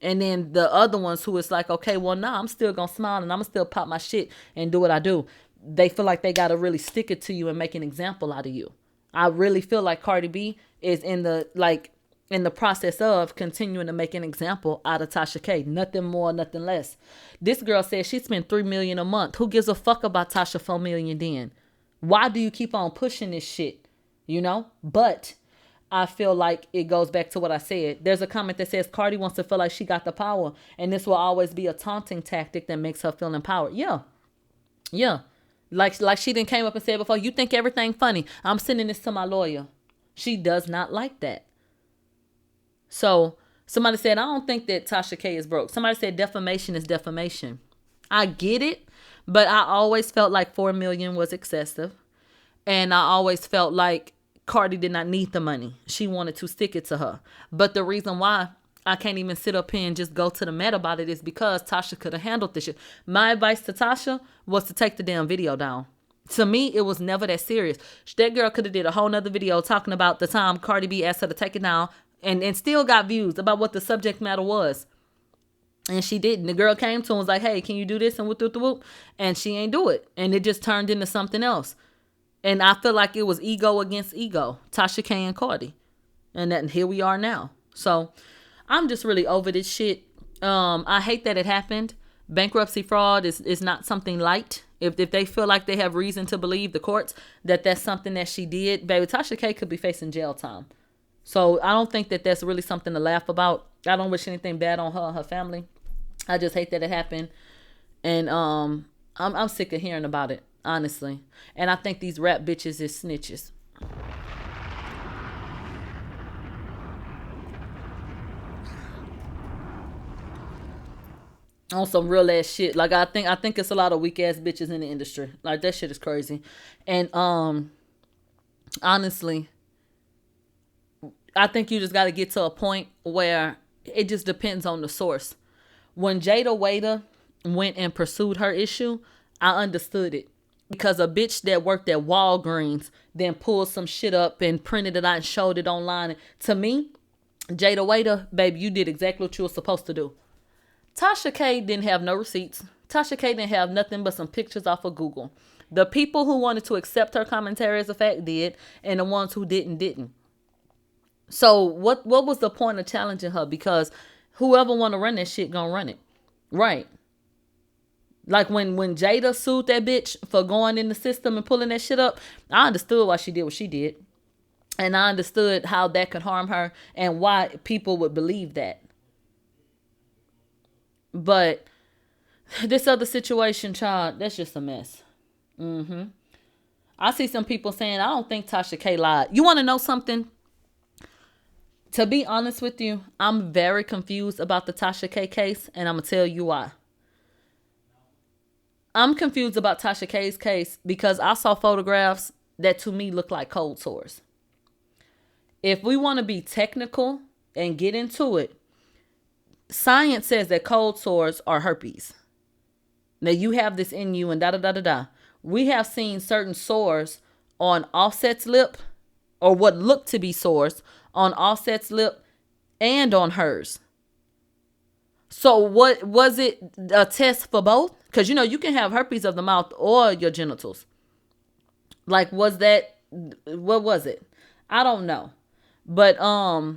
And then the other ones who is like, okay, well, nah, I'm still going to smile and I'm going to still pop my shit and do what I do. They feel like they got to really stick it to you and make an example out of you. I really feel like Cardi B is in the process of continuing to make an example out of Tasha K. Nothing more, nothing less. This girl said she spent $3 million a month. Who gives a fuck about Tasha $4 million then? Why do you keep on pushing this shit? You know? But I feel like it goes back to what I said. There's a comment that says Cardi wants to feel like she got the power, and this will always be a taunting tactic that makes her feel empowered. Yeah. Like she didn't came up and said before, you think everything funny. I'm sending this to my lawyer. She does not like that. So somebody said, I don't think that Tasha K is broke. Somebody said defamation is defamation. I get it, but I always felt like $4 million was excessive. And I always felt like Cardi did not need the money. She wanted to stick it to her. But the reason why I can't even sit up here and just go to the mat about it is because Tasha could have handled this shit. My advice to Tasha was to take the damn video down. To me, it was never that serious. That girl could have did a whole nother video talking about the time Cardi B asked her to take it down and still got views about what the subject matter was. And she didn't. The girl came to him and was like, hey, can you do this? And whoop. And she ain't do it. And it just turned into something else. And I feel like it was ego against ego. Tasha K and Cardi. And here we are now. So I'm just really over this shit. I hate that it happened. Bankruptcy fraud is not something light. If they feel like they have reason to believe, the courts, that that's something that she did, baby, Tasha K could be facing jail time. So I don't think that that's really something to laugh about. I don't wish anything bad on her and her family. I just hate that it happened. And I'm sick of hearing about it, honestly. And I think these rap bitches is snitches. On some real ass shit. Like I think it's a lot of weak ass bitches in the industry. Like that shit is crazy. And honestly, I think you just got to get to a point where it just depends on the source. When Jada Waiter went and pursued her issue, I understood it. Because a bitch that worked at Walgreens then pulled some shit up and printed it out and showed it online. To me, Jada Waiter, baby, you did exactly what you were supposed to do. Tasha K didn't have no receipts. Tasha K didn't have nothing but some pictures off of Google. The people who wanted to accept her commentary as a fact did, and the ones who didn't. So what was the point of challenging her? Because whoever want to run that shit gonna run it. Right. Like when Jada sued that bitch for going in the system and pulling that shit up, I understood why she did what she did. And I understood how that could harm her and why people would believe that. But this other situation, child, that's just a mess. I see some people saying, I don't think Tasha K lied. You want to know something? To be honest with you, I'm very confused about the Tasha K case, and I'm going to tell you why. I'm confused about Tasha K's case because I saw photographs that to me look like cold sores. If we want to be technical and get into it, science says that cold sores are herpes. Now you have this in you and da-da-da-da-da. We have seen certain sores on Offset's lip, or what looked to be sores on Offset's lip and on hers. So what was it, a test for both? Because you can have herpes of the mouth or your genitals. Like what was it? I don't know. But I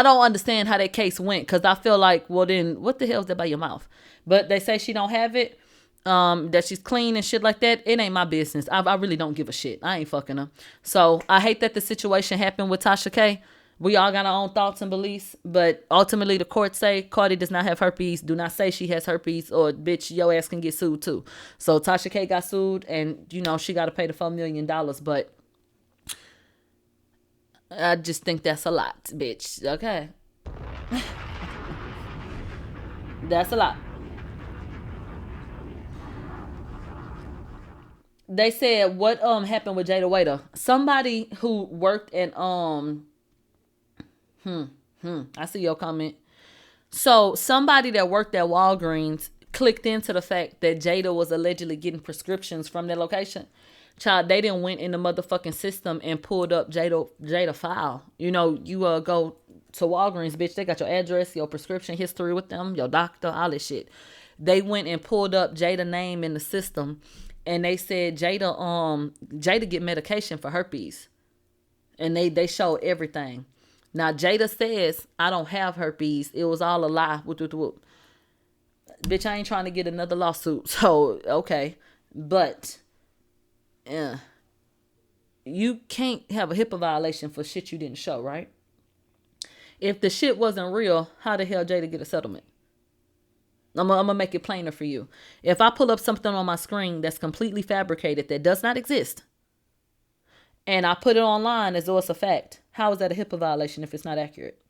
don't understand how that case went, because I feel like, well then, what the hell is that by your mouth? But they say she don't have it, that she's clean and shit like that. It ain't my business. I really don't give a shit. I ain't fucking her. So I hate that the situation happened with Tasha K. We all got our own thoughts and beliefs, but ultimately the courts say Cardi does not have herpes. Do not say she has herpes, or bitch, your ass can get sued too. So Tasha K got sued, and she got to pay the $4 million. But I just think that's a lot, bitch. Okay, that's a lot. They said what happened with Jada Waiter. Somebody who worked at I see your comment. So somebody that worked at Walgreens clicked into the fact that Jada was allegedly getting prescriptions from that location. Child, they didn't went in the motherfucking system and pulled up Jada file. You go to Walgreens, bitch. They got your address, your prescription history with them, your doctor, all this shit. They went and pulled up Jada name in the system, and they said Jada get medication for herpes, and they showed everything. Now, Jada says, I don't have herpes. It was all a lie. Whoop. Bitch, I ain't trying to get another lawsuit. So, okay. But, you can't have a HIPAA violation for shit you didn't show, right? If the shit wasn't real, how the hell Jada get a settlement? I'm going to make it plainer for you. If I pull up something on my screen that's completely fabricated, that does not exist, and I put it online as though it's a fact, how is that a HIPAA violation if it's not accurate?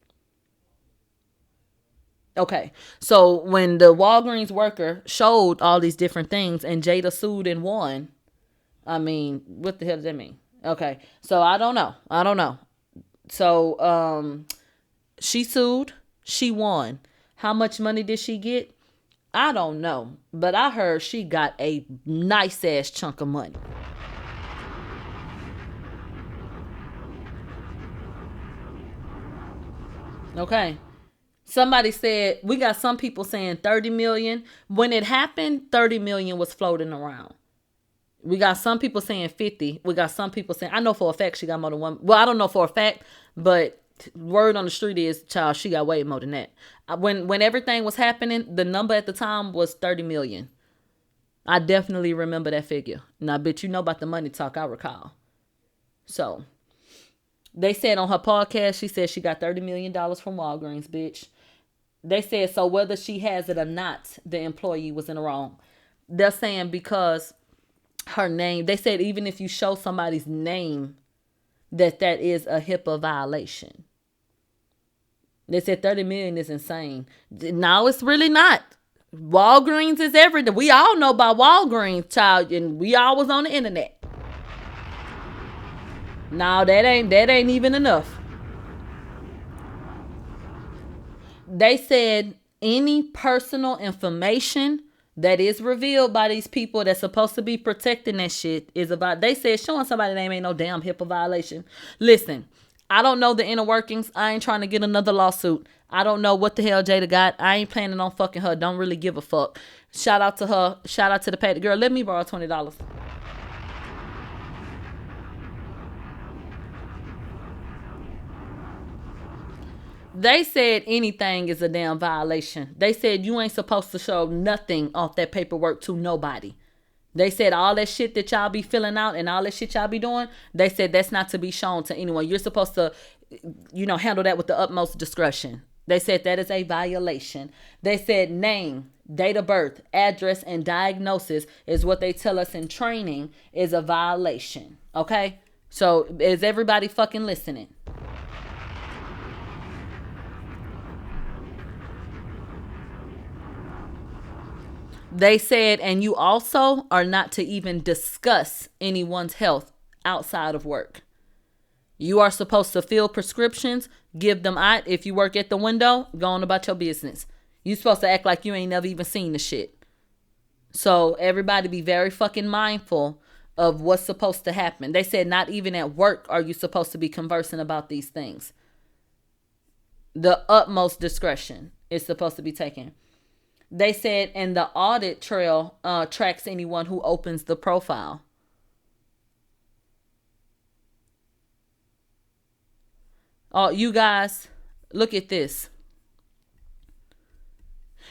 Okay, so when the Walgreens worker showed all these different things and Jada sued and won, I mean, what the hell does that mean? Okay, so I don't know. So she sued, she won. How much money did she get? I don't know, but I heard she got a nice ass chunk of money. Okay. Somebody said, we got some people saying 30 million. When it happened, 30 million was floating around. We got some people saying 50. We got some people saying, I know for a fact she got more than one. Well, I don't know for a fact, but word on the street is, child, she got way more than that. When everything was happening, the number at the time was 30 million. I definitely remember that figure. Now, bitch, you know about the money talk, I recall. So, they said on her podcast, she said she got $30 million from Walgreens, bitch. They said, so whether she has it or not, the employee was in the wrong. They're saying because her name, they said even if you show somebody's name, that is a HIPAA violation. They said 30 million is insane. No, it's really not. Walgreens is everything. We all know about Walgreens, child, and we always on the internet. No, that ain't even enough. They said any personal information that is revealed by these people that's supposed to be protecting that shit is about, they said showing somebody's name ain't no damn HIPAA violation. Listen, I don't know the inner workings. I ain't trying to get another lawsuit. I don't know what the hell Jada got. I ain't planning on fucking her. Don't really give a fuck. Shout out to her. Shout out to the paid girl. Let me borrow $20. They said anything is a damn violation. They said you ain't supposed to show nothing off that paperwork to nobody. They said all that shit that y'all be filling out and all that shit y'all be doing, they said that's not to be shown to anyone. You're supposed to, handle that with the utmost discretion. They said that is a violation. They said name, date of birth, address, and diagnosis is what they tell us in training is a violation. Okay? So is everybody fucking listening? They said, and you also are not to even discuss anyone's health outside of work. You are supposed to fill prescriptions, give them out. If you work at the window, go on about your business. You supposed to act like you ain't never even seen the shit. So everybody be very fucking mindful of what's supposed to happen. They said not even at work are you supposed to be conversing about these things. The utmost discretion is supposed to be taken. They said, and the audit trail tracks anyone who opens the profile. Oh, you guys, look at this.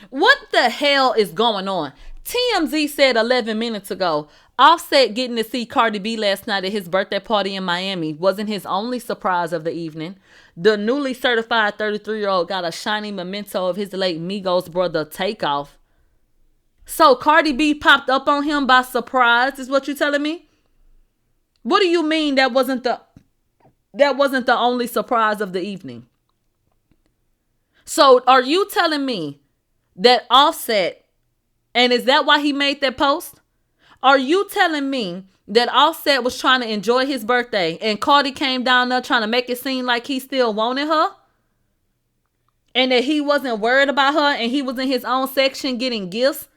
What the hell is going on? TMZ said 11 minutes ago, Offset getting to see Cardi B last night at his birthday party in Miami wasn't his only surprise of the evening. The newly certified 33-year-old got a shiny memento of his late Migos brother Takeoff. So Cardi B popped up on him by surprise, is what you telling me? What do you mean that wasn't the only surprise of the evening? So are you telling me that Offset, and is that why he made that post? Are you telling me that Offset was trying to enjoy his birthday and Cardi came down there trying to make it seem like he still wanted her? And that he wasn't worried about her and he was in his own section getting gifts?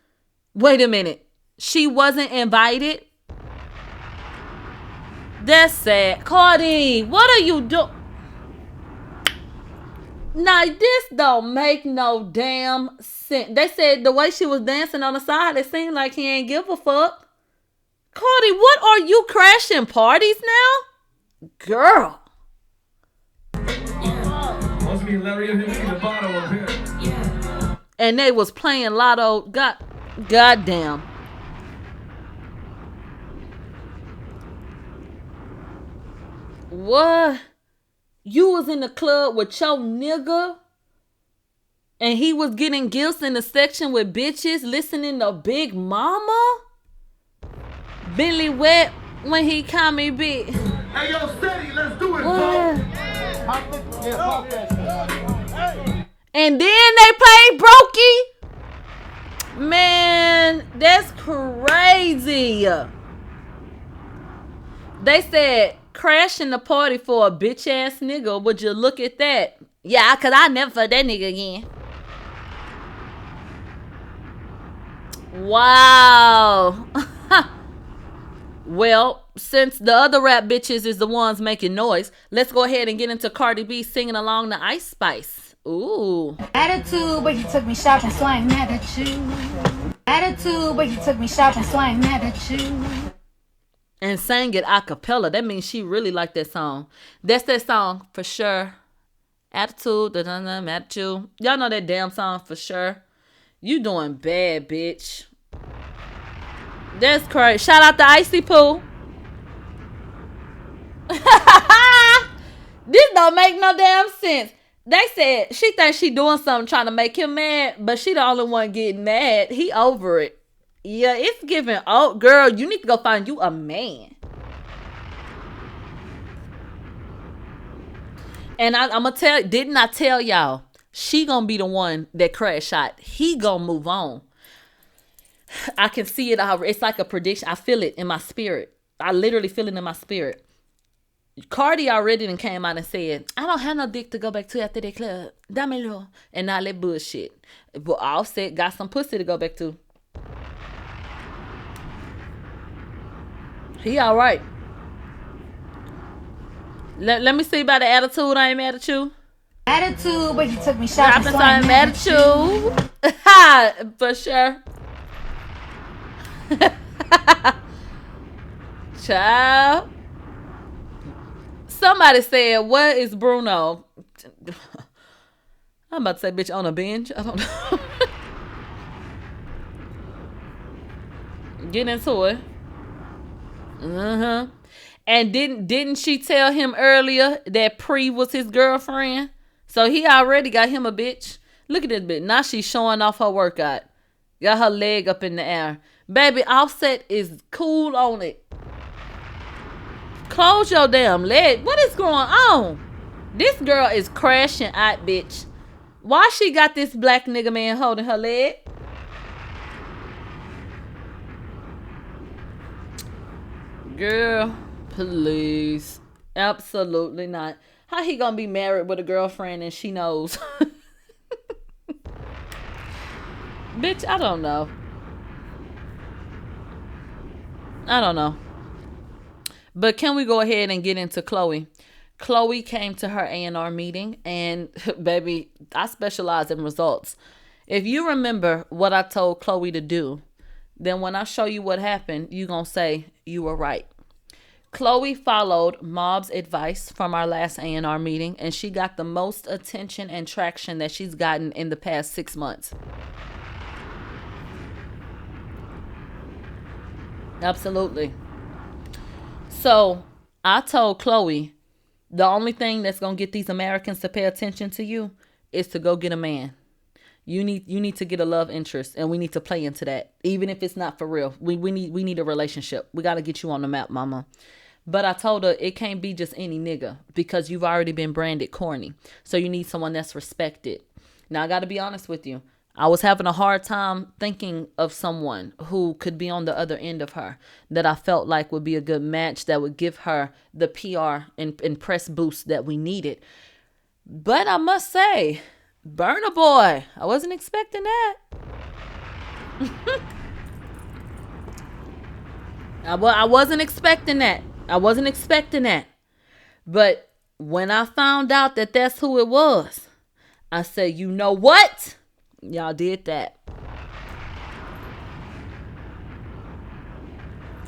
Wait a minute. She wasn't invited? That's sad. Cardi, what are you doing? Now, this don't make no damn sense. They said the way she was dancing on the side, it seemed like he ain't give a fuck. Cardi, what are you crashing parties now? Girl. Must be Larry and the bottle up here. And they was playing Lotto. Goddamn. What? You was in the club with your nigga and he was getting gifts in the section with bitches listening to Big Mama? Billy Wet when he call me big. Hey, yo, steady, let's do it, what? Bro. And then they played Brokey? Man, that's crazy. They said, crashing the party for a bitch ass nigga. Would you look at that? Yeah, cause I never fuck that nigga again. Wow. Well, since the other rap bitches is the ones making noise, let's go ahead and get into Cardi B singing along to Ice Spice. Ooh. Attitude, but he took me shopping, slang mad at you. Attitude, but he took me shopping, slang mad at you. And sang it a cappella. That means she really liked that song. That's that song for sure. Attitude, mad at you. Y'all know that damn song for sure. You doing bad, bitch. That's crazy. Shout out to Icy Pooh. This don't make no damn sense. They said she thinks she doing something trying to make him mad, but she the only one getting mad. He over it. Yeah, it's giving, oh, girl, you need to go find you a man. And I'm going to tell, didn't I tell y'all, she going to be the one that crash shot. He going to move on. I can see it. It's like a prediction. I feel it in my spirit. I literally feel it in my spirit. Cardi already done came out and said, I don't have no dick to go back to after the club. Damelo. And all that bullshit. But Offset got some pussy to go back to. He all right. Let me see about the attitude. I ain't mad at you. Attitude, but he took me shopping. So I'm mad at you. Ha, for sure. Child. Somebody said, what is Bruno? I'm about to say, bitch, on a bench. I don't know. Get into it. And didn't she tell him earlier that Pre was his girlfriend? So he already got him a bitch. Look at this bitch. Now she's showing off her workout. Got her leg up in the air. Baby, Offset is cool on it. Close your damn leg. What is going on? This girl is crashing out, bitch. Why she got this black nigga man holding her leg? Girl, please. Absolutely not. How he gonna be married with a girlfriend and she knows? Bitch, I don't know. I don't know. But can we go ahead and get into Chloe? Chloe came to her A&R meeting and baby, I specialize in results. If you remember what I told Chloe to do, then when I show you what happened, you gonna say you were right. Chloe followed Mob's advice from our last A&R meeting, and she got the most attention and traction that she's gotten in the past 6 months. Absolutely. So I told Chloe, the only thing that's gonna get these Americans to pay attention to you is to go get a man. You need to get a love interest, and we need to play into that, even if it's not for real. We need a relationship. We got to get you on the map, mama. But I told her it can't be just any nigga, because you've already been branded corny. So you need someone that's respected. Now I got to be honest with you. I was having a hard time thinking of someone who could be on the other end of her, that I felt like would be a good match, that would give her the PR and press boost that we needed. But I must say, Burna Boy, I wasn't expecting that. I wasn't expecting that. I wasn't expecting that. But when I found out that that's who it was, I said, you know what? Y'all did that.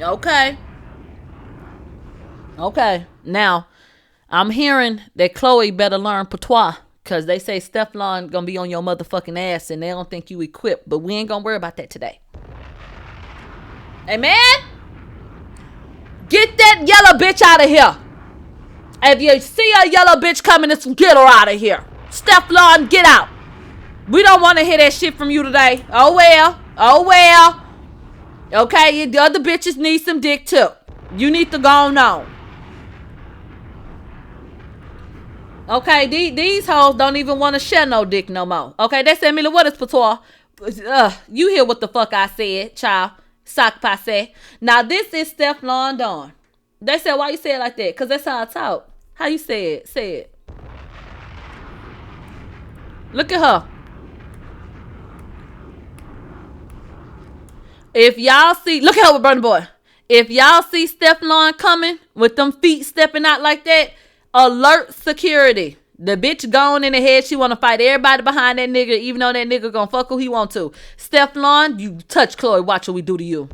Okay. Now, I'm hearing that Chloe better learn patois, because they say Stefflon gonna be on your motherfucking ass and they don't think you equipped. But we ain't gonna worry about that today. Amen? Get that yellow bitch out of here. If you see a yellow bitch coming, get her out of here. Stefflon, get out. We don't want to hear that shit from you today. Oh well. Okay, the other bitches need some dick too. You need to go on. Okay, these hoes don't even want to share no dick no more. Okay, they said, Mila, what is patois? You hear what the fuck I said, child. Sock passe. Now, this is Stefflon Don. They said, why you say it like that? Because that's how I talk. How you say it? Say it. Look at her. If y'all see, look at her with Burna Boy. If y'all see Stefflon coming with them feet stepping out like that, alert security. The bitch gone in the head. She want to fight everybody behind that nigga, even though that nigga gonna fuck who he want to. Stefflon, you touch Chloe, watch what we do to you.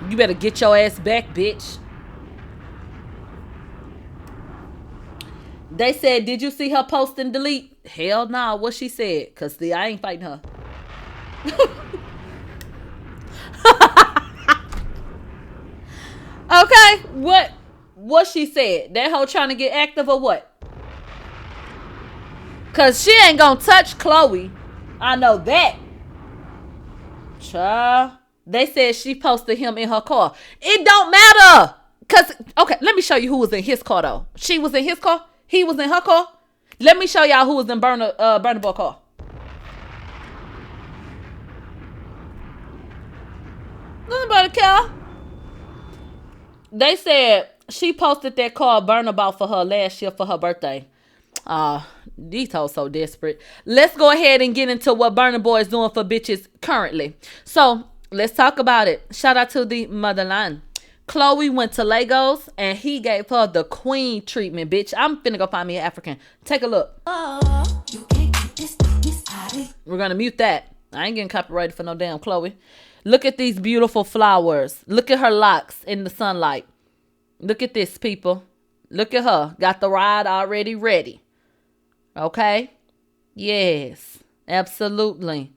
You better get your ass back, bitch. They said, did you see her post and delete? Hell nah, what she said. Cause see, I ain't fighting her. Okay, what she said? That hoe trying to get active or what? Cause she ain't gonna touch Chloe. I know that. Child. They said she posted him in her car. It don't matter. Cause, okay, let me show you who was in his car though. She was in his car. He was in her car. Let me show y'all who was in Burna Boy car. Nobody care. They said she posted that car Burna bought for her last year for her birthday. These hoes so desperate. Let's go ahead and get into what Burna Boy is doing for bitches currently. So let's talk about it. Shout out to the motherland. Chloe went to Lagos and he gave her the queen treatment, bitch. I'm finna go find me an African. Take a look. We're gonna mute that. I ain't getting copyrighted for no damn Chloe. Look at these beautiful flowers. Look at her locks in the sunlight. Look at this, people. Look at her. Got the ride already ready. Okay? Yes. Absolutely.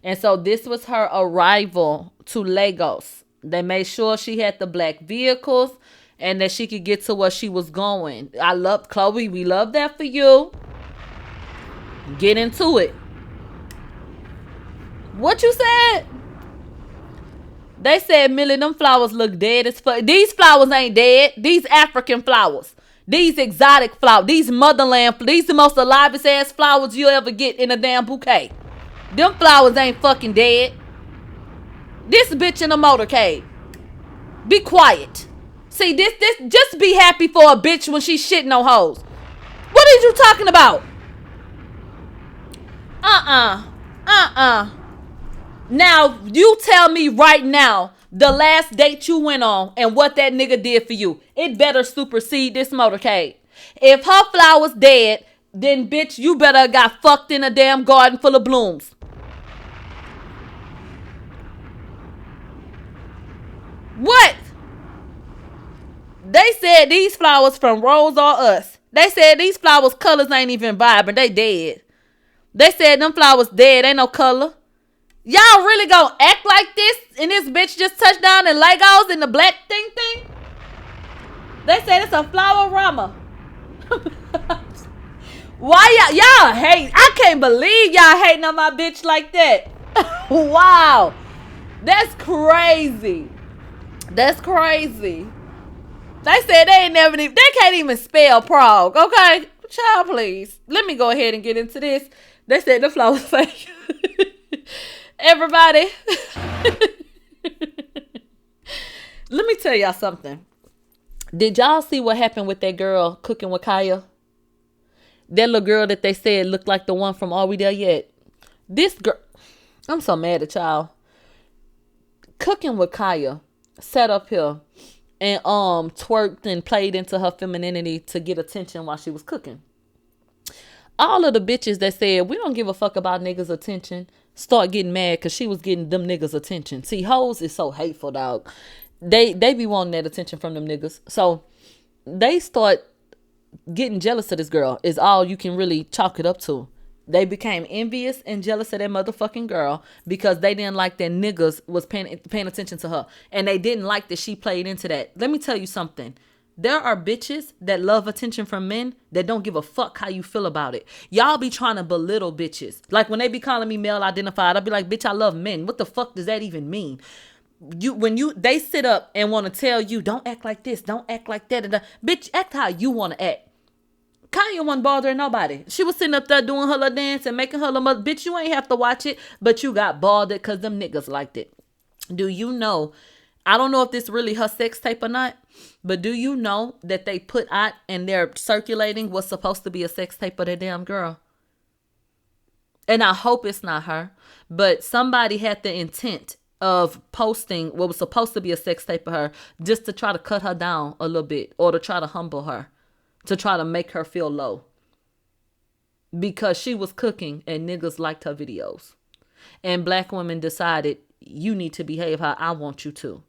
And so this was her arrival to Lagos. They made sure she had the black vehicles and that she could get to where she was going. I love Chloe. We love that for you. Get into it. What you said? They said, Millie, them flowers look dead as fuck. These flowers ain't dead. These African flowers. These exotic flowers. These motherland. These the most alivest ass flowers you'll ever get in a damn bouquet. Them flowers ain't fucking dead. This bitch in a motorcade. Be quiet. See, this just be happy for a bitch when she shitting on hoes. What are you talking about? Now, you tell me right now the last date you went on and what that nigga did for you. It better supersede this motorcade. If her flowers dead, then bitch, you better got fucked in a damn garden full of blooms. What? They said these flowers from Rose or Us. They said these flowers colors ain't even vibrant. They dead. They said them flowers dead. Ain't no color. Y'all really gonna act like this? And this bitch just touched down in Legos in the black thing? They said it's a flower rama. Why y'all hate? I can't believe y'all hating on my bitch like that. Wow. That's crazy. That's crazy. They said they can't even spell Prague, okay? Child, please. Let me go ahead and get into this. They said the flower fake. Everybody. Let me tell y'all something. Did y'all see what happened with that girl cooking with Kaya? That little girl that they said looked like the one from Are We There Yet? This girl, I'm so mad at y'all. Cooking with Kaya sat up here and twerked and played into her femininity to get attention while she was cooking. All of the bitches that said we don't give a fuck about niggas' attention start getting mad because she was getting them niggas' attention. See, hoes is so hateful, dog. They be wanting that attention from them niggas. So they start getting jealous of this girl is all you can really chalk it up to. They became envious and jealous of that motherfucking girl because they didn't like that niggas was paying attention to her. And they didn't like that she played into that. Let me tell you something. There are bitches that love attention from men that don't give a fuck how you feel about it. Y'all be trying to belittle bitches. Like when they be calling me male identified, I'll be like, bitch, I love men. What the fuck does that even mean? They sit up and want to tell you, don't act like this, don't act like that. Bitch, act how you want to act. Kaya wasn't bothering nobody. She was sitting up there doing her little dance and making her little mother. Bitch, you ain't have to watch it, but you got bothered because them niggas liked it. Do you know? I don't know if this really her sex tape or not, but do you know that they put out and they're circulating what's supposed to be a sex tape of that damn girl? And I hope it's not her, but somebody had the intent of posting what was supposed to be a sex tape of her just to try to cut her down a little bit or to try to humble her, to try to make her feel low. Because she was cooking and niggas liked her videos. And black women decided, you need to behave how I want you to.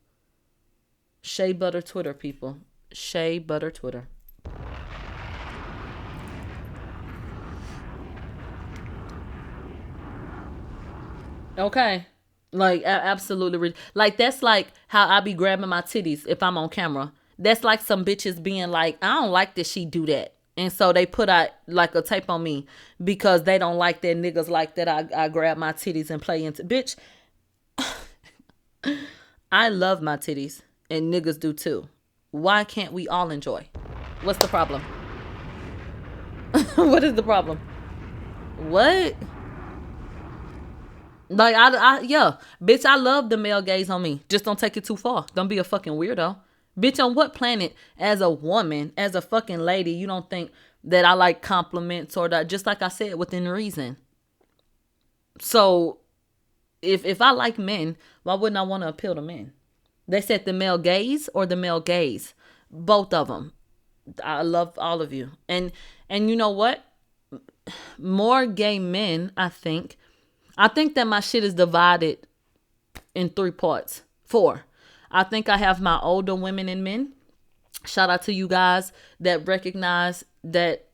Shea Butter Twitter, people. Shea Butter Twitter. Okay. Like, absolutely. Like, that's like how I be grabbing my titties if I'm on camera. That's like some bitches being like, I don't like that she do that. And so they put out like a tape on me because they don't like that niggas like that I grab my titties and play into. Bitch, I love my titties and niggas do too. Why can't we all enjoy? What's the problem? What is the problem? What? Like, yeah. Bitch, I love the male gaze on me. Just don't take it too far. Don't be a fucking weirdo. Bitch, on what planet, as a woman, as a fucking lady, you don't think that I like compliments or that, just like I said, within reason. So, if I like men, why wouldn't I want to appeal to men? They said the male gaze or the male gaze. Both of them. I love all of you. And you know what? More gay men, I think that my shit is divided in 3 parts. 4. I think I have my older women and men. Shout out to you guys that recognize that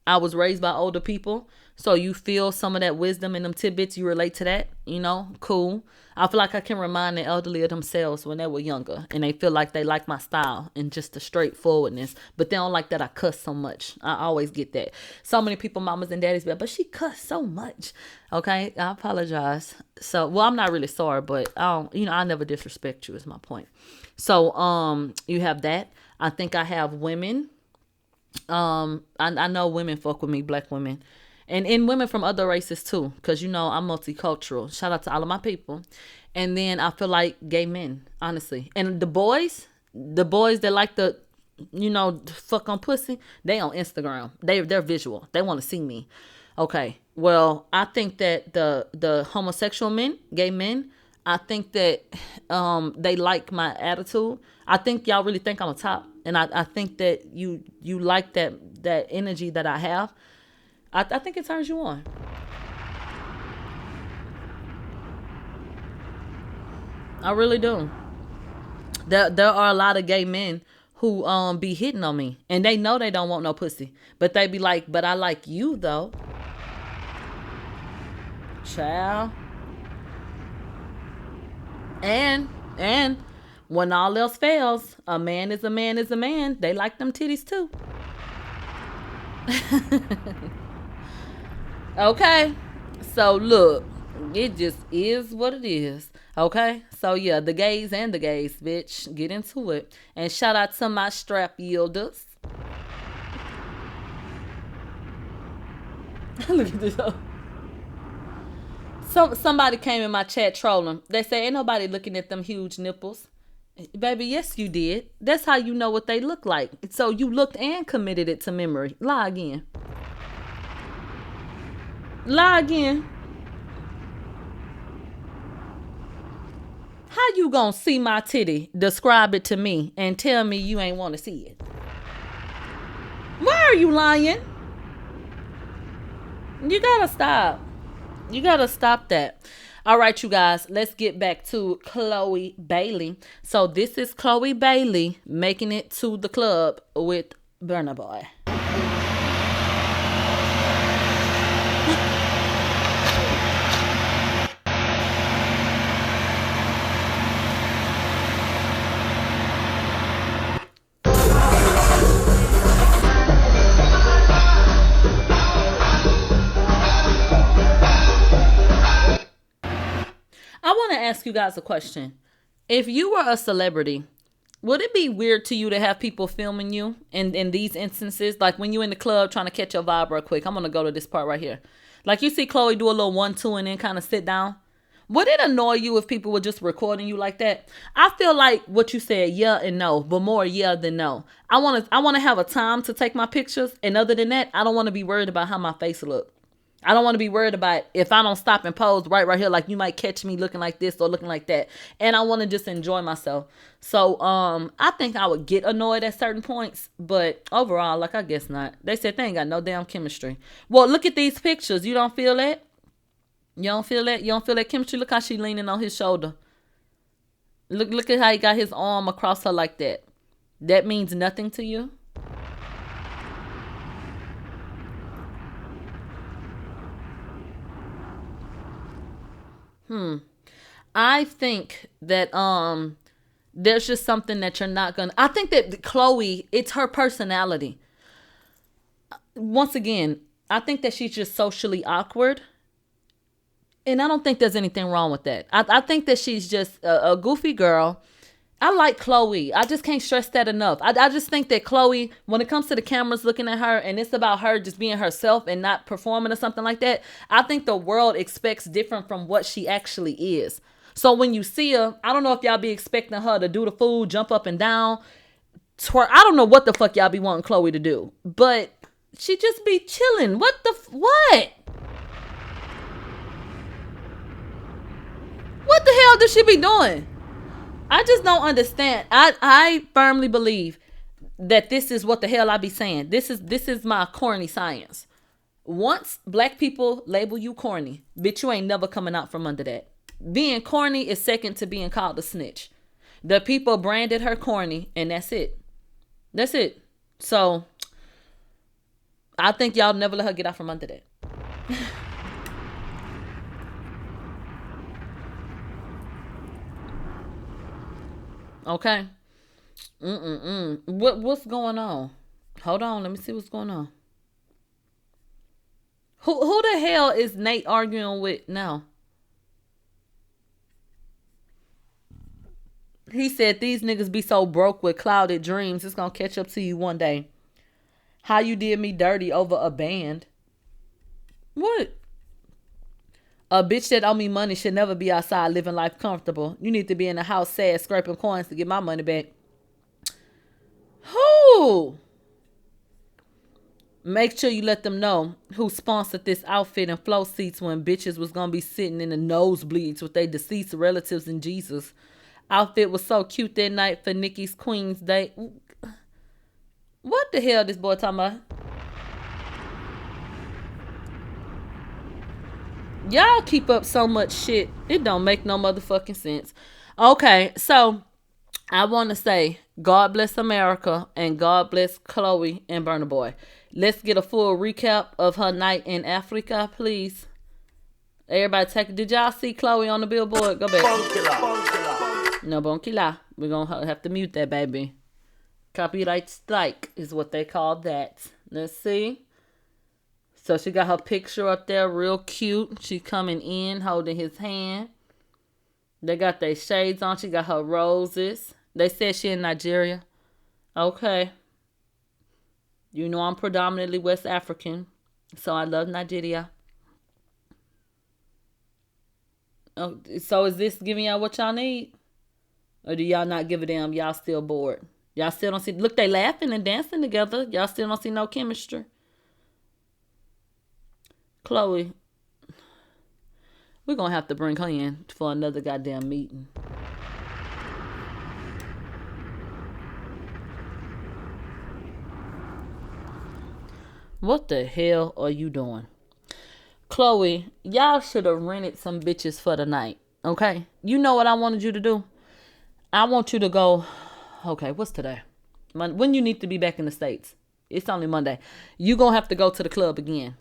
I was raised by older people. So you feel some of that wisdom and them tidbits. You relate to that, you know, cool. I feel like I can remind the elderly of themselves when they were younger. And they feel like they like my style and just the straightforwardness. But they don't like that I cuss so much. I always get that. So many people, mamas and daddies, be like, but she cussed so much. Okay, I apologize. So, well, I'm not really sorry, but I never disrespect you is my point. So, you have that. I think I have women. I know women fuck with me, black women. And women from other races too, because I'm multicultural. Shout out to all of my people. And then I feel like gay men, honestly. And the boys that like the, fuck on pussy, they on Instagram. They're visual. They want to see me. Okay. Well, I think that the homosexual men, gay men, I think that they like my attitude. I think y'all really think I'm a top. And I think that you like that energy that I have. I think it turns you on. I really do. There are a lot of gay men who be hitting on me. And they know they don't want no pussy. But they be like, but I like you though. Child. And when all else fails, a man is a man is a man. They like them titties too. Okay. So look, it just is what it is. Okay. So yeah, the gays and the gays, bitch. Get into it. And shout out to my strap yielders. Look at this. So somebody came in my chat trolling. They say ain't nobody looking at them huge nipples. Baby, yes you did. That's how you know what they look like. So you looked and committed it to memory. Lie again. Lie again. How you gonna see my titty, describe it to me, and tell me you ain't want to see it? Why are you lying? You gotta stop. You gotta stop that. All right, you guys, let's get back to Chloe Bailey. So this is Chloe Bailey making it to the club with Burna Boy. I want to ask you guys a question. If you were a celebrity, would it be weird to you to have people filming you in these instances? Like when you're in the club trying to catch your vibe real quick. I'm going to go to this part right here. Like you see Chloe do a little 1-2 and then kind of sit down. Would it annoy you if people were just recording you like that? I feel like what you said, yeah and no, but more yeah than no. I want to have a time to take my pictures. And other than that, I don't want to be worried about how my face looks. I don't want to be worried about if I don't stop and pose right here, like you might catch me looking like this or looking like that. And I want to just enjoy myself. So I think I would get annoyed at certain points, but overall, like I guess not. They said they ain't got no damn chemistry. Well, look at these pictures. You don't feel that? You don't feel that? You don't feel that chemistry? Look how she leaning on his shoulder. Look at how he got his arm across her like that. That means nothing to you? I think that there's just something that you're not gonna. I think that Chloe, it's her personality. Once again, I think that she's just socially awkward, and I don't think there's anything wrong with that. I think that she's just a goofy girl. I like Chloe. I just can't stress that enough. I just think that Chloe, when it comes to the cameras looking at her and it's about her just being herself and not performing or something like that, I think the world expects different from what she actually is. So when you see her, I don't know if y'all be expecting her to do the fool, jump up and down, twerk. I don't know what the fuck y'all be wanting Chloe to do, but she just be chilling. What? What the hell does she be doing? I just don't understand. I firmly believe that this is what the hell I be saying. This is my corny science. Once black people label you corny, bitch, you ain't never coming out from under that. Being corny is second to being called a snitch. The people branded her corny, and that's it. That's it. So I think y'all never let her get out from under that. Okay. What's going on? Hold on, let me see what's going on. Who the hell is Nate arguing with now? He said these niggas be so broke with clouded dreams, it's gonna catch up to you one day. How you did me dirty over a band? What? A bitch that owe me money should never be outside living life comfortable. You need to be in the house sad, scraping coins to get my money back. Who? Make sure you let them know who sponsored this outfit and flow seats when bitches was going to be sitting in the nosebleeds with their deceased relatives and Jesus. Outfit was so cute that night for Nikki's Queen's Day. What the hell this boy talking about? Y'all keep up so much shit. It don't make no motherfucking sense. Okay, so I want to say God bless America and God bless Chloe and Burna Boy. Let's get a full recap of her night in Africa, please. Everybody take it. Did y'all see Chloe on the billboard? Go back. No bonkila. We're gonna have to mute that, baby. Copyright strike is what they call that. Let's see. So she got her picture up there, real cute. She coming in, holding his hand. They got their shades on. She got her roses. They said she in Nigeria. Okay. You know I'm predominantly West African, so I love Nigeria. Oh, so is this giving y'all what y'all need? Or do y'all not give a damn? Y'all still bored? Y'all still don't see... Look, they laughing and dancing together. Y'all still don't see no chemistry. Chloe, we're going to have to bring her in for another goddamn meeting. What the hell are you doing? Chloe, y'all should have rented some bitches for the night, okay? You know what I wanted you to do? I want you to go... Okay, what's today? When you need to be back in the States? It's only Monday. You going to have to go to the club again.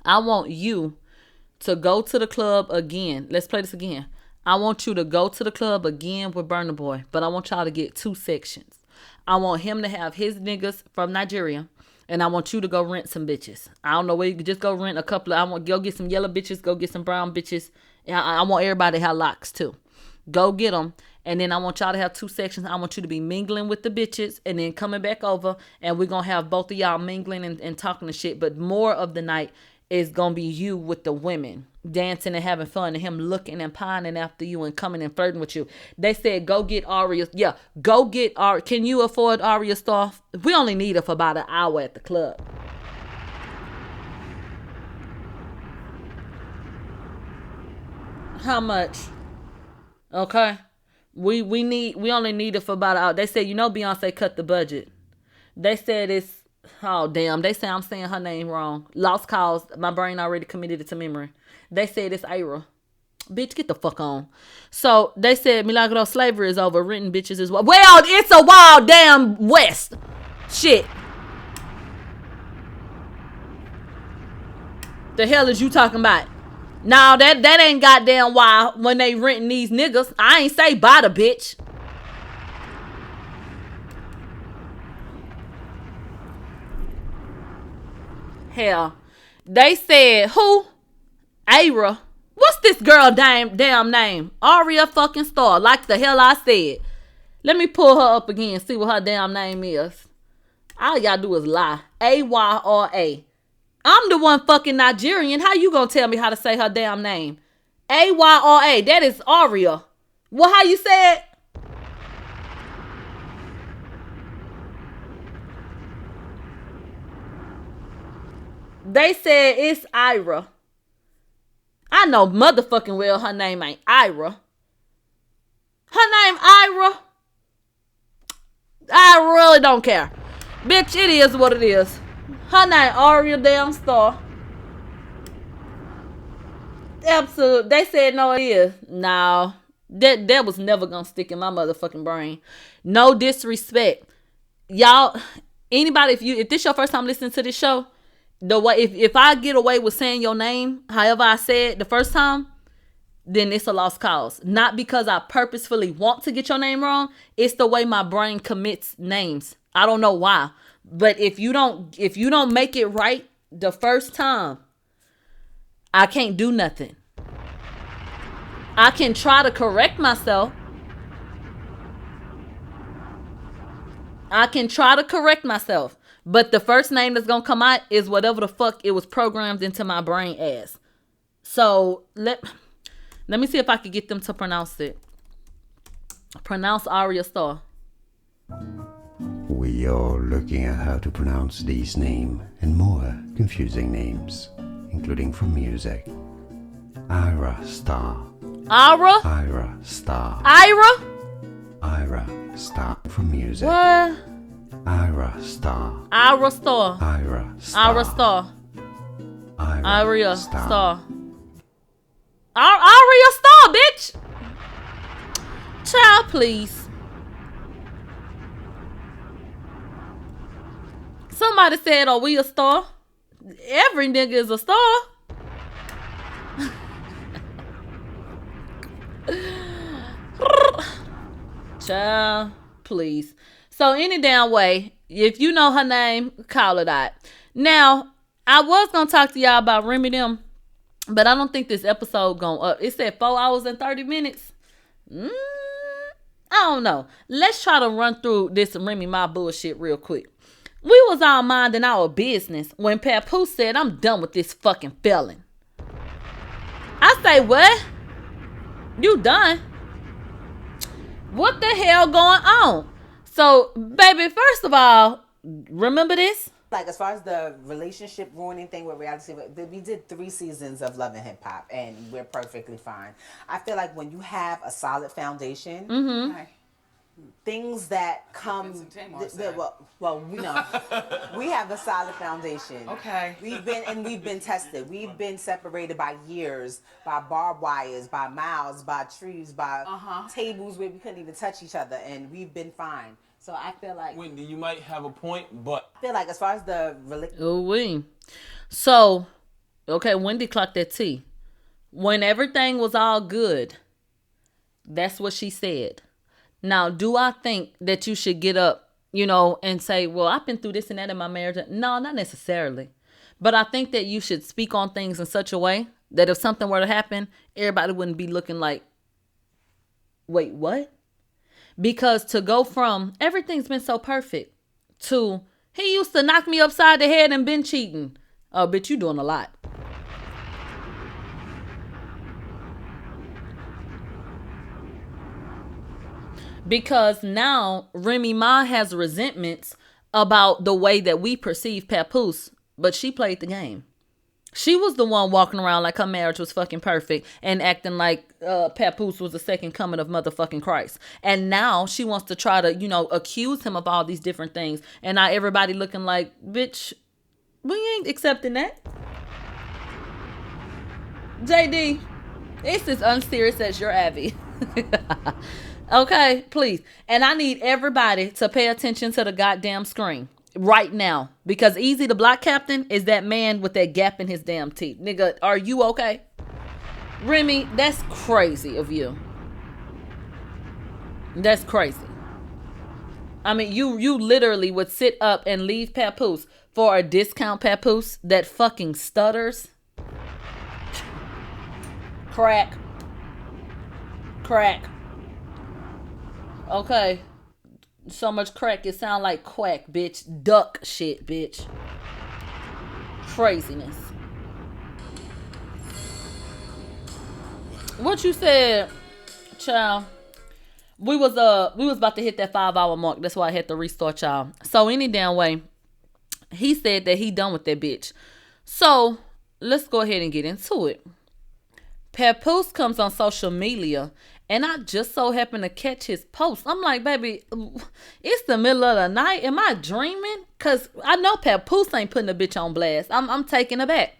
I want you to go to the club again. Let's play this again. I want you to go to the club again with Burna Boy, but I want y'all to get 2 sections. I want him to have his niggas from Nigeria, and I want you to go rent some bitches. I don't know where you could just go rent a couple. I want go get some yellow bitches, go get some brown bitches. I want everybody to have locks too. Go get them. And then I want y'all to have 2 sections. I want you to be mingling with the bitches and then coming back over. And we're going to have both of y'all mingling and talking and shit. But more of the night is going to be you with the women. Dancing and having fun. And him looking and pining after you and coming and flirting with you. They said go get Aria. Yeah, go get Aria. Can you afford Aria stuff? We only need her for about an hour at the club. How much? Okay. We only need it for about an hour. They said, you know, Beyonce cut the budget. They said it's, oh damn, they say I'm saying her name wrong. Lost cause, my brain already committed it to memory. They said it's Ira. Bitch, get the fuck on. So they said Milagro slavery is over. Written bitches as well. Well, it's a wild damn West. Shit. The hell is you talking about? Now that ain't goddamn wild when they renting these niggas. I ain't say buy the bitch. Hell, they said who? Ira. What's this girl damn name? Aria fucking Star. Like the hell I said. Let me pull her up again. See what her damn name is. All y'all do is lie. Ayra. I'm the one fucking Nigerian. How you gonna tell me how to say her damn name? Ayra. That is Aria. Well, how you say it? They said it's Ira. I know motherfucking well her name ain't Ira. Her name Ira. I really don't care. Bitch, it is what it is. Her name Aria damn Star. Absolutely. They said no it is. No. That was never gonna stick in my motherfucking brain. No disrespect. Y'all, anybody, if this your first time listening to this show, the way if I get away with saying your name, however I said the first time, then it's a lost cause. Not because I purposefully want to get your name wrong. It's the way my brain commits names. I don't know why. But if you don't make it right the first time, I can't do nothing. I can try to correct myself. But the first name that's gonna come out is whatever the fuck it was programmed into my brain as. So let me see if I can get them to pronounce it. Pronounce Aria Star. We are looking at how to pronounce these names and more confusing names, including from music. Ira Star. Ira? Ira Star. Ira? Ira Star from music. What? Ira Star. Ira Star. Ira Star. Ira Star. Ira Star. Aria Star, bitch. Child, please. Somebody said, "Are we a star?" Every nigga is a star. Child, please. So any damn way, if you know her name, call it out. Now, I was gonna talk to y'all about Remy them, but I don't think this episode going up. It said 4 hours and 30 minutes. I don't know. Let's try to run through this Remy Ma bullshit real quick. We was all minding our business when Papoose said, I'm done with this fucking felon. I say, what? You done? What the hell going on? So, baby, first of all, remember this? Like, as far as the relationship ruining thing with reality, we did 3 seasons of Love and Hip Hop, and we're perfectly fine. I feel like when you have a solid foundation, things that come, well, we know we have a solid foundation. Okay, we've been tested. We've been separated by years, by barbed wires, by miles, by trees, by tables where we couldn't even touch each other, and we've been fine. So I feel like Wendy, you might have a point, but I feel like as far as the So, okay, Wendy clocked that T. When everything was all good, that's what she said. Now, do I think that you should get up, and say, well, I've been through this and that in my marriage? No, not necessarily. But I think that you should speak on things in such a way that if something were to happen, everybody wouldn't be looking like, wait, what? Because to go from everything's been so perfect to he used to knock me upside the head and been cheating. Oh, bitch, you doing a lot. Because now Remy Ma has resentments about the way that we perceive Papoose, but she played the game. She was the one walking around like her marriage was fucking perfect and acting like Papoose was the second coming of motherfucking Christ. And now she wants to try to, accuse him of all these different things. And now everybody looking like, bitch, we ain't accepting that. JD, it's as unserious as your Abby. Okay, please. And I need everybody to pay attention to the goddamn screen right now, because Easy the Block Captain is that man with that gap in his damn teeth. Nigga, are you okay? Remy, that's crazy of you. That's crazy. I mean, you literally would sit up and leave Papoose for a discount Papoose that fucking stutters. Crack. Okay. So much crack, it sound like quack, bitch. Duck shit, bitch. Craziness. What you said, child? We was about to hit that 5-hour mark. That's why I had to restart, y'all. So any damn way, he said that he done with that bitch. So let's go ahead and get into it. Papoose comes on social media, and I just so happened to catch his post. I'm like, baby, it's the middle of the night. Am I dreaming? Because I know Papoose ain't putting a bitch on blast. I'm taken aback.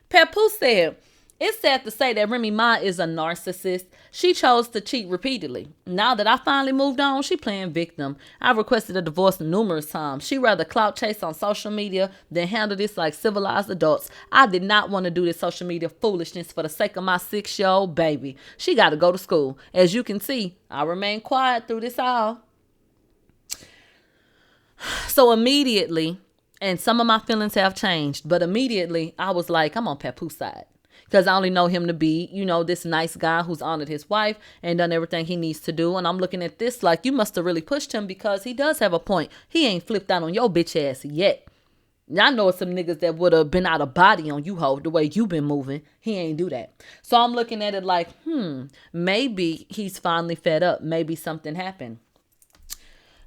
Papoose said, it's sad to say that Remy Ma is a narcissist. She chose to cheat repeatedly. Now that I finally moved on, she playing victim. I requested a divorce numerous times. She rather clout chase on social media than handle this like civilized adults. I did not want to do this social media foolishness for the sake of my 6-year-old baby. She got to go to school. As you can see, I remain quiet through this all. So immediately, and some of my feelings have changed, but immediately I was like, I'm on Papoose side. Because I only know him to be, this nice guy who's honored his wife and done everything he needs to do. And I'm looking at this like, you must have really pushed him, because he does have a point. He ain't flipped out on your bitch ass yet. I know some niggas that would have been out of body on you, ho, the way you been moving. He ain't do that. So I'm looking at it like, maybe he's finally fed up. Maybe something happened.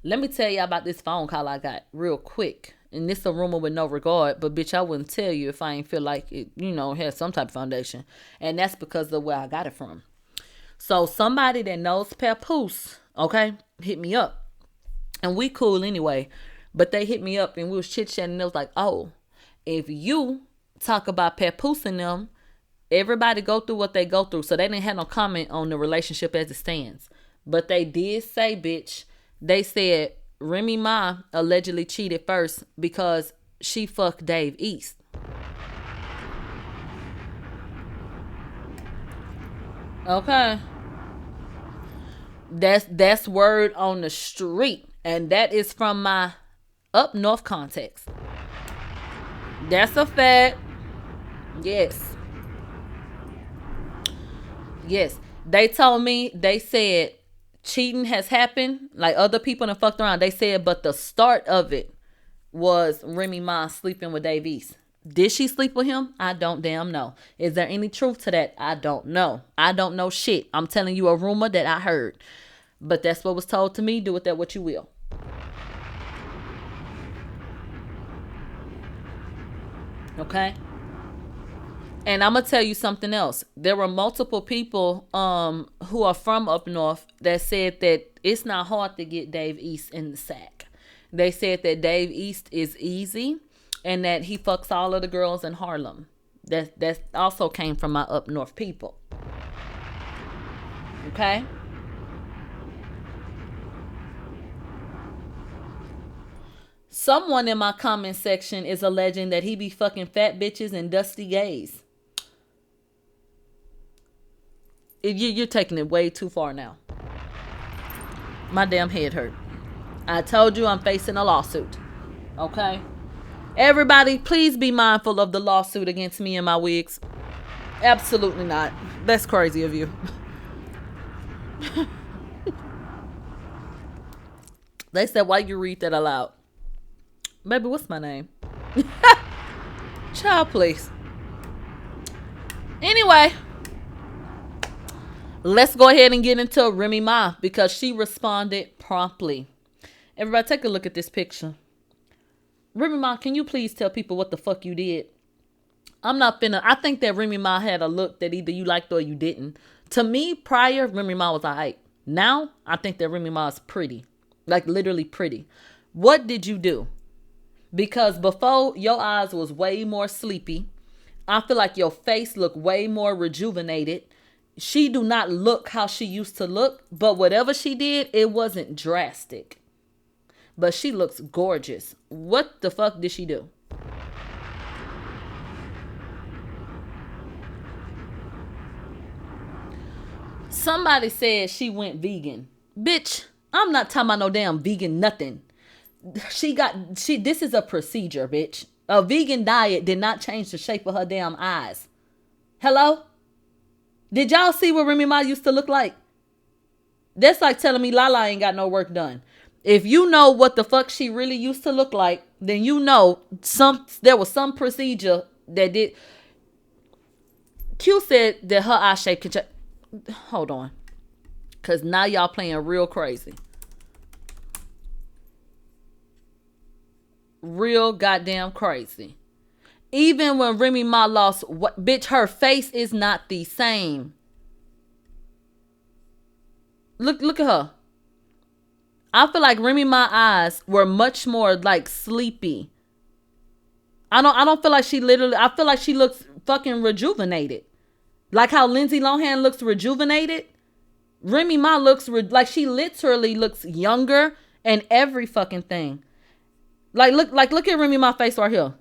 Let me tell you about this phone call I got real quick. And this a rumor with no regard, but bitch, I wouldn't tell you if I ain't feel like it, has some type of foundation. And that's because of where I got it from. So somebody that knows Papoose, okay, hit me up. And we cool anyway. But they hit me up and we was chit-chatting and it was like, oh, if you talk about Papoose and them, everybody go through what they go through. So they didn't have no comment on the relationship as it stands. But they did say, bitch, they said, Remy Ma allegedly cheated first because she fucked Dave East. Okay. That's word on the street. And that is from my up north context. That's a fact. Yes. Yes. They told me, they said cheating has happened. Like other people done fucked around. They said, but the start of it was Remy Ma sleeping with Dave East. Did she sleep with him? I don't damn know. Is there any truth to that? I don't know. I don't know shit. I'm telling you a rumor that I heard. But that's what was told to me. Do with that what you will. Okay? And I'm going to tell you something else. There were multiple people who are from up north that said that it's not hard to get Dave East in the sack. They said that Dave East is easy and that he fucks all of the girls in Harlem. That also came from my up north people. Okay? Someone in my comment section is alleging that he be fucking fat bitches and dusty gays. You're taking it way too far now. My damn head hurt. I told you I'm facing a lawsuit. Okay? Everybody, please be mindful of the lawsuit against me and my wigs. Absolutely not. That's crazy of you. They said, why you read that aloud? Baby, what's my name? Child, please. Anyway, let's go ahead and get into Remy Ma because she responded promptly. Everybody, take a look at this picture. Remy Ma, can you please tell people what the fuck you did? I think that Remy Ma had a look that either you liked or you didn't. To me, prior, Remy Ma was alright. Now, I think that Remy Ma is pretty. Like, literally pretty. What did you do? Because before, your eyes was way more sleepy. I feel like your face looked way more rejuvenated. She do not look how she used to look. But whatever she did, it wasn't drastic. But she looks gorgeous. What the fuck did she do? Somebody said she went vegan. Bitch, I'm not talking about no damn vegan nothing. This is a procedure, bitch. A vegan diet did not change the shape of her damn eyes. Hello? Did y'all see what Remy Ma used to look like? That's like telling me Lala ain't got no work done. If you know what the fuck she really used to look like, then you know there was some procedure that did. Q said that her eye shape can change. Hold on. Because now y'all playing real crazy. Real goddamn crazy. Even when Remy Ma lost, bitch, her face is not the same. Look at her. I feel like Remy Ma eyes were much more like sleepy. I don't feel like I feel like she looks fucking rejuvenated. Like how Lindsay Lohan looks rejuvenated. Remy Ma looks like she literally looks younger and every fucking thing. Look at Remy Ma face right here.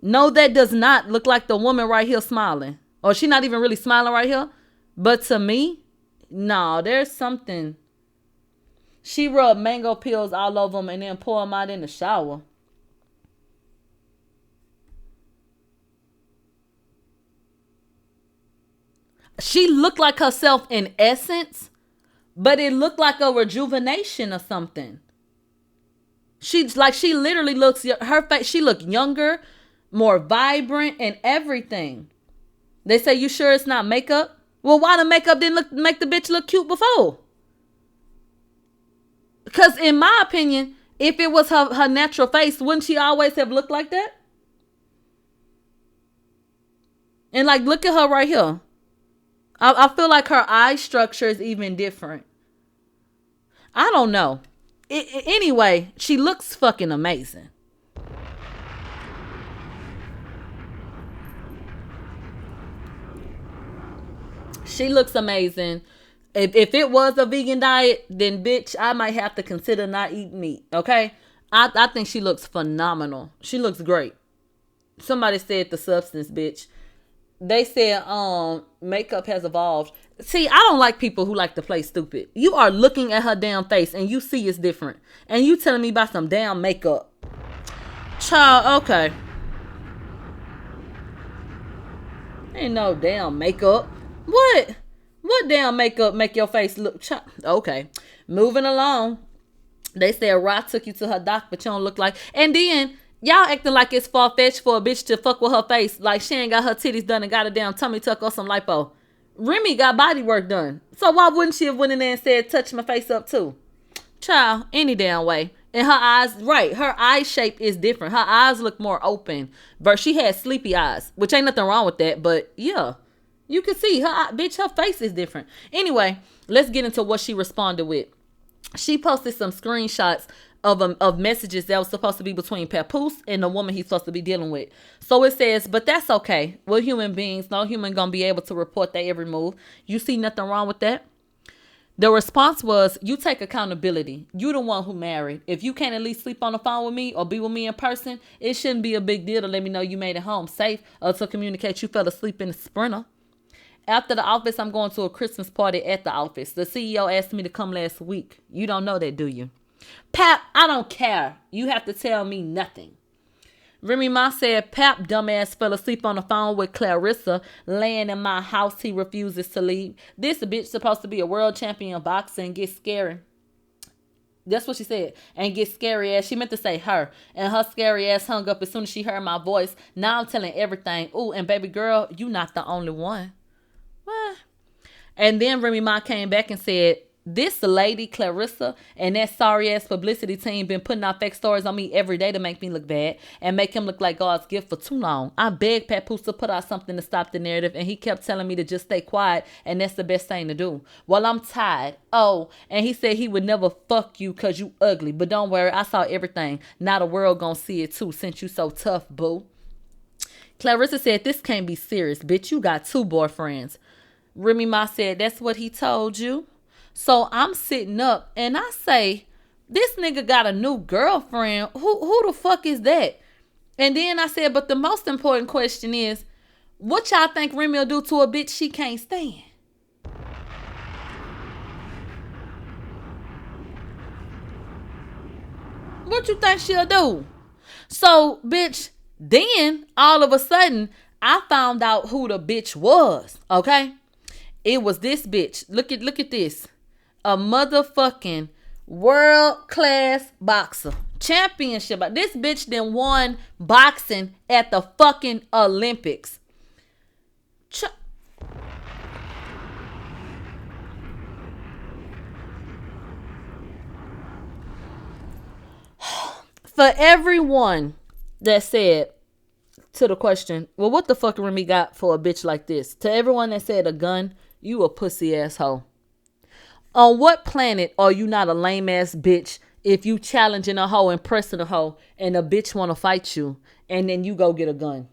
No, that does not look like the woman right here smiling. Or she not even really smiling right here. But to me, no, there's something. She rubbed mango peels all over them and then pour them out in the shower. She looked like herself in essence, but it looked like a rejuvenation or something. She literally looks, her face, she looked younger, more vibrant and everything. They say, you sure it's not makeup? Well, why the makeup didn't make the bitch look cute before? Because in my opinion, if it was her natural face, wouldn't she always have looked like that? And like, look at her right here. I feel like her eye structure is even different. I don't know. Anyway, she looks fucking amazing. She looks amazing. If it was a vegan diet, then bitch, I might have to consider not eating meat. Okay? I think she looks phenomenal. She looks great. Somebody said the substance, bitch. They said makeup has evolved. See, I don't like people who like to play stupid. You are looking at her damn face and you see it's different. And you telling me about some damn makeup. Child, okay. Ain't no damn makeup. What? What damn makeup make your face look child? Okay. Moving along. They said Rock took you to her doc, but you don't look like. And then y'all acting like it's far-fetched for a bitch to fuck with her face. Like she ain't got her titties done and got a damn tummy tuck or some lipo. Remy got body work done. So why wouldn't she have went in there and said, touch my face up too? Child, any damn way. And her eyes, right, her eye shape is different. Her eyes look more open. But she had sleepy eyes, which ain't nothing wrong with that. But yeah, you can see her, bitch, her face is different. Anyway, let's get into what she responded with. She posted some screenshots of messages that was supposed to be between Papoose and the woman he's supposed to be dealing with. So it says, but that's okay. We're human beings. No human gonna be able to report their every move. You see nothing wrong with that? The response was, you take accountability. You the one who married. If you can't at least sleep on the phone with me or be with me in person, it shouldn't be a big deal to let me know you made it home safe or to communicate you fell asleep in the Sprinter. After the office, I'm going to a Christmas party at the office. The CEO asked me to come last week. You don't know that, do you? Pap, I don't care. You have to tell me nothing. Remy Ma said, Pap, dumbass, fell asleep on the phone with Clarissa, laying in my house. He refuses to leave. This bitch supposed to be a world champion boxer and get scary. That's what she said. And get scary ass. She meant to say her. And her scary ass hung up as soon as she heard my voice. Now I'm telling everything. Ooh, and baby girl, you not the only one. What? And then Remy Ma came back and said, this lady, Clarissa, and that sorry-ass publicity team been putting out fake stories on me every day to make me look bad and make him look like God's gift for too long. I begged Papoose to put out something to stop the narrative, and he kept telling me to just stay quiet, and that's the best thing to do. Well, I'm tired. Oh, and he said he would never fuck you because you ugly. But don't worry, I saw everything. Now the world gonna see it too, since you so tough, boo. Clarissa said, this can't be serious, bitch. You got 2 boyfriends. Remy Ma said, that's what he told you? So I'm sitting up and I say, this nigga got a new girlfriend. Who the fuck is that? And then I said, but the most important question is, what y'all think Remy will do to a bitch she can't stand? What you think she'll do? So, bitch, then all of a sudden, I found out who the bitch was, okay? It was this bitch. Look at this. A motherfucking world-class boxer. Championship. This bitch then won boxing at the fucking Olympics. For everyone that said to the question, well, what the fuck Remy got for a bitch like this? To everyone that said a gun, you a pussy asshole. On what planet are you not a lame ass bitch if you challenging a hoe and pressing a hoe and a bitch want to fight you and then you go get a gun?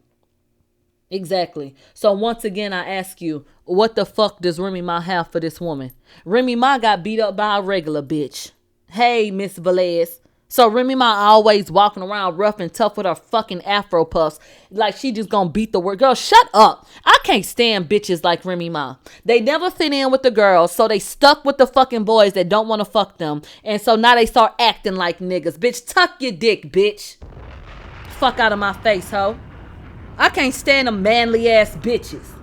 Exactly. So once again, I ask you, what the fuck does Remy Ma have for this woman? Remy Ma got beat up by a regular bitch. Hey, Miss Velez. So Remy Ma always walking around rough and tough with her fucking afro puffs. Like she just gonna beat the world. Girl, shut up. I can't stand bitches like Remy Ma. They never fit in with the girls, so they stuck with the fucking boys that don't want to fuck them. And so now they start acting like niggas. Bitch, tuck your dick, bitch. Fuck out of my face, hoe. I can't stand them manly ass bitches.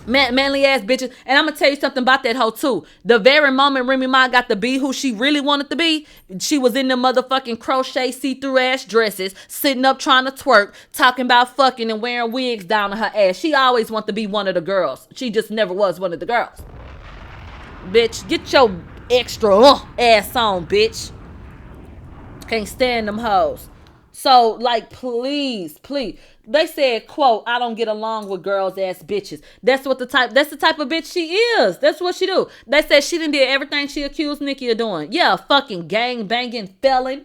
Manly ass bitches. And I'm gonna tell you something about that hoe too. The very moment Remy Ma got to be who she really wanted to be, she was in the motherfucking crochet see-through ass dresses, sitting up trying to twerk, talking about fucking and wearing wigs down to her ass. She always wanted to be one of the girls. She just never was one of the girls. Bitch, get your extra ass on, bitch. Can't stand them hoes. So, like, please. They said, quote, I don't get along with girls ass bitches. That's the type of bitch she is. That's what she do. They said she done did everything she accused Nicki of doing. Yeah, fucking gang banging felon.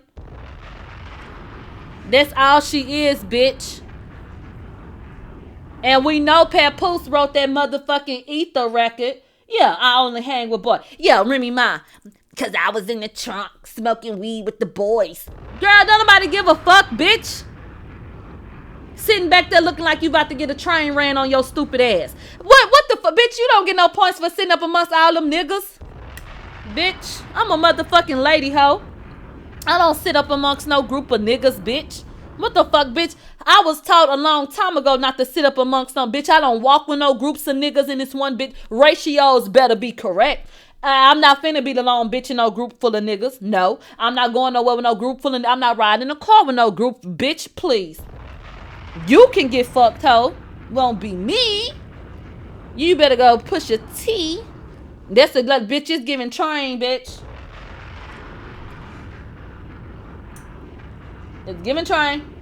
That's all she is, bitch. And we know Papoose wrote that motherfucking Ether record. Yeah, I only hang with boys. Yeah, Remy Ma. Because I was in the trunk smoking weed with the boys. Girl, don't nobody give a fuck, bitch. Sitting back there looking like you about to get a train ran on your stupid ass. What the fuck, bitch? You don't get no points for sitting up amongst all them niggas. Bitch, I'm a motherfucking lady, hoe. I don't sit up amongst no group of niggas, bitch. What the fuck, bitch? I was taught a long time ago not to sit up amongst them, bitch. I don't walk with no groups of niggas in this one, bitch. Ratios better be correct. I'm not finna be the lone bitch in no group full of niggas. No, I'm not going nowhere with no group full of. I'm not riding in a car with no group, bitch. Please, you can get fucked, hoe. Won't be me. You better go push your T. That's a bitch is giving train, bitch. It's giving train.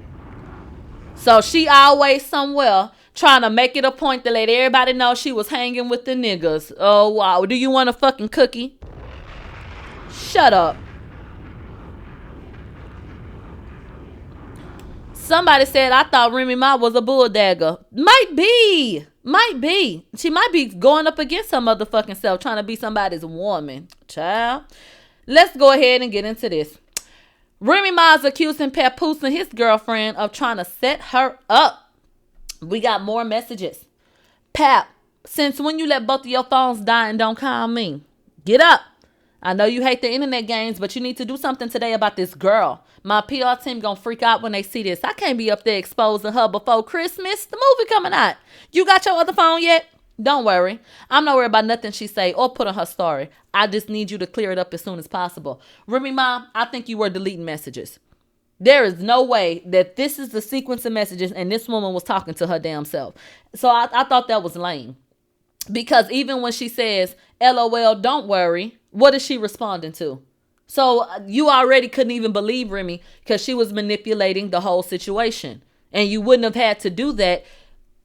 So she always somewhere trying to make it a point to let everybody know she was hanging with the niggas. Oh, wow. Do you want a fucking cookie? Shut up. Somebody said, I thought Remy Ma was a bulldagger. Might be. Might be. She might be going up against her motherfucking self, trying to be somebody's woman. Child. Let's go ahead and get into this. Remy Ma's accusing Papoose and his girlfriend of trying to set her up. We got more messages. Pap, since when you let both of your phones die and don't call me? Get up. I know you hate the internet games, but you need to do something today about this girl. My PR team gonna freak out when they see this. I can't be up there exposing her before Christmas. The movie coming out. You got your other phone yet? Don't worry. I'm not worried about nothing she say or put on her story. I just need you to clear it up as soon as possible. Remy Ma, I think you were deleting messages. There is no way that this is the sequence of messages and this woman was talking to her damn self. So I thought that was lame. Because even when she says, LOL, don't worry, what is she responding to? So you already couldn't even believe Remy because she was manipulating the whole situation. And you wouldn't have had to do that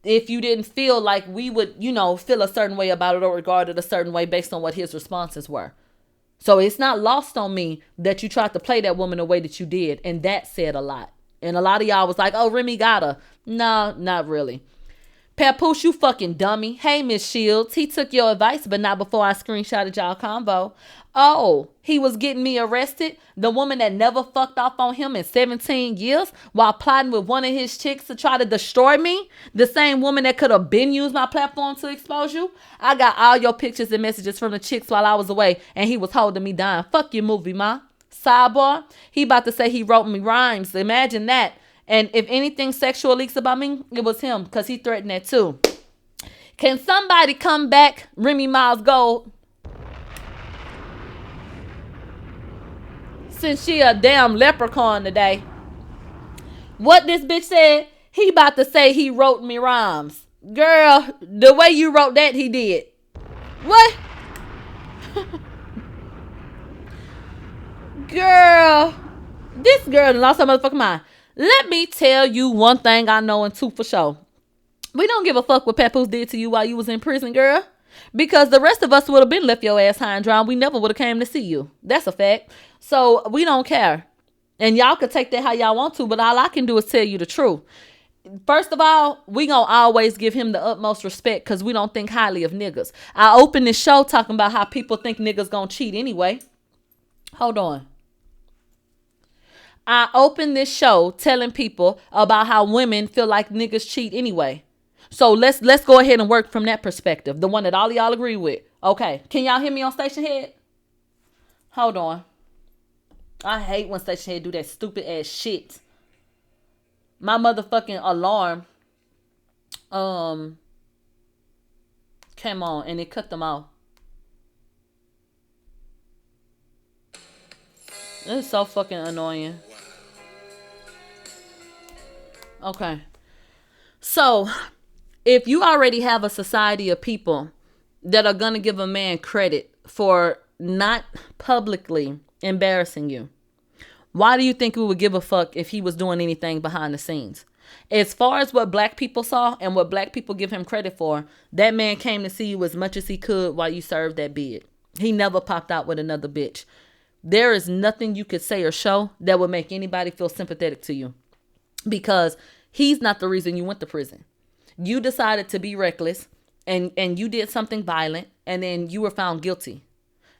if you didn't feel like we would, feel a certain way about it or regard it a certain way based on what his responses were. So it's not lost on me that you tried to play that woman the way that you did. And that said a lot. And a lot of y'all was like, oh, Remy got her. No, not really. Papoose, you fucking dummy. Hey, Miss Shields. He took your advice, but not before I screenshotted y'all convo. Oh, he was getting me arrested? The woman that never fucked off on him in 17 years while plotting with one of his chicks to try to destroy me? The same woman that could have been used my platform to expose you? I got all your pictures and messages from the chicks while I was away, and he was holding me down. Fuck your movie, ma. Sidebar, he about to say he wrote me rhymes. Imagine that. And if anything sexual leaks about me, it was him because he threatened that too. Can somebody come back, Remy Ma's Gold? Since she a damn leprechaun today. What this bitch said, he about to say he wrote me rhymes. Girl, the way you wrote that, he did. What? Girl, this girl lost her motherfucking mind. Let me tell you one thing I know and two for sure. We don't give a fuck what Papoose did to you while you was in prison, girl. Because the rest of us would have been left your ass high and dry. We never would have came to see you. That's a fact. So we don't care. And y'all could take that how y'all want to, but all I can do is tell you the truth. First of all, we gonna always give him the utmost respect because we don't think highly of niggas. I opened this show talking about how people think niggas gonna cheat anyway. Hold on. I opened this show telling people about how women feel like niggas cheat anyway. So let's go ahead and work from that perspective. The one that all y'all agree with. Okay. Can y'all hear me on Station Head? Hold on. I hate when Station Head do that stupid ass shit. My motherfucking alarm came on and it cut them off. It's so fucking annoying. Okay. So, if you already have a society of people that are going to give a man credit for not publicly embarrassing you, why do you think we would give a fuck if he was doing anything behind the scenes? As far as what black people saw and what black people give him credit for, that man came to see you as much as he could while you served that bid. He never popped out with another bitch. There is nothing you could say or show that would make anybody feel sympathetic to you. Because he's not the reason you went to prison. You decided to be reckless and you did something violent and then you were found guilty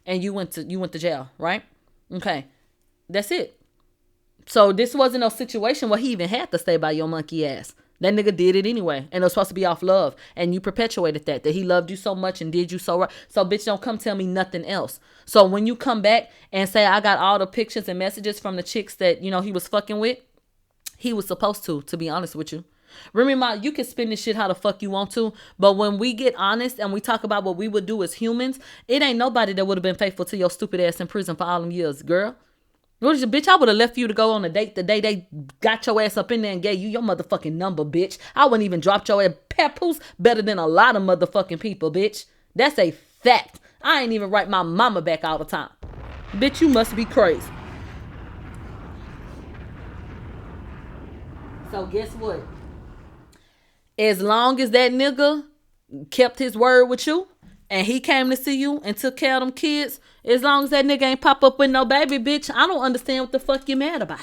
and you went to jail, right? Okay. That's it. So this wasn't a situation where he even had to stay by your monkey ass. That nigga did it anyway. And it was supposed to be off love. And you perpetuated that he loved you so much and did you so right. So, bitch, don't come tell me nothing else. So when you come back and say, I got all the pictures and messages from the chicks that, you know, he was fucking with, he was supposed to be honest with you. Remy Ma, you can spin this shit how the fuck you want to, but when we get honest and we talk about what we would do as humans, it ain't nobody that would have been faithful to your stupid ass in prison for all them years, girl. What is your bitch? I would have left you to go on a date the day they got your ass up in there and gave you your motherfucking number, bitch. I wouldn't even dropped your ass. Papoose better than a lot of motherfucking people, bitch. That's a fact. I ain't even write my mama back all the time. Bitch, you must be crazy. So guess what? As long as that nigga kept his word with you and he came to see you and took care of them kids, as long as that nigga ain't pop up with no baby, bitch, I don't understand what the fuck you mad about.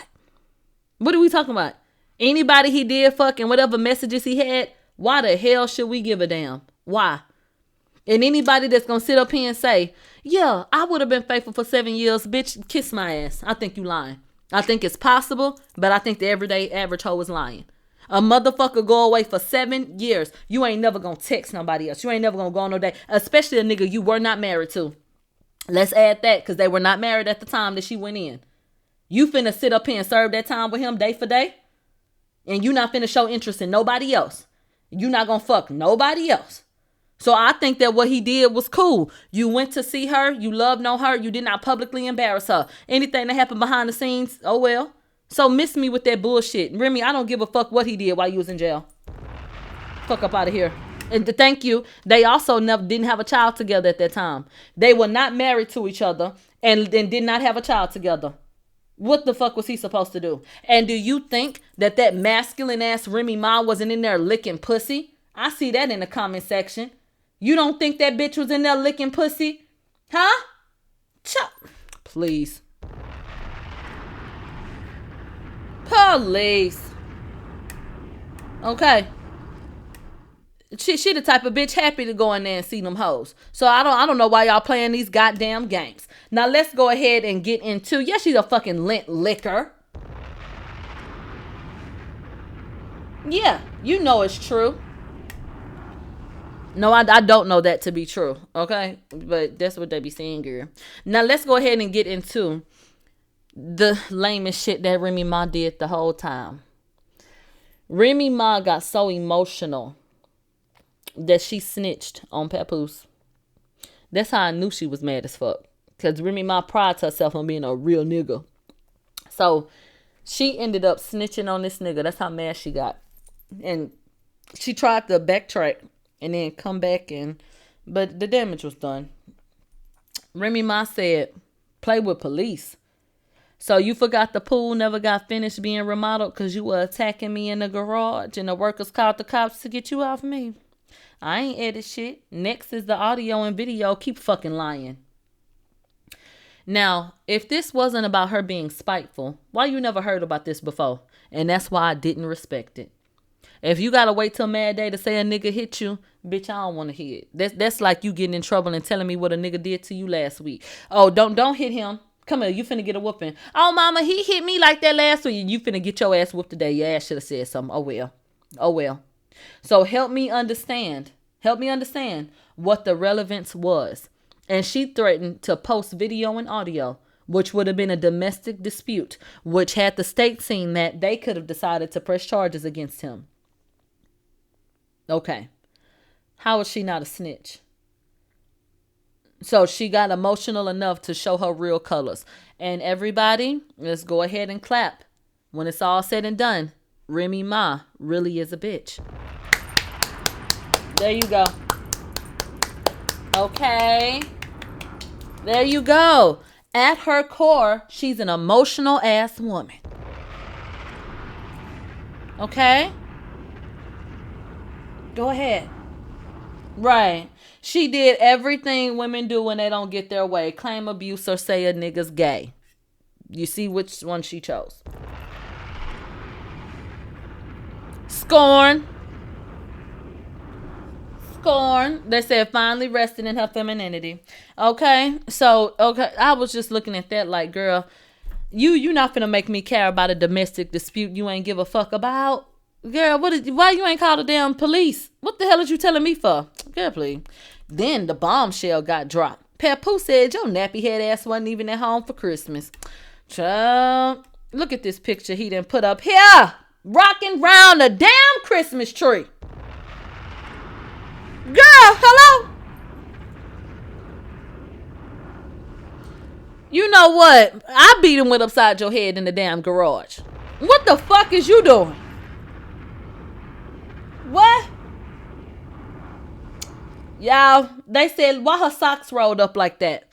What are we talking about? Anybody he did fuck and whatever messages he had, why the hell should we give a damn? Why? And anybody that's gonna sit up here and say, yeah, I would have been faithful for 7 years, bitch, kiss my ass. I think you lying. I think it's possible, but I think the everyday average hoe is lying. A motherfucker go away for 7 years. You ain't never gonna text nobody else. You ain't never gonna go on no date, especially a nigga you were not married to. Let's add that because they were not married at the time that she went in. You finna sit up here and serve that time with him day for day? And you not finna show interest in nobody else. You not gonna fuck nobody else. So I think that what he did was cool. You went to see her. You loved on her. You did not publicly embarrass her. Anything that happened behind the scenes, oh well. So miss me with that bullshit. Remy, I don't give a fuck what he did while you was in jail. Fuck up out of here. And thank you. They also didn't have a child together at that time. They were not married to each other and did not have a child together. What the fuck was he supposed to do? And do you think that masculine ass Remy Ma wasn't in there licking pussy? I see that in the comment section. You don't think that bitch was in there licking pussy? Huh? Please. Police. Okay. She the type of bitch happy to go in there and see them hoes. So I don't know why y'all playing these goddamn games. Now let's go ahead and get into, yeah, she's a fucking lint licker. Yeah, you know it's true. No, I don't know that to be true, okay? But that's what they be saying, girl. Now let's go ahead and get into the lamest shit that Remy Ma did the whole time. Remy Ma got so emotional that she snitched on Papoose. That's how I knew she was mad as fuck. Because Remy Ma prides herself on being a real nigga. So she ended up snitching on this nigga. That's how mad she got. And she tried to backtrack and then come back but the damage was done. Remy Ma said, play with police. So you forgot the pool never got finished being remodeled because you were attacking me in the garage and the workers called the cops to get you off me. I ain't edit shit. Next is the audio and video. Keep fucking lying. Now, if this wasn't about her being spiteful, why you never heard about this before? And that's why I didn't respect it. If you gotta wait till mad day to say a nigga hit you, bitch, I don't want to hear it. That's like you getting in trouble and telling me what a nigga did to you last week. Oh, don't hit him. Come here, you finna get a whooping. Oh, mama, he hit me like that last week. You finna get your ass whooped today. Your ass should have said something. Oh well. So help me understand what the relevance was. And she threatened to post video and audio, which would have been a domestic dispute, which had the state seen that, they could have decided to press charges against him. Okay. How is she not a snitch? So she got emotional enough to show her real colors. And everybody, let's go ahead and clap. When it's all said and done, Remy Ma really is a bitch. There you go. Okay. There you go. At her core, she's an emotional ass woman. Okay? Go ahead. Right. She did everything women do when they don't get their way. Claim abuse or say a nigga's gay. You see which one she chose. Scorn. They said finally rested in her femininity. Okay. So, okay. I was just looking at that like, girl, you not finna make me care about a domestic dispute you ain't give a fuck about. Girl, why you ain't called the damn police? What the hell is you telling me for? Girl, please. Then the bombshell got dropped. Papoose said your nappy head ass wasn't even at home for Christmas. Child, look at this picture he done put up here. Rocking round the damn Christmas tree. Girl, hello? You know what? I beat him with upside your head in the damn garage. What the fuck is you doing? What? Y'all, they said, why her socks rolled up like that?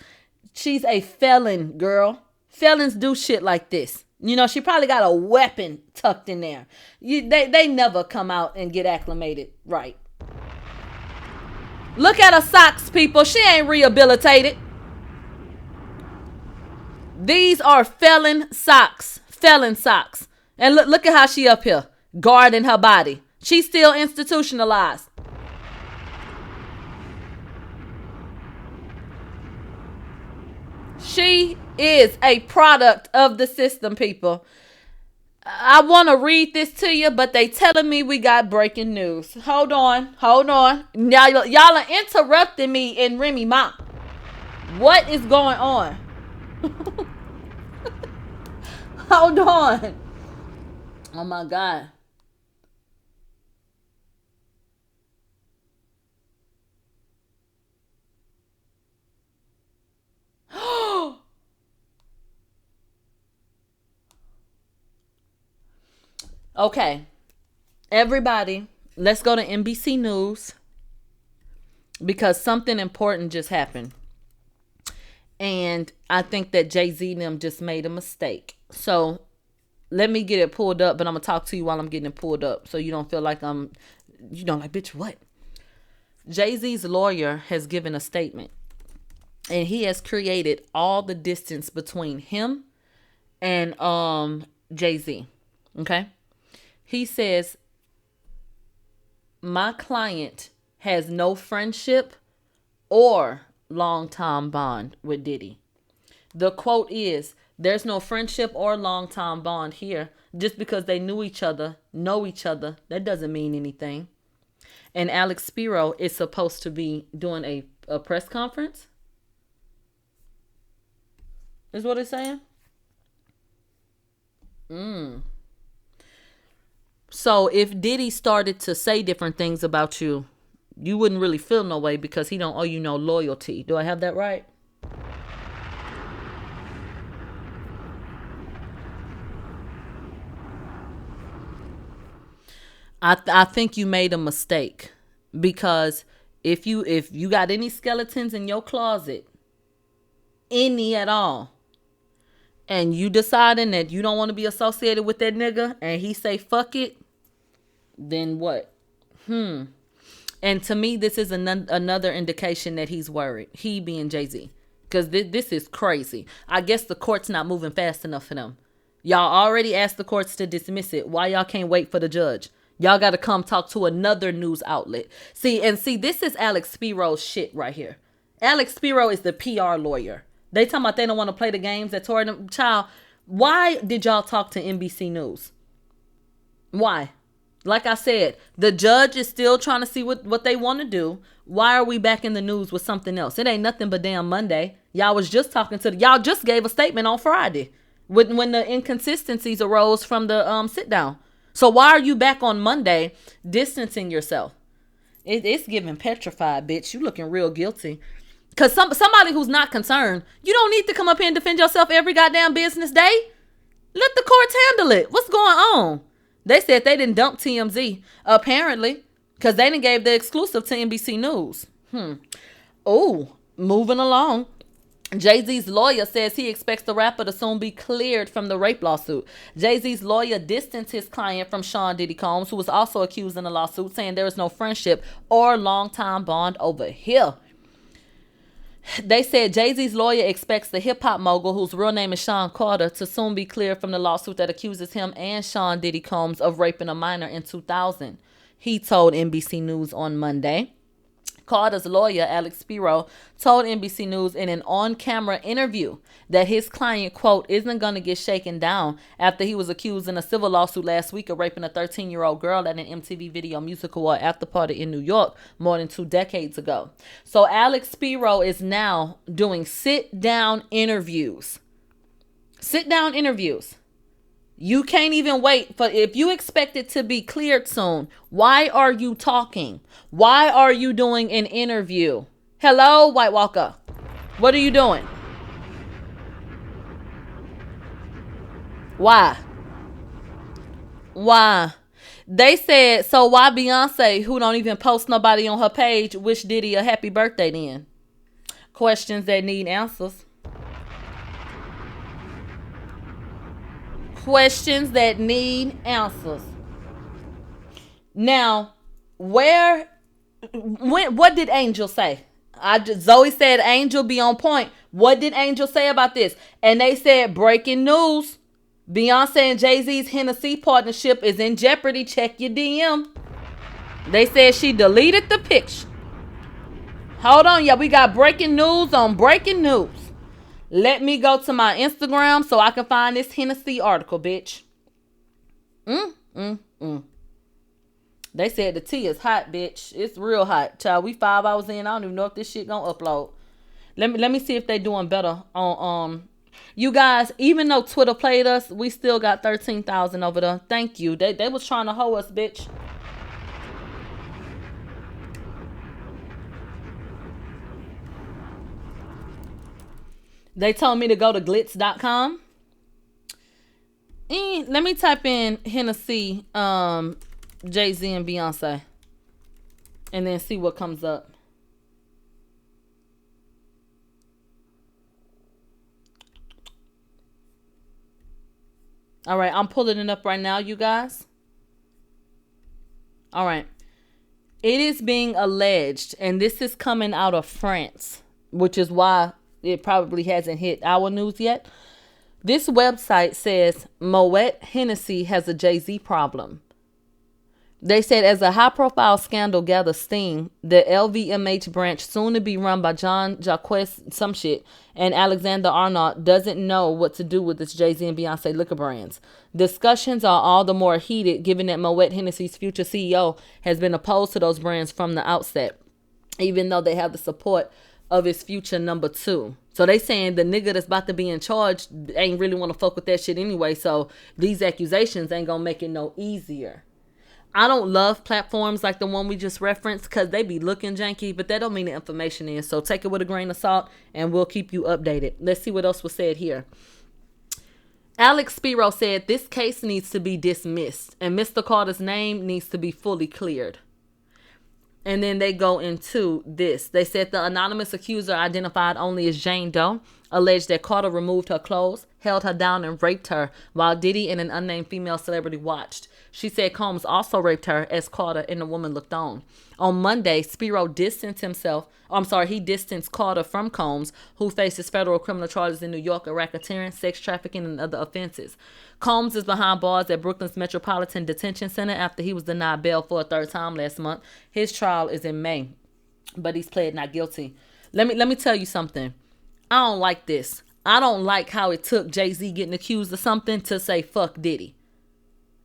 She's a felon, girl. Felons do shit like this. You know, she probably got a weapon tucked in there. They never come out and get acclimated right. Look at her socks, people. She ain't rehabilitated. These are felon socks. Felon socks. And look at how she up here, guarding her body. She's still institutionalized. She is a product of the system, people. I want to read this to you, but they telling me we got breaking news. Hold on. Now y'all are interrupting me and Remy mom. What is going on? Hold on. Oh my God. Okay, everybody, let's go to NBC News because something important just happened. And I think that Jay-Z and them just made a mistake. So let me get it pulled up, but I'm going to talk to you while I'm getting it pulled up so you don't feel like like, bitch, what? Jay-Z's lawyer has given a statement. And he has created all the distance between him and Jay-Z. Okay? He says, my client has no friendship or long-time bond with Diddy. The quote is, there's no friendship or long-time bond here. Just because they know each other, that doesn't mean anything. And Alex Spiro is supposed to be doing a press conference. Is what it's saying? So if Diddy started to say different things about you, you wouldn't really feel no way because he don't owe you no loyalty. Do I have that right? I think you made a mistake because if you got any skeletons in your closet, any at all, and you deciding that you don't want to be associated with that nigga and he say fuck it, then what? And to me, this is another indication that he's worried. He being Jay-Z. Because this is crazy. I guess the court's not moving fast enough for them. Y'all already asked the courts to dismiss it. Why y'all can't wait for the judge? Y'all got to come talk to another news outlet. See, this is Alex Spiro's shit right here. Alex Spiro is the PR lawyer. They talking about they don't want to play the games that tore them. Child, why did y'all talk to NBC News? Why? Like I said, the judge is still trying to see what they want to do. Why are we back in the news with something else? It ain't nothing but damn Monday. Y'all was just talking to y'all just gave a statement on Friday when the inconsistencies arose from the sit down. So why are you back on Monday distancing yourself? It's giving petrified, bitch. You looking real guilty. Because somebody who's not concerned, you don't need to come up here and defend yourself every goddamn business day. Let the courts handle it. What's going on? They said they didn't dump TMZ, apparently, because they didn't gave the exclusive to NBC News. Oh, moving along. Jay-Z's lawyer says he expects the rapper to soon be cleared from the rape lawsuit. Jay-Z's lawyer distanced his client from Sean Diddy Combs, who was also accused in the lawsuit, saying there is no friendship or long-time bond over here. They said Jay-Z's lawyer expects the hip-hop mogul, whose real name is Sean Carter, to soon be cleared from the lawsuit that accuses him and Sean Diddy Combs of raping a minor in 2000. He told NBC News on Monday. Carter's lawyer, Alex Spiro, told NBC News in an on-camera interview that his client, quote, isn't going to get shaken down after he was accused in a civil lawsuit last week of raping a 13-year-old girl at an MTV Video Music Award after party in New York more than 2 decades ago. So Alex Spiro is now doing sit-down interviews. Sit-down interviews. You can't even wait for, if you expect it to be cleared soon, why are you talking? Why are you doing an interview? Hello, White Walker. What are you doing? Why? Why? They said, so why Beyonce, who don't even post nobody on her page, wish Diddy a happy birthday then? Questions that need answers. Questions that need answers. Now, what did Angel say? Zoe said Angel be on point. What did Angel say about this? And they said, breaking news, Beyonce and Jay-Z's Hennessy partnership is in jeopardy. Check your DM. They said she deleted the picture. Hold on, yeah, we got breaking news on breaking news. Let me go to my Instagram so I can find this Hennessy article, bitch. They said the tea is hot, bitch. It's real hot. Child, we 5 hours in. I don't even know if this shit gonna upload. Let me see if they doing better on you guys. Even though Twitter played us, we still got 13,000 over there. Thank you. They was trying to hoe us, bitch. They told me to go to glitz.com. Let me type in Hennessy, Jay-Z and Beyonce. And then see what comes up. All right, I'm pulling it up right now, you guys. All right. It is being alleged, and this is coming out of France, which is why it probably hasn't hit our news yet. This website says Moet Hennessy has a Jay-Z problem. They said as a high-profile scandal gathers steam, the LVMH branch, soon to be run by John Jacques some shit, and Alexander Arnault, doesn't know what to do with its Jay-Z and Beyonce liquor brands. Discussions are all the more heated given that Moet Hennessy's future CEO has been opposed to those brands from the outset, even though they have the support of his future number 2. So they saying the nigga that's about to be in charge ain't really want to fuck with that shit anyway. So these accusations ain't gonna make it no easier. I don't love platforms like the one we just referenced because they be looking janky, but that don't mean the information is. So take it with a grain of salt and we'll keep you updated. Let's see what else was said here. Alex Spiro said this case needs to be dismissed and Mr. Carter's name needs to be fully cleared. And then they go into this. They said the anonymous accuser, identified only as Jane Doe, alleged that Carter removed her clothes, held her down, and raped her while Diddy and an unnamed female celebrity watched. She said Combs also raped her as Carter and the woman looked on. On Monday, Spiro distanced Carter from Combs, who faces federal criminal charges in New York of racketeering, sex trafficking, and other offenses. Combs is behind bars at Brooklyn's Metropolitan Detention Center after he was denied bail for a 3rd time last month. His trial is in May, but he's pled not guilty. Let me tell you something. I don't like this. I don't like how it took Jay-Z getting accused of something to say fuck Diddy.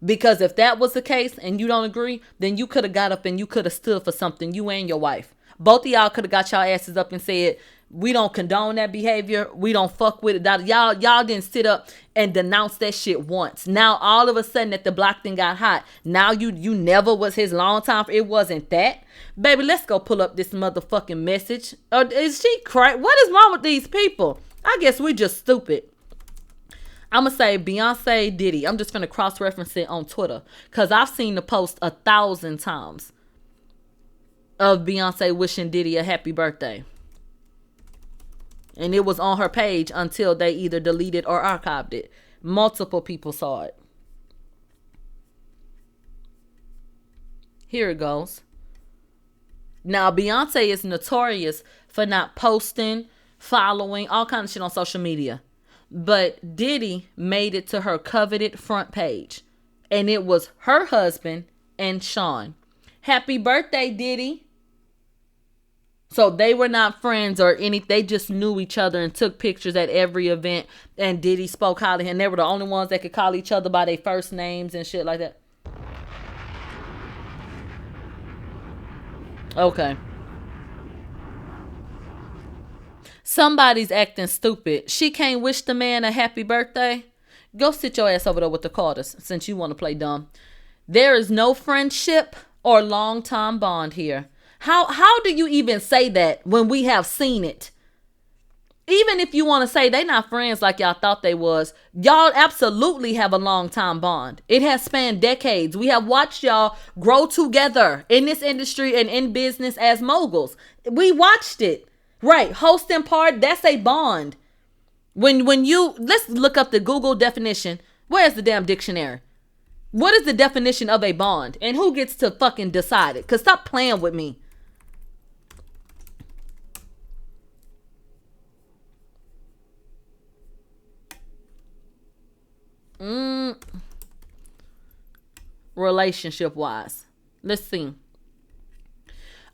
Because if that was the case and you don't agree, then you could have got up and you could have stood for something, you and your wife. Both of y'all could have got y'all asses up and said, we don't condone that behavior. We don't fuck with it. Y'all didn't sit up and denounce that shit once. Now, all of a sudden that the block thing got hot. Now you never was his long time. It wasn't that. Baby, let's go pull up this motherfucking message. Or is she crazy? What is wrong with these people? I guess we just stupid. I'm going to say Beyonce, Diddy. I'm just going to cross-reference it on Twitter. Because I've seen the post 1,000 times of Beyonce wishing Diddy a happy birthday. And it was on her page until they either deleted or archived it. Multiple people saw it. Here it goes. Now, Beyonce is notorious for not posting, following, all kinds of shit on social media. But Diddy made it to her coveted front page. And it was her husband and Sean. Happy birthday, Diddy. So they were not friends or any. They just knew each other and took pictures at every event. And Diddy spoke highly, and they were the only ones that could call each other by their first names and shit like that. Okay. Somebody's acting stupid. She can't wish the man a happy birthday. Go sit your ass over there with the Carters since you want to play dumb. There is no friendship or long-time bond here. How do you even say that when we have seen it? Even if you want to say they not friends like y'all thought they was, y'all absolutely have a long-time bond. It has spanned decades. We have watched y'all grow together in this industry and in business as moguls. We watched it. Right, host and part, that's a bond. When you, let's look up the Google definition. Where's the damn dictionary? What is the definition of a bond? And who gets to fucking decide it? Because stop playing with me. Relationship wise, let's see.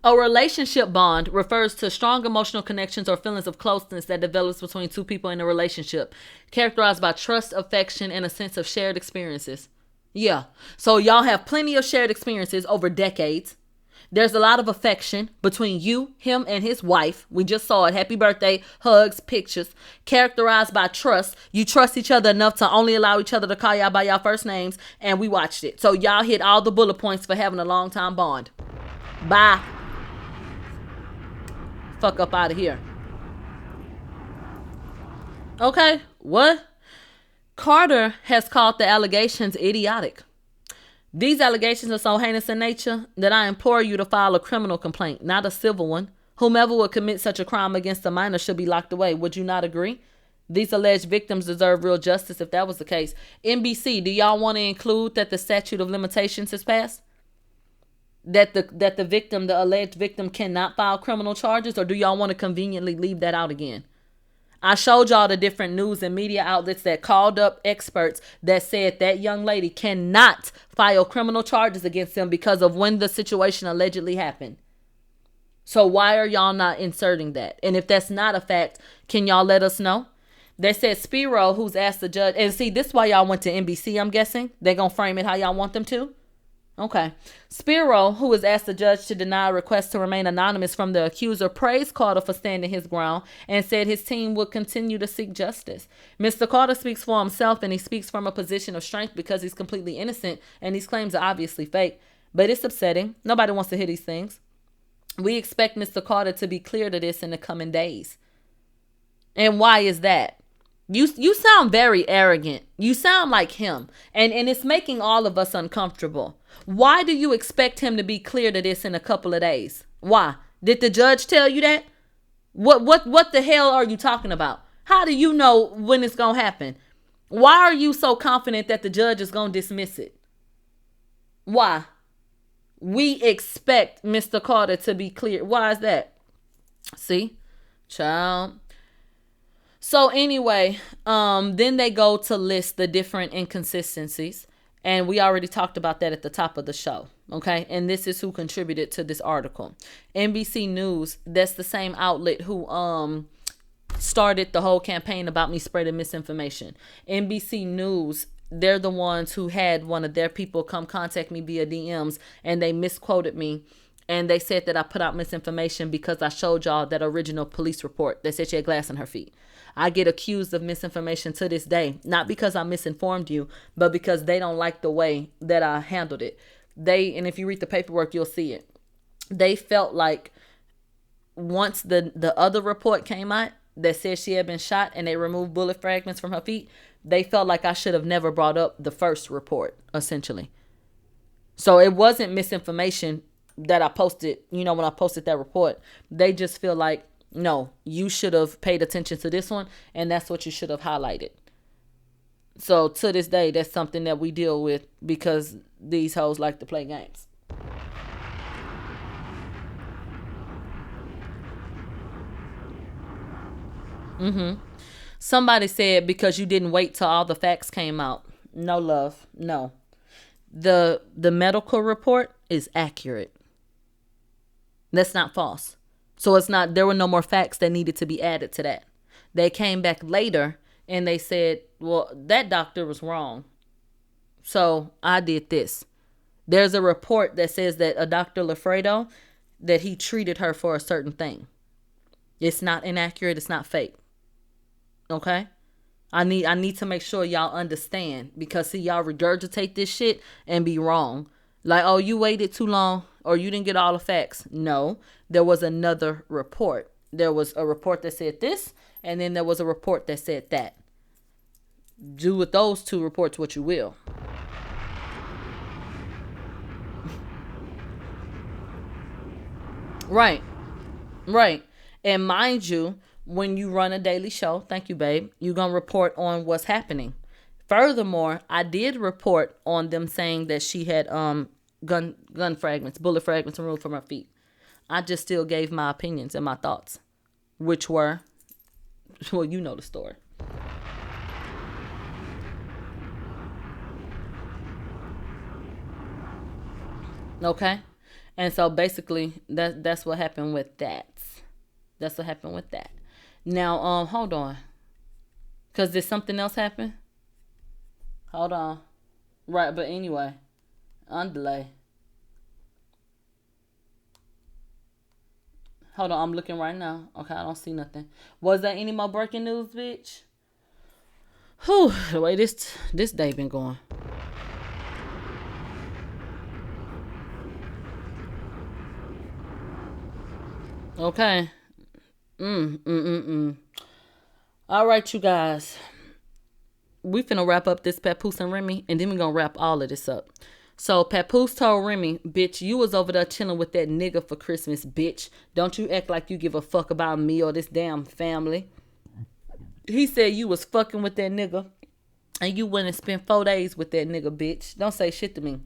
A relationship bond refers to strong emotional connections or feelings of closeness that develops between two people in a relationship, characterized by trust, affection, and a sense of shared experiences. Yeah, so y'all have plenty of shared experiences over decades. There's a lot of affection between you, him, and his wife. We just saw it. Happy birthday, hugs, pictures. Characterized by trust. You trust each other enough to only allow each other to call y'all by y'all first names, and we watched it. So y'all hit all the bullet points for having a long-time bond. Bye. Fuck up out of here. Okay, what? Carter has called the allegations idiotic. These allegations are so heinous in nature that I implore you to file a criminal complaint, not a civil one. Whomever would commit such a crime against a minor should be locked away. Would you not agree? These alleged victims deserve real justice if that was the case. NBC, do y'all want to include that the statute of limitations has passed? That the victim, the alleged victim, cannot file criminal charges, or do y'all want to conveniently leave that out again? I showed y'all the different news and media outlets that called up experts that said that young lady cannot file criminal charges against him because of when the situation allegedly happened. So why are y'all not inserting that? And if that's not a fact, can y'all let us know? They said Spiro, who's asked the judge, and see, this is why y'all went to NBC, I'm guessing. They're going to frame it how y'all want them to. Okay. Spiro, who has asked the judge to deny a request to remain anonymous from the accuser, praised Carter for standing his ground and said his team would continue to seek justice. Mr. Carter speaks for himself, and he speaks from a position of strength because he's completely innocent, and these claims are obviously fake. But it's upsetting. Nobody wants to hear these things. We expect Mr. Carter to be clear to this in the coming days. And why is that? You sound very arrogant. You sound like him. And it's making all of us uncomfortable. Why do you expect him to be clear to this in a couple of days? Why? Did the judge tell you that? What the hell are you talking about? How do you know when it's going to happen? Why are you so confident that the judge is going to dismiss it? Why? We expect Mr. Carter to be clear. Why is that? See? Child. So anyway, then they go to list the different inconsistencies. And we already talked about that at the top of the show. Okay. And this is who contributed to this article. NBC News, that's the same outlet who started the whole campaign about me spreading misinformation. NBC News, they're the ones who had one of their people come contact me via DMs, and they misquoted me. And they said that I put out misinformation because I showed y'all that original police report that said she had glass in her feet. I get accused of misinformation to this day, not because I misinformed you, but because they don't like the way that I handled it. And if you read the paperwork, you'll see it. They felt like once the other report came out that said she had been shot and they removed bullet fragments from her feet, they felt like I should have never brought up the first report, essentially. So it wasn't misinformation that I posted, when I posted that report. They just feel like, no, you should have paid attention to this one, and that's what you should have highlighted. So to this day, that's something that we deal with because these hoes like to play games. Somebody said because you didn't wait till all the facts came out. No, love. No. The medical report is accurate. That's not false. So there were no more facts that needed to be added to that. They came back later and they said, well, that doctor was wrong. So I did this. There's a report that says that a Dr. Lafredo, that he treated her for a certain thing. It's not inaccurate. It's not fake. Okay? I need to make sure y'all understand, because see, y'all regurgitate this shit and be wrong. Like, oh, you waited too long or you didn't get all the facts. No, there was another report. There was a report that said this, and then there was a report that said that. Do with those two reports what you will. Right. And mind you, when you run a daily show, thank you, babe, you're going to report on what's happening. Furthermore, I did report on them saying that she had gun fragments, bullet fragments removed from her feet. I just still gave my opinions and my thoughts, which were, well, you know the story. Okay? And so basically, that's what happened with that. That's what happened with that. Now, hold on. Because did something else happen? Hold on. Right, but anyway. Undelay. Hold on, I'm looking right now. Okay, I don't see nothing. Was there any more breaking news, bitch? Whew, the way this day been going. Okay. All right, you guys. We finna wrap up this Papoose and Remy, and then we gonna wrap all of this up. So Papoose told Remy, bitch, you was over there chilling with that nigga for Christmas, bitch. Don't you act like you give a fuck about me or this damn family. He said you was fucking with that nigga, and you went and spent 4 days with that nigga, bitch. Don't say shit to me.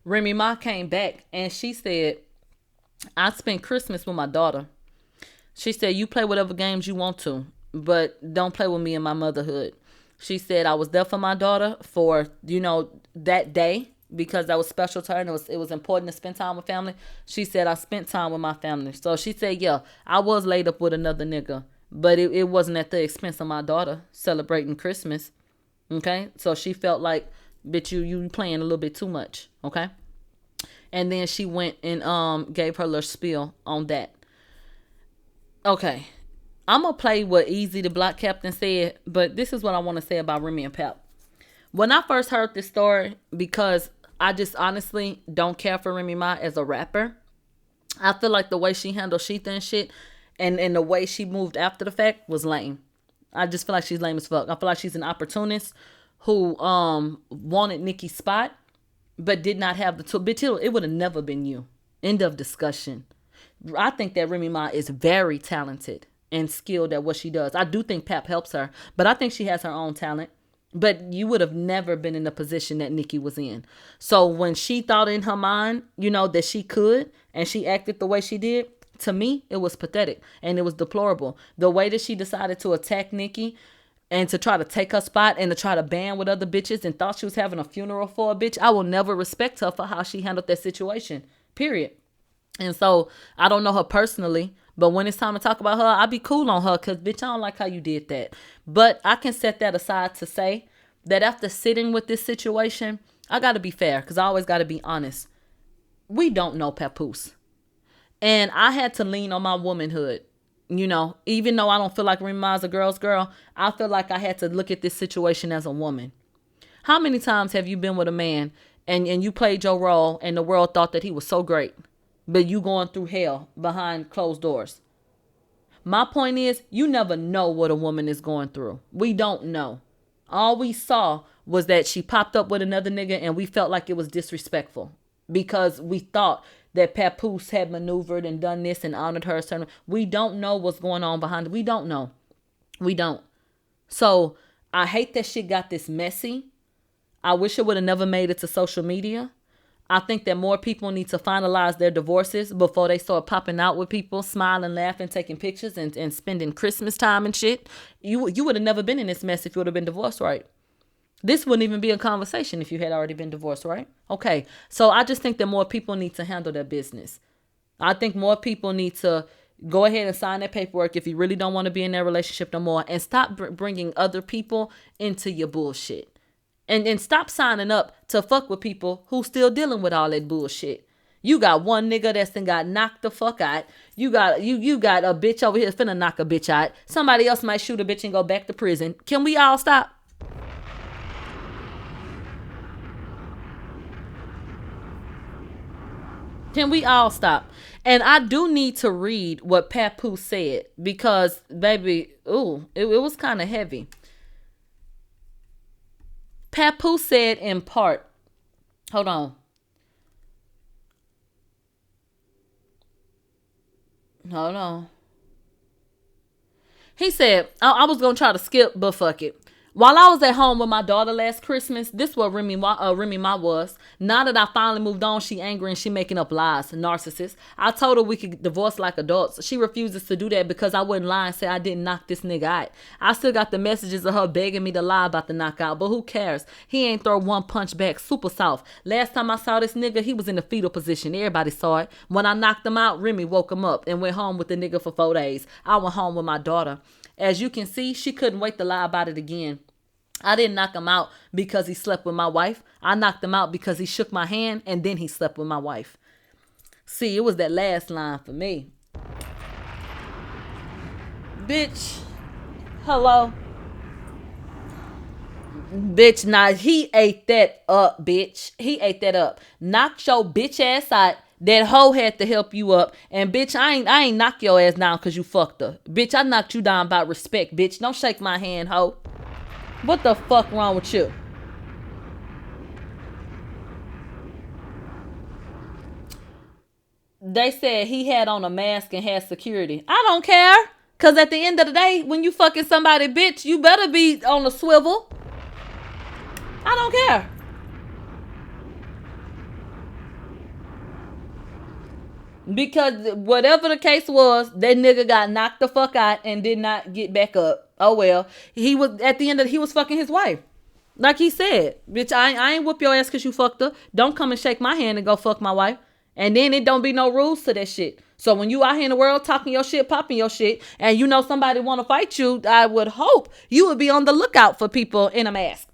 Remy Ma came back, and she said, I spent Christmas with my daughter. She said, you play whatever games you want to, but don't play with me and my motherhood. She said, I was there for my daughter for, that day, because that was special to her, and it was important to spend time with family. She said, I spent time with my family. So she said, yeah, I was laid up with another nigga, but it wasn't at the expense of my daughter celebrating Christmas. Okay? So she felt like, bitch, you playing a little bit too much. Okay? And then she went and gave her little spiel on that. Okay. I'm going to play what Easy the Block Captain said, but this is what I want to say about Remy and Pap. When I first heard this story, because I just honestly don't care for Remy Ma as a rapper, I feel like the way she handled Sheetha and shit, and the way she moved after the fact was lame. I just feel like she's lame as fuck. I feel like she's an opportunist who wanted Nicki's spot, but did not have the tool. Bitch, it would have never been you. End of discussion. I think that Remy Ma is very talented and skilled at what she does. I do think Pap helps her, but I think she has her own talent. But you would have never been in the position that Nicki was in. So when she thought in her mind, that she could, and she acted the way she did, to me, it was pathetic and it was deplorable. The way that she decided to attack Nicki and to try to take her spot and to try to band with other bitches and thought she was having a funeral for a bitch, I will never respect her for how she handled that situation, period. And so I don't know her personally, but when it's time to talk about her, I'll be cool on her because, bitch, I don't like how you did that. But I can set that aside to say that after sitting with this situation, I got to be fair because I always got to be honest. We don't know Papoose. And I had to lean on my womanhood. Even though I don't feel like Remy Ma's a girl's girl, I feel like I had to look at this situation as a woman. How many times have you been with a man and you played your role and the world thought that he was so great, but you going through hell behind closed doors? My point is, you never know what a woman is going through. We don't know. All we saw was that she popped up with another nigga and we felt like it was disrespectful because we thought that Papoose had maneuvered and done this and honored her. We don't know what's going on behind it. We don't know. We don't. So I hate that shit got this messy. I wish it would have never made it to social media. I think that more people need to finalize their divorces before they start popping out with people, smiling, laughing, taking pictures, and spending Christmas time and shit. You would have never been in this mess if you would have been divorced, right? This wouldn't even be a conversation if you had already been divorced, right? Okay, so I just think that more people need to handle their business. I think more people need to go ahead and sign that paperwork if you really don't want to be in that relationship no more, and stop bringing other people into your bullshit. And stop signing up to fuck with people who still dealing with all that bullshit. You got one nigga that's done got knocked the fuck out. You got a bitch over here finna knock a bitch out. Somebody else might shoot a bitch and go back to prison. Can we all stop? Can we all stop? And I do need to read what Papoose said, because, baby, it was kind of heavy. Papoose said in part, hold on. He said, I was going to try to skip, but fuck it. While I was at home with my daughter last Christmas, this what Remy Ma was. Now that I finally moved on, she angry and she making up lies. Narcissist. I told her we could divorce like adults. She refuses to do that because I wouldn't lie and say I didn't knock this nigga out. I still got the messages of her begging me to lie about the knockout, but who cares? He ain't throw one punch back. Super soft. Last time I saw this nigga, he was in the fetal position. Everybody saw it. When I knocked him out, Remy woke him up and went home with the nigga for 4 days. I went home with my daughter. As you can see, she couldn't wait to lie about it again. I didn't knock him out because he slept with my wife. I knocked him out because he shook my hand and then he slept with my wife. See, it was that last line for me. Bitch. Hello. Bitch, nah, he ate that up, bitch. He ate that up. Knocked your bitch ass out. That hoe had to help you up. And bitch, I ain't knock your ass down because you fucked her. Bitch, I knocked you down by respect, bitch. Don't shake my hand, hoe. What the fuck wrong with you? They said he had on a mask and had security. I don't care. Because at the end of the day, when you fucking somebody, bitch, you better be on a swivel. I don't care. Because whatever the case was, that nigga got knocked the fuck out and did not get back up. Oh well. He was at the end of he was fucking his wife. Like he said, bitch, I ain't whoop your ass because you fucked her. Don't come and shake my hand and go fuck my wife. And then it don't be no rules to that shit. So when you out here in the world talking your shit, popping your shit, and you know somebody want to fight you, I would hope you would be on the lookout for people in a mask.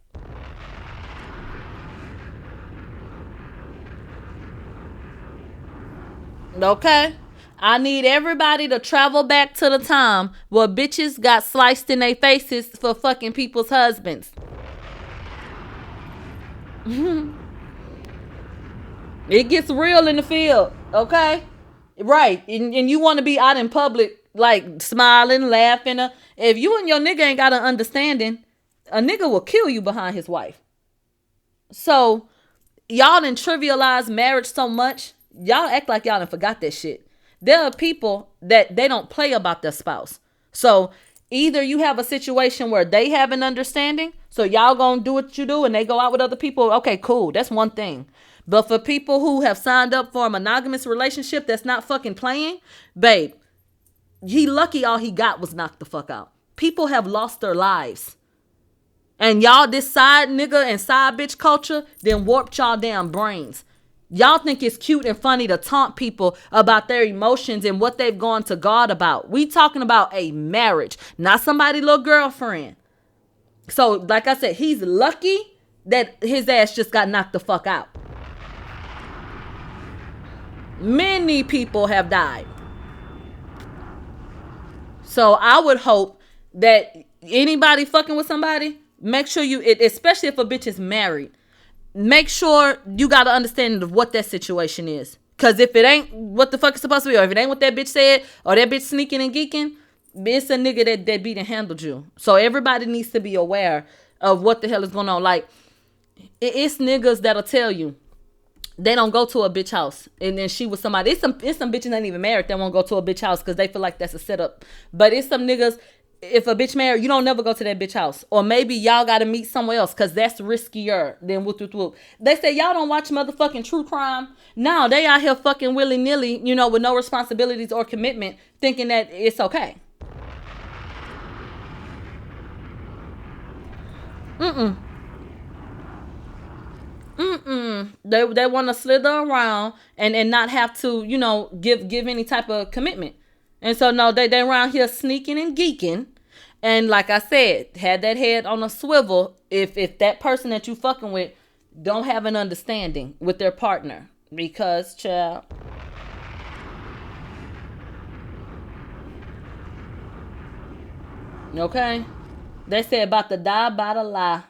Okay? I need everybody to travel back to the time where bitches got sliced in their faces for fucking people's husbands. It gets real in the field, okay? Right. And you want to be out in public, like smiling, laughing. If you and your nigga ain't got an understanding, a nigga will kill you behind his wife. So, y'all done trivialize marriage so much. Y'all act like y'all done forgot that shit. There are people that they don't play about their spouse. So either you have a situation where they have an understanding, so y'all gonna do what you do and they go out with other people. Okay, cool. That's one thing. But for people who have signed up for a monogamous relationship that's not fucking playing, babe, he lucky all he got was knocked the fuck out. People have lost their lives. And y'all, this side nigga and side bitch culture then warped y'all damn brains. Y'all think it's cute and funny to taunt people about their emotions and what they've gone to God about. We talking about a marriage, not somebody's little girlfriend. So, like I said, he's lucky that his ass just got knocked the fuck out. Many people have died. So, I would hope that anybody fucking with somebody, make sure you, especially if a bitch is married, make sure you got an understanding of what that situation is. Because if it ain't what the fuck it's supposed to be, or if it ain't what that bitch said, or that bitch sneaking and geeking, it's a nigga that beat and handled you. So everybody needs to be aware of what the hell is going on. Like, it's niggas that'll tell you they don't go to a bitch house. And then she was somebody. It's some bitches that ain't even married that won't go to a bitch house because they feel like that's a setup. But it's some niggas, if a bitch married, you don't never go to that bitch house. Or maybe y'all got to meet somewhere else because that's riskier than whoop, whoop, whoop. They say y'all don't watch motherfucking true crime. No, they out here fucking willy-nilly, you know, with no responsibilities or commitment, thinking that it's okay. They want to slither around and not have to, give any type of commitment. And so no, they around here sneaking and geeking. And like I said, had that head on a swivel if that person that you fucking with don't have an understanding with their partner. Because, child, okay? They said about to die by the lie.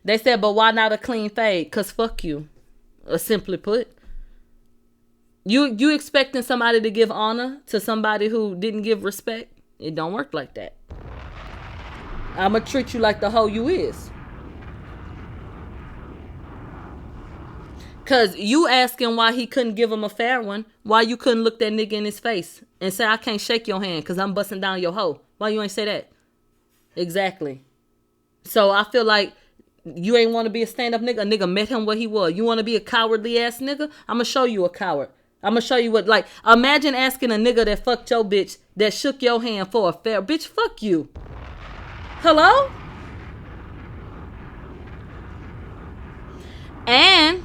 They said, but why not a clean fade? Because fuck you. Simply put. You expecting somebody to give honor to somebody who didn't give respect? It don't work like that. I'ma treat you like the hoe you is. Cause you asking why he couldn't give him a fair one. Why you couldn't look that nigga in his face and say, I can't shake your hand because I'm busting down your hoe. Why you ain't say that? Exactly. So I feel like you ain't want to be a stand-up nigga. A nigga met him where he was. You want to be a cowardly ass nigga? I'ma show you a coward. I'ma show you what, like, imagine asking a nigga that fucked your bitch, that shook your hand for a fair. Bitch, fuck you. Hello? And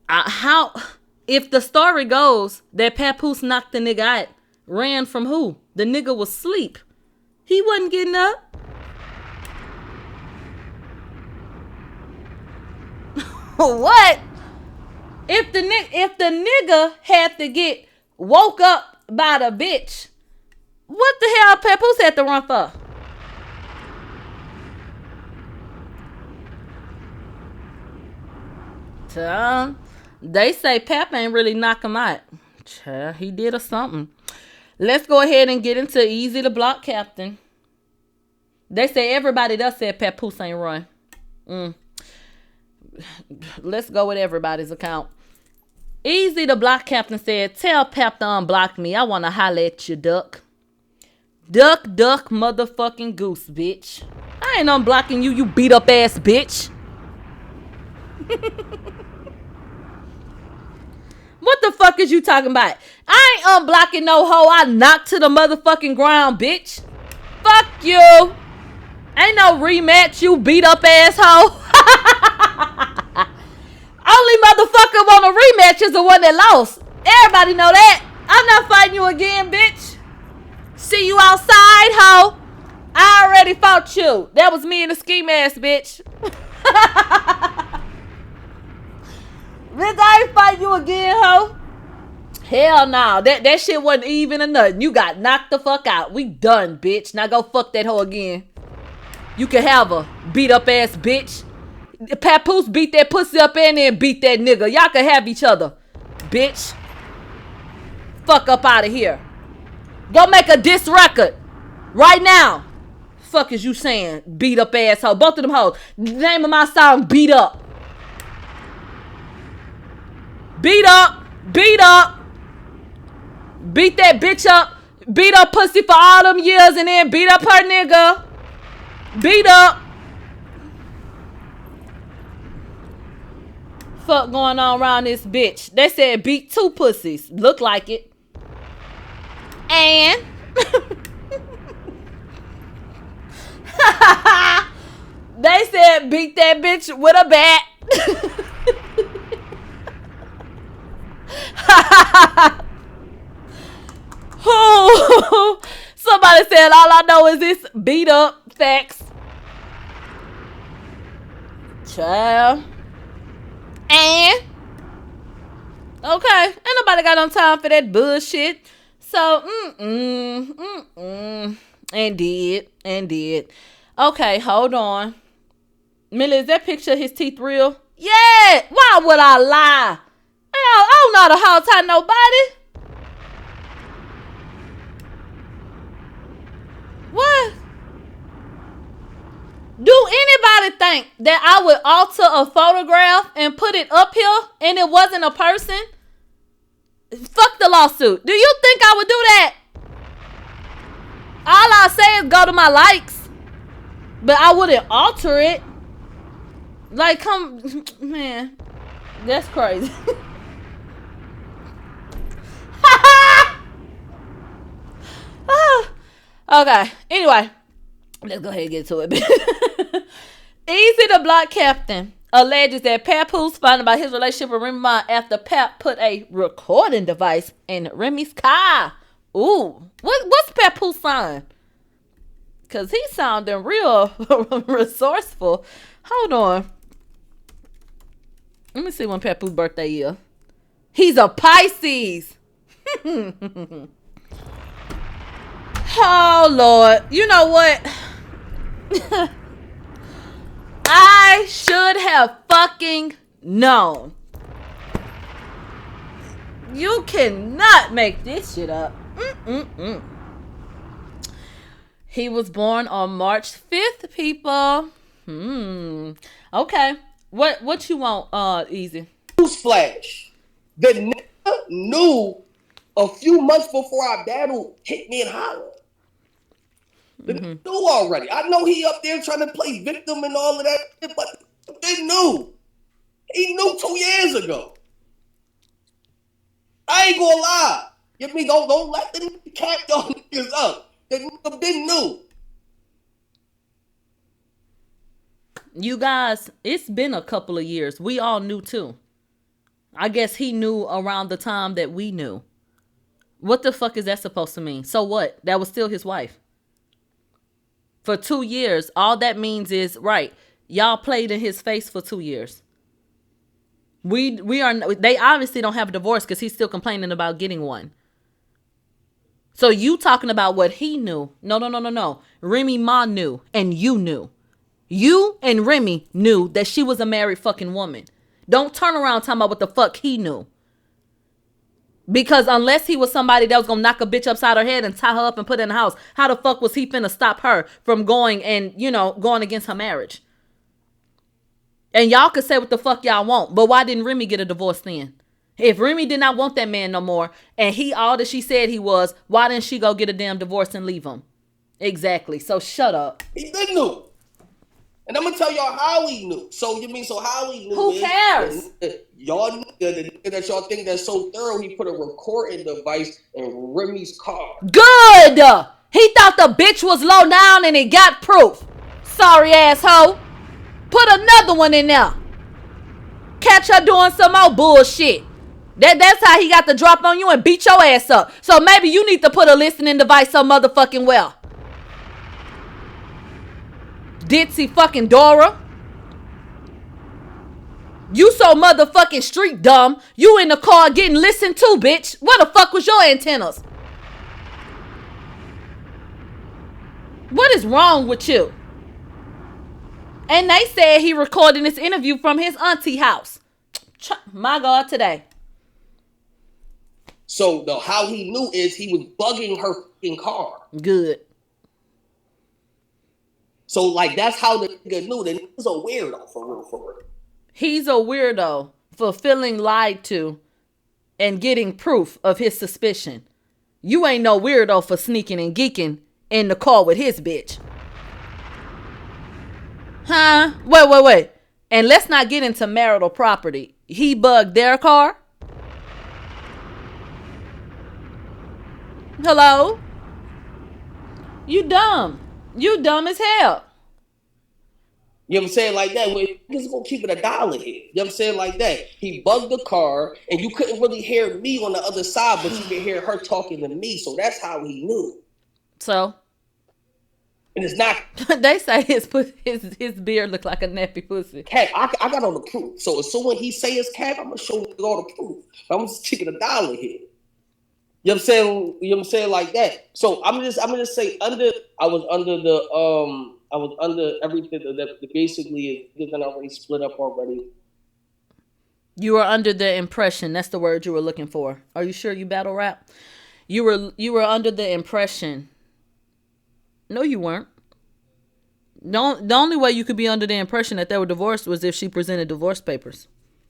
how, if the story goes that Papoose knocked the nigga out, ran from who? The nigga was asleep. He wasn't getting up. What? If the nigga had to get woke up by the bitch, what the hell Papoose had to run for? They say Pap ain't really knock him out. He did or something. Let's go ahead and get into Easy the Block Captain. They say everybody does say Papoose ain't run. Let's go with everybody's account. Easy the Block Captain said, tell Pap to unblock me. I want to holler at you, duck. Duck, motherfucking goose, bitch. I ain't unblocking you, you beat up ass bitch. What the fuck is you talking about? I ain't unblocking no hoe I knocked to the motherfucking ground, bitch. Fuck you. Ain't no rematch, you beat up ass hoe. Only motherfucker want a rematch is the one that lost. Everybody know that. I'm not fighting you again, bitch. See you outside, hoe. I already fought you. That was me and the ski mask, bitch. Bitch, I ain't fighting you again, hoe. Hell no. That shit wasn't even a nothing. You got knocked the fuck out. We done, bitch. Now go fuck that hoe again. You can have her. Beat up ass bitch. Papoose beat that pussy up and then beat that nigga. Y'all can have each other. Bitch. Fuck up out of here. Go make a diss record. Right now. Fuck is you saying? Beat up asshole. Both of them hoes. The name of my song, Beat Up. Beat up. Beat up. Beat that bitch up. Beat up pussy for all them years and then beat up her nigga. Beat up. Fuck going on around this bitch. They said beat 2 pussies. Look like it. And they said beat that bitch with a bat. Somebody said all I know is this beat up. Facts. Child. And okay, ain't nobody got no time for that bullshit. So and did. Okay, hold on. Millie, is that picture of his teeth real? Yeah. Why would I lie? I don't know how to hold tight nobody. What? Do anybody think that I would alter a photograph and put it up here and it wasn't a person? Fuck the lawsuit. Do you think I would do that? All I say is go to my likes. But I wouldn't alter it. Like, come, man. That's crazy. Okay, anyway. Let's go ahead and get to it. Easy the Block Captain alleges that Papoose found about his relationship with Remy Ma after Pap put a recording device in Remy's car. Ooh, what's Papoose sign? Cause he sounding real resourceful. Hold on. Let me see when Papoose birthday is. He's a Pisces. Oh Lord. You know what? I should have fucking known. You cannot make this shit up. He was born on March 5th, people. Okay. What you want, Easy? Newsflash. The nigga knew a few months before our battle hit me and holler. The nigga knew already. I know he up there trying to play victim and all of that, but they knew. He knew 2 years ago. I ain't gonna lie. You mean don't let the nigga cap y'all niggas up. The nigga been knew. You guys, it's been a couple of years. We all knew too. I guess he knew around the time that we knew. What the fuck is that supposed to mean? So what? That was still his wife. For 2 years, all that means is, right, y'all played in his face for 2 years. They obviously don't have a divorce because he's still complaining about getting one. So you talking about what he knew. No. Remy Ma knew and you knew. You and Remy knew that she was a married fucking woman. Don't turn around talking about what the fuck he knew. Because unless he was somebody that was going to knock a bitch upside her head and tie her up and put her in the house, how the fuck was he finna stop her from going and, going against her marriage? And y'all could say what the fuck y'all want, but why didn't Remy get a divorce then? If Remy did not want that man no more, and he all that she said he was, why didn't she go get a damn divorce and leave him? Exactly. So shut up. He did know. And I'm gonna tell y'all how he knew. So how he knew? Who cares? Y'all knew the nigga that y'all think that's so thorough. He put a recording device in Remy's car. Good. He thought the bitch was low down and he got proof. Sorry asshole. Put another one in there. Catch her doing some more bullshit. That's how he got the drop on you and beat your ass up. So maybe you need to put a listening device so motherfucking well. Ditzy fucking Dora. You so motherfucking street dumb. You in the car getting listened to, bitch. Where the fuck was your antennas? What is wrong with you? And they said he recorded this interview from his auntie house. My God, today. So how he knew is he was bugging her fucking car. Good. So that's how the nigga knew. The nigga's a weirdo for real. He's a weirdo for feeling lied to and getting proof of his suspicion. You ain't no weirdo for sneaking and geeking in the car with his bitch. Huh? Wait. And let's not get into marital property. He bugged their car? Hello? You dumb. You dumb as hell. You know what I'm saying? Like that. We're just gonna keep it $1 here. You know what I'm saying? Like that. He bugged the car and you couldn't really hear me on the other side, but you could hear her talking to me. So that's how he knew. So? And it's not. They say his beard looked like a nappy pussy. Cap, I got all the proof. So as soon as he say it's cap, I'm gonna show you all the proof. I'm just keeping $1 here. You know what I'm saying? You know what I'm saying? Like that. So I'm just say I was under everything that basically is already split up already. You were under the impression, that's the word you were looking for. Are you sure you battle rap? You were under the impression. No, you weren't. The only way you could be under the impression that they were divorced was if she presented divorce papers.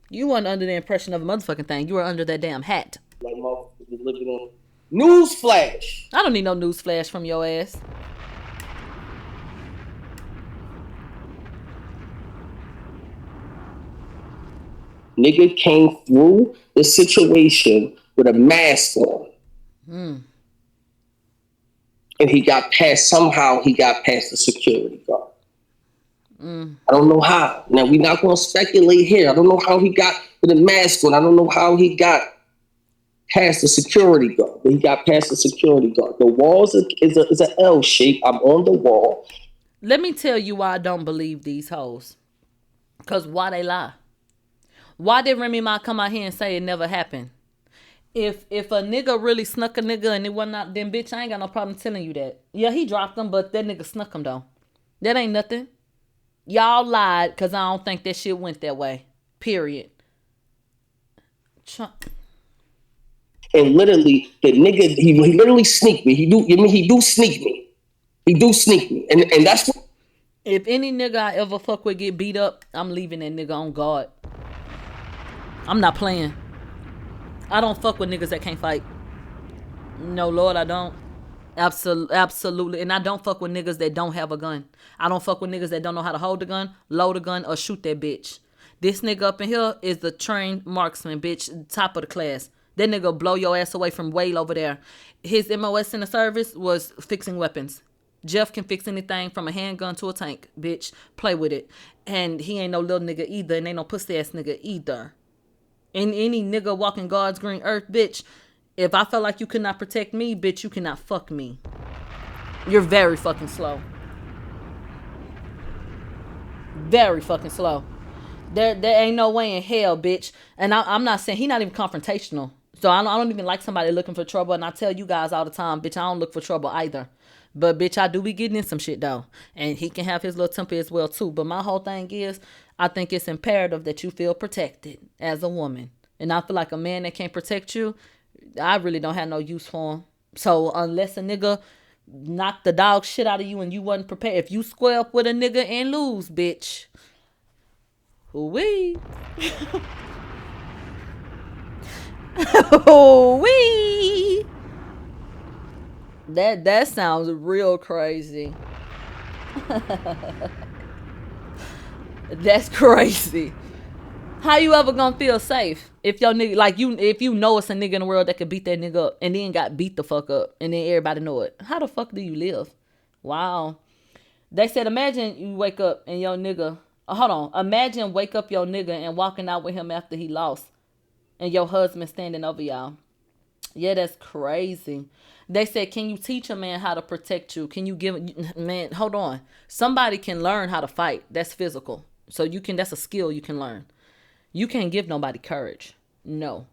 You weren't under the impression of a motherfucking thing. You were under that damn hat. Like motherfuckers looking on newsflash. I don't need no newsflash from your ass. Nigga came through the situation with a mask on. And he got past the security guard. I don't know how. Now, we're not going to speculate here. I don't know how he got with the mask on. I don't know how he got past the security guard. But he got past the security guard. The walls is an L shape. I'm on the wall. Let me tell you why I don't believe these hoes. Because why they lie? Why did Remy Ma come out here and say it never happened? If a nigga really snuck a nigga and it wasn't out, then bitch, I ain't got no problem telling you that. Yeah, he dropped him, but that nigga snuck him though. That ain't nothing. Y'all lied because I don't think that shit went that way. Period. And literally, the nigga, he literally sneaked me. He do sneak me. He do sneak me. And that's what. If any nigga I ever fuck with get beat up, I'm leaving that nigga on guard. I'm not playing. I don't fuck with niggas that can't fight. No, Lord, I don't. Absolutely. And I don't fuck with niggas that don't have a gun. I don't fuck with niggas that don't know how to hold a gun, load a gun, or shoot that bitch. This nigga up in here is the trained marksman, bitch. Top of the class. That nigga blow your ass away from way over there. His MOS in the service was fixing weapons. Jeff can fix anything from a handgun to a tank, bitch. Play with it. And he ain't no little nigga either, and ain't no pussy ass nigga either. And any nigga walking God's green earth, bitch, if I felt like you could not protect me, bitch, you cannot fuck me. You're very fucking slow. Very fucking slow. There ain't no way in hell, bitch. And I'm not saying, he not even confrontational. So I don't even like somebody looking for trouble. And I tell you guys all the time, bitch, I don't look for trouble either. But bitch, I do be getting in some shit though. And he can have his little temper as well too. But my whole thing is, I think it's imperative that you feel protected as a woman. And I feel like a man that can't protect you, I really don't have no use for him. So unless a nigga knock the dog shit out of you and you wasn't prepared, if you square up with a nigga and lose, bitch, ooh-wee. Ooh-wee. That sounds real crazy. That's crazy. How you ever gonna feel safe if your nigga, like if you know it's a nigga in the world that could beat that nigga up and then got beat the fuck up and then everybody know it? How the fuck do you live? Wow. They said, imagine you wake up and your nigga, imagine wake up your nigga and walking out with him after he lost and your husband standing over y'all. Yeah, that's crazy. They said, can you teach a man how to protect you? Can you give, man, hold on. Somebody can learn how to fight. That's physical. So that's a skill you can learn. You can't give nobody courage. No.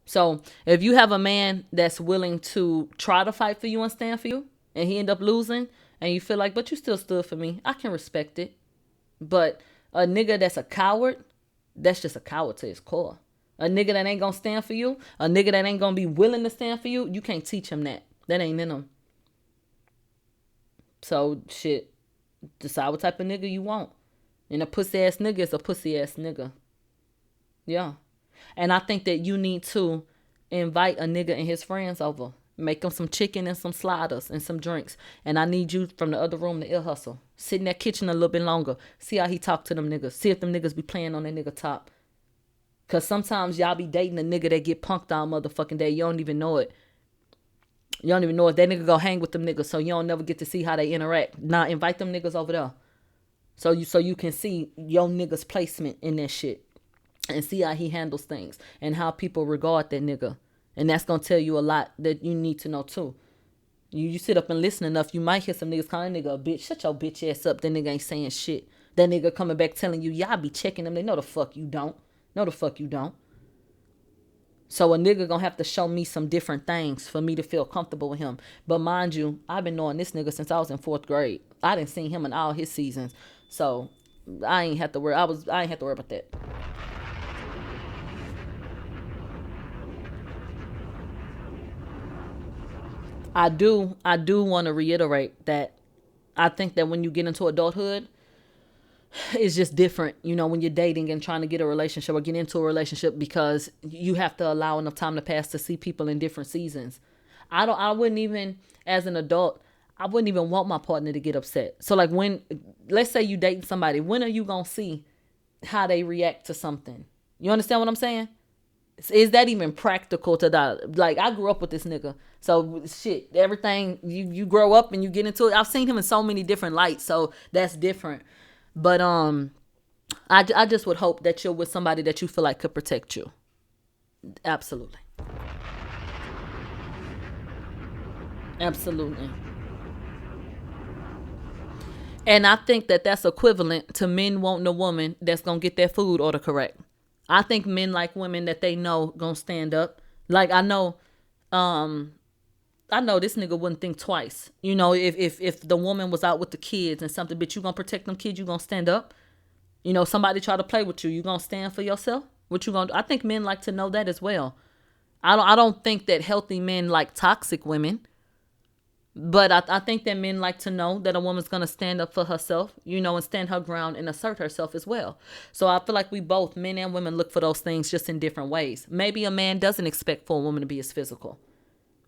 So if you have a man that's willing to try to fight for you and stand for you, and he end up losing, and you feel like, but you still stood for me, I can respect it. But a nigga that's a coward, that's just a coward to his core. A nigga that ain't gonna stand for you, a nigga that ain't gonna be willing to stand for you, you can't teach him that. That ain't in him. So, shit, decide what type of nigga you want. And a pussy ass nigga is a pussy ass nigga. Yeah. And I think that you need to invite a nigga and his friends over. Make them some chicken and some sliders and some drinks. And I need you from the other room to ear hustle. Sit in that kitchen a little bit longer. See how he talk to them niggas. See if them niggas be playing on that nigga top. Because sometimes y'all be dating a nigga that get punked all motherfucking day. You don't even know it. You don't even know if that nigga go hang with them niggas. So you don't never get to see how they interact. Now invite them niggas over there. So you can see your nigga's placement in that shit. And see how he handles things. And how people regard that nigga. And that's going to tell you a lot that you need to know too. You sit up and listen enough, you might hear some niggas calling a nigga a bitch. Shut your bitch ass up. That nigga ain't saying shit. That nigga coming back telling you, y'all be checking them. They know the fuck you don't. No, the fuck you don't. So a nigga gonna have to show me some different things for me to feel comfortable with him. But mind you, I've been knowing this nigga since I was in 4th grade. I didn't see him in all his seasons. So I ain't have to worry. I ain't have to worry about that. I do want to reiterate that I think that when you get into adulthood, it's just different, you know, when you're dating and trying to get a relationship or get into a relationship, because you have to allow enough time to pass to see people in different seasons. I wouldn't even, as an adult, I wouldn't even want my partner to get upset. So like let's say you dating somebody, when are you going to see how they react to something? You understand what I'm saying? Is that even practical to that? Like, I grew up with this nigga. So everything, you grow up and you get into it. I've seen him in so many different lights. So that's different. But I just would hope that you're with somebody that you feel like could protect you. Absolutely. Absolutely. And I think that that's equivalent to men wanting a woman that's going to get their food order correct. I think men like women that they know going to stand up. Like I know this nigga wouldn't think twice. You know, if the woman was out with the kids and something, but you going to protect them kids, you going to stand up. You know, somebody try to play with you, you going to stand for yourself? What you going to do? I think men like to know that as well. I don't think that healthy men like toxic women. But I think that men like to know that a woman's going to stand up for herself, you know, and stand her ground and assert herself as well. So I feel like we both, men and women, look for those things just in different ways. Maybe a man doesn't expect for a woman to be as physical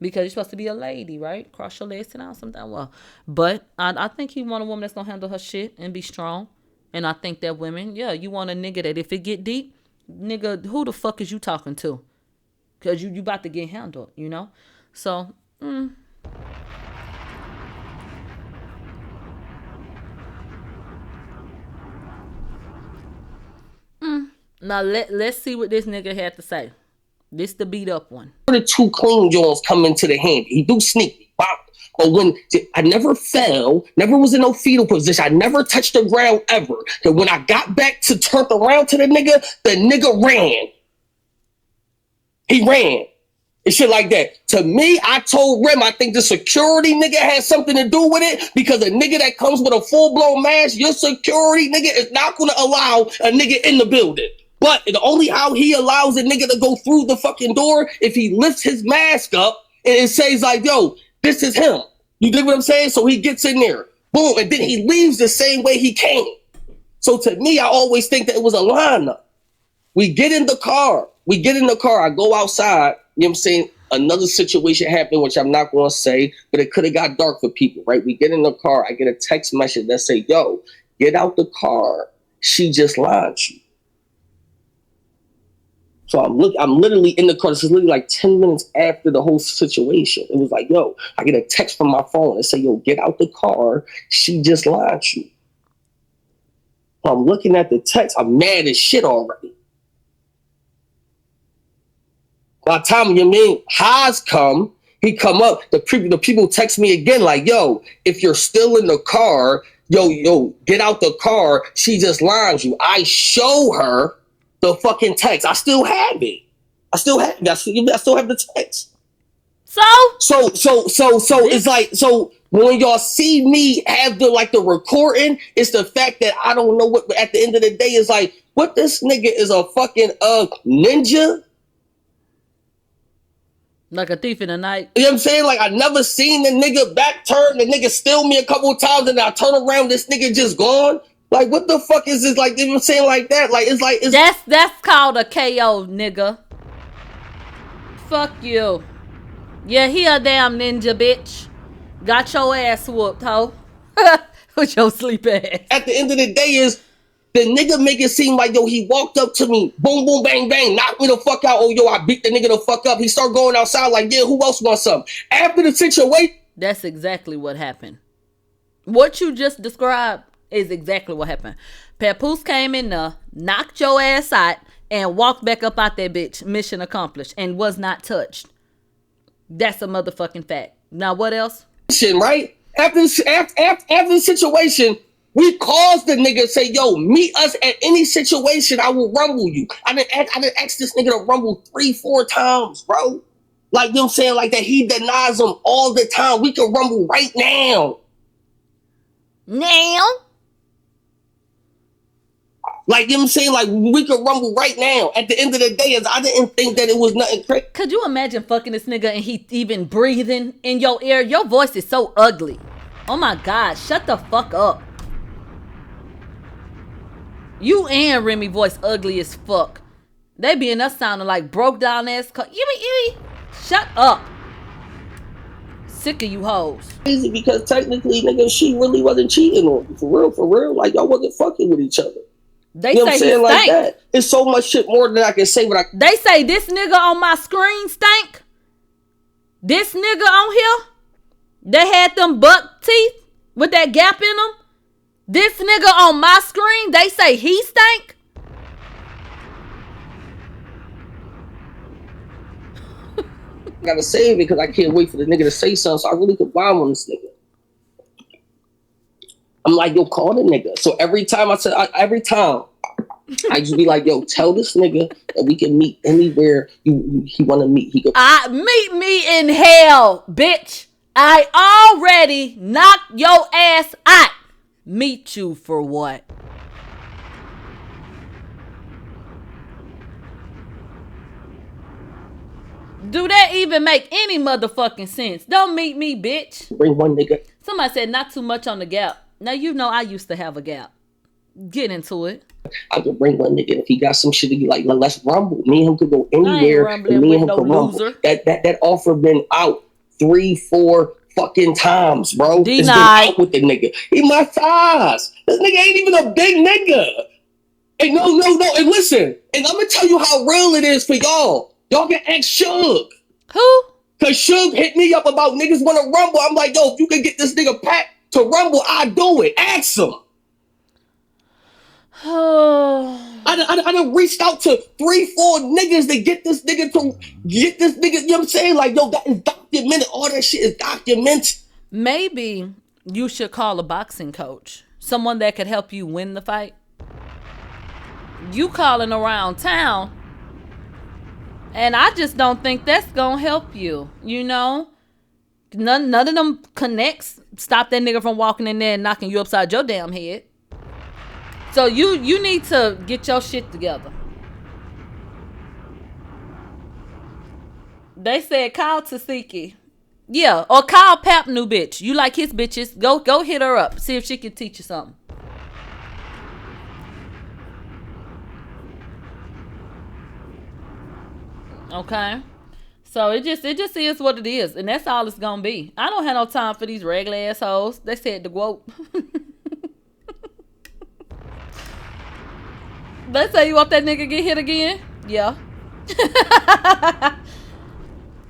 because you're supposed to be a lady, right? Cross your legs and out something. Well, but I think he want a woman that's going to handle her shit and be strong. And I think that women, yeah, you want a nigga that if it get deep, nigga, who the fuck is you talking to? Because you about to get handled, you know? So, Now let's see what this nigga had to say. This the beat up one. The two clean Jones come into the hand. He do sneak, bop. But when I never fell, never was in no fetal position. I never touched the ground ever. That when I got back to turn around to the nigga ran. He ran. And shit like that. To me, I told Rem, I think the security nigga has something to do with it because a nigga that comes with a full-blown mask, your security nigga is not going to allow a nigga in the building. But the only how he allows a nigga to go through the fucking door if he lifts his mask up and it says like, yo, this is him. You dig what I'm saying? So he gets in there. Boom. And then he leaves the same way he came. So to me, I always think that it was a lineup. We get in the car. I go outside. You know what I'm saying? Another situation happened, which I'm not going to say, but it could have got dark for people, right? We get in the car. I get a text message that say, yo, get out the car. She just lied to you. So I'm literally in the car. This is literally like 10 minutes after the whole situation. It was like, yo, I get a text from my phone and say, yo, get out the car. She just lied to you. So I'm looking at the text. I'm mad as shit already. By the time Haas come, he come up, the people text me again like, yo, if you're still in the car, yo, get out the car. She just lied to you. I show her the fucking text. I still have it. I still have the text. So it's like, so when y'all see me have the recording, it's the fact that I don't know what, at the end of the day, is like, what this nigga is a fucking ninja? Like a thief in the night. You know what I'm saying? Like I never seen the nigga back turn, the nigga steal me a couple of times and I turn around, this nigga just gone. Like what the fuck is this? Like, you know what I'm saying? Like that. Like it's that's called a KO, nigga. Fuck you. Yeah, he a damn ninja, bitch. Got your ass whooped, ho. With your sleep ass. At the end of the day is the nigga make it seem like, yo, he walked up to me, boom, boom, bang, bang, knocked me the fuck out. Oh, yo, I beat the nigga the fuck up. He started going outside like, yeah, who else wants something? After the situation. That's exactly what happened. What you just described is exactly what happened. Papoose came in there, knocked your ass out, and walked back up out that bitch. Mission accomplished. And was not touched. That's a motherfucking fact. Now, what else? Right? After the situation, we caused the nigga say, yo, meet us at any situation, I will rumble you. I didn't ask this nigga to rumble 3-4 times, bro. Like, you know what I'm saying? Like that he denies them all the time. We can rumble right now. Now? Like, you know what I'm saying? Like, we could rumble right now. At the end of the day, I didn't think that it was nothing crazy. Could you imagine fucking this nigga and he even breathing in your ear? Your voice is so ugly. Oh my God, shut the fuck up. You and Remy voice ugly as fuck. They be in us sounding like broke down ass. Shut up. Sick of you hoes. Crazy because technically, nigga, she really wasn't cheating on you. For real. Like, y'all wasn't fucking with each other. They say he stank. Like that. It's so much shit more than I can say. They say this nigga on my screen stank. This nigga on here, they had them buck teeth with that gap in them. This nigga on my screen, they say he stank. I gotta save it because I can't wait for the nigga to say something so I really could bomb on this nigga. I'm like, yo, call the nigga. So every time I just be like, yo, tell this nigga that we can meet anywhere he want to meet. He could meet me in hell, bitch. I already knocked your ass out. Meet you for what? Do that even make any motherfucking sense? Don't meet me, bitch. Bring one nigga. Somebody said not too much on the Gap. Now you know I used to have a Gap. Get into it. I could bring one nigga. If he got some shit, he like, let's rumble. Me and him could go anywhere. And me and him could rumble. That offer been out 3-4 fucking times, bro. It's been out with the nigga. He my size. This nigga ain't even a big nigga. And no. And listen, and I'm gonna tell you how real it is for y'all. Y'all can ask Suge. Who? Cause Suge hit me up about niggas want to rumble. I'm like, yo, if you can get this nigga Pat to rumble, I do it. Ask him. I done reached out to 3-4 niggas to get this nigga, you know what I'm saying? Like, yo, that is documented. All that shit is documented. Maybe you should call a boxing coach. Someone that could help you win the fight. You calling around town. And I just don't think that's gonna help you, you know? None of them connects stop that nigga from walking in there and knocking you upside your damn head. So you need to get your shit together. They said call Tasiki. Yeah, or call Pap new bitch. You like his bitches. Go hit her up. See if she can teach you something. Okay, so it just is what it is, and that's all it's gonna be. I don't have no time for these regular assholes. They said the quote. They say you want that nigga get hit again? Yeah.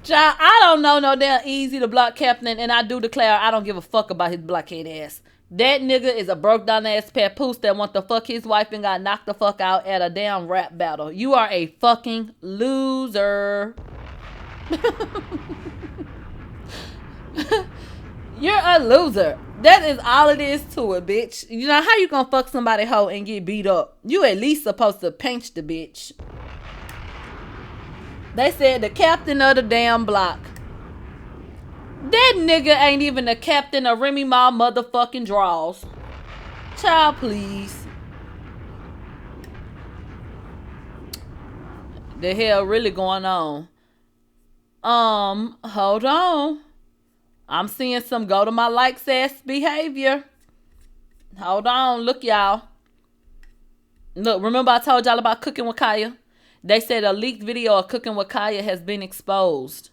Child, I don't know no damn Easy to block captain, and I do declare I don't give a fuck about his blockhead ass. That nigga is a broke down ass papoose that want to fuck his wife and got knocked the fuck out at a damn rap battle. You are a fucking loser. You're a loser. That is all it is to it, bitch. You know how you gonna fuck somebody hoe and get beat up? You at least supposed to pinch the bitch. They said the captain of the damn block. That nigga ain't even the captain of Remy Ma motherfucking draws. Child, please. The hell really going on? Hold on. I'm seeing some go to my likes ass behavior. Hold on, look y'all. Look, remember I told y'all about Cooking with Kaya? They said a leaked video of Cooking with Kaya has been exposed.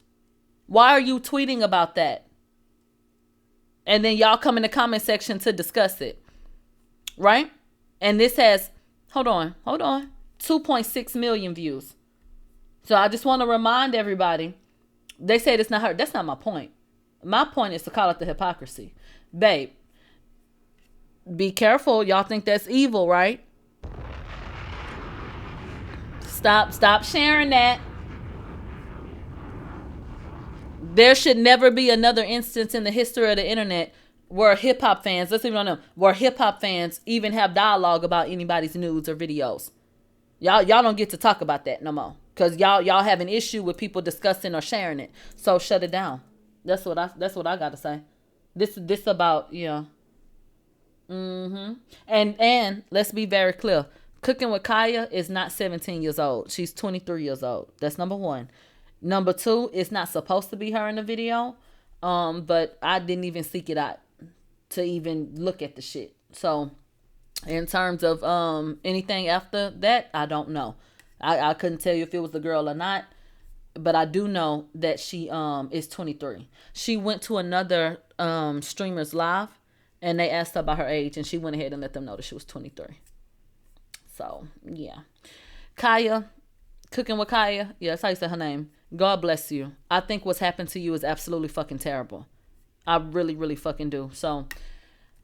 Why are you tweeting about that? And then y'all come in the comment section to discuss it. Right? And this has, hold on, 2.6 million views. So I just want to remind everybody, they said it's not her. That's not my point. My point is to call it the hypocrisy. Babe, be careful. Y'all think that's evil, right? Stop sharing that. There should never be another instance in the history of the internet where hip-hop fans, let's even on them, where hip-hop fans even have dialogue about anybody's nudes or videos. Y'all don't get to talk about that no more. Because y'all have an issue with people discussing or sharing it. So shut it down. That's what I gotta say. This about, yeah. And let's be very clear. Cooking with Kaya is not 17 years old. She's 23 years old. That's number one. Number two, it's not supposed to be her in the video. But I didn't even seek it out to even look at the shit. So in terms of anything after that, I don't know. I couldn't tell you if it was a girl or not. But I do know that she is 23. She went to another streamer's live and they asked her about her age and she went ahead and let them know that she was 23. So, yeah. Kaya, Cooking with Kaya. Yeah, that's how you say her name. God bless you. I think what's happened to you is absolutely fucking terrible. I really, really fucking do. So,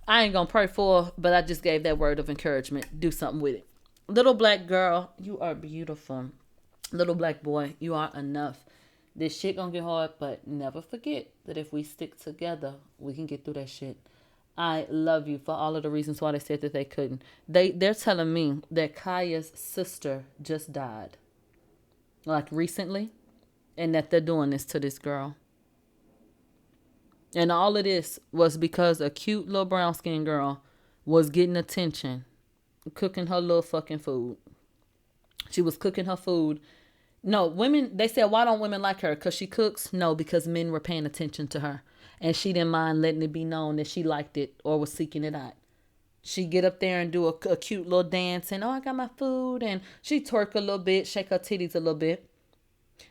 I ain't gonna pray for her, but I just gave that word of encouragement. Do something with it. Little black girl, you are beautiful. Little black boy, you are enough. This shit gonna get hard, but never forget that if we stick together, we can get through that shit. I love you for all of the reasons why they said that they couldn't. They're telling me that Kaya's sister just died, like recently, and that they're doing this to this girl. And all of this was because a cute little brown skinned girl was getting attention, cooking her little fucking food. She was cooking her food. No, women, they said, why don't women like her? Because she cooks? No, because men were paying attention to her. And she didn't mind letting it be known that she liked it or was seeking it out. She'd get up there and do a cute little dance and, oh, I got my food. And she'd twerk a little bit, shake her titties a little bit.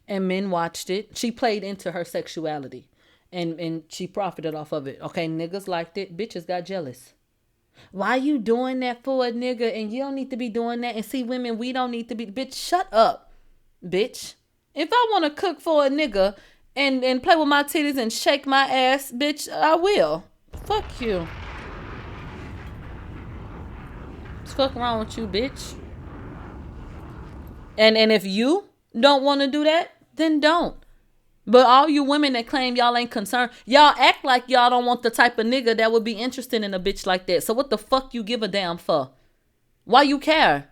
And men watched it. She played into her sexuality. And she profited off of it. Okay, niggas liked it. Bitches got jealous. Why you doing that for a nigga? And you don't need to be doing that. And see, women, we don't need to be. Bitch, shut up, bitch. If I want to cook for a nigga and play with my titties and shake my ass, bitch, I will. Fuck you. What's fuck wrong with you, bitch? And if you don't want to do that, then don't. But all you women that claim y'all ain't concerned, y'all act like y'all don't want the type of nigga that would be interested in a bitch like that. So what the fuck you give a damn for? Why you care?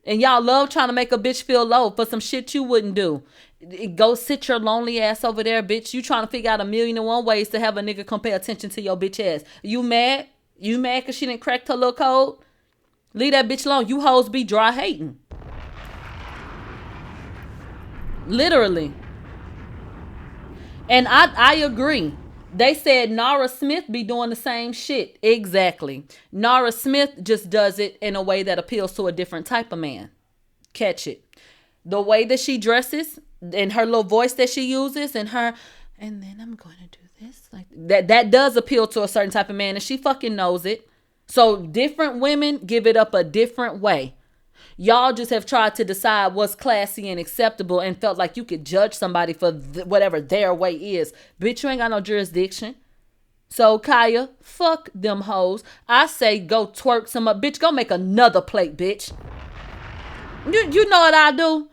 And y'all love trying to make a bitch feel low for some shit you wouldn't do. Go sit your lonely ass over there, bitch. You trying to figure out 1,000,001 ways to have a nigga come pay attention to your bitch ass. You mad? You mad because she didn't crack her little code? Leave that bitch alone. You hoes be dry hating. Literally. And I agree. They said Nara Smith be doing the same shit. Exactly. Nara Smith just does it in a way that appeals to a different type of man. Catch it. The way that she dresses and her little voice that she uses and then I'm going to do this. Like that does appeal to a certain type of man and she fucking knows it. So different women give it up a different way. Y'all just have tried to decide what's classy and acceptable and felt like you could judge somebody for whatever their way is. Bitch, you ain't got no jurisdiction. So, Kaya, fuck them hoes. I say go twerk some up. Bitch, go make another plate, bitch. You know what I do?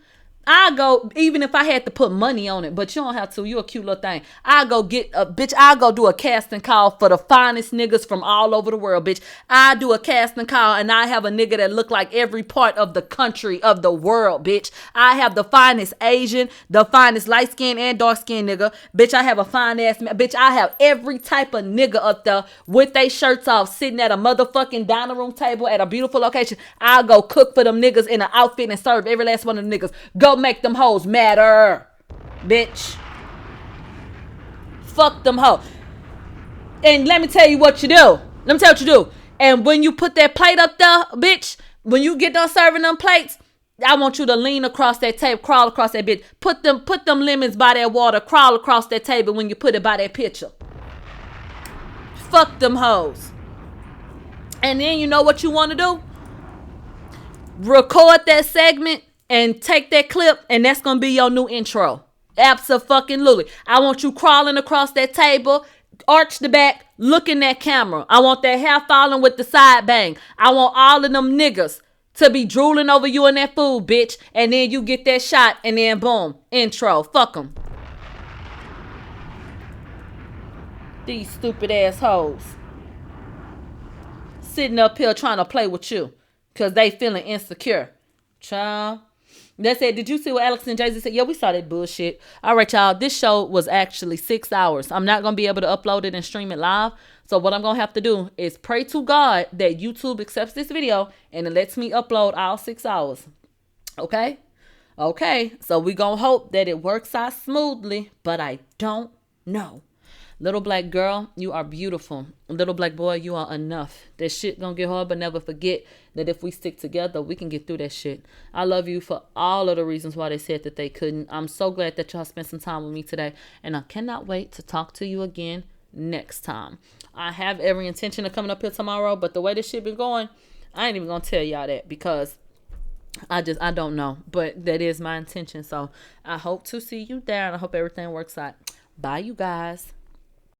I go, even if I had to put money on it, but you don't have to. You a cute little thing. I go get a bitch. I go do a casting call for the finest niggas from all over the world, bitch. I do a casting call and I have a nigga that look like every part of the country of the world, bitch. I have the finest Asian, the finest light skin and dark skin nigga, bitch. I have a fine ass bitch. I have every type of nigga up there with they shirts off, sitting at a motherfucking dining room table at a beautiful location. I'll go cook for them niggas in an outfit and serve every last one of them niggas. Go make them hoes matter, bitch. Fuck them hoes. And let me tell you what you do. Let me tell you what you do. And when you put that plate up there, bitch, when you get done serving them plates, I want you to lean across that table, crawl across that bitch. Put them lemons by that water, crawl across that table when you put it by that picture. Fuck them hoes. And then you know what you want to do? Record that segment and take that clip, and that's going to be your new intro. Abso-fucking-lutely. I want you crawling across that table, arch the back, look in that camera. I want that hair falling with the side bang. I want all of them niggas to be drooling over you and that food, bitch. And then you get that shot, and then boom, intro. Fuck them. These stupid assholes. Sitting up here trying to play with you because they feeling insecure. Child. They said, did you see what Alex and Jay-Z said? Yeah, we saw that bullshit. All right, y'all. This show was actually 6 hours. I'm not going to be able to upload it and stream it live. So what I'm going to have to do is pray to God that YouTube accepts this video and it lets me upload all 6 hours. Okay? Okay. So we going to hope that it works out smoothly, but I don't know. Little black girl, you are beautiful. Little black boy, you are enough. That shit gonna get hard, but never forget that if we stick together, we can get through that shit. I love you for all of the reasons why they said that they couldn't. I'm so glad that y'all spent some time with me today, and I cannot wait to talk to you again next time. I have every intention of coming up here tomorrow, but the way this shit been going, I ain't even gonna tell y'all that because I don't know, but that is my intention. So I hope to see you there, and I hope everything works out. Bye, you guys.